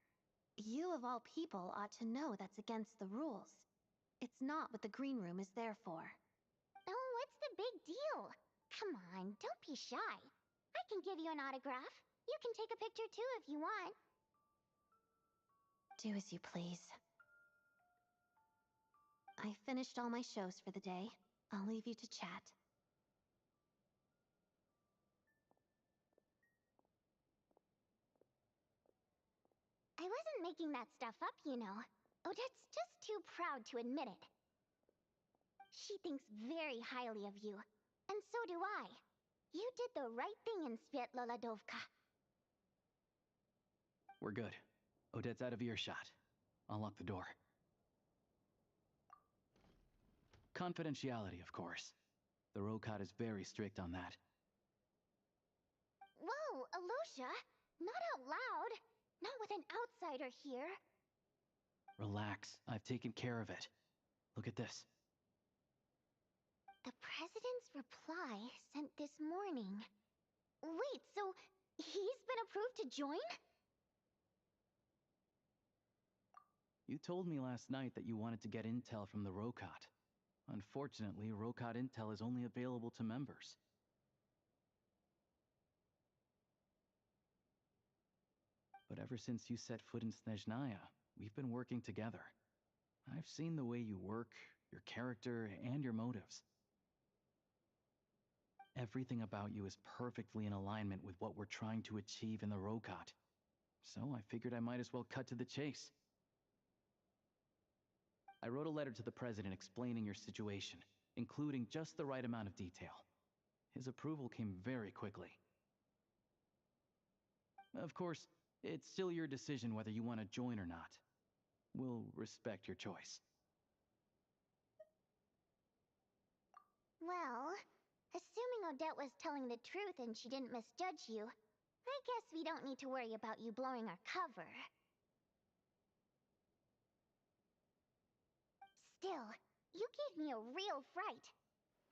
You of all people ought to know that's against the rules. It's not what the green room is there for. Oh, what's the big deal? Come on, don't be shy. I can give you an autograph. You can take a picture too if you want. Do as you please. I finished all my shows for the day. I'll leave you to chat. I wasn't making that stuff up, you know. Odette's just too proud to admit it. She thinks very highly of you, and so do I. You did the right thing in Svietloladovka. We're good. Odette's out of earshot. I'll lock the door. Confidentiality, of course. The Rokad is very strict on that. Whoa, Alosha! Not out loud! Not with an outsider here! Relax, I've taken care of it. Look at this. The President's reply sent this morning. Wait, so he's been approved to join? You told me last night that you wanted to get intel from the Rokad. Unfortunately, Rokad intel is only available to members. But ever since you set foot in Snezhnaya, we've been working together. I've seen the way you work, your character, and your motives. Everything about you is perfectly in alignment with what we're trying to achieve in the Rokad. So I figured I might as well cut to the chase. I wrote a letter to the President explaining your situation, including just the right amount of detail. His approval came very quickly. Of course, it's still your decision whether you want to join or not. We'll respect your choice. Well, assuming Odette was telling the truth and she didn't misjudge you, I guess we don't need to worry about you blowing our cover. Still, you gave me a real fright.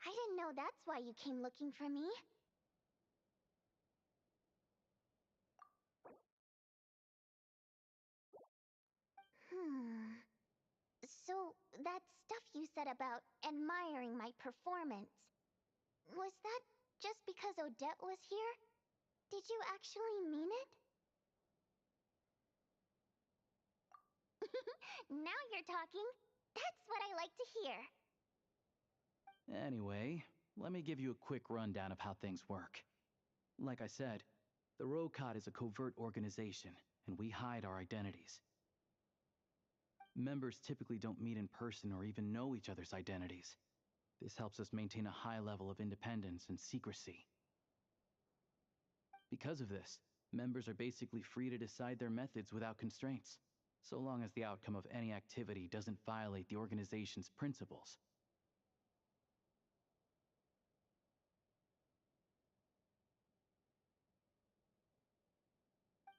I didn't know that's why you came looking for me. So, that stuff you said about admiring my performance, was that just because Odette was here? Did you actually mean it? Now you're talking. That's what I like to hear. Anyway, let me give you a quick rundown of how things work. Like I said, the Rokad is a covert organization, and we hide our identities. Members typically don't meet in person or even know each other's identities. This helps us maintain a high level of independence and secrecy. Because of this, members are basically free to decide their methods without constraints, so long as the outcome of any activity doesn't violate the organization's principles.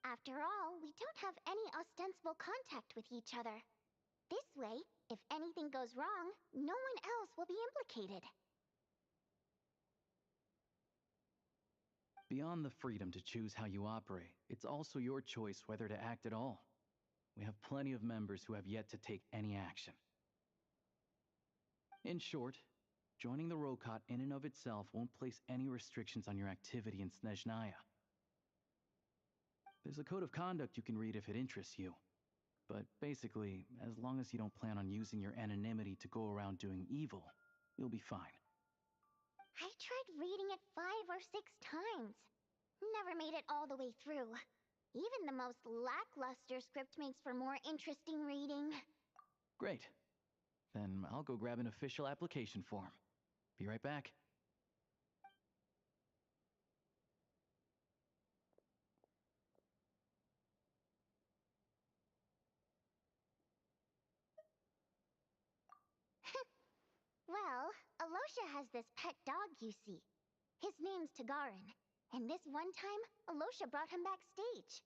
After all, we don't have any ostensible contact with each other. This way, if anything goes wrong, no one else will be implicated. Beyond the freedom to choose how you operate, it's also your choice whether to act at all. We have plenty of members who have yet to take any action. In short, Joining the Rokot in and of itself won't place any restrictions on your activity in Snezhnaya. There's a code of conduct you can read if it interests you. But basically, as long as you don't plan on using your anonymity to go around doing evil, you'll be fine. I tried reading it 5 or 6 times. Never made it all the way through. Even the most lackluster script makes for more interesting reading. Great. Then I'll go grab an official application form. Be right back. Well, Alosha has this pet dog you see. His name's Tagarin, and this one time, Alosha brought him backstage.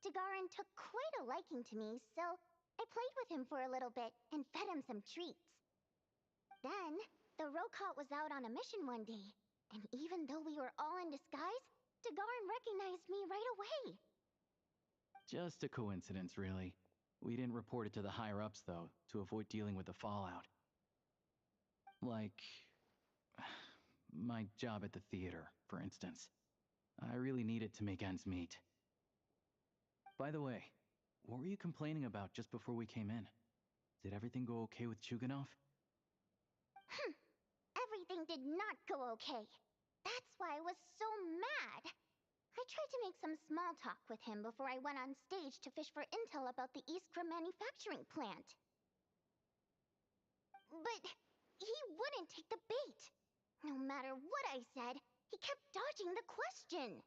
Tagarin took quite a liking to me, so I played with him for a little bit and fed him some treats. Then, the Rokot was out on a mission one day, and even though we were all in disguise, Tagarin recognized me right away. Just a coincidence, really. We didn't report it to the higher-ups, though, to avoid dealing with the fallout. Like, my job at the theater, for instance. I really needed to make ends meet. By the way, what were you complaining about just before we came in? Did everything go okay with Chuganov? Everything did not go okay. That's why I was so mad. I tried to make some small talk with him before I went on stage to fish for intel about the Iskra manufacturing plant. But he wouldn't take the bait. No matter what I said, he kept dodging the question.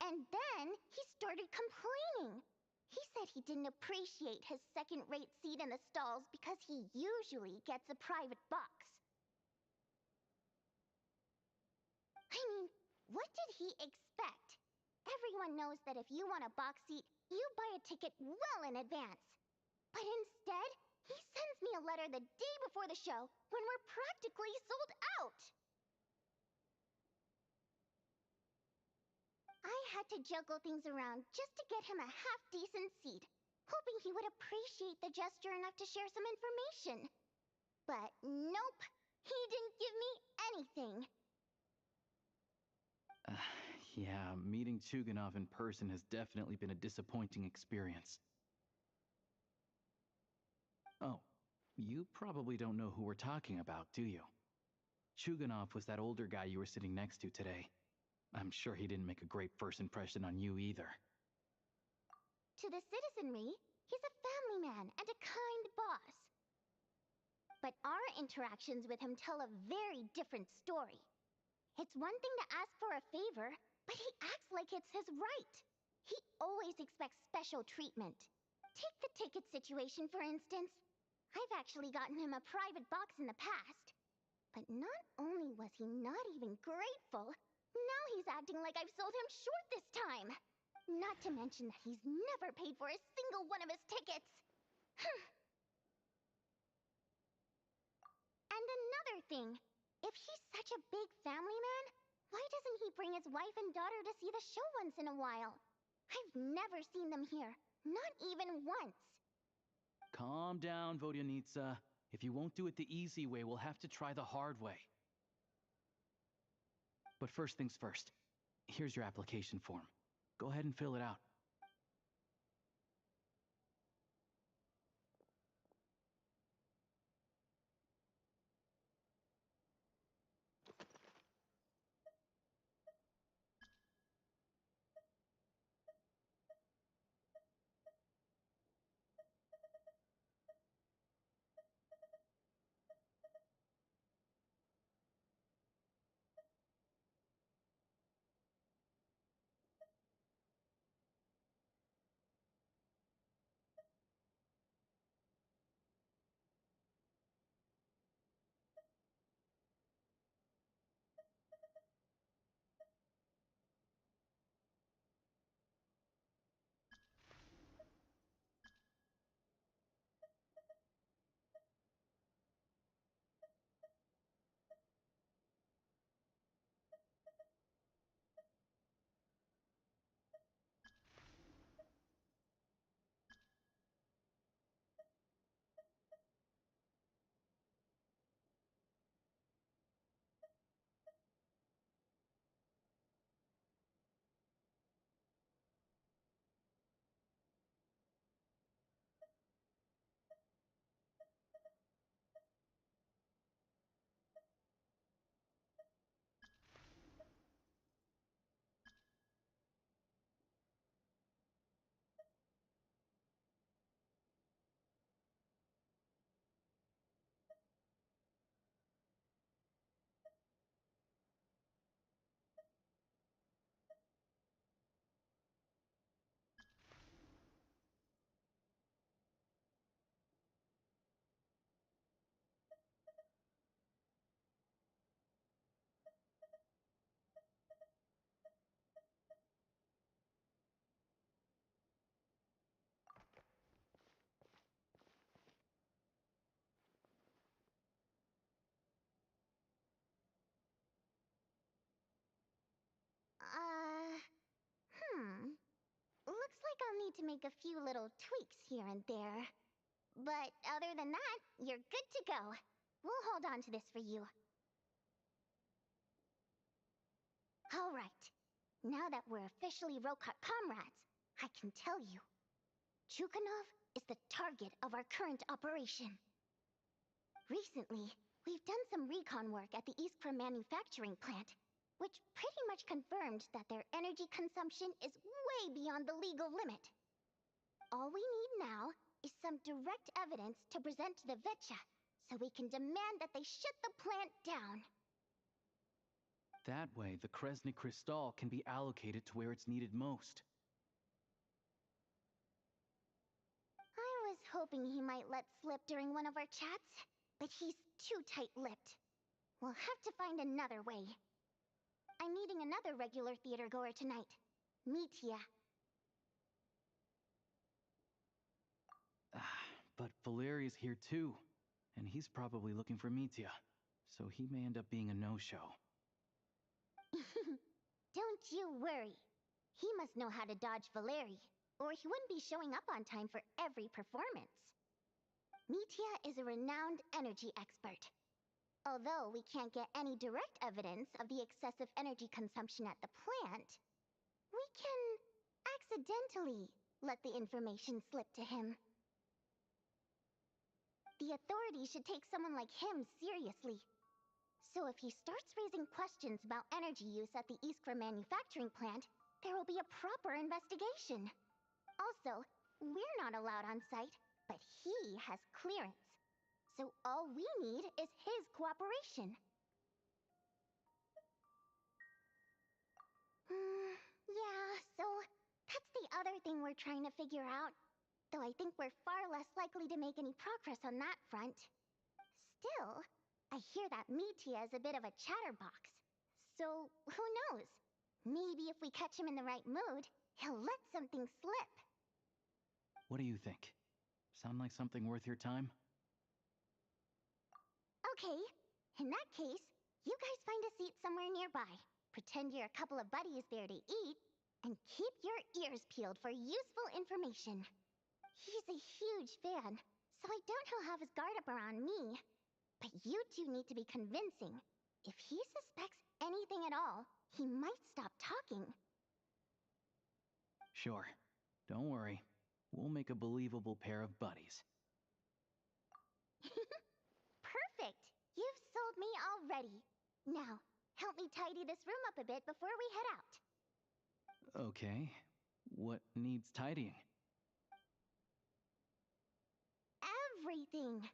And then he started complaining. He said he didn't appreciate his second-rate seat in the stalls because he usually gets a private box. I mean, what did he expect? Everyone knows that if you want a box seat, you buy a ticket well in advance. But instead, he sends me a letter the day before the show when we're practically sold out. I had to juggle things around just to get him a half-decent seat, hoping he would appreciate the gesture enough to share some information. But nope, he didn't give me anything. Yeah, meeting Chuganov in person has definitely been a disappointing experience. Oh, you probably don't know who we're talking about, do you? Chuganov was that older guy you were sitting next to today. I'm sure he didn't make a great first impression on you either. To the citizenry, he's a family man and a kind boss. But our interactions with him tell a very different story. It's one thing to ask for a favor, but he acts like it's his right. He always expects special treatment. Take the ticket situation, for instance. I've actually gotten him a private box in the past. But not only was he not even grateful, now he's acting like I've sold him short this time. Not to mention that he's never paid for a single one of his tickets. And another thing, if he's such a big family man, why doesn't he bring his wife and daughter to see the show once in a while? I've never seen them here, not even once. Calm down, Vodyanitsa. If you won't do it the easy way, we'll have to try the hard way. But first things first. Here's your application form. Go ahead and fill it out. need to make a few little tweaks here and there. But other than that, you're good to go. We'll hold on to this for you. Alright. Now that we're officially Rokot comrades, I can tell you. Chukhanov is the target of our current operation. Recently, we've done some recon work at the Iskra manufacturing plant, which pretty much confirmed that their energy consumption is way beyond the legal limit. All we need now is some direct evidence to present to the Vetcha, so we can demand that they shut the plant down. That way, the Kresny Crystal can be allocated to where it's needed most. I was hoping he might let slip during one of our chats, but he's too tight-lipped. We'll have to find another way. I'm meeting another regular theater goer tonight, Mitya. But Valeria's here too, and he's probably looking for Mitya, so he may end up being a no-show. Don't you worry. He must know how to dodge Valeri, or he wouldn't be showing up on time for every performance. Mitya is a renowned energy expert. Although we can't get any direct evidence of the excessive energy consumption at the plant, we can accidentally let the information slip to him. The authorities should take someone like him seriously. So if he starts raising questions about energy use at the Iskra manufacturing plant, there will be a proper investigation. Also, we're not allowed on site, but he has clearance. So all we need is his cooperation. Yeah, so that's the other thing we're trying to figure out. Though I think we're far less likely to make any progress on that front. Still, I hear that Mitya is a bit of a chatterbox. So, who knows? Maybe if we catch him in the right mood, he'll let something slip. What do you think? Sound like something worth your time? Okay, in that case, you guys find a seat somewhere nearby. Pretend you're a couple of buddies there to eat, and keep your ears peeled for useful information. He's a huge fan, so I doubt he'll have his guard up around me. But you two need to be convincing. If he suspects anything at all, he might stop talking. Sure. Don't worry. We'll make a believable pair of buddies. Perfect! You've sold me already. Now, help me tidy this room up a bit before we head out. Okay. What needs tidying? Everything!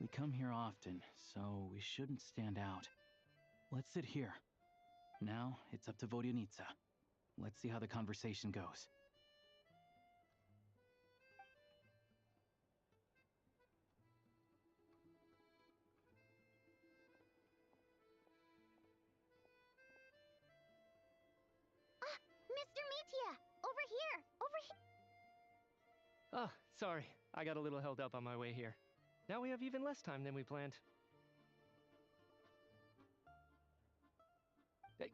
We come here often, so we shouldn't stand out. Let's sit here. Now, it's up to Vodyanica. Let's see how the conversation goes. Ah, Mr. Metia! Over here! Over here! Oh, sorry. I got a little held up on my way here. Now we have even less time than we planned.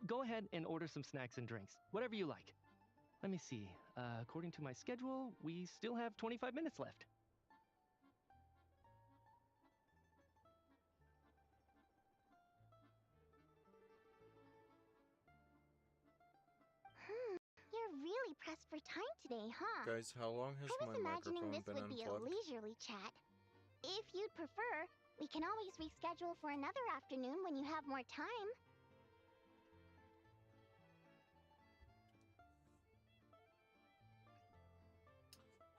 Go ahead and order some snacks and drinks, whatever you like. Let me see. According to my schedule, we still have 25 minutes left. You're really pressed for time today, huh? Guys, how long has I my was imagining microphone this been would be a unplugged? leisurely chat. If you'd prefer, we can always reschedule for another afternoon when you have more time.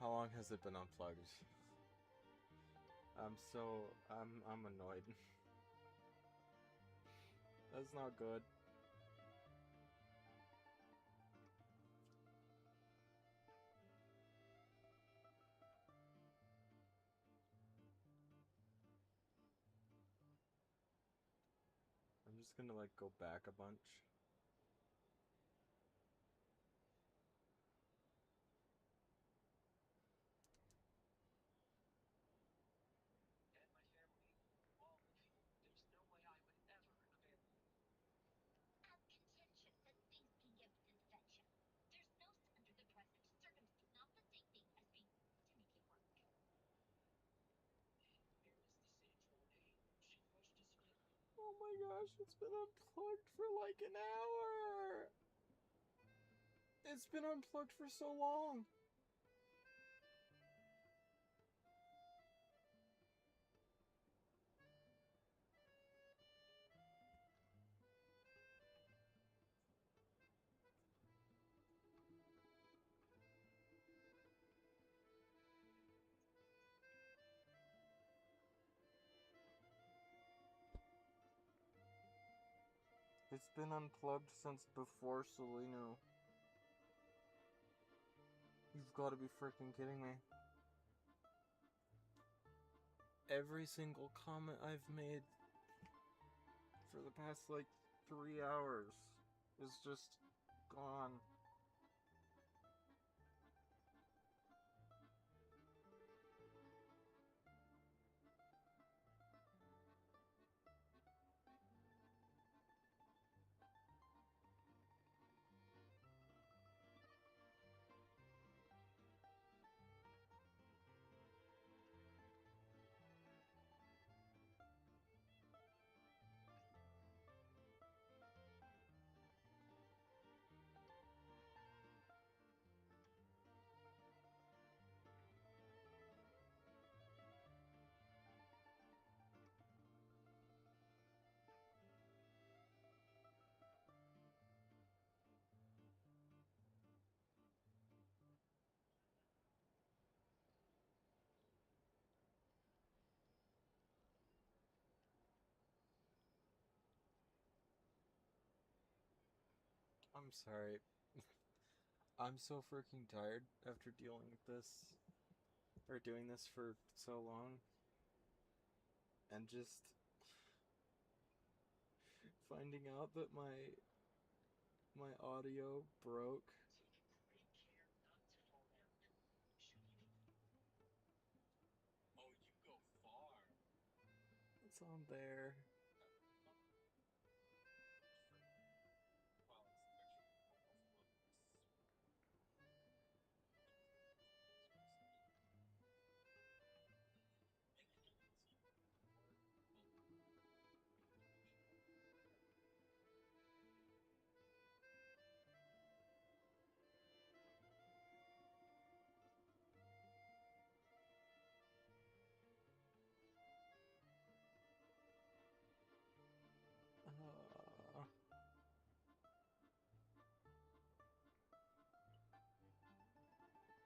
How long has it been unplugged? I'm annoyed. That's not good. I'm just gonna like go back a bunch. Oh my gosh, it's been unplugged for like an hour! It's been unplugged for so long! It's been unplugged since before Solino. You've got to be freaking kidding me. Every single comment I've made for the past like 3 hours is just gone. I'm sorry. I'm so freaking tired after dealing with this, or doing this for so long. And just finding out that my audio broke. Oh, you go far. It's on there.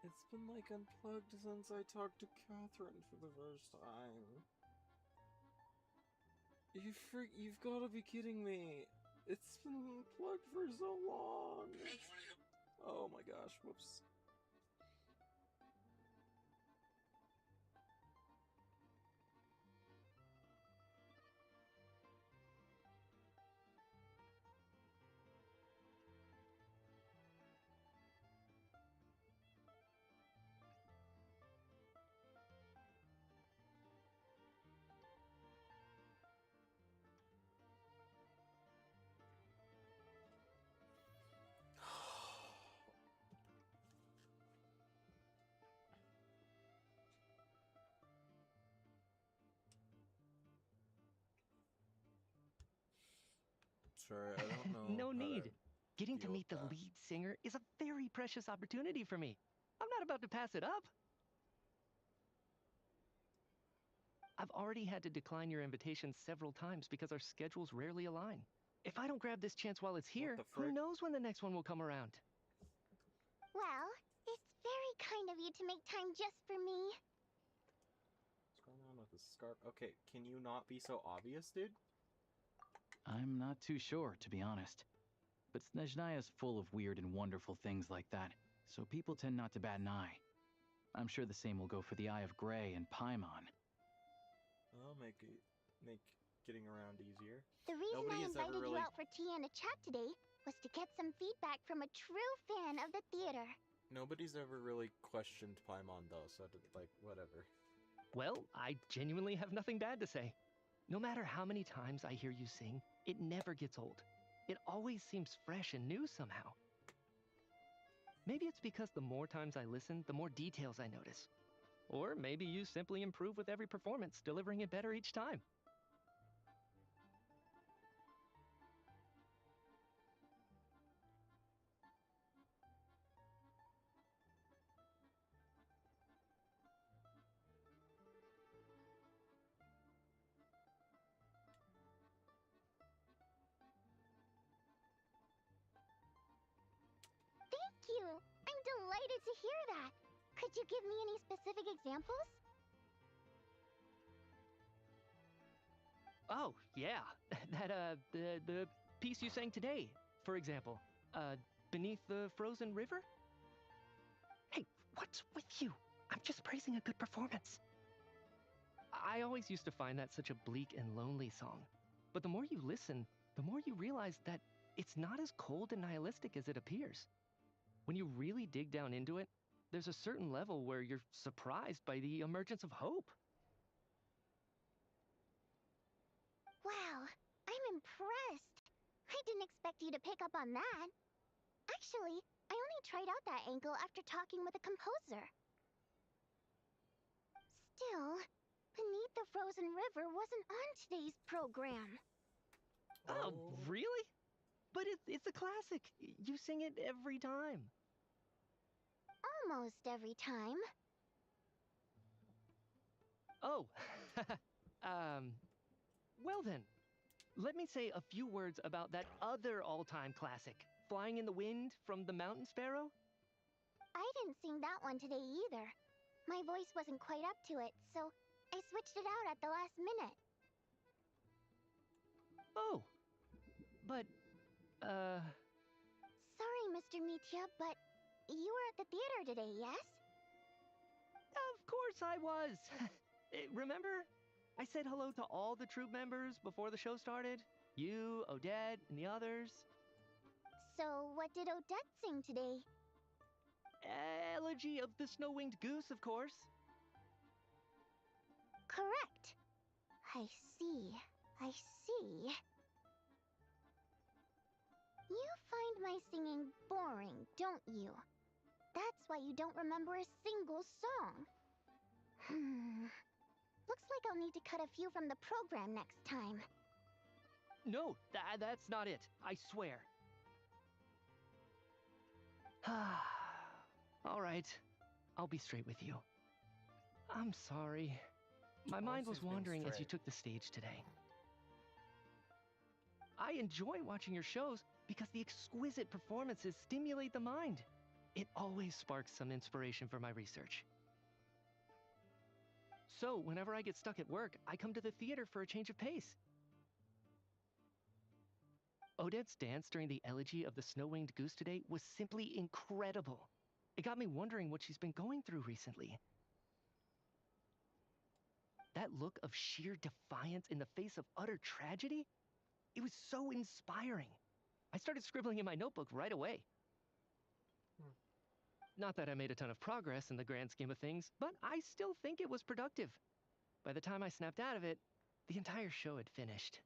It's been like unplugged since I talked to Catherine for the first time. You've got to be kidding me. It's been plugged for so long. Oh my gosh, whoops. Sorry, I don't know No how need. to Getting to deal meet with the that. lead singer is a very precious opportunity for me. I'm not about to pass it up. I've already had to decline your invitation several times because our schedules rarely align. If I don't grab this chance while it's here, who knows when the next one will come around? Well, it's very kind of you to make time just for me. What's going on with the scarf? Okay, can you not be so obvious, dude? I'm not too sure, to be honest. But Snezhnaya's full of weird and wonderful things like that, so people tend not to bat an eye. I'm sure the same will go for the Eye of Grey and Paimon. I'll make getting around easier. The reason Nobody I has ever invited you really out for tea and a chat today was to get some feedback from a true fan of the theater. Nobody's ever really questioned Paimon though, so like whatever. Well, I genuinely have nothing bad to say. No matter how many times I hear you sing, it never gets old. It always seems fresh and new somehow. Maybe it's because the more times I listen, the more details I notice. Or maybe you simply improve with every performance, delivering it better each time. Thank you! I'm delighted to hear that! Could you give me any specific examples? Oh, yeah. The piece you sang today, for example. Beneath the Frozen River? Hey, what's with you? I'm just praising a good performance. I always used to find that such a bleak and lonely song. But the more you listen, the more you realize that it's not as cold and nihilistic as it appears. When you really dig down into it, there's a certain level where you're surprised by the emergence of hope. Wow, I'm impressed. I didn't expect you to pick up on that. Actually, I only tried out that angle after talking with a composer. Still, Beneath the Frozen River wasn't on today's program. Oh, really? But it's a classic. You sing it every time. Almost every time. Oh, well then. Let me say a few words about that other all-time classic, Flying in the Wind from the Mountain Sparrow. I didn't sing that one today either. My voice wasn't quite up to it, so I switched it out at the last minute. Oh, but, Sorry, Mr. Mitya, but you were at the theater today, yes? Of course I was. Remember? I said hello to all the troupe members before the show started. You, Odette, and the others. So, what did Odette sing today? Elegy of the Snow-Winged Goose, of course. Correct. I see. I see. You find my singing boring, don't you? That's why you don't remember a single song. Looks like I'll need to cut a few from the program next time. No, that's not it. I swear. All right. I'll be straight with you. I'm sorry. My mind was wandering as you took the stage today. I enjoy watching your shows because the exquisite performances stimulate the mind. It always sparks some inspiration for my research. So, whenever I get stuck at work, I come to the theater for a change of pace. Odette's dance during the elegy of the snow-winged goose today was simply incredible. It got me wondering what she's been going through recently. That look of sheer defiance in the face of utter tragedy? It was so inspiring. I started scribbling in my notebook right away. Not that I made a ton of progress in the grand scheme of things, but I still think it was productive. By the time I snapped out of it, the entire show had finished.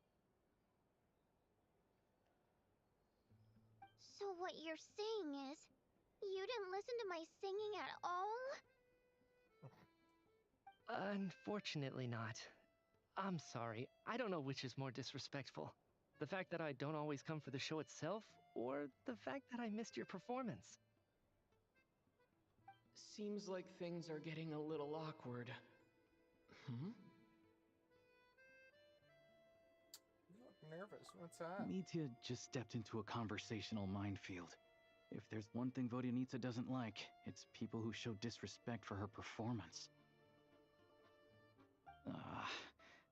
So what you're saying is, you didn't listen to my singing at all? Unfortunately not. I'm sorry. I don't know which is more disrespectful. The fact that I don't always come for the show itself, or the fact that I missed your performance. Seems like things are getting a little awkward. You look nervous. What's that? Mitya just stepped into a conversational minefield. If there's one thing Vodyanitsa doesn't like, it's people who show disrespect for her performance.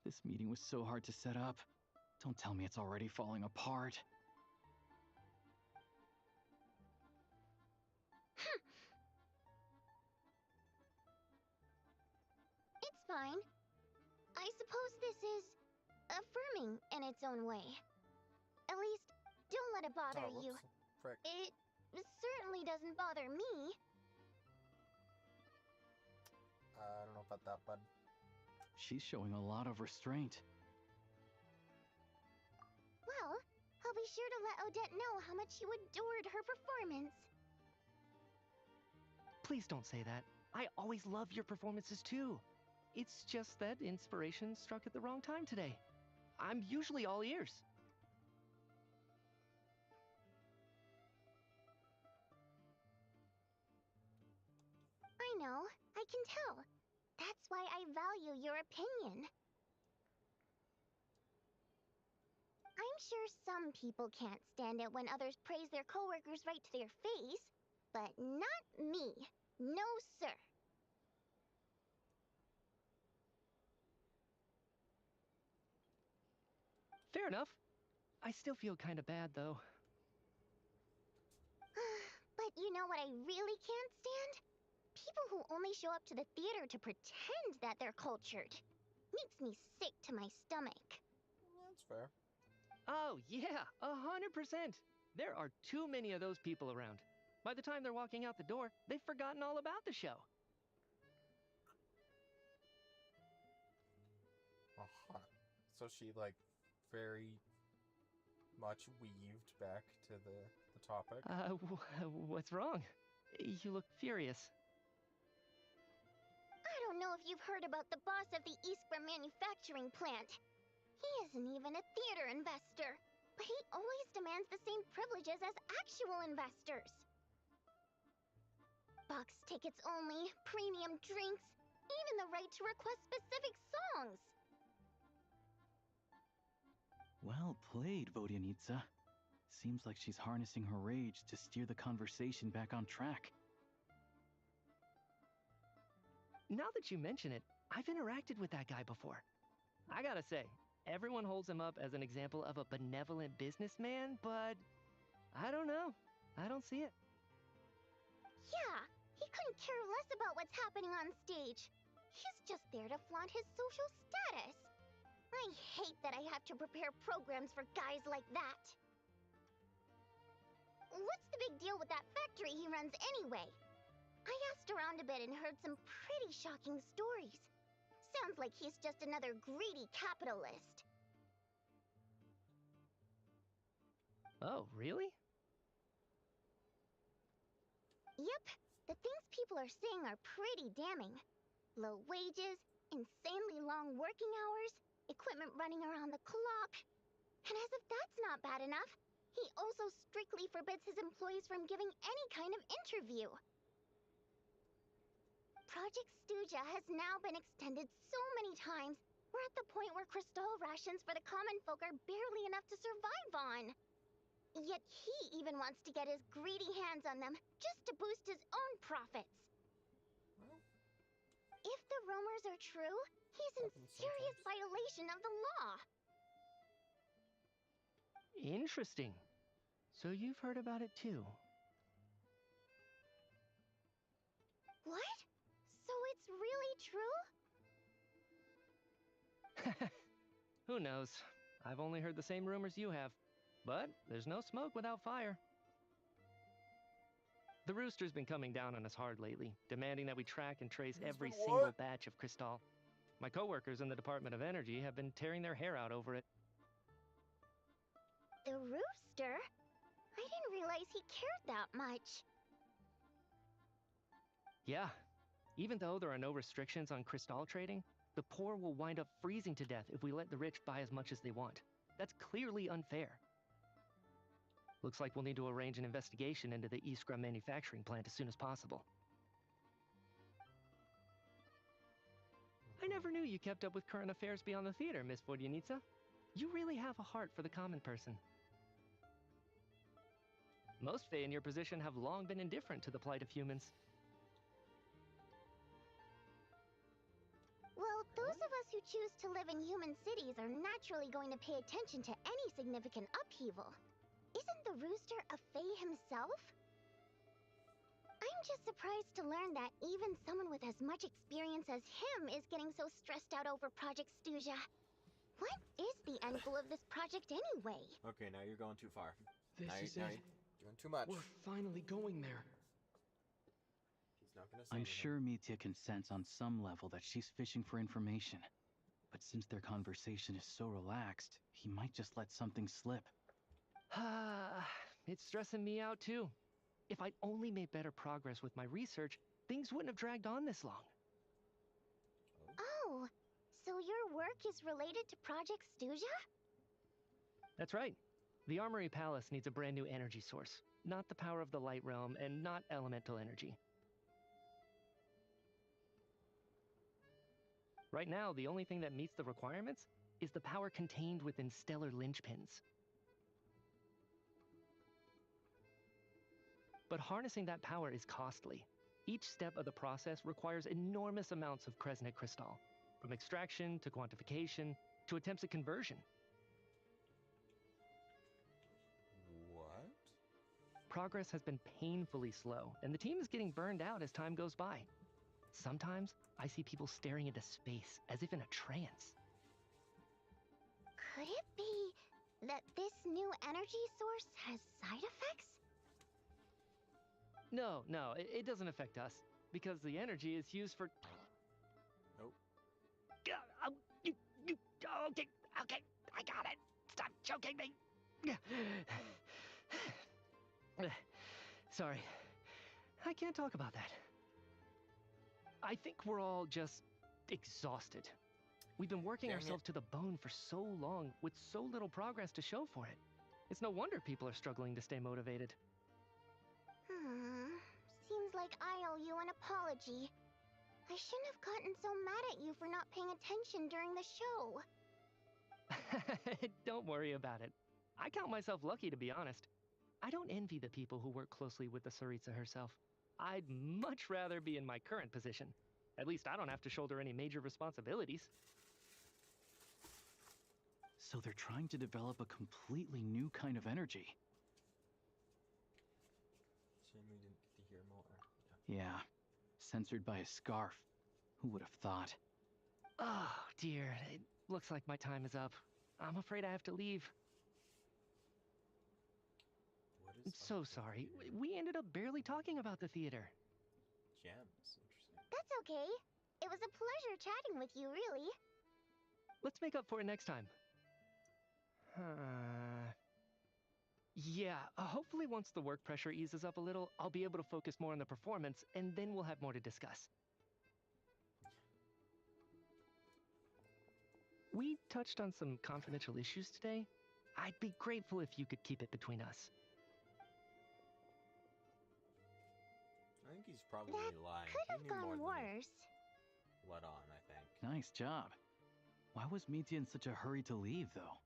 This meeting was so hard to set up. Don't tell me it's already falling apart. It's fine. I suppose this is affirming in its own way. At least, don't let it bother you. Frick. It certainly doesn't bother me. I don't know about that, bud. She's showing a lot of restraint. Well, I'll be sure to let Odette know how much you adored her performance. Please don't say that. I always love your performances too. It's just that inspiration struck at the wrong time today. I'm usually all ears. I know, I can tell. That's why I value your opinion. I'm sure some people can't stand it when others praise their coworkers right to their face, but not me. No, sir. Fair enough. I still feel kind of bad though. But you know what I really can't stand? People who only show up to the theater to pretend that they're cultured. Makes me sick to my stomach. That's fair. Oh yeah, 100%. There are too many of those people around. By the time they're walking out the door, they've forgotten all about the show. So she, like, very much weaved back to the topic. What's wrong? You look furious. I don't know if you've heard about the boss of the Iskra manufacturing plant. He isn't even a theater investor, but he always demands the same privileges as actual investors. Box tickets only, premium drinks, even the right to request specific songs. Well played, Vodyanitsa. Seems like she's harnessing her rage to steer the conversation back on track. Now that you mention it, I've interacted with that guy before. I gotta say, everyone holds him up as an example of a benevolent businessman, but I don't know. I don't see it. Yeah, he couldn't care less about what's happening on stage. He's just there to flaunt his social status. I hate that I have to prepare programs for guys like that. What's the big deal with that factory he runs anyway? I asked around a bit and heard some pretty shocking stories. Sounds like he's just another greedy capitalist. Oh, really? Yep, the things people are saying are pretty damning. Low wages, insanely long working hours, equipment running around the clock. And as if that's not bad enough, he also strictly forbids his employees from giving any kind of interview. Project Stuja has now been extended so many times, we're at the point where crystal rations for the common folk are barely enough to survive on. Yet he even wants to get his greedy hands on them just to boost his own profits. If the rumors are true, he's in serious violation of the law. Interesting. So you've heard about it too. What? So it's really true? Who knows? I've only heard the same rumors you have. But there's no smoke without fire. The Rooster's been coming down on us hard lately, demanding that we track and trace every single batch of Crystal. My coworkers in the Department of Energy have been tearing their hair out over it. The Rooster? I didn't realize he cared that much. Yeah. Even though there are no restrictions on Crystal trading, the poor will wind up freezing to death if we let the rich buy as much as they want. That's clearly unfair. Looks like we'll need to arrange an investigation into the Iskra manufacturing plant as soon as possible. I never knew you kept up with current affairs beyond the theater, Miss Vodyanica. You really have a heart for the common person. Most Fae in your position have long been indifferent to the plight of humans. Well, those of us who choose to live in human cities are naturally going to pay attention to any significant upheaval. Isn't the Rooster a Fae himself? I'm just surprised to learn that even someone with as much experience as him is getting so stressed out over Project Stuja. What is the end goal of this project anyway? Okay, now you're going too far. This now is now it. you're doing too much. We're finally going there. He's not gonna say I'm anything. sure Mitya can sense on some level that she's fishing for information. But since their conversation is so relaxed, he might just let something slip. It's stressing me out too. If I'd only made better progress with my research, things wouldn't have dragged on this long. Oh, so your work is related to Project Stuja? That's right. The Armory Palace needs a brand new energy source. Not the power of the Light Realm, and not elemental energy. Right now, the only thing that meets the requirements is the power contained within stellar linchpins. But harnessing that power is costly. Each step of the process requires enormous amounts of Kresnik crystal, from extraction to quantification to attempts at conversion. What? Progress has been painfully slow, and the team is getting burned out as time goes by. Sometimes I see people staring into space as if in a trance. Could it be that this new energy source has side effects? No, it doesn't affect us, because the energy is used for... Nope. Okay, I got it. Stop choking me. Sorry, I can't talk about that. I think we're all just exhausted. We've been working ourselves to the bone for so long with so little progress to show for it. It's no wonder people are struggling to stay motivated. Seems like I owe you an apology. I shouldn't have gotten so mad at you for not paying attention during the show. Don't worry about it. I count myself lucky, to be honest. I don't envy the people who work closely with the Tsaritsa herself. I'd much rather be in my current position. At least I don't have to shoulder any major responsibilities. So they're trying to develop a completely new kind of energy. Shame we didn't get to hear more. Yeah, censored by a scarf. Who would have thought? Oh, dear. It looks like my time is up. I'm afraid I have to leave. I'm so sorry. We ended up barely talking about the theater. Gems. Interesting. That's okay. It was a pleasure chatting with you, really. Let's make up for it next time. Yeah, hopefully once the work pressure eases up a little, I'll be able to focus more on the performance, and then we'll have more to discuss. We touched on some confidential issues today. I'd be grateful if you could keep it between us. I think he's probably lying. Could have He knew more gone than worse. he let on, I think. Nice job. Why was Mitya in such a hurry to leave, though?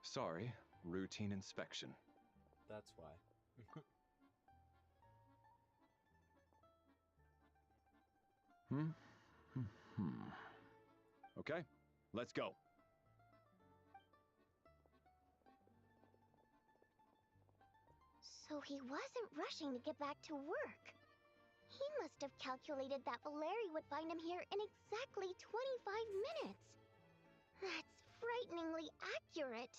Sorry, routine inspection. That's why. Okay, Let's go. So he wasn't rushing to get back to work. He must have calculated that Valeri would find him here in exactly 25 minutes. That's frighteningly accurate.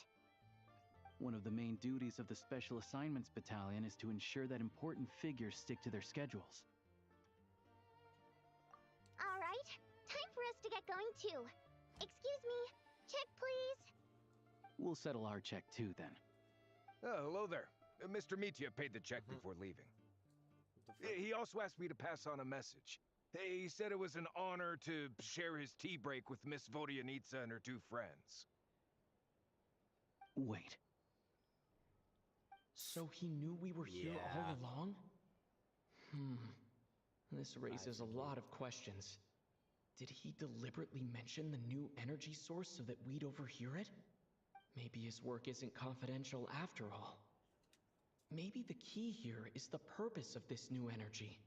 One of the main duties of the Special Assignments Battalion is to ensure that important figures stick to their schedules. All right, time for us to get going too. Excuse me, check please. We'll settle our check too then. Oh, hello there. Mr. Mitya paid the check before leaving. He also asked me to pass on a message. He said it was an honor to share his tea break with Miss Vodyanitsa and her two friends. Wait. So he knew we were here all along? This raises a lot of questions. Did he deliberately mention the new energy source so that we'd overhear it? Maybe his work isn't confidential after all. Maybe the key here is the purpose of this new energy.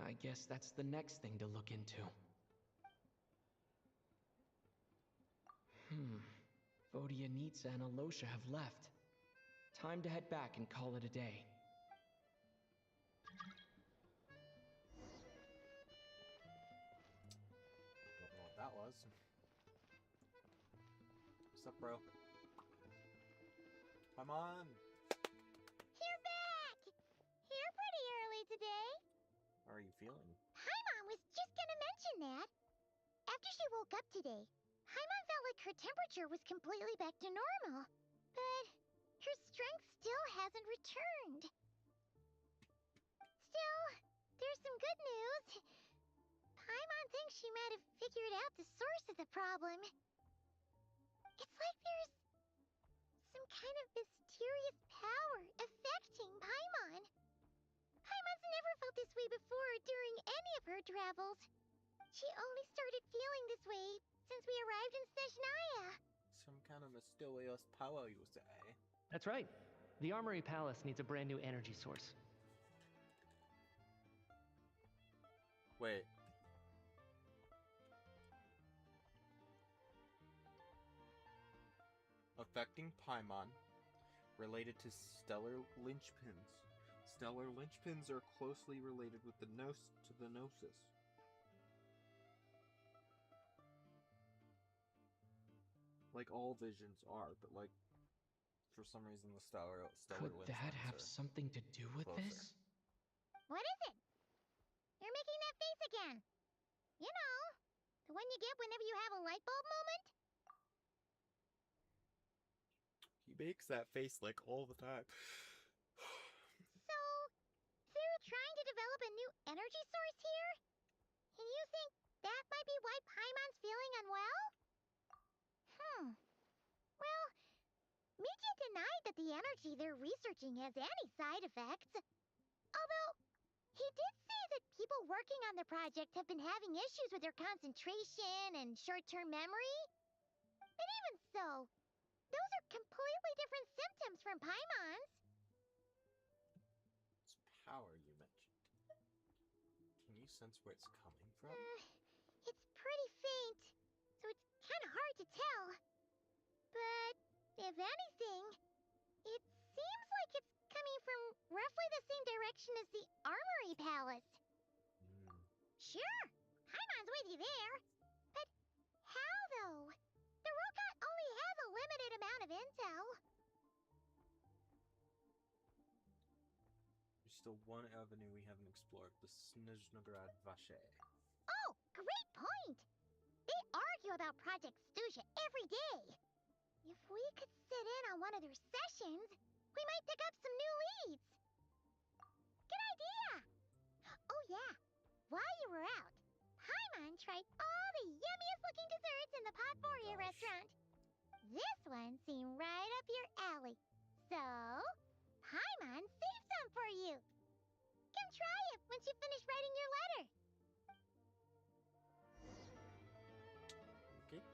I guess that's the next thing to look into. Vodyanitsa and Alosha have left. Time to head back and call it a day. Don't know what that was. What's up, bro? Come on! You're back! Here pretty early today. How are you feeling? Paimon was just gonna mention that. After she woke up today, Paimon felt like her temperature was completely back to normal. But her strength still hasn't returned. Still, there's some good news. Paimon thinks she might have figured out the source of the problem. It's like there's some kind of mysterious power affecting Paimon. Paimon's never felt this way before during any of her travels. She only started feeling this way since we arrived in Snezhnaya. Some kind of mysterious power, you say? That's right. The Armory Palace needs a brand new energy source. Wait. Affecting Paimon, related to stellar linchpins. Stellar linchpins are closely related with the Gnosis. Like all visions are, but like for some reason the stellar Could linchpins that have are something to do with closer. this? What is it? You're making that face again. You know, the one you get whenever you have a light bulb moment? He makes that face like all the time. So, they're trying to develop a new energy source here? And you think that might be why Paimon's feeling unwell? Well, Mitya denied that the energy they're researching has any side effects. Although, he did say that people working on the project have been having issues with their concentration and short-term memory. But even so, those are completely different symptoms from Paimon's. It's power you mentioned. Can you sense where it's coming from? It's pretty faint, so it's kind of hard to tell. But, if anything, it seems like it's coming from roughly the same direction as the Armory Palace. Sure, Paimon's with you there. But how, though? The Rokot only has a limited amount of intel. There's still one avenue we haven't explored, the Snezhnograd Vache. Oh, great point! They argue about Project Stuja every day. If we could sit in on one of their sessions, we might pick up some new leads. Good idea! Oh yeah, while you were out, Paimon tried all the yummiest looking desserts in the Podforia restaurant. This one seemed right up your alley. So, Paimon saved some for you. Come try it once you finish writing your letter. Okay.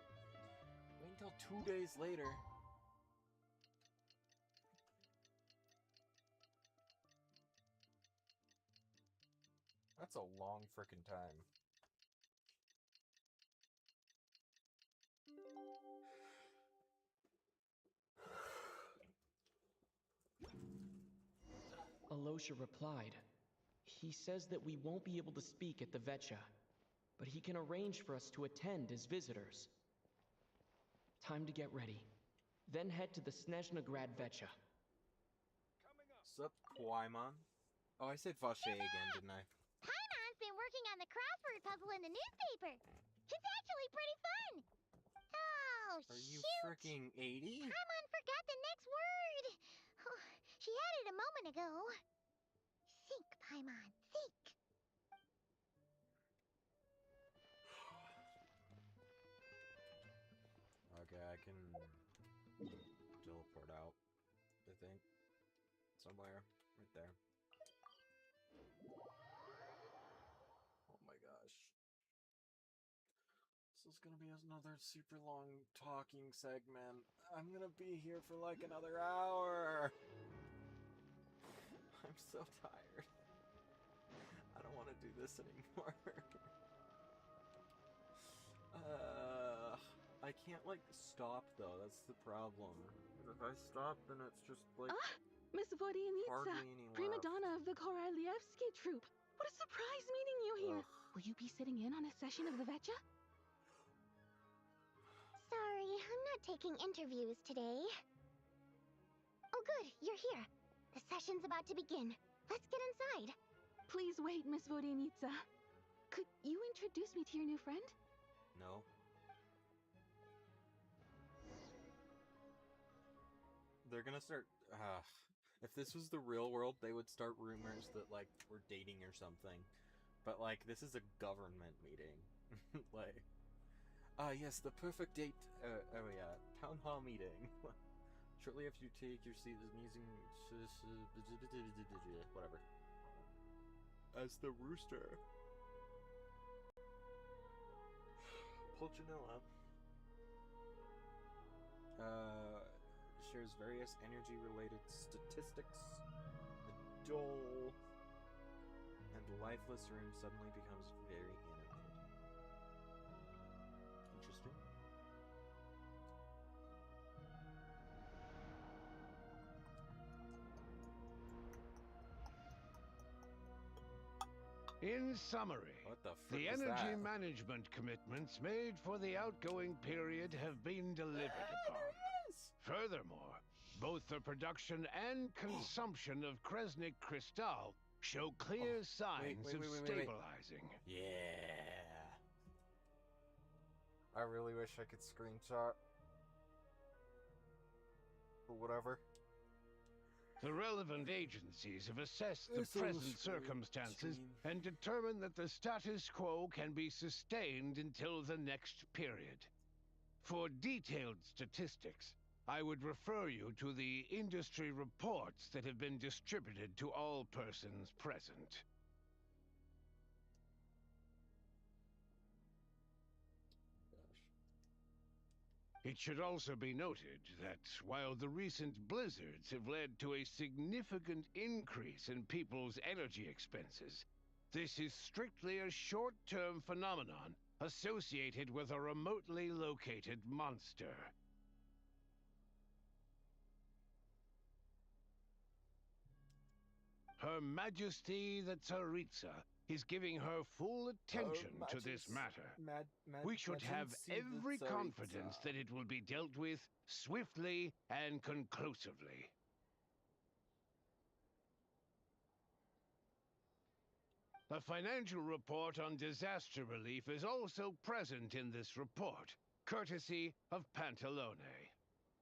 Wait until 2 days later. That's a long frickin' time. Alosha replied. He says that we won't be able to speak at the Vetcha, but he can arrange for us to attend as visitors. Time to get ready. Then head to the Snezhnegrad Vetcha. Sup, Paimon? Oh, I said Vache again, didn't I? Paimon's been working on the crossword puzzle in the newspaper. It's actually pretty fun. Oh, Are you shoot! freaking 80? Paimon forgot the next word. Oh, she had it a moment ago. Think, Paimon, think. Okay, I can teleport out, I think. Somewhere. Right there. Oh my gosh. This is gonna be another super long talking segment. I'm gonna be here for like another hour. I'm so tired. I don't want to do this anymore. I can't like stop though. That's the problem. If I stop, then it's just like Miss Vodyanitsa, hardly any prima left. donna of the Korolievsky troupe. What a surprise meeting you here. Will you be sitting in on a session of the Vetcha? Sorry, I'm not taking interviews today. Oh good, you're here. The session's about to begin. Let's get inside. Please wait, Miss Vodyanitsa. Could you introduce me to your new friend? No. They're gonna start. If this was the real world, they would start rumors that like we're dating or something. But like this is a government meeting. Like, yes, the perfect date. Oh yeah, town hall meeting. Shortly after you take your seat, is musing. Whatever. As the rooster. Pulcinella. Shares various energy-related statistics. The dull and lifeless room suddenly becomes very animated. Interesting. In summary, What the frick the was energy that? management commitments made for the outgoing period have been delivered upon. Furthermore, both the production and consumption of Kresnik Crystal show clear signs of stabilizing. Yeah. I really wish I could screenshot. But whatever. The relevant agencies have assessed the It's on the present circumstances screen. and determined that the status quo can be sustained until the next period. For detailed statistics, I would refer you to the industry reports that have been distributed to all persons present. It should also be noted that while the recent blizzards have led to a significant increase in people's energy expenses, this is strictly a short-term phenomenon associated with a remotely located monster. Her Majesty the Tsaritsa is giving her full attention to this matter. We should have every confidence that it will be dealt with swiftly and conclusively. A financial report on disaster relief is also present in this report, courtesy of Pantalone.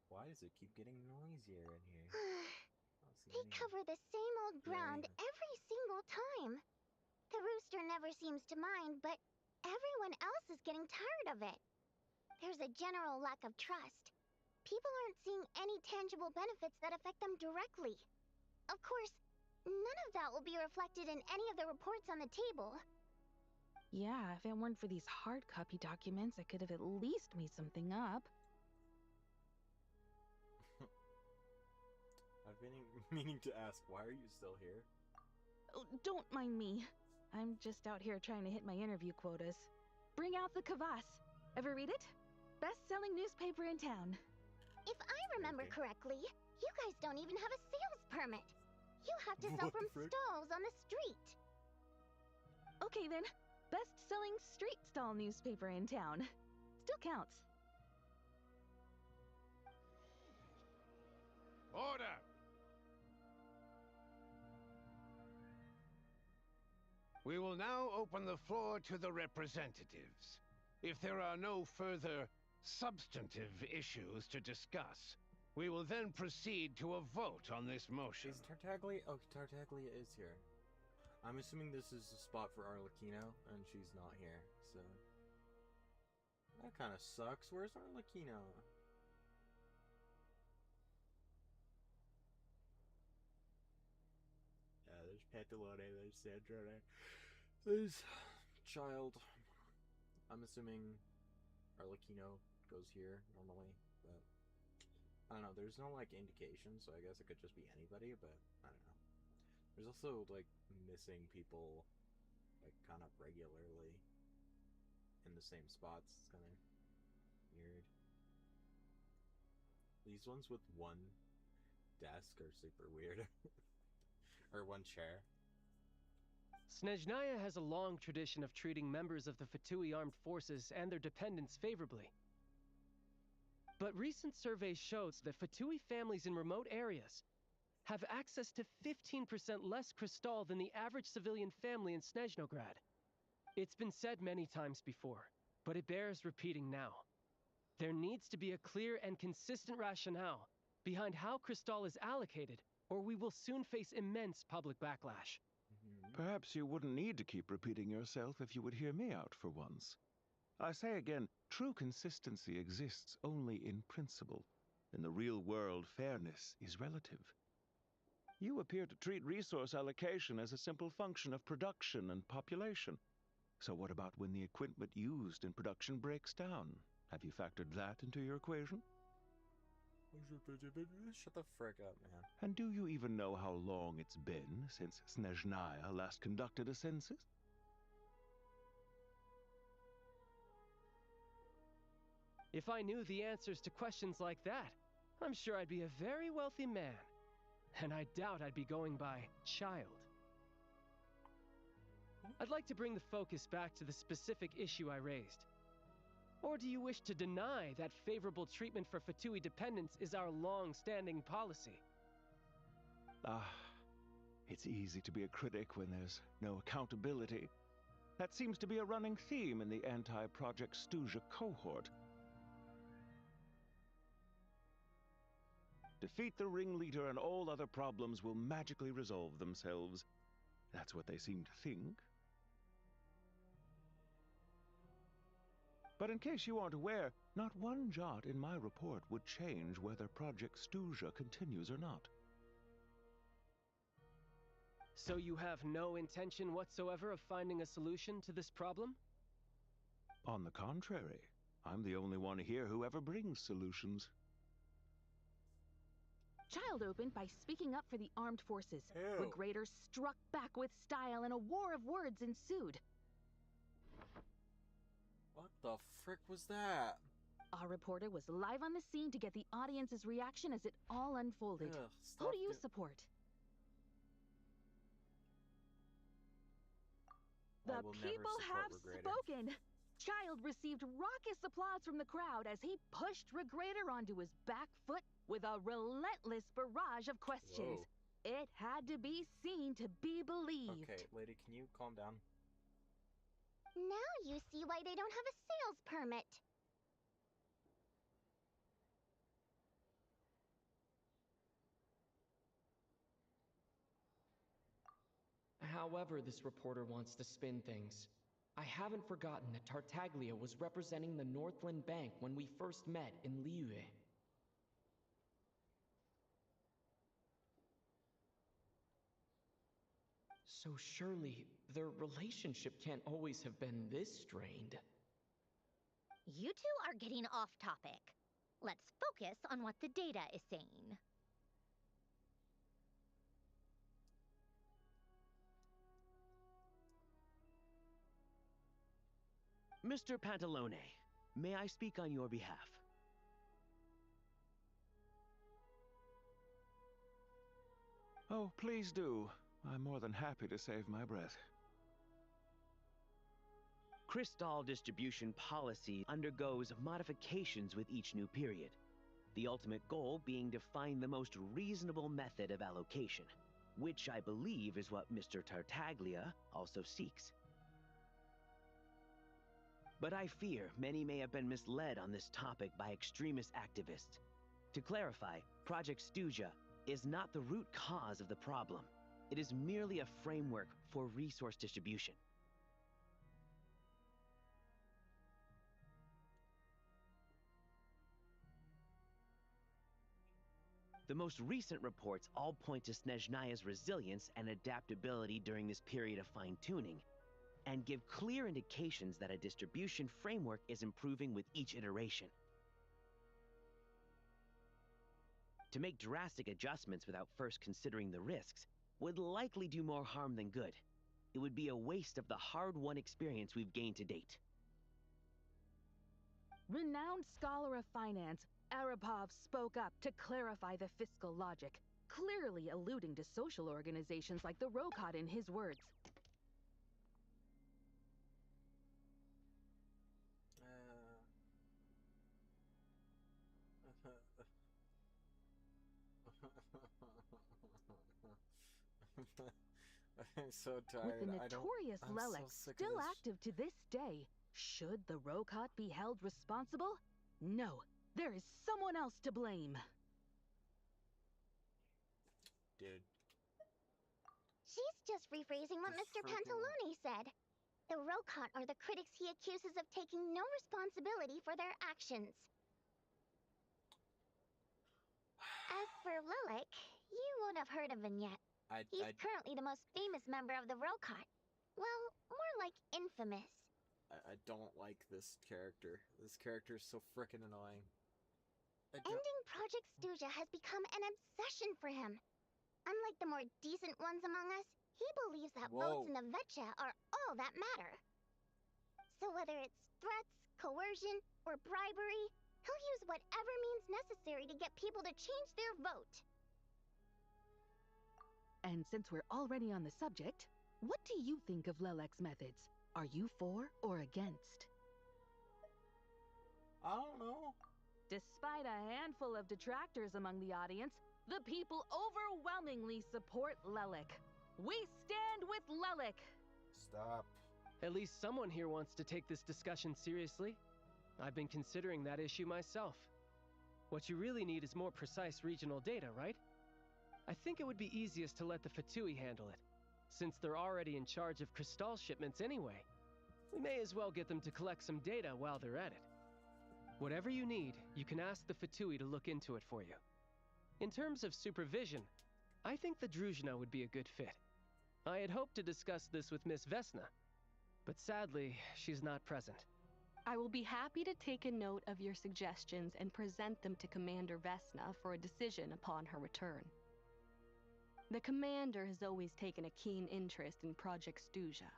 Why does it keep getting noisier in here? They cover the same old ground every single time. The rooster never seems to mind, but everyone else is getting tired of it. There's a general lack of trust. People aren't seeing any tangible benefits that affect them directly. Of course, none of that will be reflected in any of the reports on the table. Yeah, if it weren't for these hard copy documents, I could have at least made something up. I've been meaning to ask, why are you still here? Oh, don't mind me. I'm just out here trying to hit my interview quotas. Bring out the kvass. Ever read it? best-selling newspaper in town. If I remember correctly, you guys don't even have a sales permit. You have to sell What the from frick? stalls on the street. Okay then, best-selling street stall newspaper in town. Still counts. Order! We will now open the floor to the representatives. If there are no further substantive issues to discuss, we will then proceed to a vote on this motion. Is Tartaglia? Oh, Tartaglia is here. I'm assuming this is a spot for Arlecchino, and she's not here, so... That kind of sucks. Where's Arlecchino? Yeah, there's Pantalone, there's Sandrone, there's Child. I'm assuming Arlecchino goes here normally, but I don't know. There's no like indication, so I guess it could just be anybody, but I don't know. There's also like missing people like kind of regularly in the same spots. It's kind of weird. These ones with one desk are super weird. Or one chair. Snezhnaya has a long tradition of treating members of the Fatui armed forces and their dependents favorably. But recent surveys shows that Fatui families in remote areas have access to 15% less crystal than the average civilian family in Snezhnograd. It's been said many times before, but it bears repeating now. There needs to be a clear and consistent rationale behind how crystal is allocated, or we will soon face immense public backlash. Perhaps you wouldn't need to keep repeating yourself if you would hear me out for once. I say again, true consistency exists only in principle. In the real world, fairness is relative. You appear to treat resource allocation as a simple function of production and population. So what about when the equipment used in production breaks down? Have you factored that into your equation? Shut the frick up, man. And do you even know how long it's been since Snezhnaya last conducted a census? If I knew the answers to questions like that, I'm sure I'd be a very wealthy man. And I doubt I'd be going by child. I'd like to bring the focus back to the specific issue I raised. Or do you wish to deny that favorable treatment for Fatui dependents is our long-standing policy? It's easy to be a critic when there's no accountability. That seems to be a running theme in the anti-Project Stuja cohort. Defeat the ringleader and all other problems will magically resolve themselves. That's what they seem to think. But in case you aren't aware, not one jot in my report would change whether Project Stuja continues or not. So you have no intention whatsoever of finding a solution to this problem? On the contrary, I'm the only one here who ever brings solutions. Child opened by speaking up for the armed forces. Ew. Regrader struck back with style and a war of words ensued. What the frick was that? Our reporter was live on the scene to get the audience's reaction as it all unfolded. Ugh, Who do you support? The I will never people support have Regrader. spoken. Child received raucous applause from the crowd as he pushed Regrader onto his back foot with a relentless barrage of questions. Whoa. It had to be seen to be believed. Okay, lady, can you calm down? Now you see why they don't have a sales permit. However this reporter wants to spin things, I haven't forgotten that Tartaglia was representing the Northland Bank when we first met in Liyue. So surely, their relationship can't always have been this strained. You two are getting off topic. Let's focus on what the data is saying. Mr. Pantalone, may I speak on your behalf? Oh, please do. I'm more than happy to save my breath. Crystal distribution policy undergoes modifications with each new period. The ultimate goal being to find the most reasonable method of allocation, which I believe is what Mr. Tartaglia also seeks. But I fear many may have been misled on this topic by extremist activists. To clarify, Project Stuja is not the root cause of the problem. It is merely a framework for resource distribution. The most recent reports all point to Snezhnaya's resilience and adaptability during this period of fine-tuning, and give clear indications that a distribution framework is improving with each iteration. To make drastic adjustments without first considering the risks would likely do more harm than good. It would be a waste of the hard-won experience we've gained to date. Renowned scholar of finance, Arapov spoke up to clarify the fiscal logic, clearly alluding to social organizations like the Rokot in his words. I'm so tired. With the notorious I'm Lelek so sick of still this. active to this day, should the Rokot be held responsible? No, there is someone else to blame. Dude. She's just rephrasing what Mr. Pantalone said. The Rokot are the critics he accuses of taking no responsibility for their actions. As for Lelek, you won't have heard of him yet. He's currently the most famous member of the Rokot. Well, more like infamous. I don't like this character. This character is so frickin' annoying. Ending Project Stuja has become an obsession for him. Unlike the more decent ones among us, he believes that votes in the Vetcha are all that matter. So whether it's threats, coercion, or bribery, he'll use whatever means necessary to get people to change their vote. And since we're already on the subject, what do you think of Lelek's methods? Are you for or against? I don't know. Despite a handful of detractors among the audience, the people overwhelmingly support Lelek. We stand with Lelek! Stop. At least someone here wants to take this discussion seriously. I've been considering that issue myself. What you really need is more precise regional data, right? I think it would be easiest to let the Fatui handle it, since they're already in charge of Crystal shipments anyway. We may as well get them to collect some data while they're at it. Whatever you need, you can ask the Fatui to look into it for you. In terms of supervision, I think the Druzhna would be a good fit. I had hoped to discuss this with Miss Vesna, but sadly, she's not present. I will be happy to take a note of your suggestions and present them to Commander Vesna for a decision upon her return. The Commander has always taken a keen interest in Project Stuja.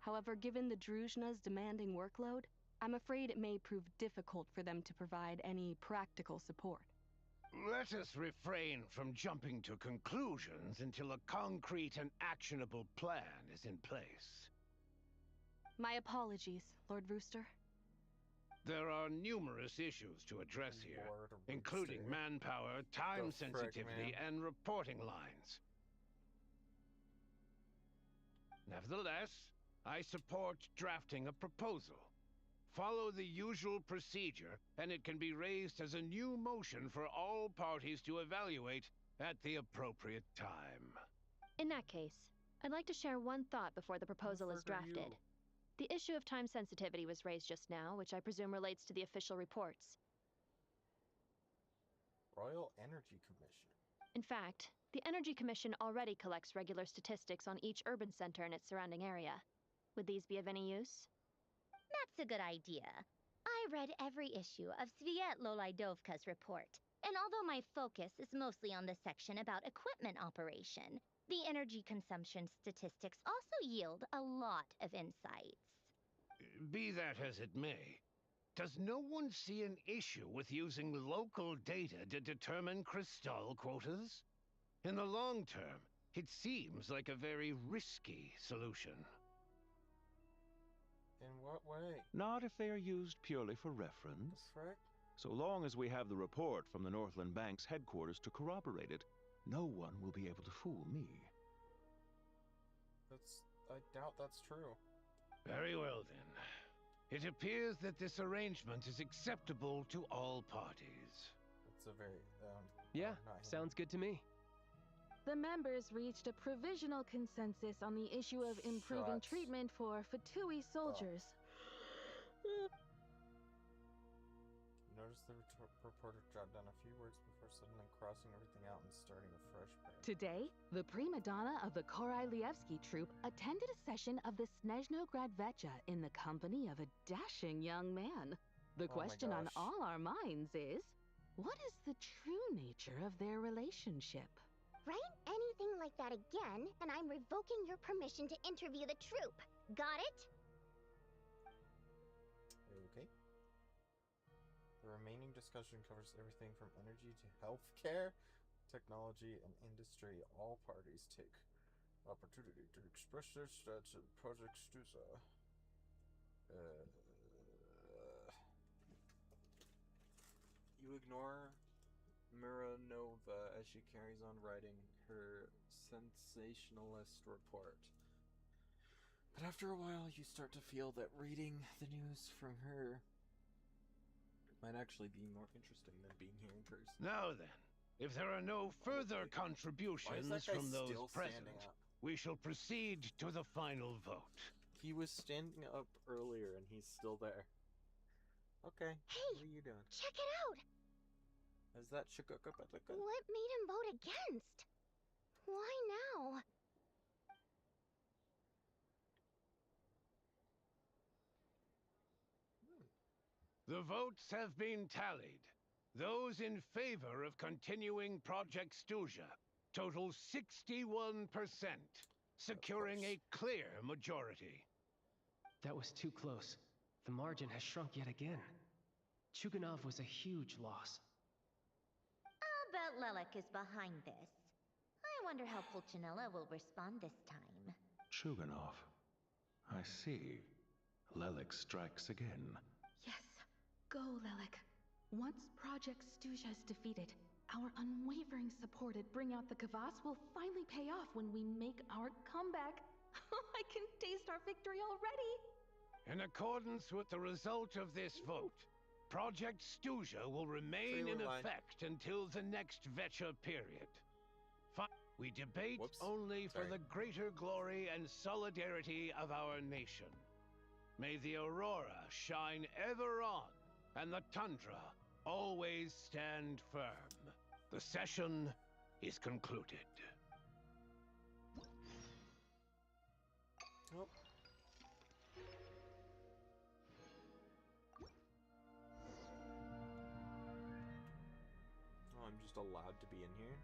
However, given the Druzhna's demanding workload, I'm afraid it may prove difficult for them to provide any practical support. Let us refrain from jumping to conclusions until a concrete and actionable plan is in place. My apologies, Lord Rooster. There are numerous issues to address here, including manpower, time sensitivity, and reporting lines. Nevertheless, I support drafting a proposal. Follow the usual procedure, and it can be raised as a new motion for all parties to evaluate at the appropriate time. In that case, I'd like to share one thought before the proposal is drafted. The issue of time sensitivity was raised just now, which I presume relates to the official reports. Royal Energy Commission. In fact, the Energy Commission already collects regular statistics on each urban center and its surrounding area. Would these be of any use? That's a good idea. I read every issue of Sviet Lolaidovka's report, and although my focus is mostly on the section about equipment operation, the energy consumption statistics also yield a lot of insights. Be that as it may, Does no one see an issue with using local data to determine crystal quotas? In the long term, it seems like a very risky solution. In what way? Not if they are used purely for reference. Frick? So long as we have the report from the Northland Bank's headquarters to corroborate it, no one will be able to fool me. I doubt that's true. Very well then. It appears that this arrangement is acceptable to all parties. It's a very, Yeah, sounds good to me. The members reached a provisional consensus on the issue of improving treatment for Fatui soldiers. Notice the reporter jot down a few words before suddenly crossing everything out and starting a fresh paragraph. Today, the prima donna of the Korylevsky troupe attended a session of the Snezhnograd Vecha in the company of a dashing young man. The question on all our minds is, what is the true nature of their relationship? Write anything like that again, and I'm revoking your permission to interview the troupe. Got it? Okay. The remaining discussion covers everything from energy to healthcare, technology, and industry. All parties take opportunity to express their stats in Project Stuza. You ignore Miranova as she carries on writing her sensationalist report. But after a while, you start to feel that reading the news from her might actually be more interesting than being here in person. Now then, if there are no further contributions from those present, we shall proceed to the final vote. He was standing up earlier and he's still there. Okay, hey, what are you doing? Check it out! Is that Shukukupataka? What made him vote against? Why now? The votes have been tallied. Those in favor of continuing Project Stuza total 61%, securing a clear majority. That was too close. The margin has shrunk yet again. Chuganov was a huge loss. I'll bet Lelek is behind this. I wonder how Pulcinella will respond this time. Chuganov. I see. Lelek strikes again. Yes. Go, Lelek. Once Project Stuza is defeated, our unwavering support at Bring Out the Kvass will finally pay off when we make our comeback. I can taste our victory already! In accordance with the result of this vote, Project Stuza will remain in effect until the next Vecha period. We debate only for the greater glory and solidarity of our nation. May the aurora shine ever on, and the tundra always stand firm. The session is concluded. Nope. Oh, I'm just allowed to be in here?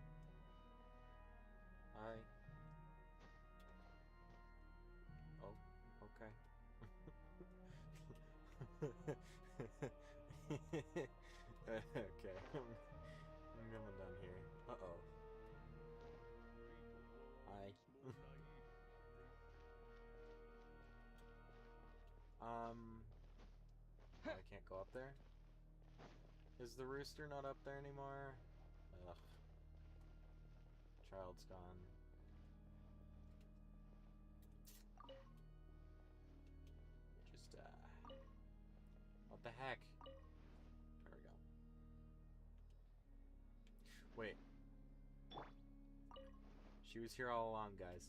Hi. Oh, okay. Okay, I'm coming down here. Uh-oh. Hi. I can't go up there? Is the rooster not up there anymore? Ugh. Child's gone. Just, what the heck? There we go. Wait. She was here all along, guys.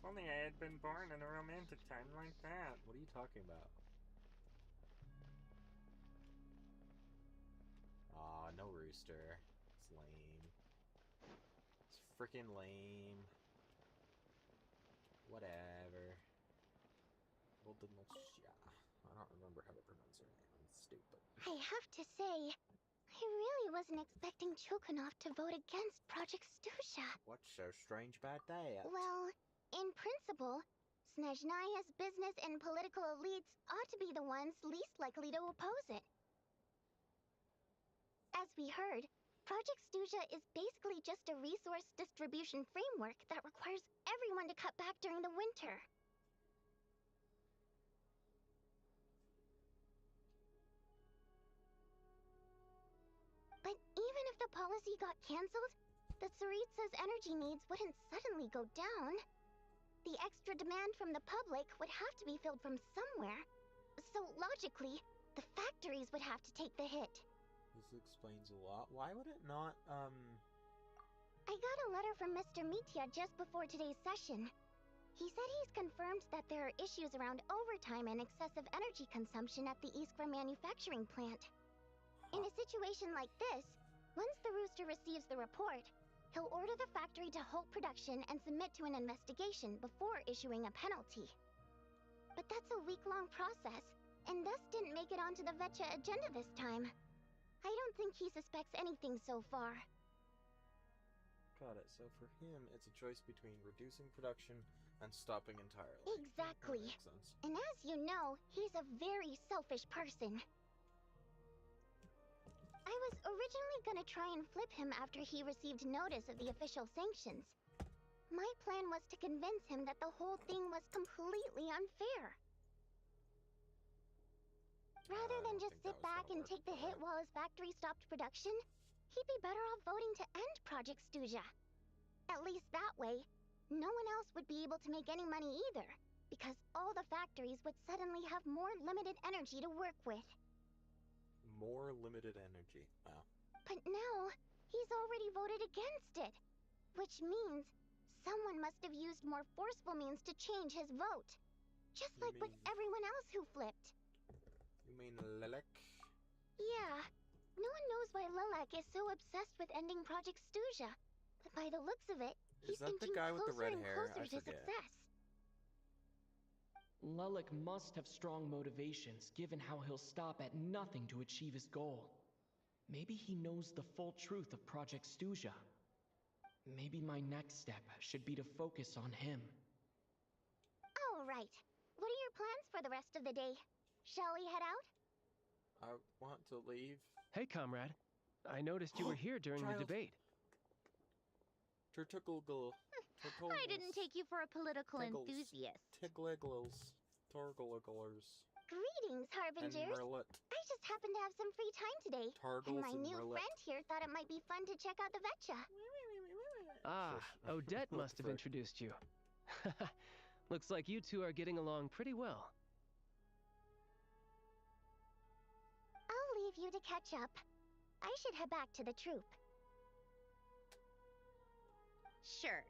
Only I had been born in a romantic time like that. What are you talking about? Aw, no rooster. It's lame. It's freaking lame. Whatever. I don't remember how to pronounce her name. I'm stupid. I have to say, I really wasn't expecting Chukunov to vote against Project Stusha. What's so strange about that? Well, in principle, Snezhnaya's business and political elites ought to be the ones least likely to oppose it. As we heard, Project Stusha is basically just a resource distribution framework that requires everyone to cut back during the winter. But even if the policy got cancelled, the Tsaritsa's energy needs wouldn't suddenly go down. The extra demand from the public would have to be filled from somewhere. So logically, the factories would have to take the hit. This explains a lot. Why would it not, I got a letter from Mr. Mitya just before today's session. He said he's confirmed that there are issues around overtime and excessive energy consumption at the Iskra manufacturing plant. In a situation like this, once the Rooster receives the report, he'll order the factory to halt production and submit to an investigation before issuing a penalty. But that's a week-long process, and thus didn't make it onto the Vetcha agenda this time. I don't think he suspects anything so far. Got it. So for him, it's a choice between reducing production and stopping entirely. Exactly. That makes sense. And as you know, he's a very selfish person. I was originally gonna try and flip him after he received notice of the official sanctions. My plan was to convince him that the whole thing was completely unfair. Rather than just sit back and take the hit while his factory stopped production, he'd be better off voting to end Project Stusha. At least that way, no one else would be able to make any money either, because all the factories would suddenly have more limited energy to work with. More limited energy. Wow. But now, he's already voted against it. Which means someone must have used more forceful means to change his vote. Just like with everyone else who flipped. You mean Lilac? Yeah. No one knows why Lilac is so obsessed with ending Project Stusha. But by the looks of it, he's that the inching guy with the closer red and hair? closer I to forget. success. Lelik must have strong motivations, given how he'll stop at nothing to achieve his goal. Maybe he knows the full truth of Project Stusha. Maybe my next step should be to focus on him. All right. What are your plans for the rest of the day? Shall we head out? I want to leave. Hey, comrade. I noticed you were here during the debate. I didn't take you for a political enthusiast. Tiggligglers. Torgligglers. Greetings, Harbingers. And Merlet. I just happened to have some free time today. Targles and my and new Merlet. friend here thought it might be fun to check out the Vetcha. Ah, Odette must have introduced you. Looks like you two are getting along pretty well. I'll leave you to catch up. I should head back to the troop. Sure.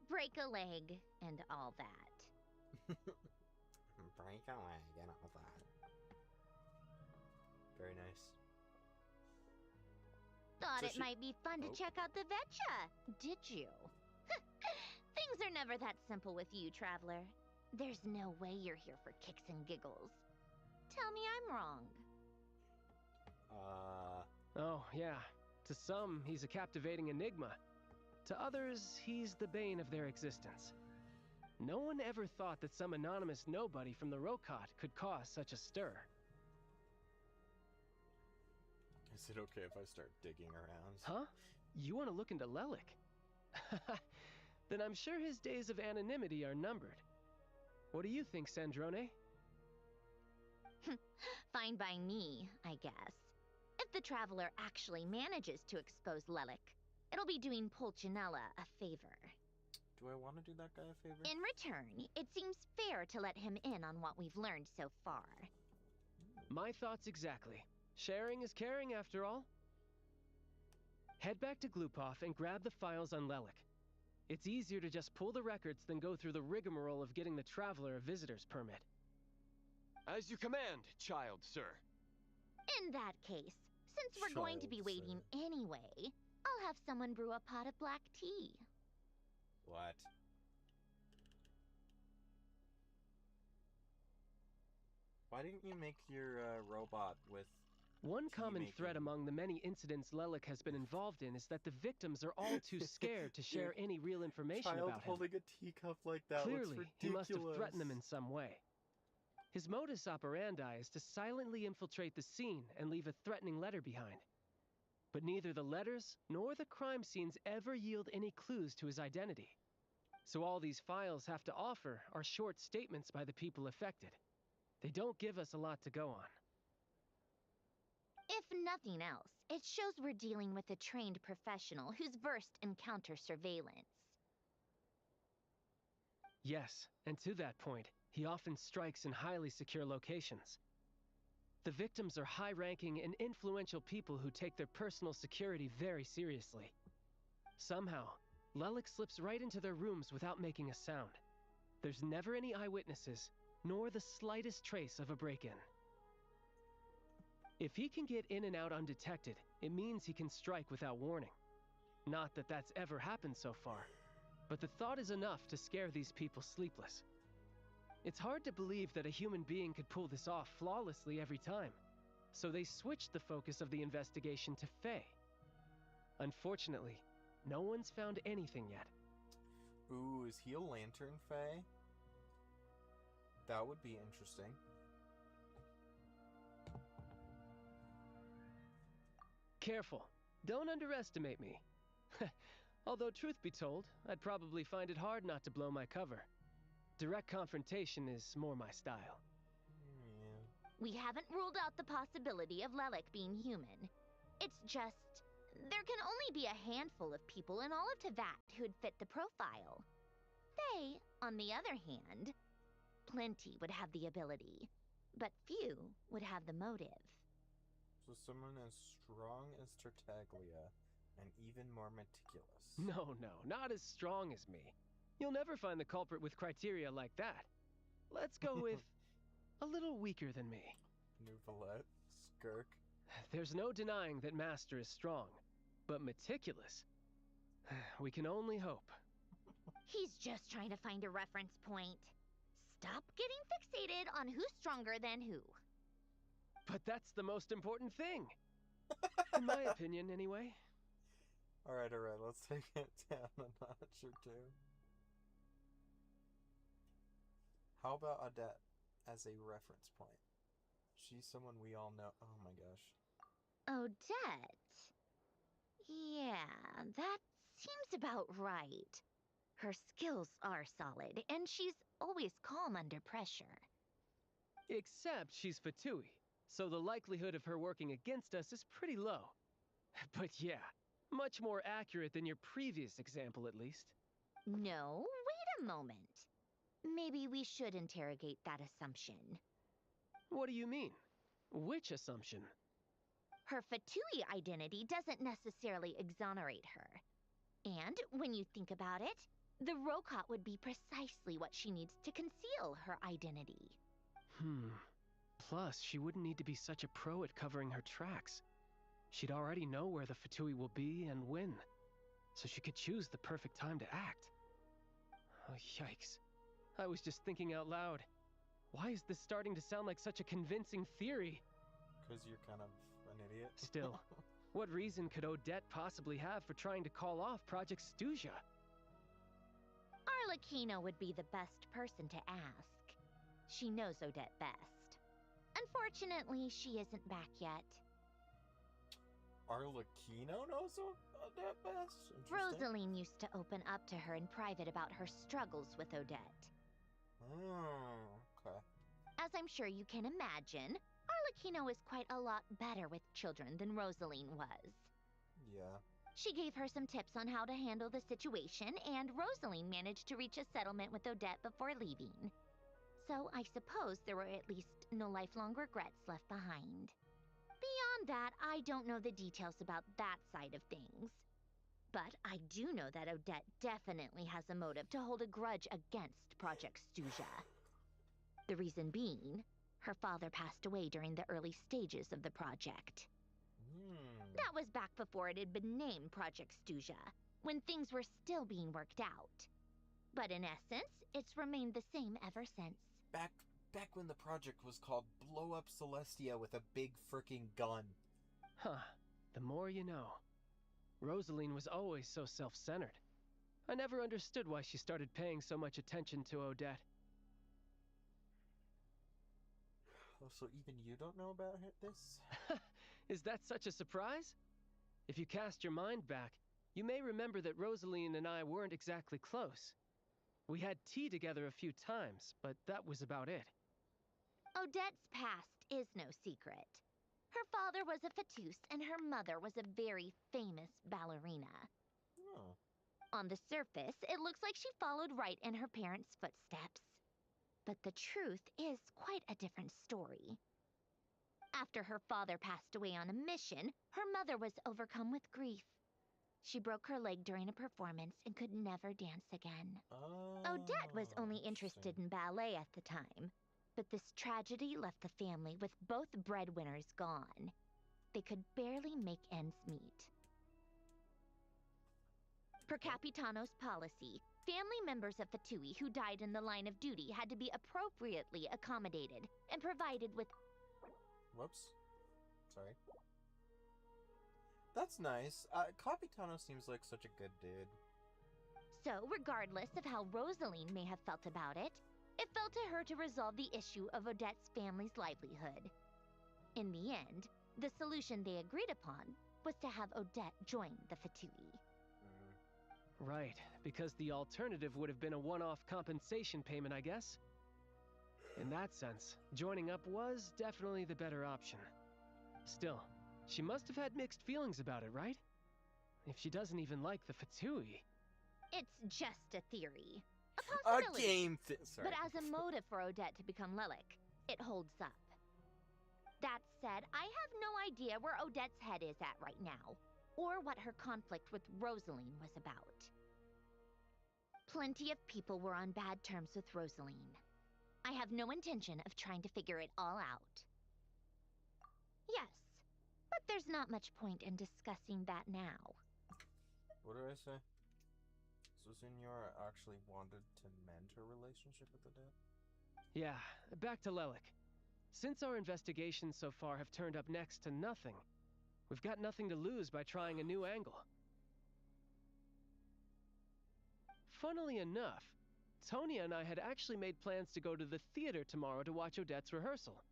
Break a leg and all that. Break a leg and all that. Very nice. Thought So it might be fun to check out the Vetcha, did you? Things are never that simple with you, Traveler. There's no way you're here for kicks and giggles. Tell me I'm wrong. Oh, yeah. To some, he's a captivating enigma. To others, he's the bane of their existence. No one ever thought that some anonymous nobody from the Rokot could cause such a stir. Is it okay if I start digging around? Huh? You want to look into Lelik? Then I'm sure his days of anonymity are numbered. What do you think, Sandrone? Fine by me, I guess. If the Traveler actually manages to expose Lelik, it'll be doing Pulcinella a favor. Do I want to do that guy a favor? In return, it seems fair to let him in on what we've learned so far. My thoughts exactly. Sharing is caring, after all. Head back to Glupov and grab the files on Lelik. It's easier to just pull the records than go through the rigmarole of getting the Traveler a visitor's permit. As you command, child, sir. In that case, since we're going to be waiting anyway, I'll have someone brew a pot of black tea. What? Why didn't you make your robot with One common making. thread among the many incidents Lelik has been involved in is that the victims are all too scared to share any real information Child about him. holding a teacup like that looks Clearly, ridiculous. he must have threatened them in some way. His modus operandi is to silently infiltrate the scene and leave a threatening letter behind. But neither the letters nor the crime scenes ever yield any clues to his identity. So all these files have to offer are short statements by the people affected. They don't give us a lot to go on. If nothing else, it shows we're dealing with a trained professional who's versed in counter surveillance. Yes, and to that point, he often strikes in highly secure locations. The victims are high-ranking and influential people who take their personal security very seriously. Somehow, Lelik slips right into their rooms without making a sound. There's never any eyewitnesses, nor the slightest trace of a break-in. If he can get in and out undetected, it means he can strike without warning. Not that that's ever happened so far, but the thought is enough to scare these people sleepless. It's hard to believe that a human being could pull this off flawlessly every time, so they switched the focus of the investigation to Faye. Unfortunately, no one's found anything yet. Ooh, is he a lantern Fae? That would be interesting. Careful. Don't underestimate me. Although, truth be told, I'd probably find it hard not to blow my cover. Direct confrontation is more my style. We haven't ruled out the possibility of Lelik being human. It's just, there can only be a handful of people in all of Teyvat who'd fit the profile. They, on the other hand, plenty would have the ability, but few would have the motive. So someone as strong as Tartaglia, and even more meticulous. No, not as strong as me. You'll never find the culprit with criteria like that. Let's go with a little weaker than me. Nouvelette, Skirk. There's no denying that Master is strong, but meticulous? We can only hope. He's just trying to find a reference point. Stop getting fixated on who's stronger than who. But that's the most important thing. In my opinion, anyway. Alright, let's take it down a notch or two. How about Odette as a reference point? She's someone we all know. Oh my gosh. Odette? Yeah, that seems about right. Her skills are solid, and she's always calm under pressure. Except she's Fatui, so the likelihood of her working against us is pretty low. But yeah, much more accurate than your previous example, at least. No, wait a moment. Maybe we should interrogate that assumption. What do you mean? Which assumption? Her Fatui identity doesn't necessarily exonerate her. And when you think about it, the Rokot would be precisely what she needs to conceal her identity. Plus, she wouldn't need to be such a pro at covering her tracks. She'd already know where the Fatui will be and when, so she could choose the perfect time to act. Oh, yikes. I was just thinking out loud. Why is this starting to sound like such a convincing theory? Because you're kind of an idiot. Still, what reason could Odette possibly have for trying to call off Project Stuja? Arlecchino would be the best person to ask. She knows Odette best. Unfortunately, she isn't back yet. Arlecchino knows Odette best? Rosaline used to open up to her in private about her struggles with Odette. Okay. As I'm sure you can imagine, Arlecchino is quite a lot better with children than Rosaline was. Yeah. She gave her some tips on how to handle the situation, and Rosaline managed to reach a settlement with Odette before leaving. So I suppose there were at least no lifelong regrets left behind. Beyond that, I don't know the details about that side of things. But I do know that Odette definitely has a motive to hold a grudge against Project Stuja. The reason being, her father passed away during the early stages of the project. That was back before it had been named Project Stuja, when things were still being worked out. But in essence, it's remained the same ever since. Back back when the project was called Blow Up Celestia with a big freaking gun. Huh. The more you know. Rosaline was always so self-centered. I never understood why she started paying so much attention to Odette. Oh, so even you don't know about this? Is that such a surprise? If you cast your mind back, you may remember that Rosaline and I weren't exactly close. We had tea together a few times, but that was about it. Odette's past is no secret. Her father was a Fatus, and her mother was a very famous ballerina. Oh. On the surface, it looks like she followed right in her parents' footsteps. But the truth is quite a different story. After her father passed away on a mission, her mother was overcome with grief. She broke her leg during a performance and could never dance again. Odette was only interested in ballet at the time, but this tragedy left the family with both breadwinners gone. They could barely make ends meet. Per Capitano's policy, family members of Fatui who died in the line of duty had to be appropriately accommodated and provided with... Whoops. Sorry. That's nice. Capitano seems like such a good dude. So, regardless of how Rosaline may have felt about it, it fell to her to resolve the issue of Odette's family's livelihood. In the end, the solution they agreed upon was to have Odette join the Fatui. Right, because the alternative would have been a one-off compensation payment, I guess. In that sense, joining up was definitely the better option. Still, she must have had mixed feelings about it, right? If she doesn't even like the Fatui... It's just a theory. A possibility. A game sorry. But as a motive for Odette to become Lelik, it holds up. That said, I have no idea where Odette's head is at right now, or what her conflict with Rosaline was about. Plenty of people were on bad terms with Rosaline. I have no intention of trying to figure it all out. Yes, but there's not much point in discussing that now. What did I say? So Senora actually wanted to mend her relationship with Odette? Yeah, back to Lelik. Since our investigations so far have turned up next to nothing, we've got nothing to lose by trying a new angle. Funnily enough, Tonya and I had actually made plans to go to the theater tomorrow to watch Odette's rehearsal.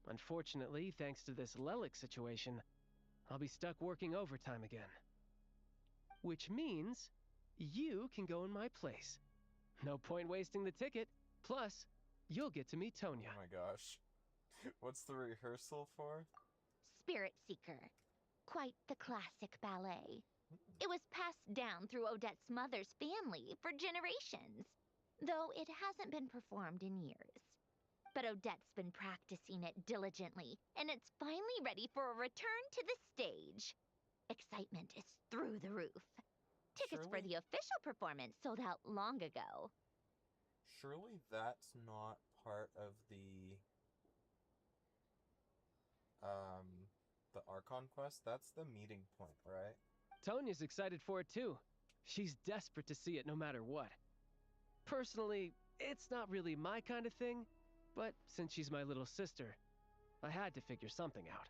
Unfortunately, thanks to this Lelik situation, I'll be stuck working overtime again. Which means you can go in my place. No point wasting the ticket. Plus, you'll get to meet Tonya. Oh my gosh. What's the rehearsal for? Spirit Seeker. Quite the classic ballet. It was passed down through Odette's mother's family for generations, though it hasn't been performed in years. But Odette's been practicing it diligently, and it's finally ready for a return to the stage. Excitement is through the roof. Tickets for the official performance sold out long ago. Surely that's not part of the Archon quest? That's the meeting point, right? Tonya's excited for it too. She's desperate to see it no matter what. Personally, it's not really my kind of thing, but since she's my little sister, I had to figure something out.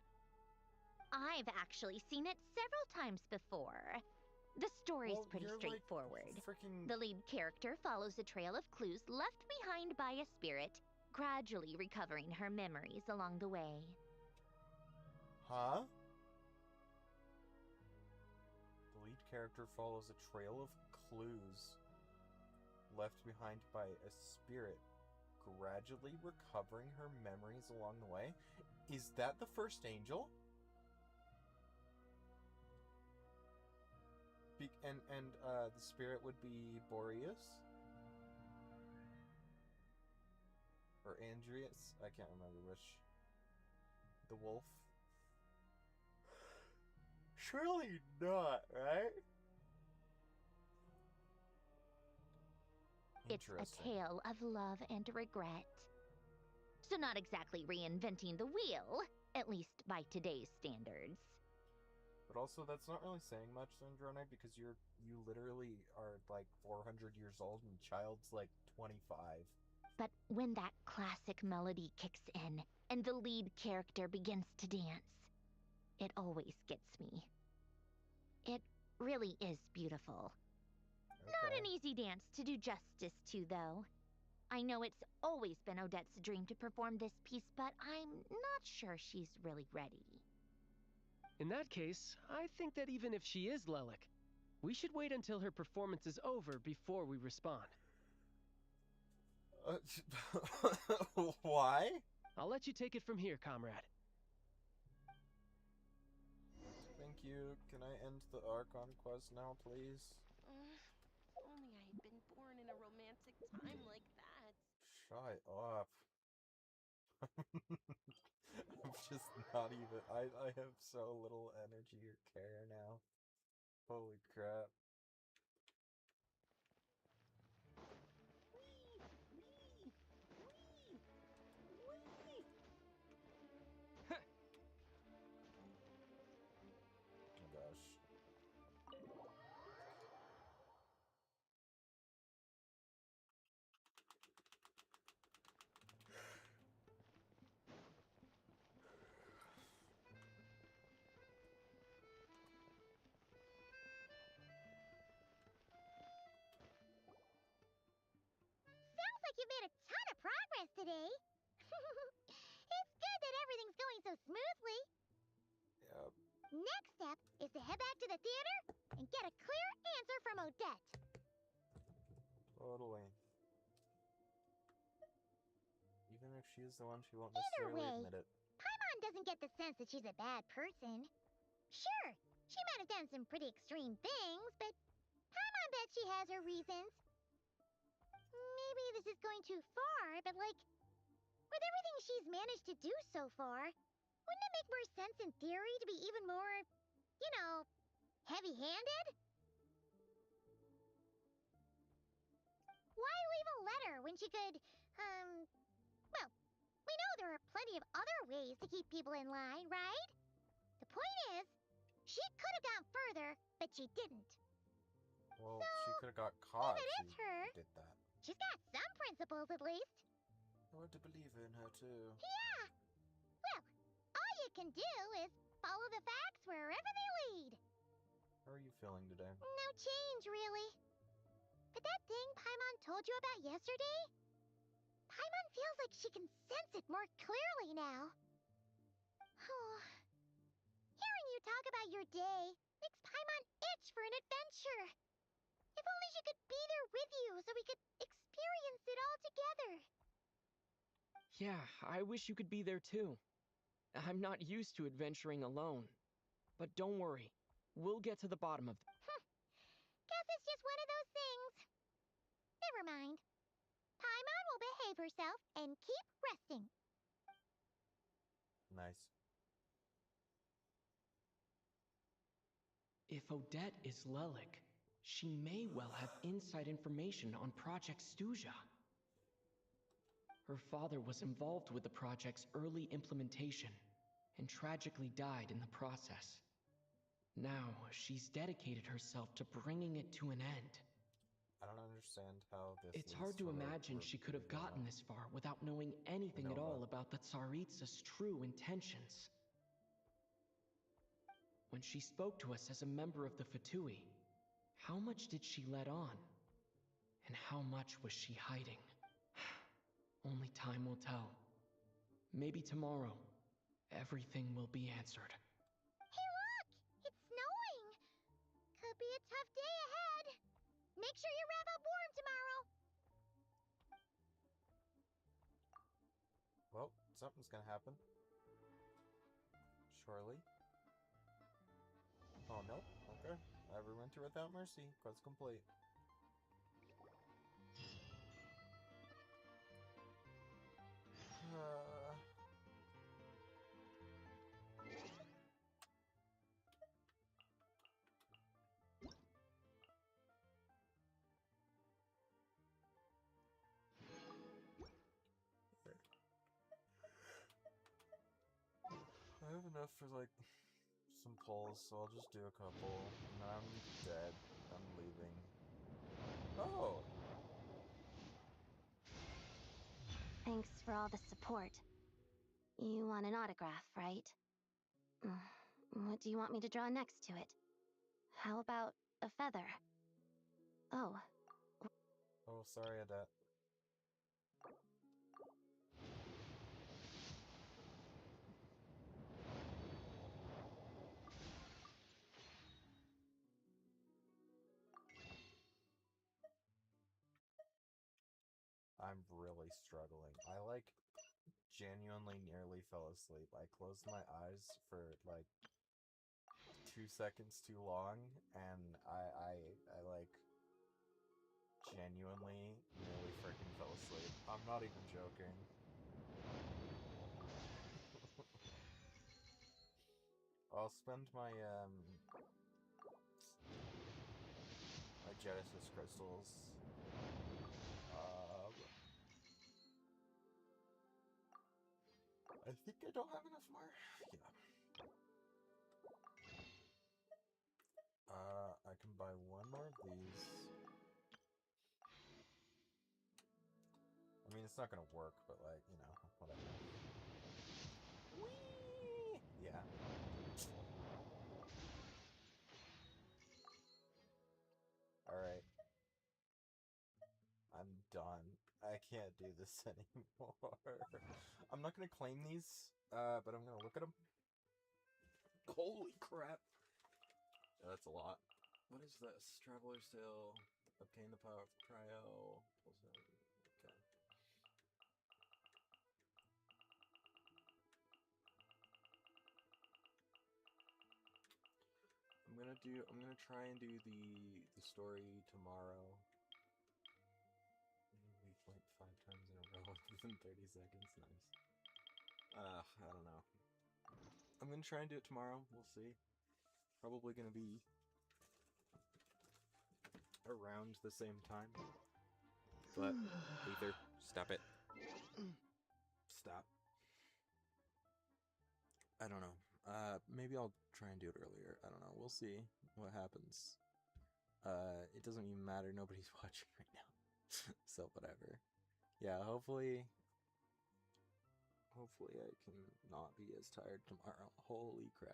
I've actually seen it several times before. The story's pretty straightforward. The lead character follows a trail of clues left behind by a spirit, gradually recovering her memories along the way. Huh? The lead character follows a trail of clues left behind by a spirit, gradually recovering her memories along the way. Is that the first angel? The spirit would be Boreas? Or Andreas? I can't remember which. The wolf? Surely not, right? It's a tale of love and regret. So not exactly reinventing the wheel, at least by today's standards. But also, that's not really saying much, Zandrone, because you literally are like 400 years old and Child's like 25. But when that classic melody kicks in and the lead character begins to dance, it always gets me. It really is beautiful. Not an easy dance to do justice to, though. I know it's always been Odette's dream to perform this piece, but I'm not sure she's really ready. In that case, I think that even if she is Lelik, we should wait until her performance is over before we respond. Why? I'll let you take it from here, comrade. Thank you. Can I end the Archon quest now, please? If only I had been born in a romantic time like that. Shut up. I'm just not even... I have so little energy or care now. Holy crap. Oh gosh. Sounds like you've made a ton of progress today. It's good that everything's going so smoothly. Yep. Next step is to head back to the theater and get a clear answer from Odette. Totally. Even if she is the one, she won't Either necessarily way, admit it. Paimon doesn't get the sense that she's a bad person. Sure, she might have done some pretty extreme things, but Paimon bets she has her reasons. Maybe this is going too far, but like, with everything she's managed to do so far, wouldn't it make more sense in theory to be even more, you know, heavy-handed? Why leave a letter when she could, well, we know there are plenty of other ways to keep people in line, right? The point is, she could have gone further, but she didn't. Well, So, she could have got caught if it if is she her, did that. she's got some principles at least. I want to believe in her too. Yeah. Well, all you can do is follow the facts wherever they lead. How are you feeling today? No change, really. But that thing Paimon told you about yesterday? Paimon feels like she can sense it more clearly now. Hearing you talk about your day makes Paimon itch for an adventure. If only she could be there with you so we could experience it all together. Yeah, I wish you could be there too. I'm not used to adventuring alone. But don't worry, we'll get to the bottom of Guess it's just one of those things. Never mind. Paimon will behave herself and keep resting. Nice. If Odette is Lelik, she may well have inside information on Project Stuja. Her father was involved with the project's early implementation and tragically died in the process. Now, she's dedicated herself to bringing it to an end. I don't understand how this It's leads hard to a imagine she could have gotten this far without knowing anything at all about the Tsaritsa's true intentions. When she spoke to us as a member of the Fatui, how much did she let on? And how much was she hiding? Only time will tell. Maybe tomorrow, everything will be answered. Hey look! It's snowing! Could be a tough day ahead. Make sure you wrap up warm tomorrow. Well, something's gonna happen. Surely. Oh, nope. Okay. Everwinter without mercy. Quest complete. I have enough for, like, some pulls, so I'll just do a couple. And then I'm dead. I'm leaving. Oh! Thanks for all the support. You want an autograph, right? What do you want me to draw next to it? How about a feather? Oh. Oh, sorry, Adette. I'm really struggling. I, like, genuinely nearly fell asleep. I closed my eyes for, like, 2 seconds too long, and I like, genuinely nearly freaking fell asleep. I'm not even joking. I'll spend my, my Genesis crystals, I think I don't have enough more. Yeah. I can buy one more of these. I mean, it's not gonna work, but, like, you know, whatever. Whee! Yeah. Alright. I'm done. I can't do this anymore. I'm not gonna claim these, but I'm gonna look at them. Holy crap! That's a lot. What is this? Traveler's Tale. Obtain the power of Cryo. Okay. I'm gonna try and do the story tomorrow. We went 5 times in a row within 30 seconds. Nice. I don't know. I'm gonna try and do it tomorrow. We'll see. Probably gonna be around the same time. But, Ether, stop it. Stop. I don't know. Maybe I'll try and do it earlier. I don't know. We'll see what happens. It doesn't even matter. Nobody's watching right now. So, whatever. Yeah, hopefully I can not be as tired tomorrow. Holy crap.